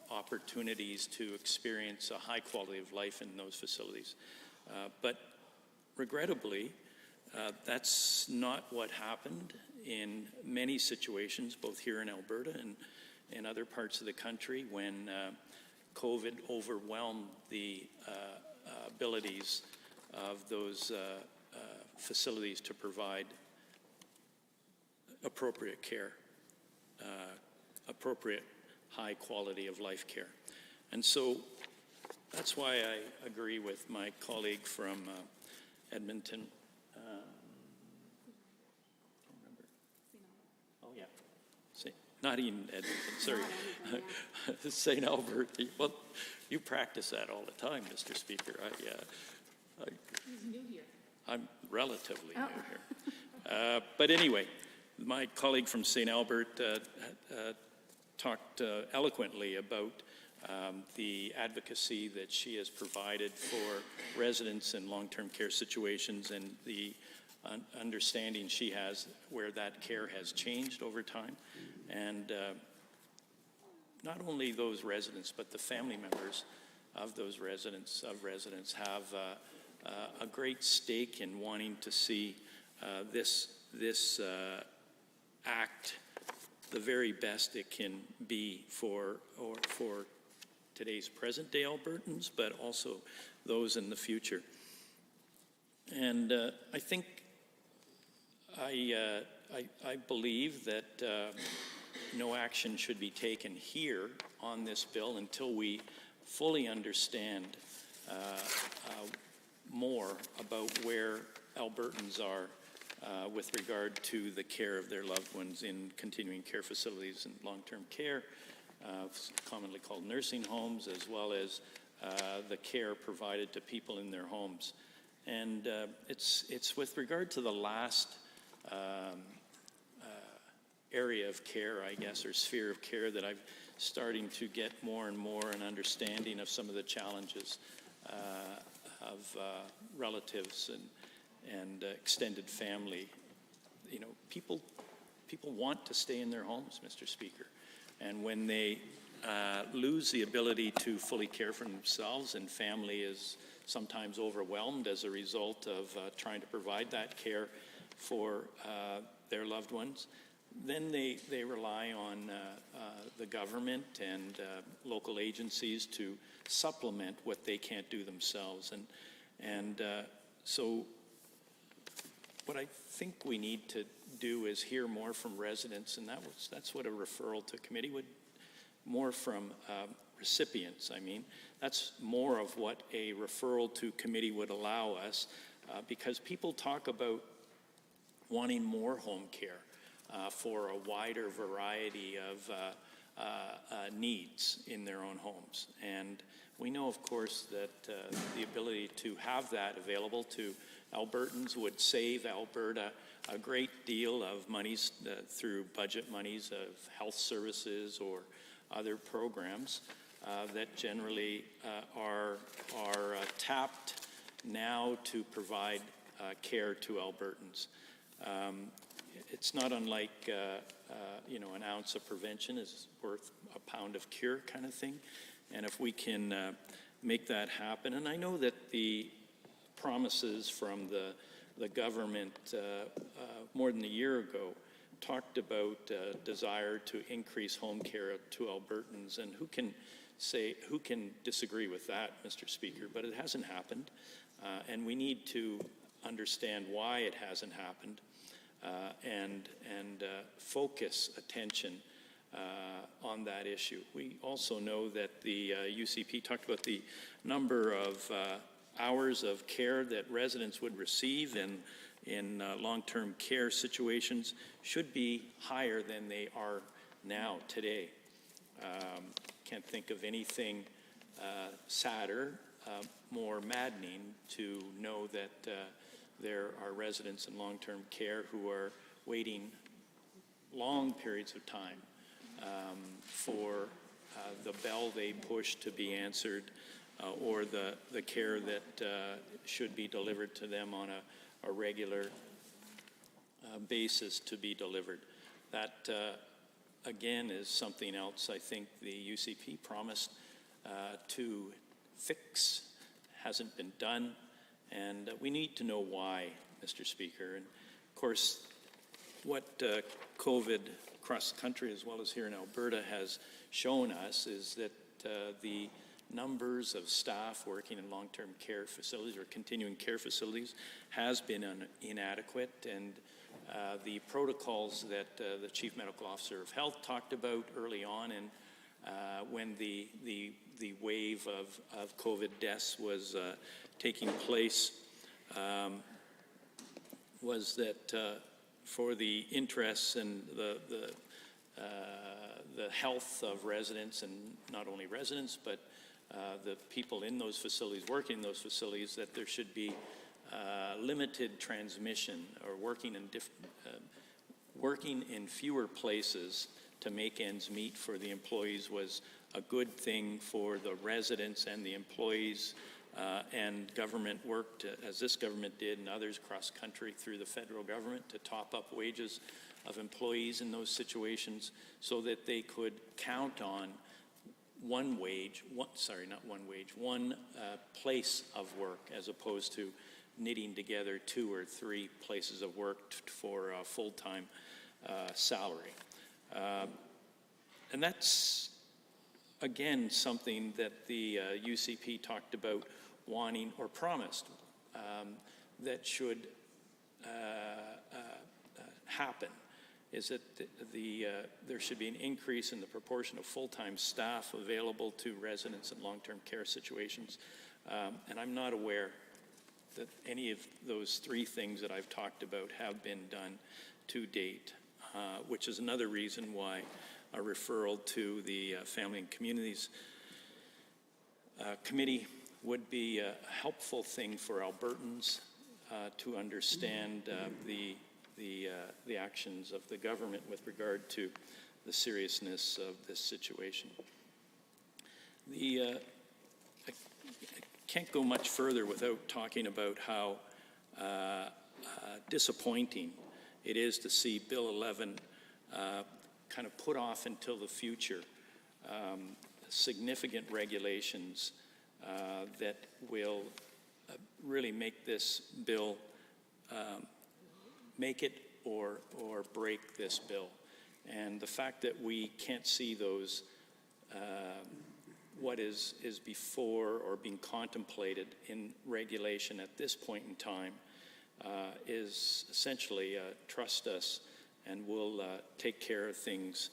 opportunities to experience a high quality of life in those facilities. But regrettably, that's not what happened in many situations, both here in Alberta and in other parts of the country, when COVID overwhelmed the abilities of those facilities to provide appropriate care, appropriate high quality of life care. And so that's why I agree with my colleague from Edmonton. Oh, yeah. Not even Edmonton, sorry. St. Albert. Well, you practice that all the time, Mr. Speaker. He's new here. I'm relatively new here. But anyway, my colleague from St. Albert talked eloquently about the advocacy that she has provided for residents in long-term care situations and the understanding she has where that care has changed over time. And not only those residents, but the family members of those residents have a great stake in wanting to see this act the very best it can be for today's present-day Albertans, but also those in the future. And I think I believe that no action should be taken here on this bill until we fully understand more about where Albertans are with regard to the care of their loved ones in continuing care facilities and long-term care, commonly called nursing homes, as well as the care provided to people in their homes. And it's with regard to the last area of care, I guess, or sphere of care, that I'm starting to get more and more an understanding of some of the challenges of relatives and extended family. You know, people want to stay in their homes, Mr. Speaker, and when they lose the ability to fully care for themselves, and family is sometimes overwhelmed as a result of trying to provide that care for their loved ones, then they rely on the government and local agencies to supplement what they can't do themselves. And so what I think we need to do is hear more from residents, and that's what a referral to committee would, more from recipients, I mean. That's more of what a referral to committee would allow us, because people talk about wanting more home care for a wider variety of needs in their own homes. And we know, of course, that the ability to have that available to Albertans would save Alberta a great deal of monies through budget monies of health services or other programs that generally are tapped now to provide care to Albertans. It's not unlike, an ounce of prevention is worth a pound of cure kind of thing. And if we can make that happen, and I know that the promises from the government more than a year ago talked about desire to increase home care to Albertans, and who can disagree with that, Mr. Speaker? But it hasn't happened, and we need to understand why it hasn't happened, and focus attention on that issue. We also know that the UCP talked about the number of hours of care that residents would receive in long-term care situations should be higher than they are now today. Can't think of anything sadder, more maddening to know that there are residents in long-term care who are waiting long periods of time for the bell they push to be answered or the care that should be delivered to them on a regular basis to be delivered. That, again, is something else I think the UCP promised to fix, hasn't been done, and we need to know why, Mr. Speaker. And of course, what COVID across the country as well as here in Alberta has shown us is that the numbers of staff working in long-term care facilities or continuing care facilities has been inadequate, and the protocols that the Chief Medical Officer of Health talked about early on and when the wave of COVID deaths was taking place was that for the interests and the health of residents, and not only residents, but the people in those facilities, working in those facilities, that there should be limited transmission or working in fewer places to make ends meet for the employees was a good thing for the residents and the employees. And government worked, as this government did and others across country through the federal government, to top up wages of employees in those situations so that they could count on one place of work as opposed to knitting together 2 or 3 places of work for a full-time salary. And that's, again, something that the UCP talked about wanting or promised that should happen, is that there should be an increase in the proportion of full-time staff available to residents in long-term care situations. And I'm not aware that any of those 3 things that I've talked about have been done to date, which is another reason why a referral to the Family and Communities Committee would be a helpful thing for Albertans to understand the actions of the government with regard to the seriousness of this situation. I can't go much further without talking about how disappointing it is to see Bill 11 kind of put off until the future significant regulations that will really make this bill, make it or break this bill. And the fact that we can't see those, what is before or being contemplated in regulation at this point in time is essentially trust us and we'll take care of things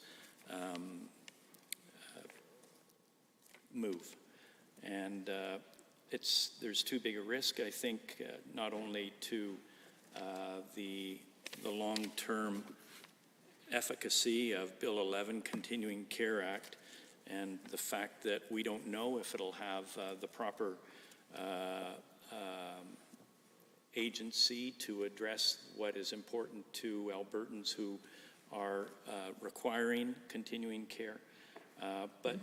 move. And there's too big a risk, I think, not only to the long-term efficacy of Bill 11, Continuing Care Act, and the fact that we don't know if it'll have the proper agency to address what is important to Albertans who are requiring continuing care. But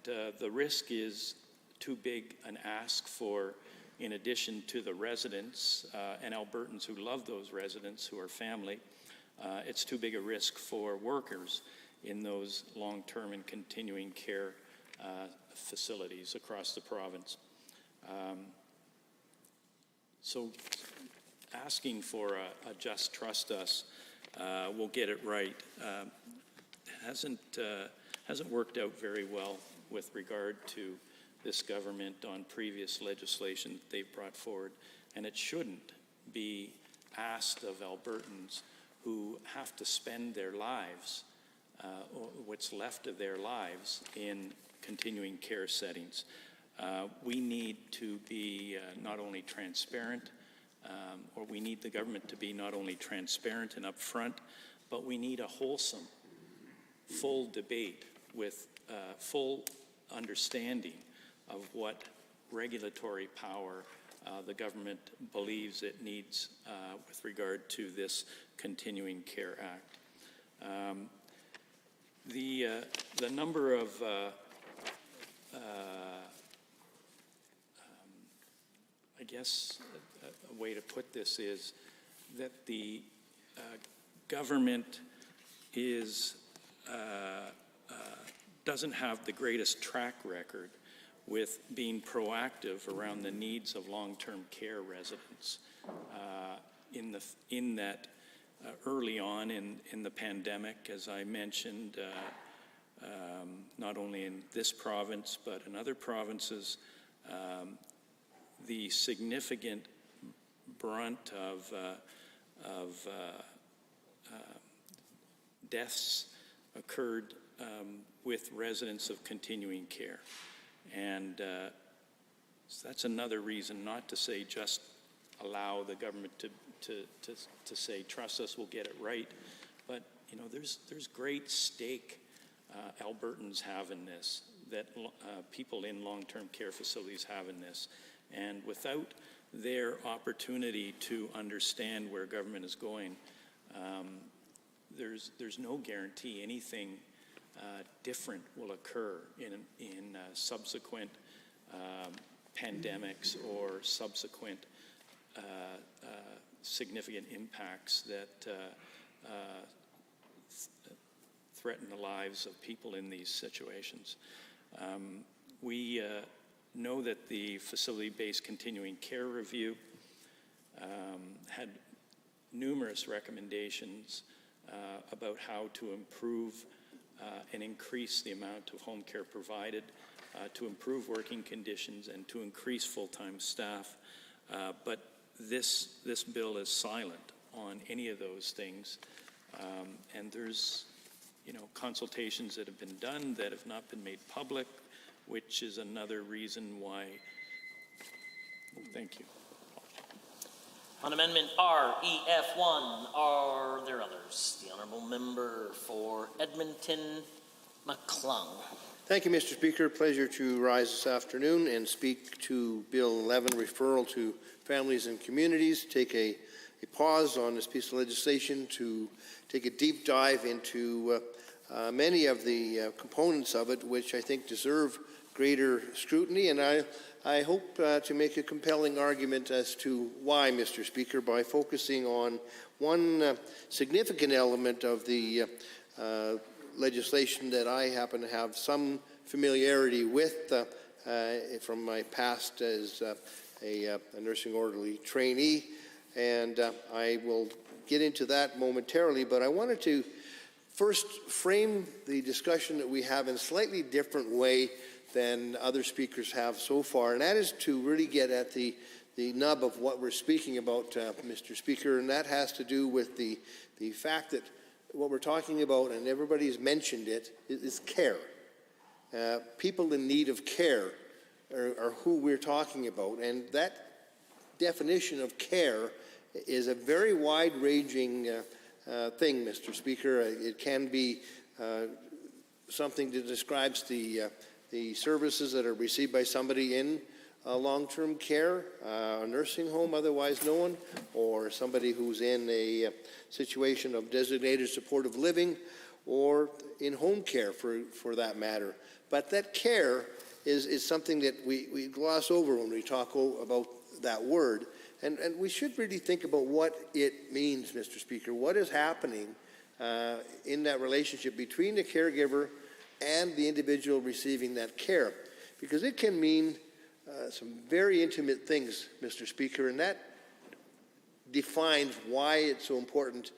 the risk is too big an ask for, in addition to the residents and Albertans who love those residents who are family, it's too big a risk for workers in those long-term and continuing care facilities across the province. So asking for a just trust us, we'll get it right, hasn't worked out very well with regard to this government on previous legislation that they've brought forward, and it shouldn't be asked of Albertans who have to spend their lives or what's left of their lives in continuing care settings. We need to be not only transparent, or we need the government to be not only transparent and upfront, but we need a wholesome, full debate with full understanding of what regulatory power the government believes it needs with regard to this Continuing Care Act. The number of I guess a way to put this is that the government doesn't have the greatest track record with being proactive around the needs of long-term care residents. In that early on in the pandemic, as I mentioned, not only in this province but in other provinces, the significant brunt of deaths occurred with residents of continuing care. And so that's another reason not to say just allow the government to say, trust us, we'll get it right. But, you know, there's great stake Albertans have in this, that people in long-term care facilities have in this. And without their opportunity to understand where government is going, there's no guarantee anything different will occur in subsequent pandemics or subsequent significant impacts that threaten the lives of people in these situations. We know that the facility-based continuing care review had numerous recommendations about how to improve and increase the amount of home care provided, to improve working conditions, and to increase full-time staff. But this bill is silent on any of those things. And there's, you know, consultations that have been done that have not been made public, which is another reason why. Thank you. On Amendment REF1, are there others? The Honourable Member for Edmonton McClung. Thank you, Mr. Speaker. Pleasure to rise this afternoon and speak to Bill 11, referral to families and communities. Take a pause on this piece of legislation to take a deep dive into many of the components of it, which I think deserve greater scrutiny. And I hope to make a compelling argument as to why, Mr. Speaker, by focusing on one significant element of the legislation that I happen to have some familiarity with from my past as a nursing orderly trainee. And I will get into that momentarily, but I wanted to first frame the discussion that we have in a slightly different way than other speakers have so far, and that is to really get at the nub of what we're speaking about, Mr. Speaker, and that has to do with the fact that what we're talking about, and everybody's mentioned it, is care. People in need of care are who we're talking about, and that definition of care is a very wide-ranging thing, Mr. Speaker. It can be something that describes the services that are received by somebody in long-term care, a nursing home otherwise known, or somebody who's in a situation of designated supportive living, or in home care for that matter. But that care is something that we gloss over when we talk about that word. And we should really think about what it means, Mr. Speaker. What is happening in that relationship between the caregiver and the individual receiving that care? Because it can mean some very intimate things, Mr. Speaker, and that defines why it's so important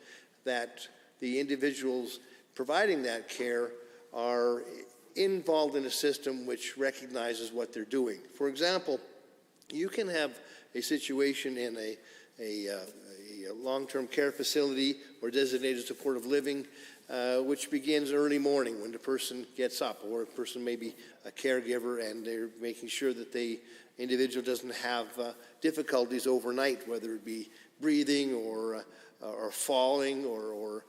that the individuals providing that care are involved in a system which recognizes what they're doing. For example, you can have a situation in a long-term care facility or designated supportive living which begins early morning when the person gets up, or a person may be a caregiver and they're making sure that the individual doesn't have difficulties overnight, whether it be breathing or falling or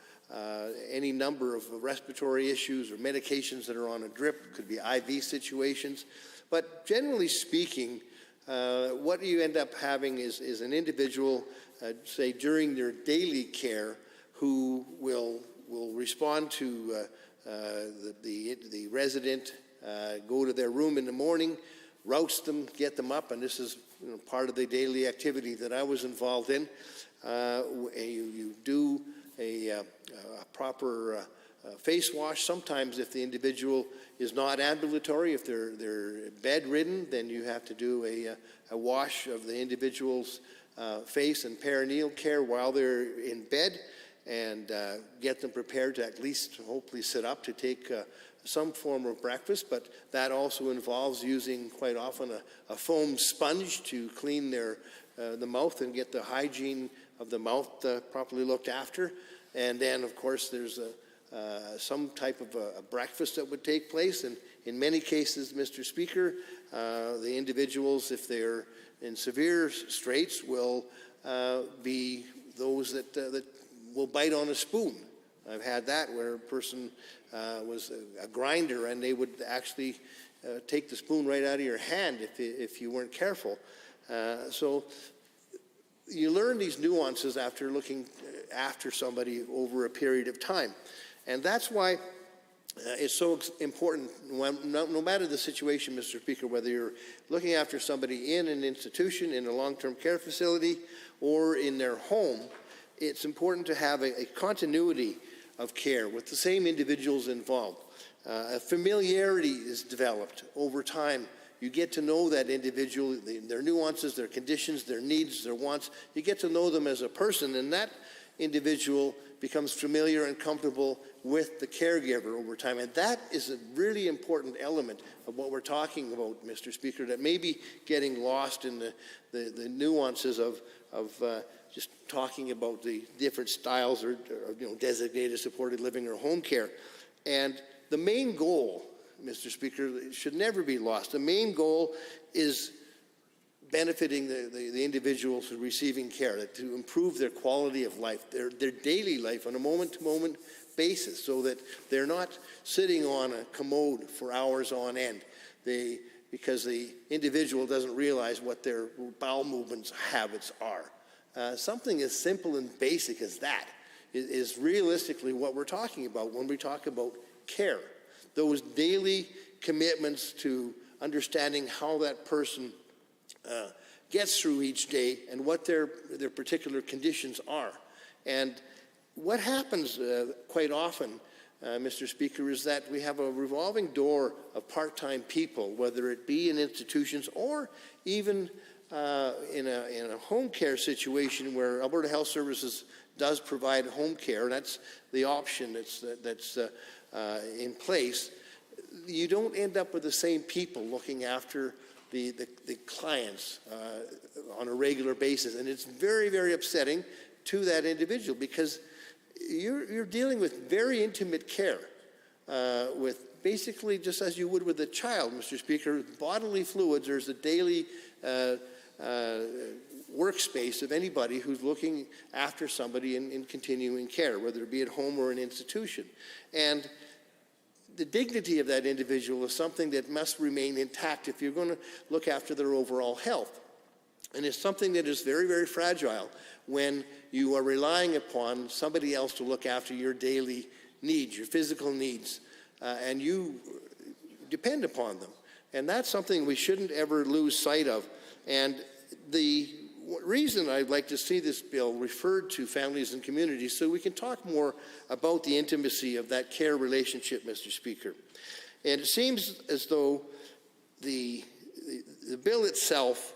any number of respiratory issues or medications that are on a drip. Could be IV situations. But generally speaking, what you end up having is an individual, say during their daily care, who will respond to the resident, go to their room in the morning, rouse them, get them up, and this is part of the daily activity that I was involved in. You do a proper face wash. Sometimes if the individual is not ambulatory, if they're bedridden, then you have to do a wash of the individual's face and perineal care while they're in bed, and get them prepared to at least hopefully sit up to take some form of breakfast. But that also involves using quite often a foam sponge to clean the mouth and get the hygiene of the mouth properly looked after. And then, of course, there's some type of a breakfast that would take place. And in many cases, Mr. Speaker, the individuals, if they're in severe straits, will be those that will bite on a spoon. I've had that where a person was a grinder, and they would actually take the spoon right out of your hand if you weren't careful. So you learn these nuances after looking after somebody over a period of time. And that's why it's so important, no matter the situation, Mr. Speaker, whether you're looking after somebody in an institution, in a long-term care facility, or in their home, it's important to have a continuity of care with the same individuals involved. A familiarity is developed over time. You get to know that individual, their nuances, their conditions, their needs, their wants. You get to know them as a person, and that individual becomes familiar and comfortable with the caregiver over time. And that is a really important element of what we're talking about, Mr. Speaker, that may be getting lost in the nuances of just talking about the different styles or designated supported living or home care. And the main goal, Mr. Speaker, should never be lost. The main goal is benefiting the individuals who are receiving care, to improve their quality of life, their daily life on a moment-to-moment basis, so that they're not sitting on a commode for hours on end because the individual doesn't realize what their bowel movements habits are. Something as simple and basic as that is realistically what we're talking about when we talk about care. Those daily commitments to understanding how that person gets through each day and what their particular conditions are. And what happens quite often, Mr. Speaker, is that we have a revolving door of part-time people, whether it be in institutions or even in a home care situation where Alberta Health Services does provide home care, and that's the option that's in place. You don't end up with the same people looking after the clients on a regular basis, and it's very, very upsetting to that individual because you're dealing with very intimate care with basically just as you would with a child, Mr. Speaker. Bodily fluids, there's a daily workspace of anybody who's looking after somebody in continuing care, whether it be at home or an institution. And the dignity of that individual is something that must remain intact if you're going to look after their overall health. And it's something that is very, very fragile when you are relying upon somebody else to look after your daily needs, your physical needs, and you depend upon them. And that's something we shouldn't ever lose sight of. And the reason I'd like to see this bill referred to families and communities so we can talk more about the intimacy of that care relationship, Mr. Speaker. And it seems as though the bill itself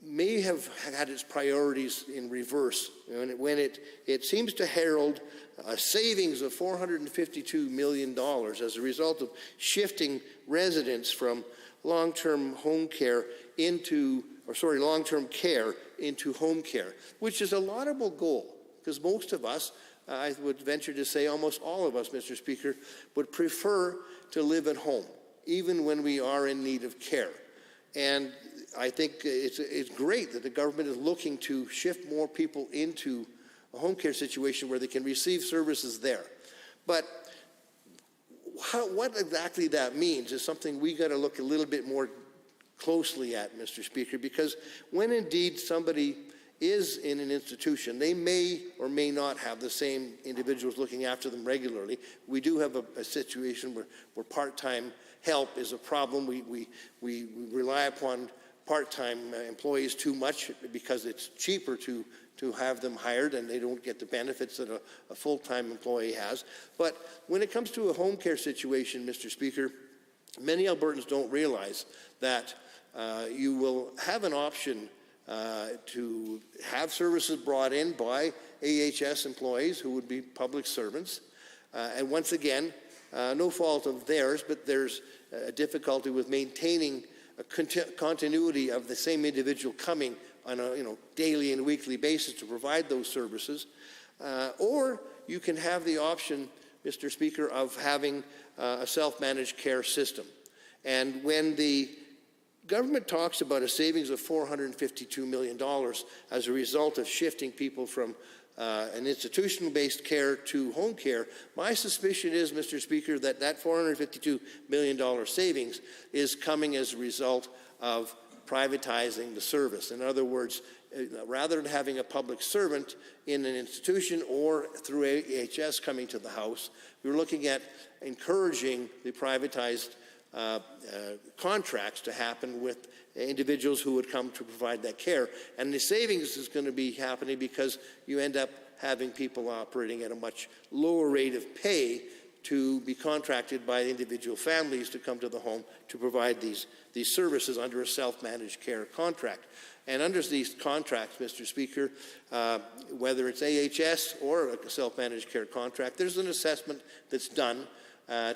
may have had its priorities in reverse when it seems to herald a savings of $452 million as a result of shifting residents from long-term care into home care, which is a laudable goal because most of us I would venture to say almost all of us, Mr. Speaker, would prefer to live at home, even when we are in need of care. And I think it's great that the government is looking to shift more people into a home care situation where they can receive services there. But what exactly that means is something we got to look a little bit more closely at, Mr. Speaker, because when indeed somebody is in an institution, they may or may not have the same individuals looking after them regularly. We do have a situation where part-time help is a problem. We rely upon part-time employees too much because it's cheaper to have them hired and they don't get the benefits that a full-time employee has. But when it comes to a home care situation, Mr. Speaker, many Albertans don't realize that you will have an option to have services brought in by AHS employees who would be public servants. And once again, no fault of theirs, but there's a difficulty with maintaining a continuity of the same individual coming on a daily and weekly basis to provide those services. Or you can have the option, Mr. Speaker, of having a self-managed care system. And when the government talks about a savings of $452 million as a result of shifting people from an institutional-based care to home care, my suspicion is, Mr. Speaker, that $452 million savings is coming as a result of privatizing the service. In other words, rather than having a public servant in an institution or through AHS coming to the house, we're looking at encouraging the privatized contracts to happen with individuals who would come to provide that care. And the savings is going to be happening because you end up having people operating at a much lower rate of pay to be contracted by individual families to come to the home to provide these services under a self-managed care contract. And under these contracts, Mr. Speaker, whether it's AHS or a self-managed care contract, there's an assessment that's done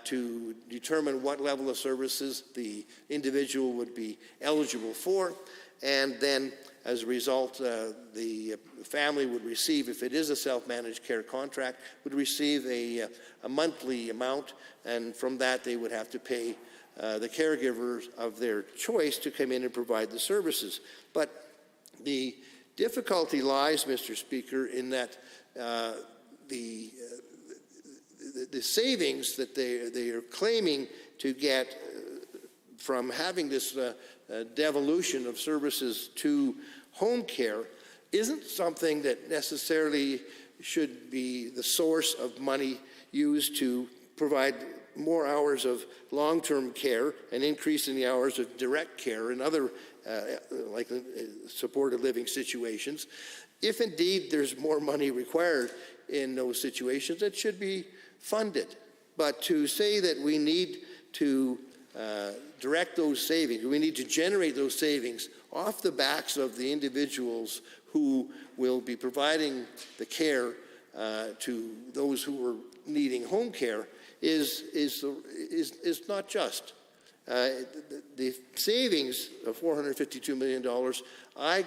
to determine what level of services the individual would be eligible for. And then, as a result, the family would receive, if it is a self-managed care contract, would receive a monthly amount, and from that they would have to pay the caregivers of their choice to come in and provide the services. But the difficulty lies, Mr. Speaker, in that the savings that they are claiming to get from having this devolution of services to home care isn't something that necessarily should be the source of money used to provide more hours of long-term care and increase in the hours of direct care and other like supported living situations. If indeed there's more money required in those situations, it should be funded. But to say that we need to direct those savings, we need to generate those savings off the backs of the individuals who will be providing the care to those who are needing home care is not just. The savings of $452 million, I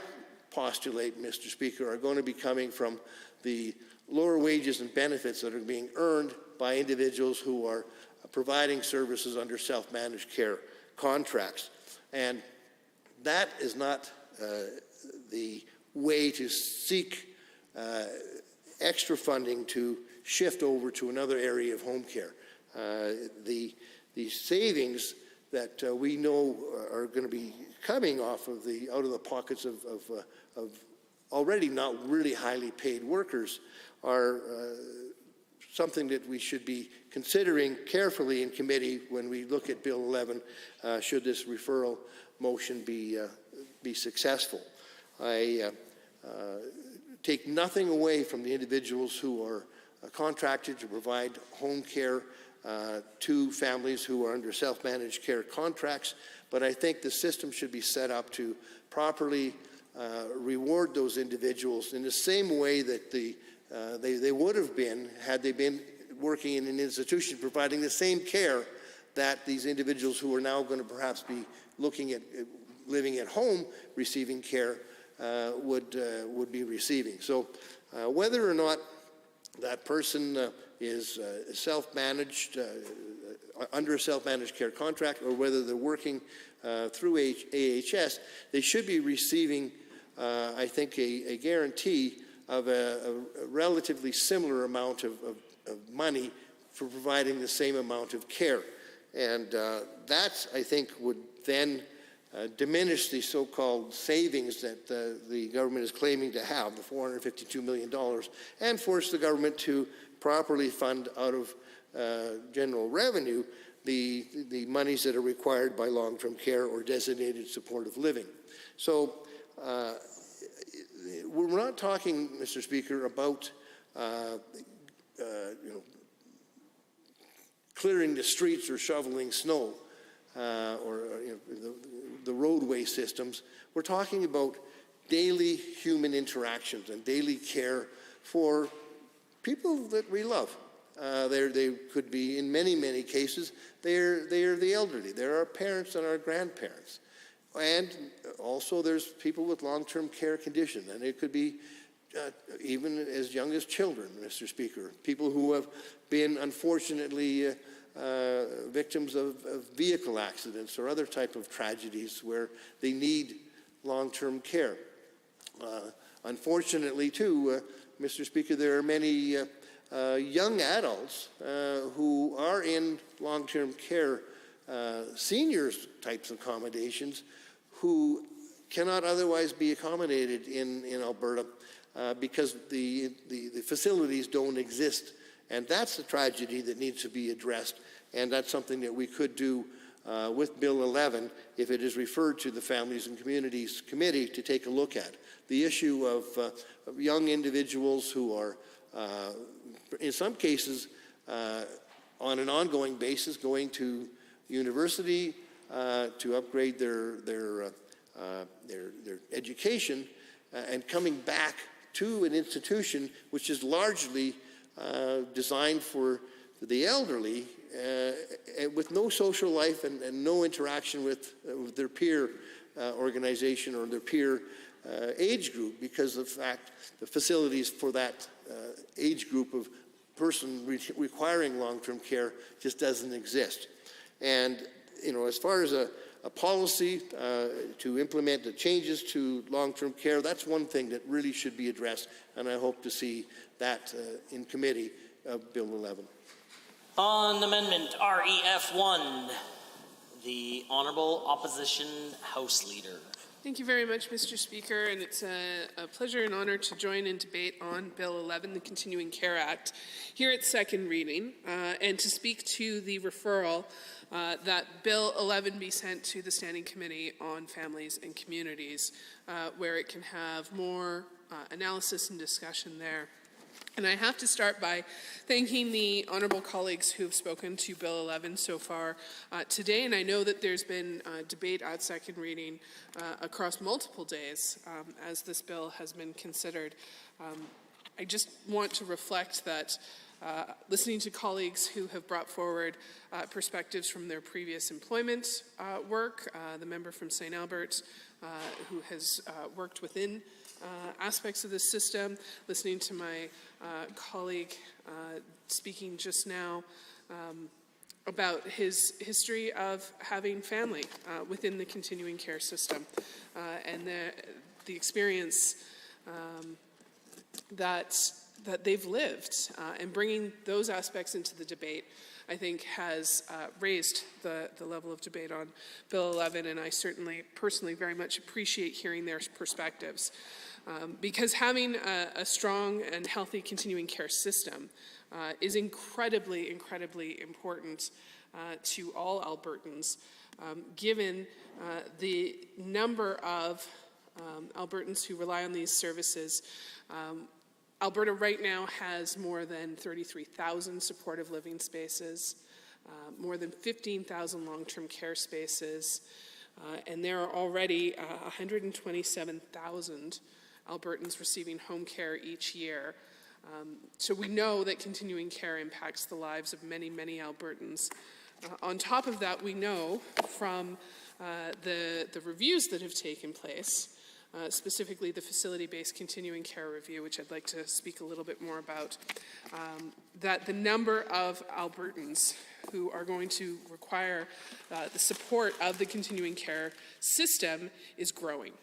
postulate, Mr. Speaker, are going to be coming from the lower wages and benefits that are being earned by individuals who are providing services under self-managed care contracts. And that is not the way to seek extra funding to shift over to another area of home care. The savings that we know are going to be coming off of out of the pockets of already not really highly paid workers are something that we should be considering carefully in committee when we look at Bill 11, should this referral motion be successful. I take nothing away from the individuals who are contracted to provide home care to families who are under self-managed care contracts, but I think the system should be set up to properly reward those individuals in the same way that they would have been had they been working in an institution providing the same care that these individuals who are now going to perhaps be looking at living at home receiving care would be receiving. So whether or not that person is self-managed, under a self-managed care contract, or whether they're working through AHS, they should be receiving, I think, a guarantee of a relatively similar amount of money for providing the same amount of care. And that, I think, would then diminish the so-called savings that the government is claiming to have, the $452 million, and force the government to properly fund out of general revenue the monies that are required by long-term care or designated supportive living. So we're not talking, Mr. Speaker, about clearing the streets or shoveling snow or the roadway systems. We're talking about daily human interactions and daily care for people that we love. They could be, in many, many cases, they are the elderly. They're our parents and our grandparents. And also there's people with long-term care conditions, and it could be even as young as children, Mr. Speaker, people who have been unfortunately victims of vehicle accidents or other type of tragedies where they need long-term care. Unfortunately, too, Mr. Speaker, there are many young adults who are in long-term care seniors types of accommodations who cannot otherwise be accommodated in Alberta because the facilities don't exist. And that's a tragedy that needs to be addressed, and that's something that we could do with Bill 11 if it is referred to the Families and Communities Committee to take a look at. The issue of young individuals who are, in some cases, on an ongoing basis, going to university to upgrade their education and coming back to an institution which is largely designed for the elderly with no social life and no interaction with their peer organization or their peer age group, because of the fact the facilities for that age group of person requiring long-term care just doesn't exist. And as far as a policy to implement the changes to long-term care, that's one thing that really should be addressed, and I hope to see that in committee of Bill 11. On Amendment REF1, the Honourable Opposition House Leader. Thank you very much, Mr. Speaker, and it's a pleasure and honor to join in debate on Bill 11, the Continuing Care Act, here at second reading, and to speak to the referral that Bill 11 be sent to the Standing Committee on Families and Communities, where it can have more analysis and discussion there. And I have to start by thanking the honourable colleagues who have spoken to Bill 11 so far today, and I know that there's been debate at second reading across multiple days as this bill has been considered. I just want to reflect that listening to colleagues who have brought forward perspectives from their previous employment work, the member from St. Albert who has worked within aspects of the system, listening to my colleague speaking just now about his history of having family within the continuing care system and the experience that they've lived, and bringing those aspects into the debate, I think, has raised the level of debate on Bill 11, and I certainly personally very much appreciate hearing their perspectives. Because having a strong and healthy continuing care system is incredibly, incredibly important to all Albertans, given the number of Albertans who rely on these services. Alberta right now has more than 33,000 supportive living spaces, more than 15,000 long-term care spaces, and there are already 127,000 Albertans receiving home care each year. So we know that continuing care impacts the lives of many, many Albertans. On top of that, we know from the reviews that have taken place specifically the facility-based continuing care review, which I'd like to speak a little bit more about, that the number of Albertans who are going to require the support of the continuing care system is growing.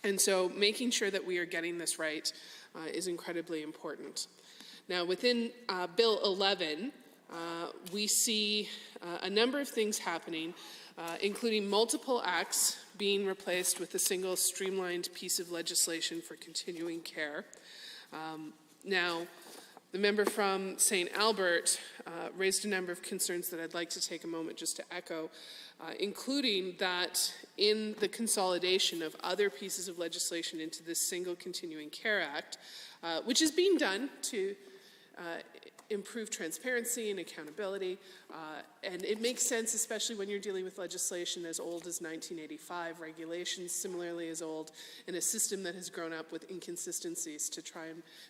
And so making sure that we are getting this right is incredibly important. Now, within Bill 11, we see a number of things happening, including multiple acts being replaced with a single streamlined piece of legislation for continuing care. Now, the member from St. Albert raised a number of concerns that I'd like to take a moment just to echo, including that in the consolidation of other pieces of legislation into this single Continuing Care Act, which is being done to improve transparency and accountability, and it makes sense, especially when you're dealing with legislation as old as 1985, regulations similarly as old, and a system that has grown up with inconsistencies to try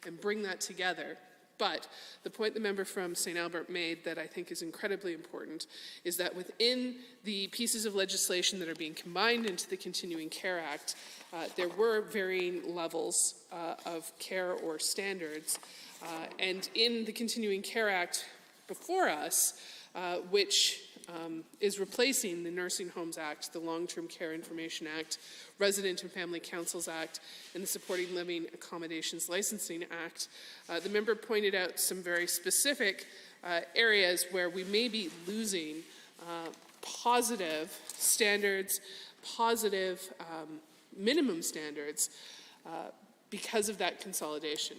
and bring that together. But the point the member from St. Albert made that I think is incredibly important is that within the pieces of legislation that are being combined into the Continuing Care Act, there were varying levels of care or standards. And in the Continuing Care Act before us, which is replacing the Nursing Homes Act, the Long-Term Care Information Act, Resident and Family Councils Act, and the Supporting Living Accommodations Licensing Act, the member pointed out some very specific areas where we may be losing positive standards, positive minimum standards because of that consolidation.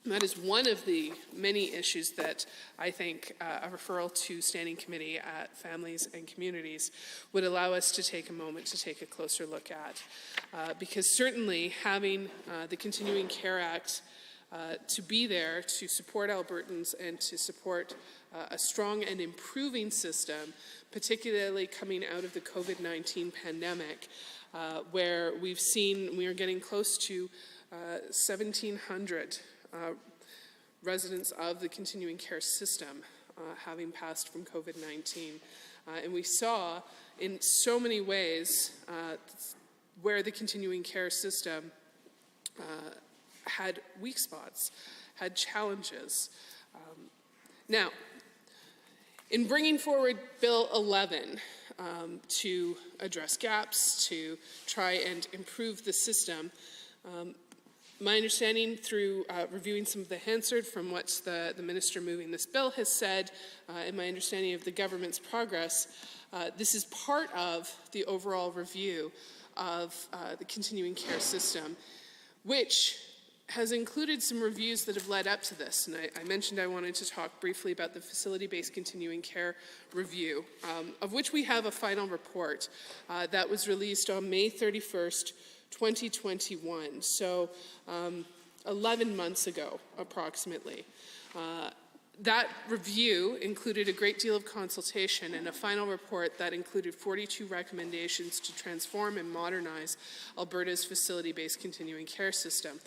And that is one of the many issues that I think a referral to Standing Committee at Families and Communities would allow us to take a moment to take a closer look at. Because certainly having the Continuing Care Act to be there to support Albertans and to support a strong and improving system, particularly coming out of the COVID-19 pandemic, where we've seen we are getting close to 1,700 residents of the continuing care system having passed from COVID-19. And we saw in so many ways where the continuing care system had weak spots, had challenges. Now, in bringing forward Bill 11 to address gaps, to try and improve the system, my understanding through reviewing some of the Hansard from what the minister moving this bill has said, and my understanding of the government's progress, this is part of the overall review of the continuing care system, which has included some reviews that have led up to this. And I mentioned I wanted to talk briefly about the facility-based continuing care review, of which we have a final report that was released on May 31st, 2021, so 11 months ago, approximately. That review included a great deal of consultation and a final report that included 42 recommendations to transform and modernize Alberta's facility-based continuing care system.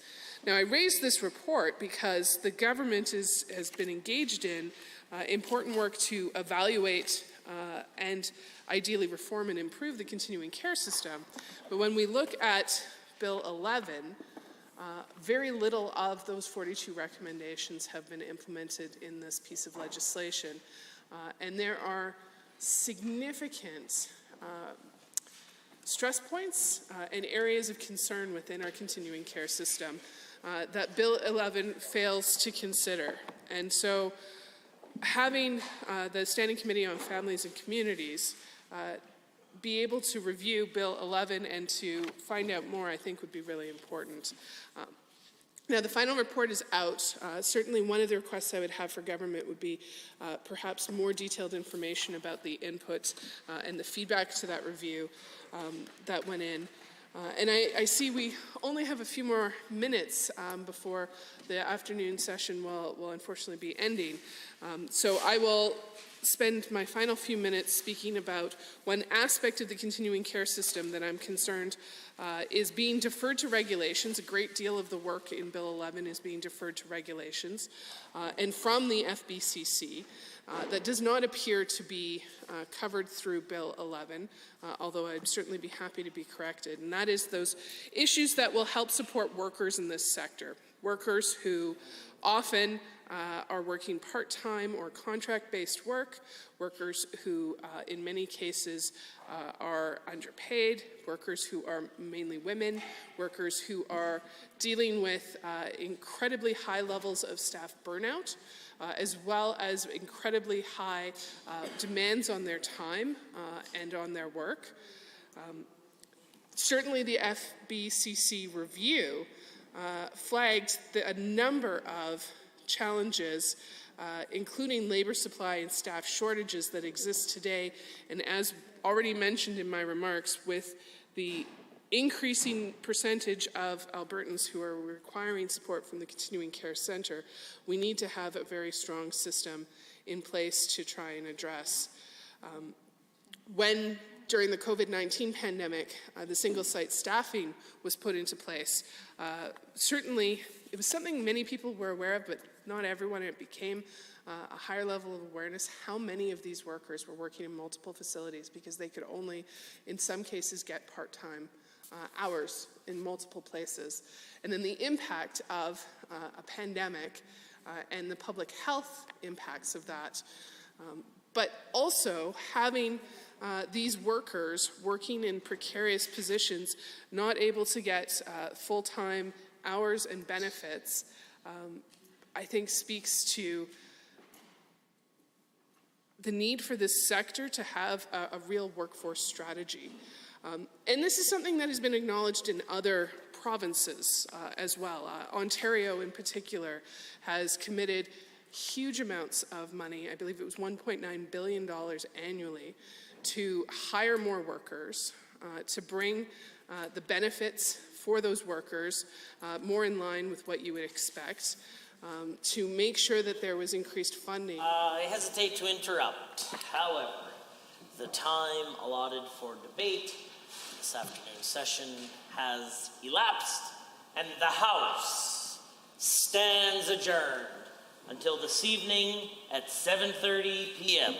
Now, I raised this report because the government has been engaged in important work to evaluate and ideally reform and improve the continuing care system. But when we look at Bill 11, very little of those 42 recommendations have been implemented in this piece of legislation. And there are significant stress points and areas of concern within our continuing care system that Bill 11 fails to consider. And so having the Standing Committee on Families and Communities be able to review Bill 11 and to find out more, I think, would be really important. Now, the final report is out. Certainly one of the requests I would have for government would be perhaps more detailed information about the input and the feedback to that review that went in. And I see we only have a few more minutes before the afternoon session will unfortunately be ending. So I will spend my final few minutes speaking about one aspect of the continuing care system that I'm concerned is being deferred to regulations. A great deal of the work in Bill 11 is being deferred to regulations, and from the FBCC. That does not appear to be covered through Bill 11, although I'd certainly be happy to be corrected, and that is those issues that will help support workers in this sector. Workers who often are working part-time or contract-based work, workers who in many cases are underpaid, workers who are mainly women, workers who are dealing with incredibly high levels of staff burnout, as well as incredibly high demands on their time and on their work. Certainly the FBCC review flagged a number of challenges, including labor supply and staff shortages that exist today, and as already mentioned in my remarks, with the increasing percentage of Albertans who are requiring support from the Continuing Care Centre, we need to have a very strong system in place to try and address. When during the COVID-19 pandemic, the single-site staffing was put into place, certainly it was something many people were aware of, but not everyone. It became a higher level of awareness how many of these workers were working in multiple facilities because they could only, in some cases, get part-time hours in multiple places. And then the impact of a pandemic and the public health impacts of that, but also having these workers working in precarious positions, not able to get full-time hours and benefits, I think speaks to the need for this sector to have a real workforce strategy. And this is something that has been acknowledged in other provinces as well. Ontario in particular has committed huge amounts of money, I believe it was $1.9 billion annually, to hire more workers, to bring the benefits for those workers more in line with what you would expect, to make sure that there was increased funding. I hesitate to interrupt. However, the time allotted for debate this afternoon's session has elapsed, and the House stands adjourned until this evening at 7:30 p.m.